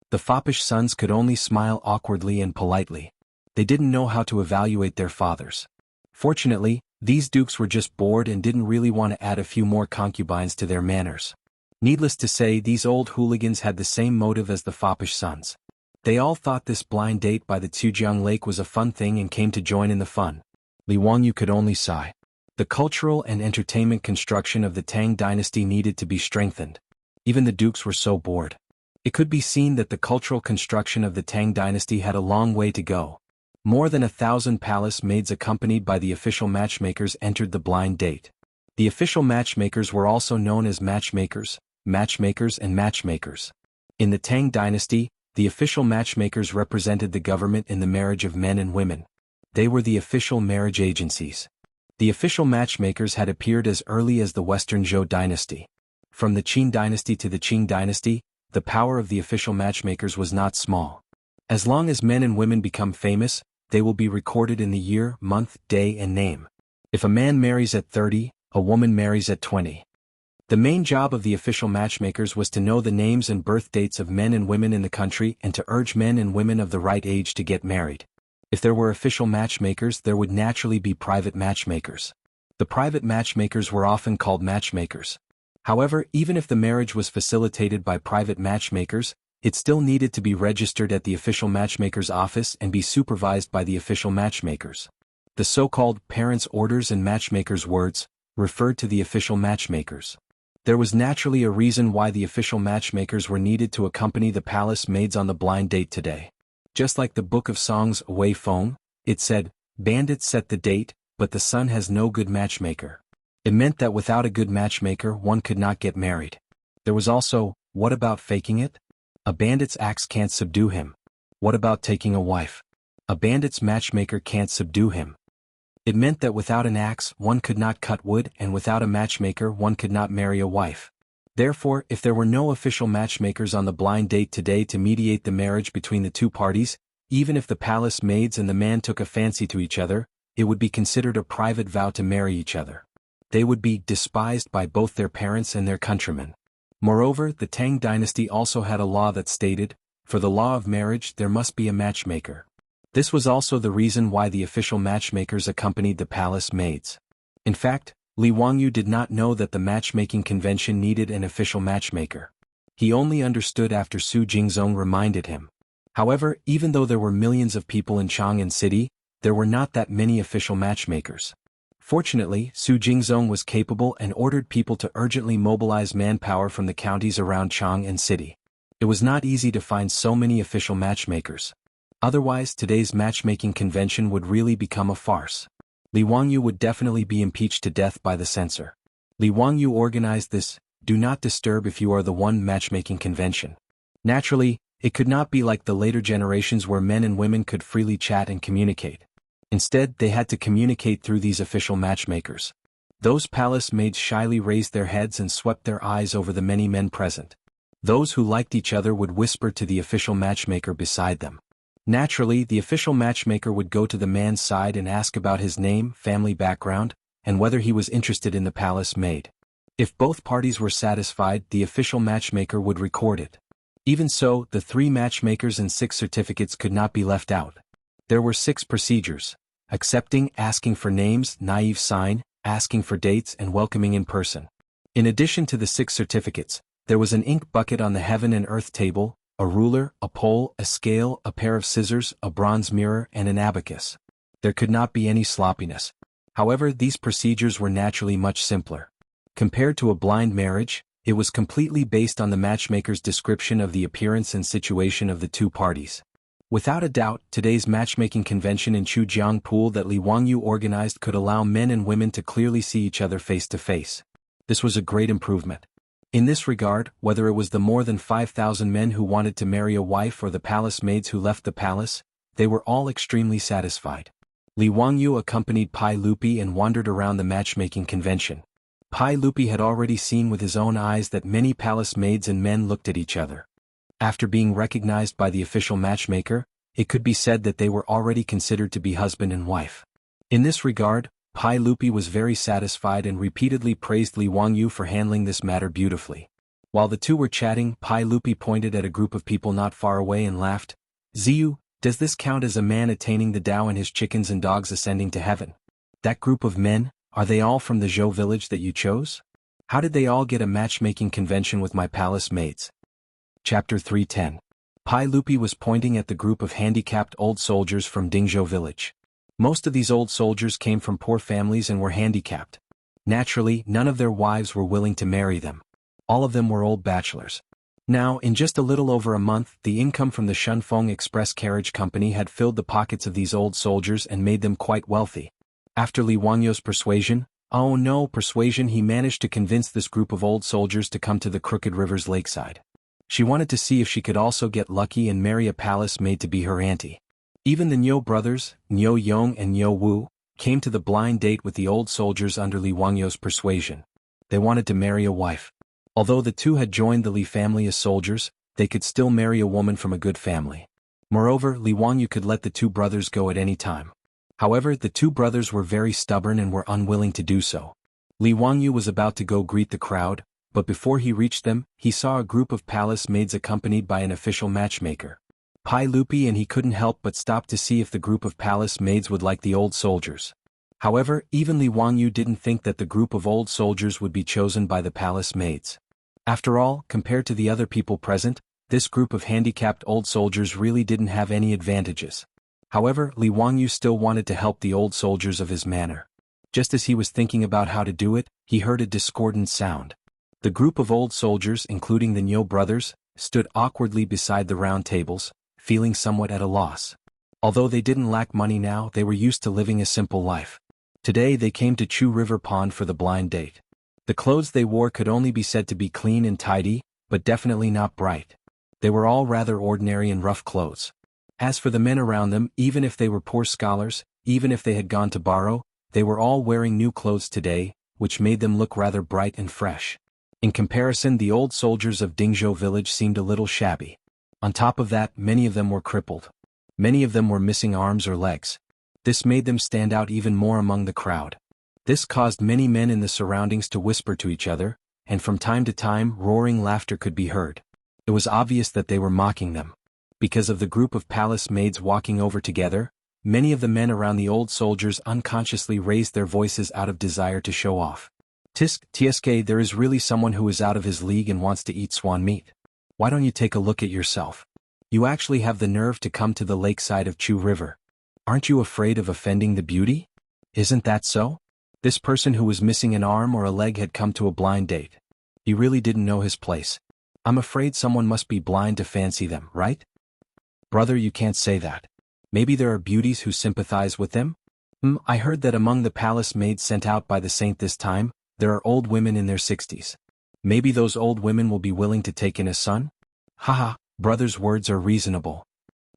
The foppish sons could only smile awkwardly and politely. They didn't know how to evaluate their fathers. Fortunately, these dukes were just bored and didn't really want to add a few more concubines to their manors. Needless to say, these old hooligans had the same motive as the foppish sons. They all thought this blind date by the Tujiang Lake was a fun thing and came to join in the fun. Li Wangyu could only sigh. The cultural and entertainment construction of the Tang dynasty needed to be strengthened. Even the dukes were so bored. It could be seen that the cultural construction of the Tang dynasty had a long way to go. More than 1,000 palace maids accompanied by the official matchmakers entered the blind date. The official matchmakers were also known as matchmakers, and matchmakers. In the Tang dynasty, the official matchmakers represented the government in the marriage of men and women. They were the official marriage agencies. The official matchmakers had appeared as early as the Western Zhou dynasty. From the Qin dynasty to the Qing dynasty, the power of the official matchmakers was not small. As long as men and women become famous, they will be recorded in the year, month, day and name. If a man marries at 30, a woman marries at 20. The main job of the official matchmakers was to know the names and birth dates of men and women in the country and to urge men and women of the right age to get married. If there were official matchmakers, there would naturally be private matchmakers. The private matchmakers were often called matchmakers. However, even if the marriage was facilitated by private matchmakers, it still needed to be registered at the official matchmaker's office and be supervised by the official matchmakers. The so-called parents' orders and matchmakers' words referred to the official matchmakers. There was naturally a reason why the official matchmakers were needed to accompany the palace maids on the blind date today. Just like the Book of Songs Wei Feng, it said, "Bandits set the date, but the sun has no good matchmaker." It meant that without a good matchmaker one could not get married. There was also, what about faking it? A bandit's axe can't subdue him. What about taking a wife? A bandit's matchmaker can't subdue him. It meant that without an axe one could not cut wood and without a matchmaker one could not marry a wife. Therefore, if there were no official matchmakers on the blind date today to mediate the marriage between the two parties, even if the palace maids and the man took a fancy to each other, it would be considered a private vow to marry each other. They would be despised by both their parents and their countrymen. Moreover, the Tang dynasty also had a law that stated, for the law of marriage there must be a matchmaker. This was also the reason why the official matchmakers accompanied the palace maids. In fact, Li Wangyu did not know that the matchmaking convention needed an official matchmaker. He only understood after Su Jingzong reminded him. However, even though there were millions of people in Chang'an City, there were not that many official matchmakers. Fortunately, Su Jingzong was capable and ordered people to urgently mobilize manpower from the counties around Chang'an City. It was not easy to find so many official matchmakers. Otherwise, today's matchmaking convention would really become a farce. Li Wangyu would definitely be impeached to death by the censor. Li Wangyu organized this, "Do not disturb if you are the one" matchmaking convention. Naturally, it could not be like the later generations where men and women could freely chat and communicate. Instead, they had to communicate through these official matchmakers. Those palace maids shyly raised their heads and swept their eyes over the many men present. Those who liked each other would whisper to the official matchmaker beside them. Naturally, the official matchmaker would go to the man's side and ask about his name, family background, and whether he was interested in the palace maid. If both parties were satisfied, the official matchmaker would record it. Even so, the 3 matchmakers and 6 certificates could not be left out. There were 6 procedures: accepting, asking for names, naive sign, asking for dates, and welcoming in person. In addition to the 6 certificates, there was an ink bucket on the heaven and earth table, a ruler, a pole, a scale, a pair of scissors, a bronze mirror, and an abacus. There could not be any sloppiness. However, these procedures were naturally much simpler. Compared to a blind marriage, it was completely based on the matchmaker's description of the appearance and situation of the two parties. Without a doubt, today's matchmaking convention in Chujiang Pool that Li Wangyu organized could allow men and women to clearly see each other face to face. This was a great improvement. In this regard, whether it was the more than 5,000 men who wanted to marry a wife or the palace maids who left the palace, they were all extremely satisfied. Li Wangyu accompanied Pai Lupi and wandered around the matchmaking convention. Pai Lupi had already seen with his own eyes that many palace maids and men looked at each other. After being recognized by the official matchmaker, it could be said that they were already considered to be husband and wife. In this regard, Pai Lupi was very satisfied and repeatedly praised Li Wangyu for handling this matter beautifully. While the two were chatting, Pai Lupi pointed at a group of people not far away and laughed. "Ziyu, does this count as a man attaining the Tao and his chickens and dogs ascending to heaven? That group of men, are they all from the Zhou village that you chose? How did they all get a matchmaking convention with my palace maids?" Chapter 310. Pai Lupi was pointing at the group of handicapped old soldiers from Dingzhou village. Most of these old soldiers came from poor families and were handicapped. Naturally, none of their wives were willing to marry them. All of them were old bachelors. Now, in just a little over a month, the income from the Shunfeng Express Carriage Company had filled the pockets of these old soldiers and made them quite wealthy. After Li Wangyu's persuasion, he managed to convince this group of old soldiers to come to the Crooked River's lakeside. She wanted to see if she could also get lucky and marry a palace maid to be her auntie. Even the Niu brothers, Niu Yong and Niu Wu, came to the blind date with the old soldiers under Li Wangyu's persuasion. They wanted to marry a wife. Although the two had joined the Li family as soldiers, they could still marry a woman from a good family. Moreover, Li Wangyu could let the two brothers go at any time. However, the two brothers were very stubborn and were unwilling to do so. Li Wangyu was about to go greet the crowd, but before he reached them, he saw a group of palace maids accompanied by an official matchmaker. Pai Lupi and he couldn't help but stop to see if the group of palace maids would like the old soldiers. However, even Li Wangyu didn't think that the group of old soldiers would be chosen by the palace maids. After all, compared to the other people present, this group of handicapped old soldiers really didn't have any advantages. However, Li Wangyu still wanted to help the old soldiers of his manor. Just as he was thinking about how to do it, he heard a discordant sound. The group of old soldiers, including the Niu brothers, stood awkwardly beside the round tables, feeling somewhat at a loss. Although they didn't lack money now, they were used to living a simple life. Today they came to Chu River Pond for the blind date. The clothes they wore could only be said to be clean and tidy, but definitely not bright. They were all rather ordinary and rough clothes. As for the men around them, even if they were poor scholars, even if they had gone to borrow, they were all wearing new clothes today, which made them look rather bright and fresh. In comparison, the old soldiers of Dingzhou village seemed a little shabby. On top of that, many of them were crippled. Many of them were missing arms or legs. This made them stand out even more among the crowd. This caused many men in the surroundings to whisper to each other, and from time to time roaring laughter could be heard. It was obvious that they were mocking them. Because of the group of palace maids walking over together, many of the men around the old soldiers unconsciously raised their voices out of desire to show off. "Tsk, there is really someone who is out of his league and wants to eat swan meat. Why don't you take a look at yourself? You actually have the nerve to come to the lakeside of Chu River. Aren't you afraid of offending the beauty? Isn't that so?" This person who was missing an arm or a leg had come to a blind date. He really didn't know his place. "I'm afraid someone must be blind to fancy them, right?" "Brother, you can't say that. Maybe there are beauties who sympathize with them?" I heard that among the palace maids sent out by the saint this time, there are old women in their 60s. Maybe those old women will be willing to take in a son?" Haha, brother's words are reasonable.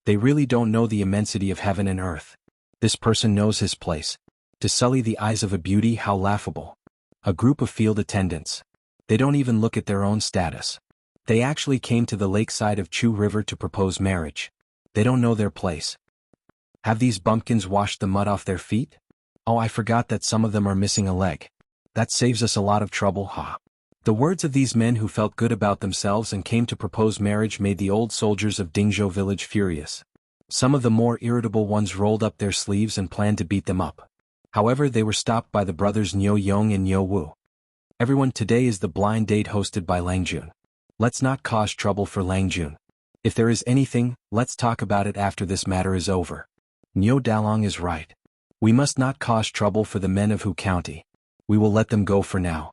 They really don't know the immensity of heaven and earth. This person knows his place. To sully the eyes of a beauty, how laughable. A group of field attendants. They don't even look at their own status. They actually came to the lakeside of Chu River to propose marriage. They don't know their place. Have these bumpkins washed the mud off their feet? Oh, I forgot that some of them are missing a leg. That saves us a lot of trouble, ha. The words of these men who felt good about themselves and came to propose marriage made the old soldiers of Dingzhou village furious. Some of the more irritable ones rolled up their sleeves and planned to beat them up. However, they were stopped by the brothers Niu Yong and Niu Wu. "Everyone, today is the blind date hosted by Langjun. Let's not cause trouble for Langjun. If there is anything, let's talk about it after this matter is over." Niu Dalong is right. We must not cause trouble for the men of Hu County. We will let them go for now.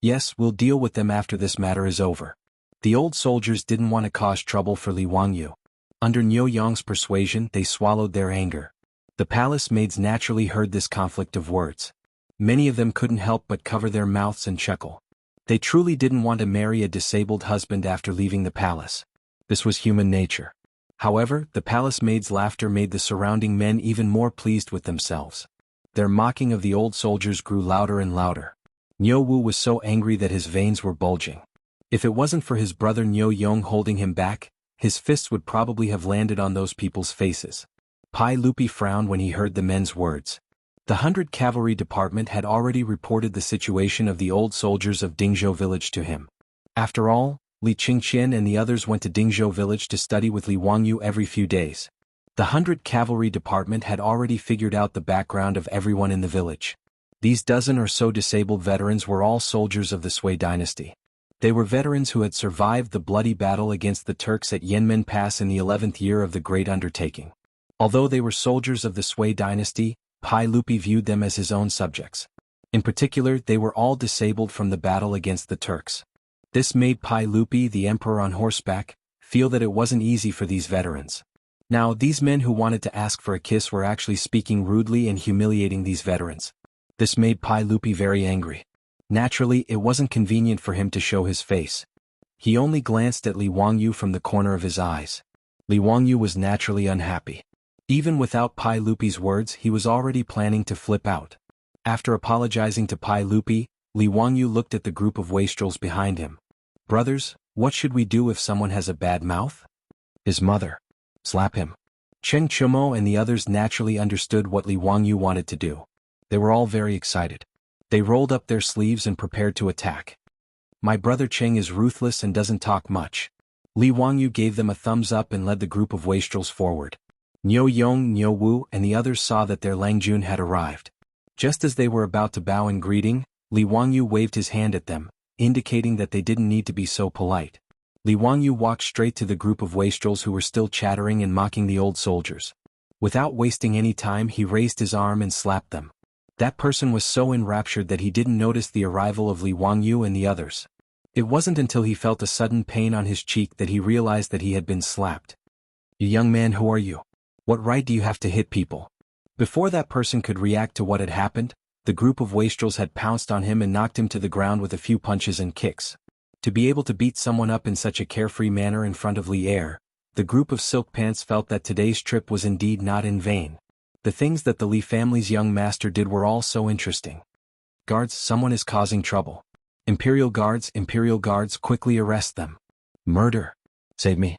Yes, we'll deal with them after this matter is over. The old soldiers didn't want to cause trouble for Li Wangyu. Under Niu Yong's persuasion, they swallowed their anger. The palace maids naturally heard this conflict of words. Many of them couldn't help but cover their mouths and chuckle. They truly didn't want to marry a disabled husband after leaving the palace. This was human nature. However, the palace maid's laughter made the surrounding men even more pleased with themselves. Their mocking of the old soldiers grew louder and louder. Niu Wu was so angry that his veins were bulging. If it wasn't for his brother Niu Yong holding him back, his fists would probably have landed on those people's faces. Pai Lupi frowned when he heard the men's words. The 100 Cavalry Department had already reported the situation of the old soldiers of Dingzhou village to him. After all, Li Qingqian and the others went to Dingzhou village to study with Li Wangyu every few days. The 100 Cavalry Department had already figured out the background of everyone in the village. These dozen or so disabled veterans were all soldiers of the Sui dynasty. They were veterans who had survived the bloody battle against the Turks at Yanmen Pass in the 11th year of the Great Undertaking. Although they were soldiers of the Sui dynasty, Pai Lupi viewed them as his own subjects. In particular, they were all disabled from the battle against the Turks. This made Pai Lupi, the emperor on horseback, feel that it wasn't easy for these veterans. Now, these men who wanted to ask for a kiss were actually speaking rudely and humiliating these veterans. This made Pai Lupi very angry. Naturally, it wasn't convenient for him to show his face. He only glanced at Li Wangyu from the corner of his eyes. Li Wangyu was naturally unhappy. Even without Pai Lupi's words, he was already planning to flip out. After apologizing to Pai Lupi, Li Wangyu looked at the group of wastrels behind him. Brothers, what should we do if someone has a bad mouth? His mother. Slap him. Cheng Chumo and the others naturally understood what Li Wangyu wanted to do. They were all very excited. They rolled up their sleeves and prepared to attack. My brother Cheng is ruthless and doesn't talk much. Li Wangyu gave them a thumbs up and led the group of wastrels forward. Niu Yong, Niu Wu and the others saw that their Langjun had arrived. Just as they were about to bow in greeting, Li Wangyu waved his hand at them, indicating that they didn't need to be so polite. Li Wangyu walked straight to the group of wastrels who were still chattering and mocking the old soldiers. Without wasting any time, he raised his arm and slapped them. That person was so enraptured that he didn't notice the arrival of Li Wangyu and the others. It wasn't until he felt a sudden pain on his cheek that he realized that he had been slapped. "You young man, who are you? What right do you have to hit people?" Before that person could react to what had happened, the group of wastrels had pounced on him and knocked him to the ground with a few punches and kicks. To be able to beat someone up in such a carefree manner in front of Li Er, the group of silk pants felt that today's trip was indeed not in vain. The things that the Li family's young master did were all so interesting. "Guards, someone is causing trouble. Imperial guards, quickly arrest them. Murder. Save me.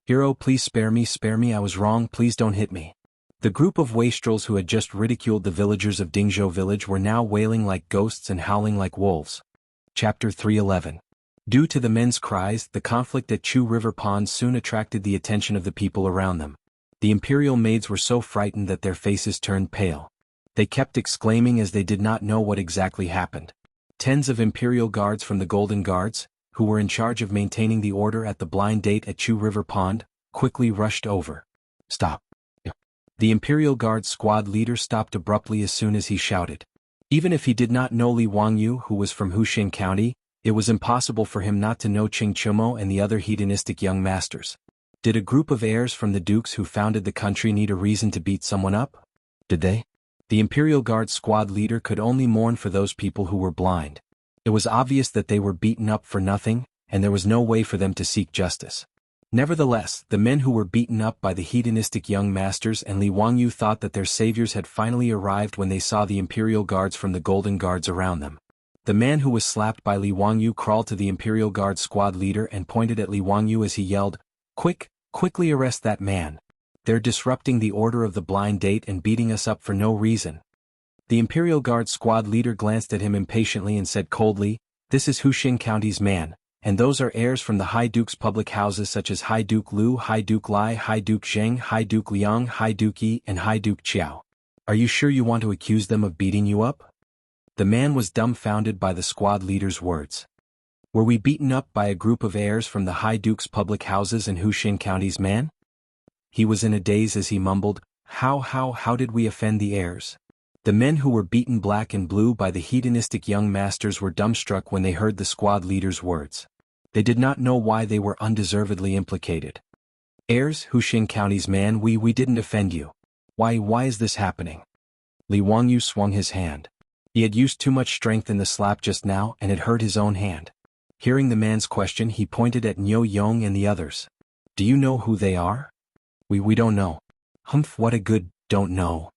Hero, please spare me, I was wrong, please don't hit me." The group of wastrels who had just ridiculed the villagers of Dingzhou village were now wailing like ghosts and howling like wolves. Chapter 311. Due to the men's cries, the conflict at Chu River Pond soon attracted the attention of the people around them. The imperial maids were so frightened that their faces turned pale. They kept exclaiming as they did not know what exactly happened. Tens of imperial guards from the Golden Guards, who were in charge of maintaining the order at the blind date at Chu River Pond, quickly rushed over. "Stop." The Imperial Guard squad leader stopped abruptly as soon as he shouted. Even if he did not know Li Wangyu, who was from Huxing County, it was impossible for him not to know Cheng Chumo and the other hedonistic young masters. Did a group of heirs from the dukes who founded the country need a reason to beat someone up? Did they? The Imperial Guard squad leader could only mourn for those people who were blind. It was obvious that they were beaten up for nothing, and there was no way for them to seek justice. Nevertheless, the men who were beaten up by the hedonistic young masters and Li Wangyu thought that their saviors had finally arrived when they saw the Imperial Guards from the Golden Guards around them. The man who was slapped by Li Wangyu crawled to the Imperial Guard squad leader and pointed at Li Wangyu as he yelled, Quickly arrest that man. They're disrupting the order of the blind date and beating us up for no reason." The Imperial Guard squad leader glanced at him impatiently and said coldly, "This is Huxing County's man, and those are heirs from the High Duke's public houses such as High Duke Lu, High Duke Lai, High Duke Zheng, High Duke Liang, High Duke Yi, and High Duke Qiao. Are you sure you want to accuse them of beating you up?" The man was dumbfounded by the squad leader's words. "Were we beaten up by a group of heirs from the High Duke's public houses and Huxing County's man?" He was in a daze as he mumbled, How did we offend the heirs?" The men who were beaten black and blue by the hedonistic young masters were dumbstruck when they heard the squad leader's words. They did not know why they were undeservedly implicated. "Heirs, Huxing County's man, we didn't offend you. Why is this happening?" Li Wangyu swung his hand. He had used too much strength in the slap just now and it hurt his own hand. Hearing the man's question, he pointed at Niu Yong and the others. "Do you know who they are?" We don't know. Humph, what a good, don't know.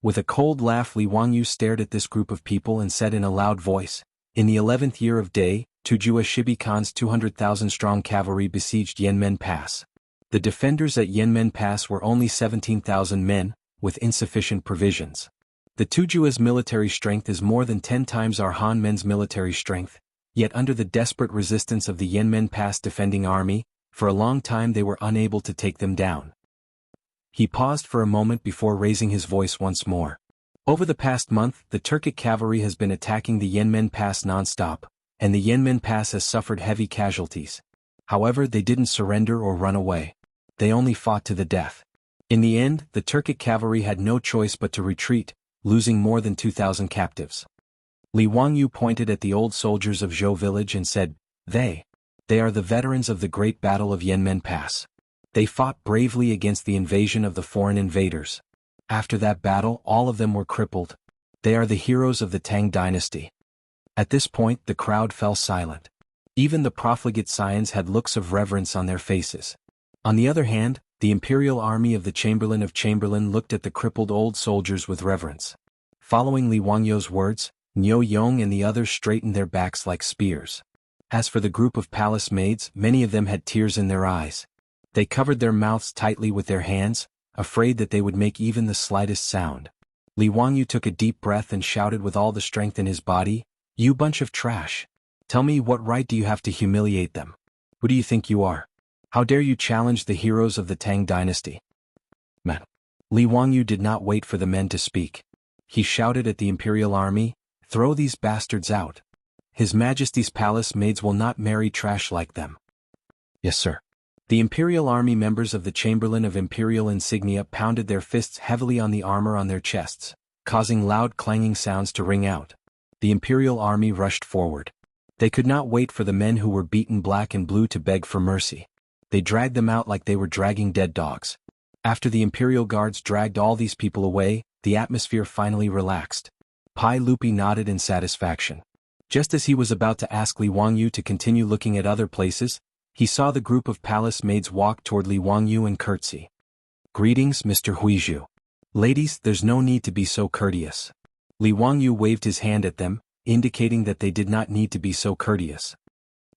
With a cold laugh, Li Wangyu stared at this group of people and said in a loud voice, in the 11th year of Day, Tujua Shibi Khan's 200,000-strong cavalry besieged Yanmen Pass. The defenders at Yanmen Pass were only 17,000 men, with insufficient provisions. The Tujua's military strength is more than 10 times our Han men's military strength, yet under the desperate resistance of the Yanmen Pass defending army, for a long time they were unable to take them down. He paused for a moment before raising his voice once more. Over the past month, the Turkic cavalry has been attacking the Yanmen Pass non-stop, and the Yanmen Pass has suffered heavy casualties. However, they didn't surrender or run away. They only fought to the death. In the end, the Turkic cavalry had no choice but to retreat, losing more than 2,000 captives. Li Wangyu pointed at the old soldiers of Zhou village and said, They are the veterans of the Great Battle of Yanmen Pass. They fought bravely against the invasion of the foreign invaders. After that battle, all of them were crippled. They are the heroes of the Tang dynasty. At this point, the crowd fell silent. Even the profligate scions had looks of reverence on their faces. On the other hand, the imperial army of the Chamberlain of Chamberlain looked at the crippled old soldiers with reverence. Following Li Wangyu's words, Niu Yong and the others straightened their backs like spears. As for the group of palace maids, many of them had tears in their eyes. They covered their mouths tightly with their hands, afraid that they would make even the slightest sound. Li Wangyu took a deep breath and shouted with all the strength in his body, You bunch of trash! Tell me, what right do you have to humiliate them? Who do you think you are? How dare you challenge the heroes of the Tang dynasty? Men. Li Wangyu did not wait for the men to speak. He shouted at the imperial army, Throw these bastards out. His Majesty's palace maids will not marry trash like them. Yes, sir. The imperial army members of the Chamberlain of Imperial Insignia pounded their fists heavily on the armor on their chests, causing loud clanging sounds to ring out. The imperial army rushed forward. They could not wait for the men who were beaten black and blue to beg for mercy. They dragged them out like they were dragging dead dogs. After the imperial guards dragged all these people away, the atmosphere finally relaxed. Pai Lupi nodded in satisfaction. Just as he was about to ask Li Wangyu to continue looking at other places, he saw the group of palace maids walk toward Li Wangyu and curtsy. Greetings, Mr. Huizhu. Ladies, there's no need to be so courteous. Li Wangyu waved his hand at them, indicating that they did not need to be so courteous.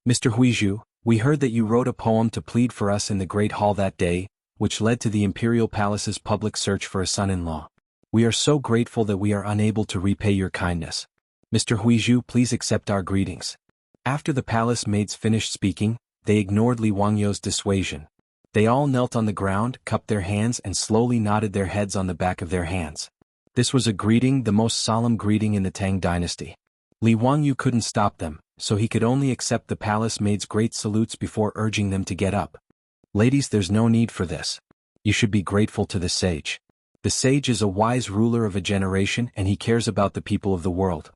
Mr. Huizhu, we heard that you wrote a poem to plead for us in the Great Hall that day, which led to the Imperial Palace's public search for a son-in-law. We are so grateful that we are unable to repay your kindness. Mr. Huizhu, please accept our greetings. After the palace maids finished speaking, they ignored Li Wangyu's dissuasion. They all knelt on the ground, cupped their hands and slowly nodded their heads on the back of their hands. This was a greeting, the most solemn greeting in the Tang dynasty. Li Wangyu couldn't stop them, so he could only accept the palace maids' great salutes before urging them to get up. Ladies, there's no need for this. You should be grateful to the sage. The sage is a wise ruler of a generation and he cares about the people of the world.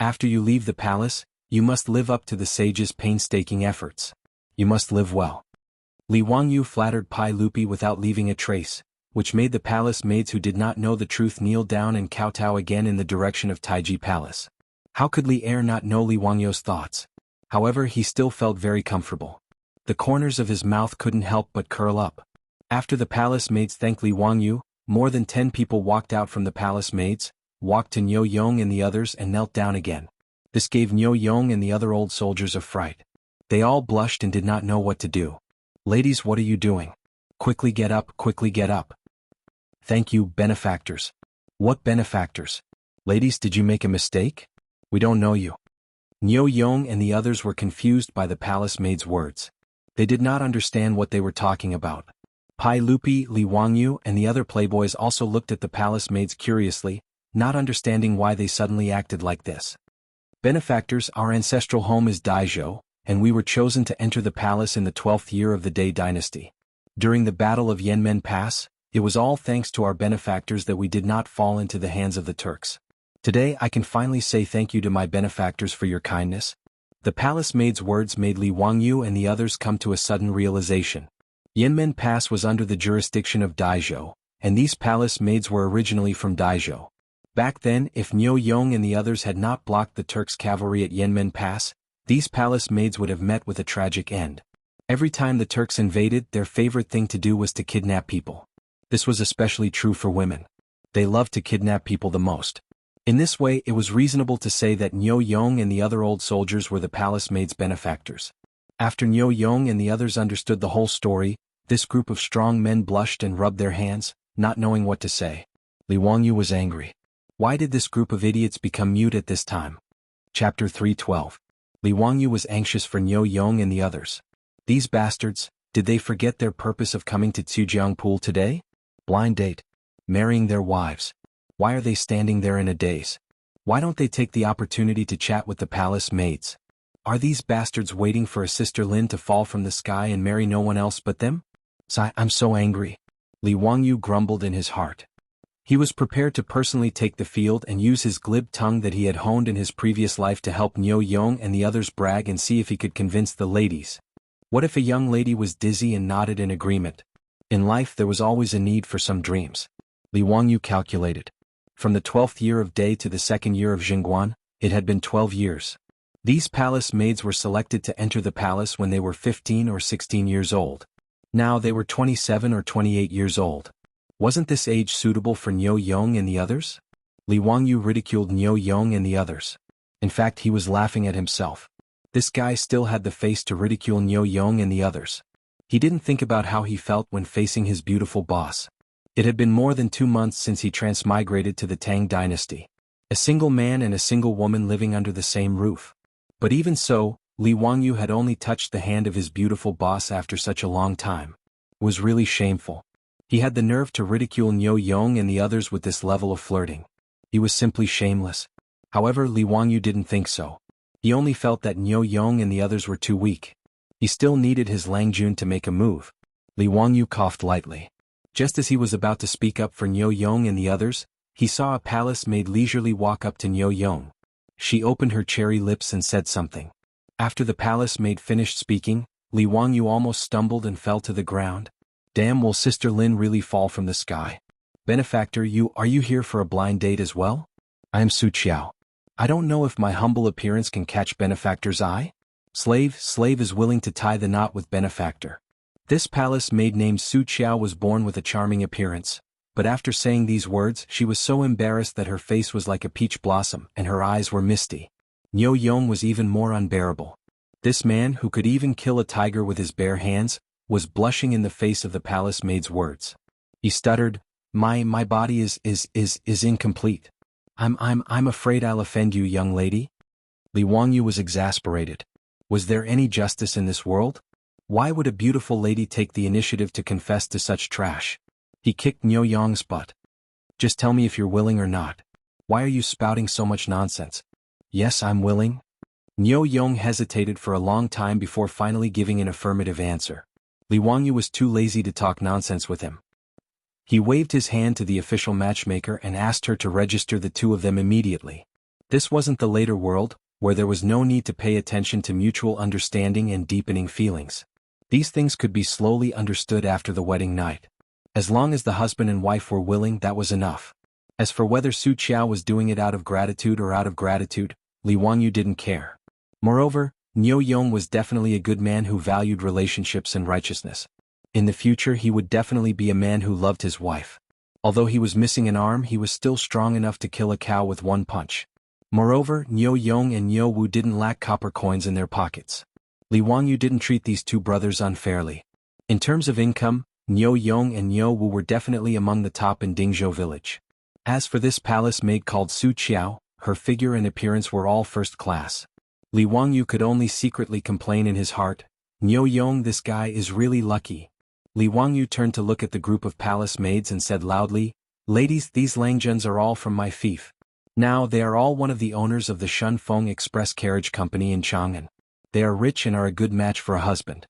After you leave the palace, you must live up to the sage's painstaking efforts. You must live well. Li Wangyu flattered Pai Lupi without leaving a trace, which made the palace maids who did not know the truth kneel down and kowtow again in the direction of Taiji Palace. How could Li Er not know Li Wangyu's thoughts? However, he still felt very comfortable. The corners of his mouth couldn't help but curl up. After the palace maids thanked Li Wangyu, more than 10 people walked out from the palace maids, walked to Niu Yong and the others and knelt down again. This gave Niu Yong and the other old soldiers a fright. They all blushed and did not know what to do. Ladies, what are you doing? Quickly get up, quickly get up. Thank you, benefactors. What benefactors? Ladies, did you make a mistake? We don't know you. Niu Yong and the others were confused by the palace maid's words. They did not understand what they were talking about. Pai Lupi, Li Wangyu, and the other playboys also looked at the palace maids curiously, not understanding why they suddenly acted like this. Benefactors, our ancestral home is Daizhou, and we were chosen to enter the palace in the 12th year of the Day dynasty. During the Battle of Yanmen Pass, it was all thanks to our benefactors that we did not fall into the hands of the Turks. Today I can finally say thank you to my benefactors for your kindness. The palace maid's words made Li Wangyu and the others come to a sudden realization. Yanmen Pass was under the jurisdiction of Daizhou, and these palace maids were originally from Daizhou. Back then, if Niu Yong and the others had not blocked the Turks' cavalry at Yanmen Pass, these palace maids would have met with a tragic end. Every time the Turks invaded, their favorite thing to do was to kidnap people. This was especially true for women. They loved to kidnap people the most. In this way, it was reasonable to say that Nyo Yong and the other old soldiers were the palace maid's benefactors. After Nyo Yong and the others understood the whole story, this group of strong men blushed and rubbed their hands, not knowing what to say. Li Wangyu was angry. Why did this group of idiots become mute at this time? Chapter 3:12. Li Wangyu was anxious for Nyo Yong and the others. These bastards, did they forget their purpose of coming to Tsujiangpool today? Blind date. Marrying their wives. Why are they standing there in a daze? Why don't they take the opportunity to chat with the palace maids? Are these bastards waiting for a Sister Lin to fall from the sky and marry no one else but them? I'm so angry. Li Wangyu grumbled in his heart. He was prepared to personally take the field and use his glib tongue that he had honed in his previous life to help Nyo Yong and the others brag and see if he could convince the ladies. What if a young lady was dizzy and nodded in agreement? In life there was always a need for some dreams. Li Wangyu calculated. From the 12th year of Day to the 2nd year of Jingguan, it had been 12 years. These palace maids were selected to enter the palace when they were 15 or 16 years old. Now they were 27 or 28 years old. Wasn't this age suitable for Nyo Yong and the others? Li Wangyu ridiculed Nyo Yong and the others. In fact, he was laughing at himself. This guy still had the face to ridicule Nyo Yong and the others. He didn't think about how he felt when facing his beautiful boss. It had been more than 2 months since he transmigrated to the Tang dynasty. A single man and a single woman living under the same roof. But even so, Li Wangyu had only touched the hand of his beautiful boss after such a long time. It was really shameful. He had the nerve to ridicule Nyo Yong and the others with this level of flirting. He was simply shameless. However, Li Wangyu didn't think so. He only felt that Nyo Yong and the others were too weak. He still needed his Langjun to make a move. Li Wangyu coughed lightly. Just as he was about to speak up for Nyo Yong and the others, he saw a palace maid leisurely walk up to Nyo Yong. She opened her cherry lips and said something. After the palace maid finished speaking, Li Wangyu almost stumbled and fell to the ground. Damn, will Sister Lin really fall from the sky? Benefactor, are you here for a blind date as well? I am Su Qiao. I don't know if my humble appearance can catch Benefactor's eye. Slave is willing to tie the knot with Benefactor. This palace maid named Su Qiao was born with a charming appearance, but after saying these words she was so embarrassed that her face was like a peach blossom and her eyes were misty. Nyo Yong was even more unbearable. This man, who could even kill a tiger with his bare hands, was blushing in the face of the palace maid's words. He stuttered, My body is incomplete. I'm afraid I'll offend you, young lady. Li Wangyu was exasperated. Was there any justice in this world? Why would a beautiful lady take the initiative to confess to such trash? He kicked Nyo Yong's butt. Just tell me if you're willing or not. Why are you spouting so much nonsense? Yes, I'm willing. Nyo Yong hesitated for a long time before finally giving an affirmative answer. Li Wangyu was too lazy to talk nonsense with him. He waved his hand to the official matchmaker and asked her to register the two of them immediately. This wasn't the later world, where there was no need to pay attention to mutual understanding and deepening feelings. These things could be slowly understood after the wedding night. As long as the husband and wife were willing, that was enough. As for whether Su Qiao was doing it out of gratitude or out of gratitude, Li Wangyu didn't care. Moreover, Nyo Yong was definitely a good man who valued relationships and righteousness. In the future he would definitely be a man who loved his wife. Although he was missing an arm, he was still strong enough to kill a cow with one punch. Moreover, Nyo Yong and Nyo Wu didn't lack copper coins in their pockets. Li Wangyu didn't treat these two brothers unfairly. In terms of income, Nyo Yong and Nyo Wu were definitely among the top in Dingzhou village. As for this palace maid called Su Qiao, her figure and appearance were all first class. Li Wangyu could only secretly complain in his heart, Nyo Yong, this guy is really lucky. Li Wangyu turned to look at the group of palace maids and said loudly, Ladies, these Langjuns are all from my fief. Now they are all one of the owners of the Shunfeng Express Carriage Company in Chang'an. They are rich and are a good match for a husband.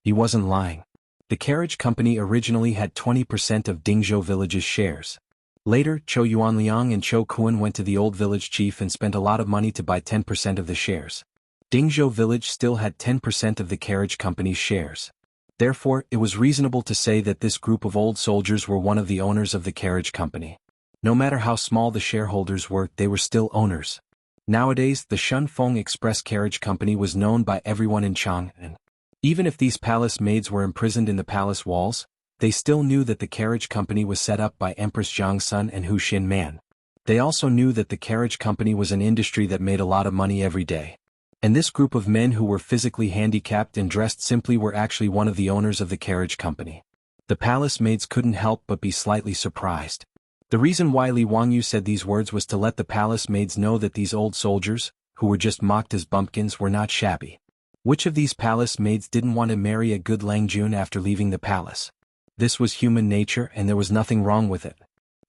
He wasn't lying. The carriage company originally had 20% of Dingzhou village's shares. Later, Chou Yuanliang and Chou Kuan went to the old village chief and spent a lot of money to buy 10% of the shares. Dingzhou village still had 10% of the carriage company's shares. Therefore, it was reasonable to say that this group of old soldiers were one of the owners of the carriage company. No matter how small the shareholders were, they were still owners. Nowadays, the Shunfeng Express Carriage Company was known by everyone in Chang'an. Even if these palace maids were imprisoned in the palace walls, They still knew that the carriage company was set up by Empress Jiang Sun and Hu Xin Man. They also knew that the carriage company was an industry that made a lot of money every day. And this group of men who were physically handicapped and dressed simply were actually one of the owners of the carriage company. The palace maids couldn't help but be slightly surprised. The reason why Li Wangyu said these words was to let the palace maids know that these old soldiers, who were just mocked as bumpkins, were not shabby. Which of these palace maids didn't want to marry a good Lang Jun after leaving the palace? This was human nature and there was nothing wrong with it.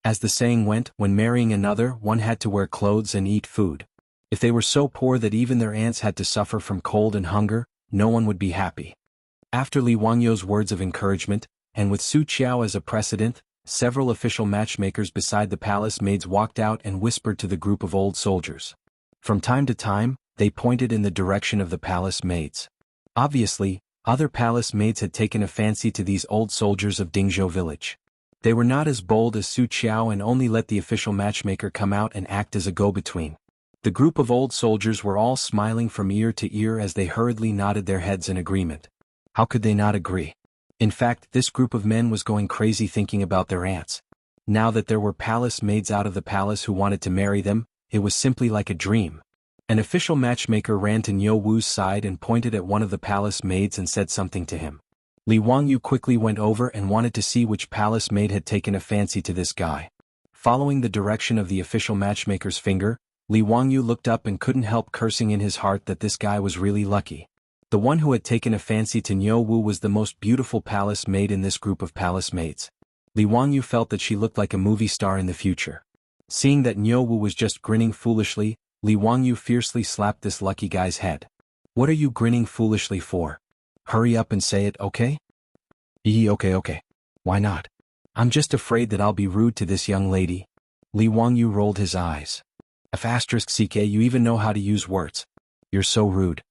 As the saying went, when marrying another, one had to wear clothes and eat food. If they were so poor that even their aunts had to suffer from cold and hunger, no one would be happy. After Li Wangyu's words of encouragement, and with Su Qiao as a precedent, several official matchmakers beside the palace maids walked out and whispered to the group of old soldiers. From time to time, they pointed in the direction of the palace maids. Obviously, other palace maids had taken a fancy to these old soldiers of Dingzhou village. They were not as bold as Su Qiao and only let the official matchmaker come out and act as a go-between. The group of old soldiers were all smiling from ear to ear as they hurriedly nodded their heads in agreement. How could they not agree? In fact, this group of men was going crazy thinking about their aunts. Now that there were palace maids out of the palace who wanted to marry them, it was simply like a dream. An official matchmaker ran to Niu Wu's side and pointed at one of the palace maids and said something to him. Li Wangyu quickly went over and wanted to see which palace maid had taken a fancy to this guy. Following the direction of the official matchmaker's finger, Li Wangyu looked up and couldn't help cursing in his heart that this guy was really lucky. The one who had taken a fancy to Niu Wu was the most beautiful palace maid in this group of palace maids. Li Wangyu felt that she looked like a movie star in the future. Seeing that Niu Wu was just grinning foolishly, Li Wangyu fiercely slapped this lucky guy's head. What are you grinning foolishly for? Hurry up and say it, okay? Okay. Why not? I'm just afraid that I'll be rude to this young lady. Li Wangyu rolled his eyes. *CK, you even know how to use words. You're so rude.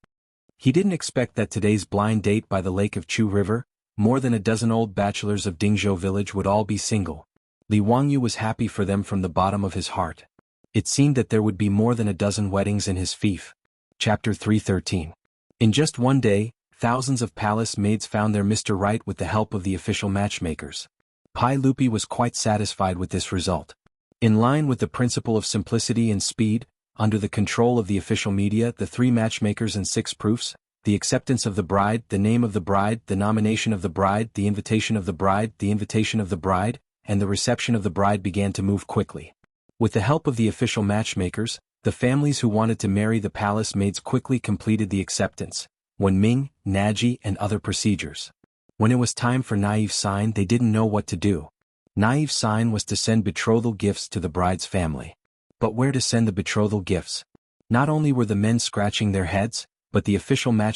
He didn't expect that today's blind date by the lake of Chu River, more than a dozen old bachelors of Dingzhou village would all be single. Li Wangyu was happy for them from the bottom of his heart. It seemed that there would be more than a dozen weddings in his fief. Chapter 313. In just one day, thousands of palace maids found their Mr. Right with the help of the official matchmakers. Pai Lupi was quite satisfied with this result. In line with the principle of simplicity and speed, under the control of the official media, the 3 matchmakers and 6 proofs, the acceptance of the bride, the name of the bride, the nomination of the bride, the invitation of the bride, the invitation of the bride, and the reception of the bride began to move quickly. With the help of the official matchmakers, the families who wanted to marry the palace maids quickly completed the acceptance, Wenming, Naji, and other procedures. When it was time for Naive Sign, they didn't know what to do. Naive Sign was to send betrothal gifts to the bride's family. But where to send the betrothal gifts? Not only were the men scratching their heads, but the official match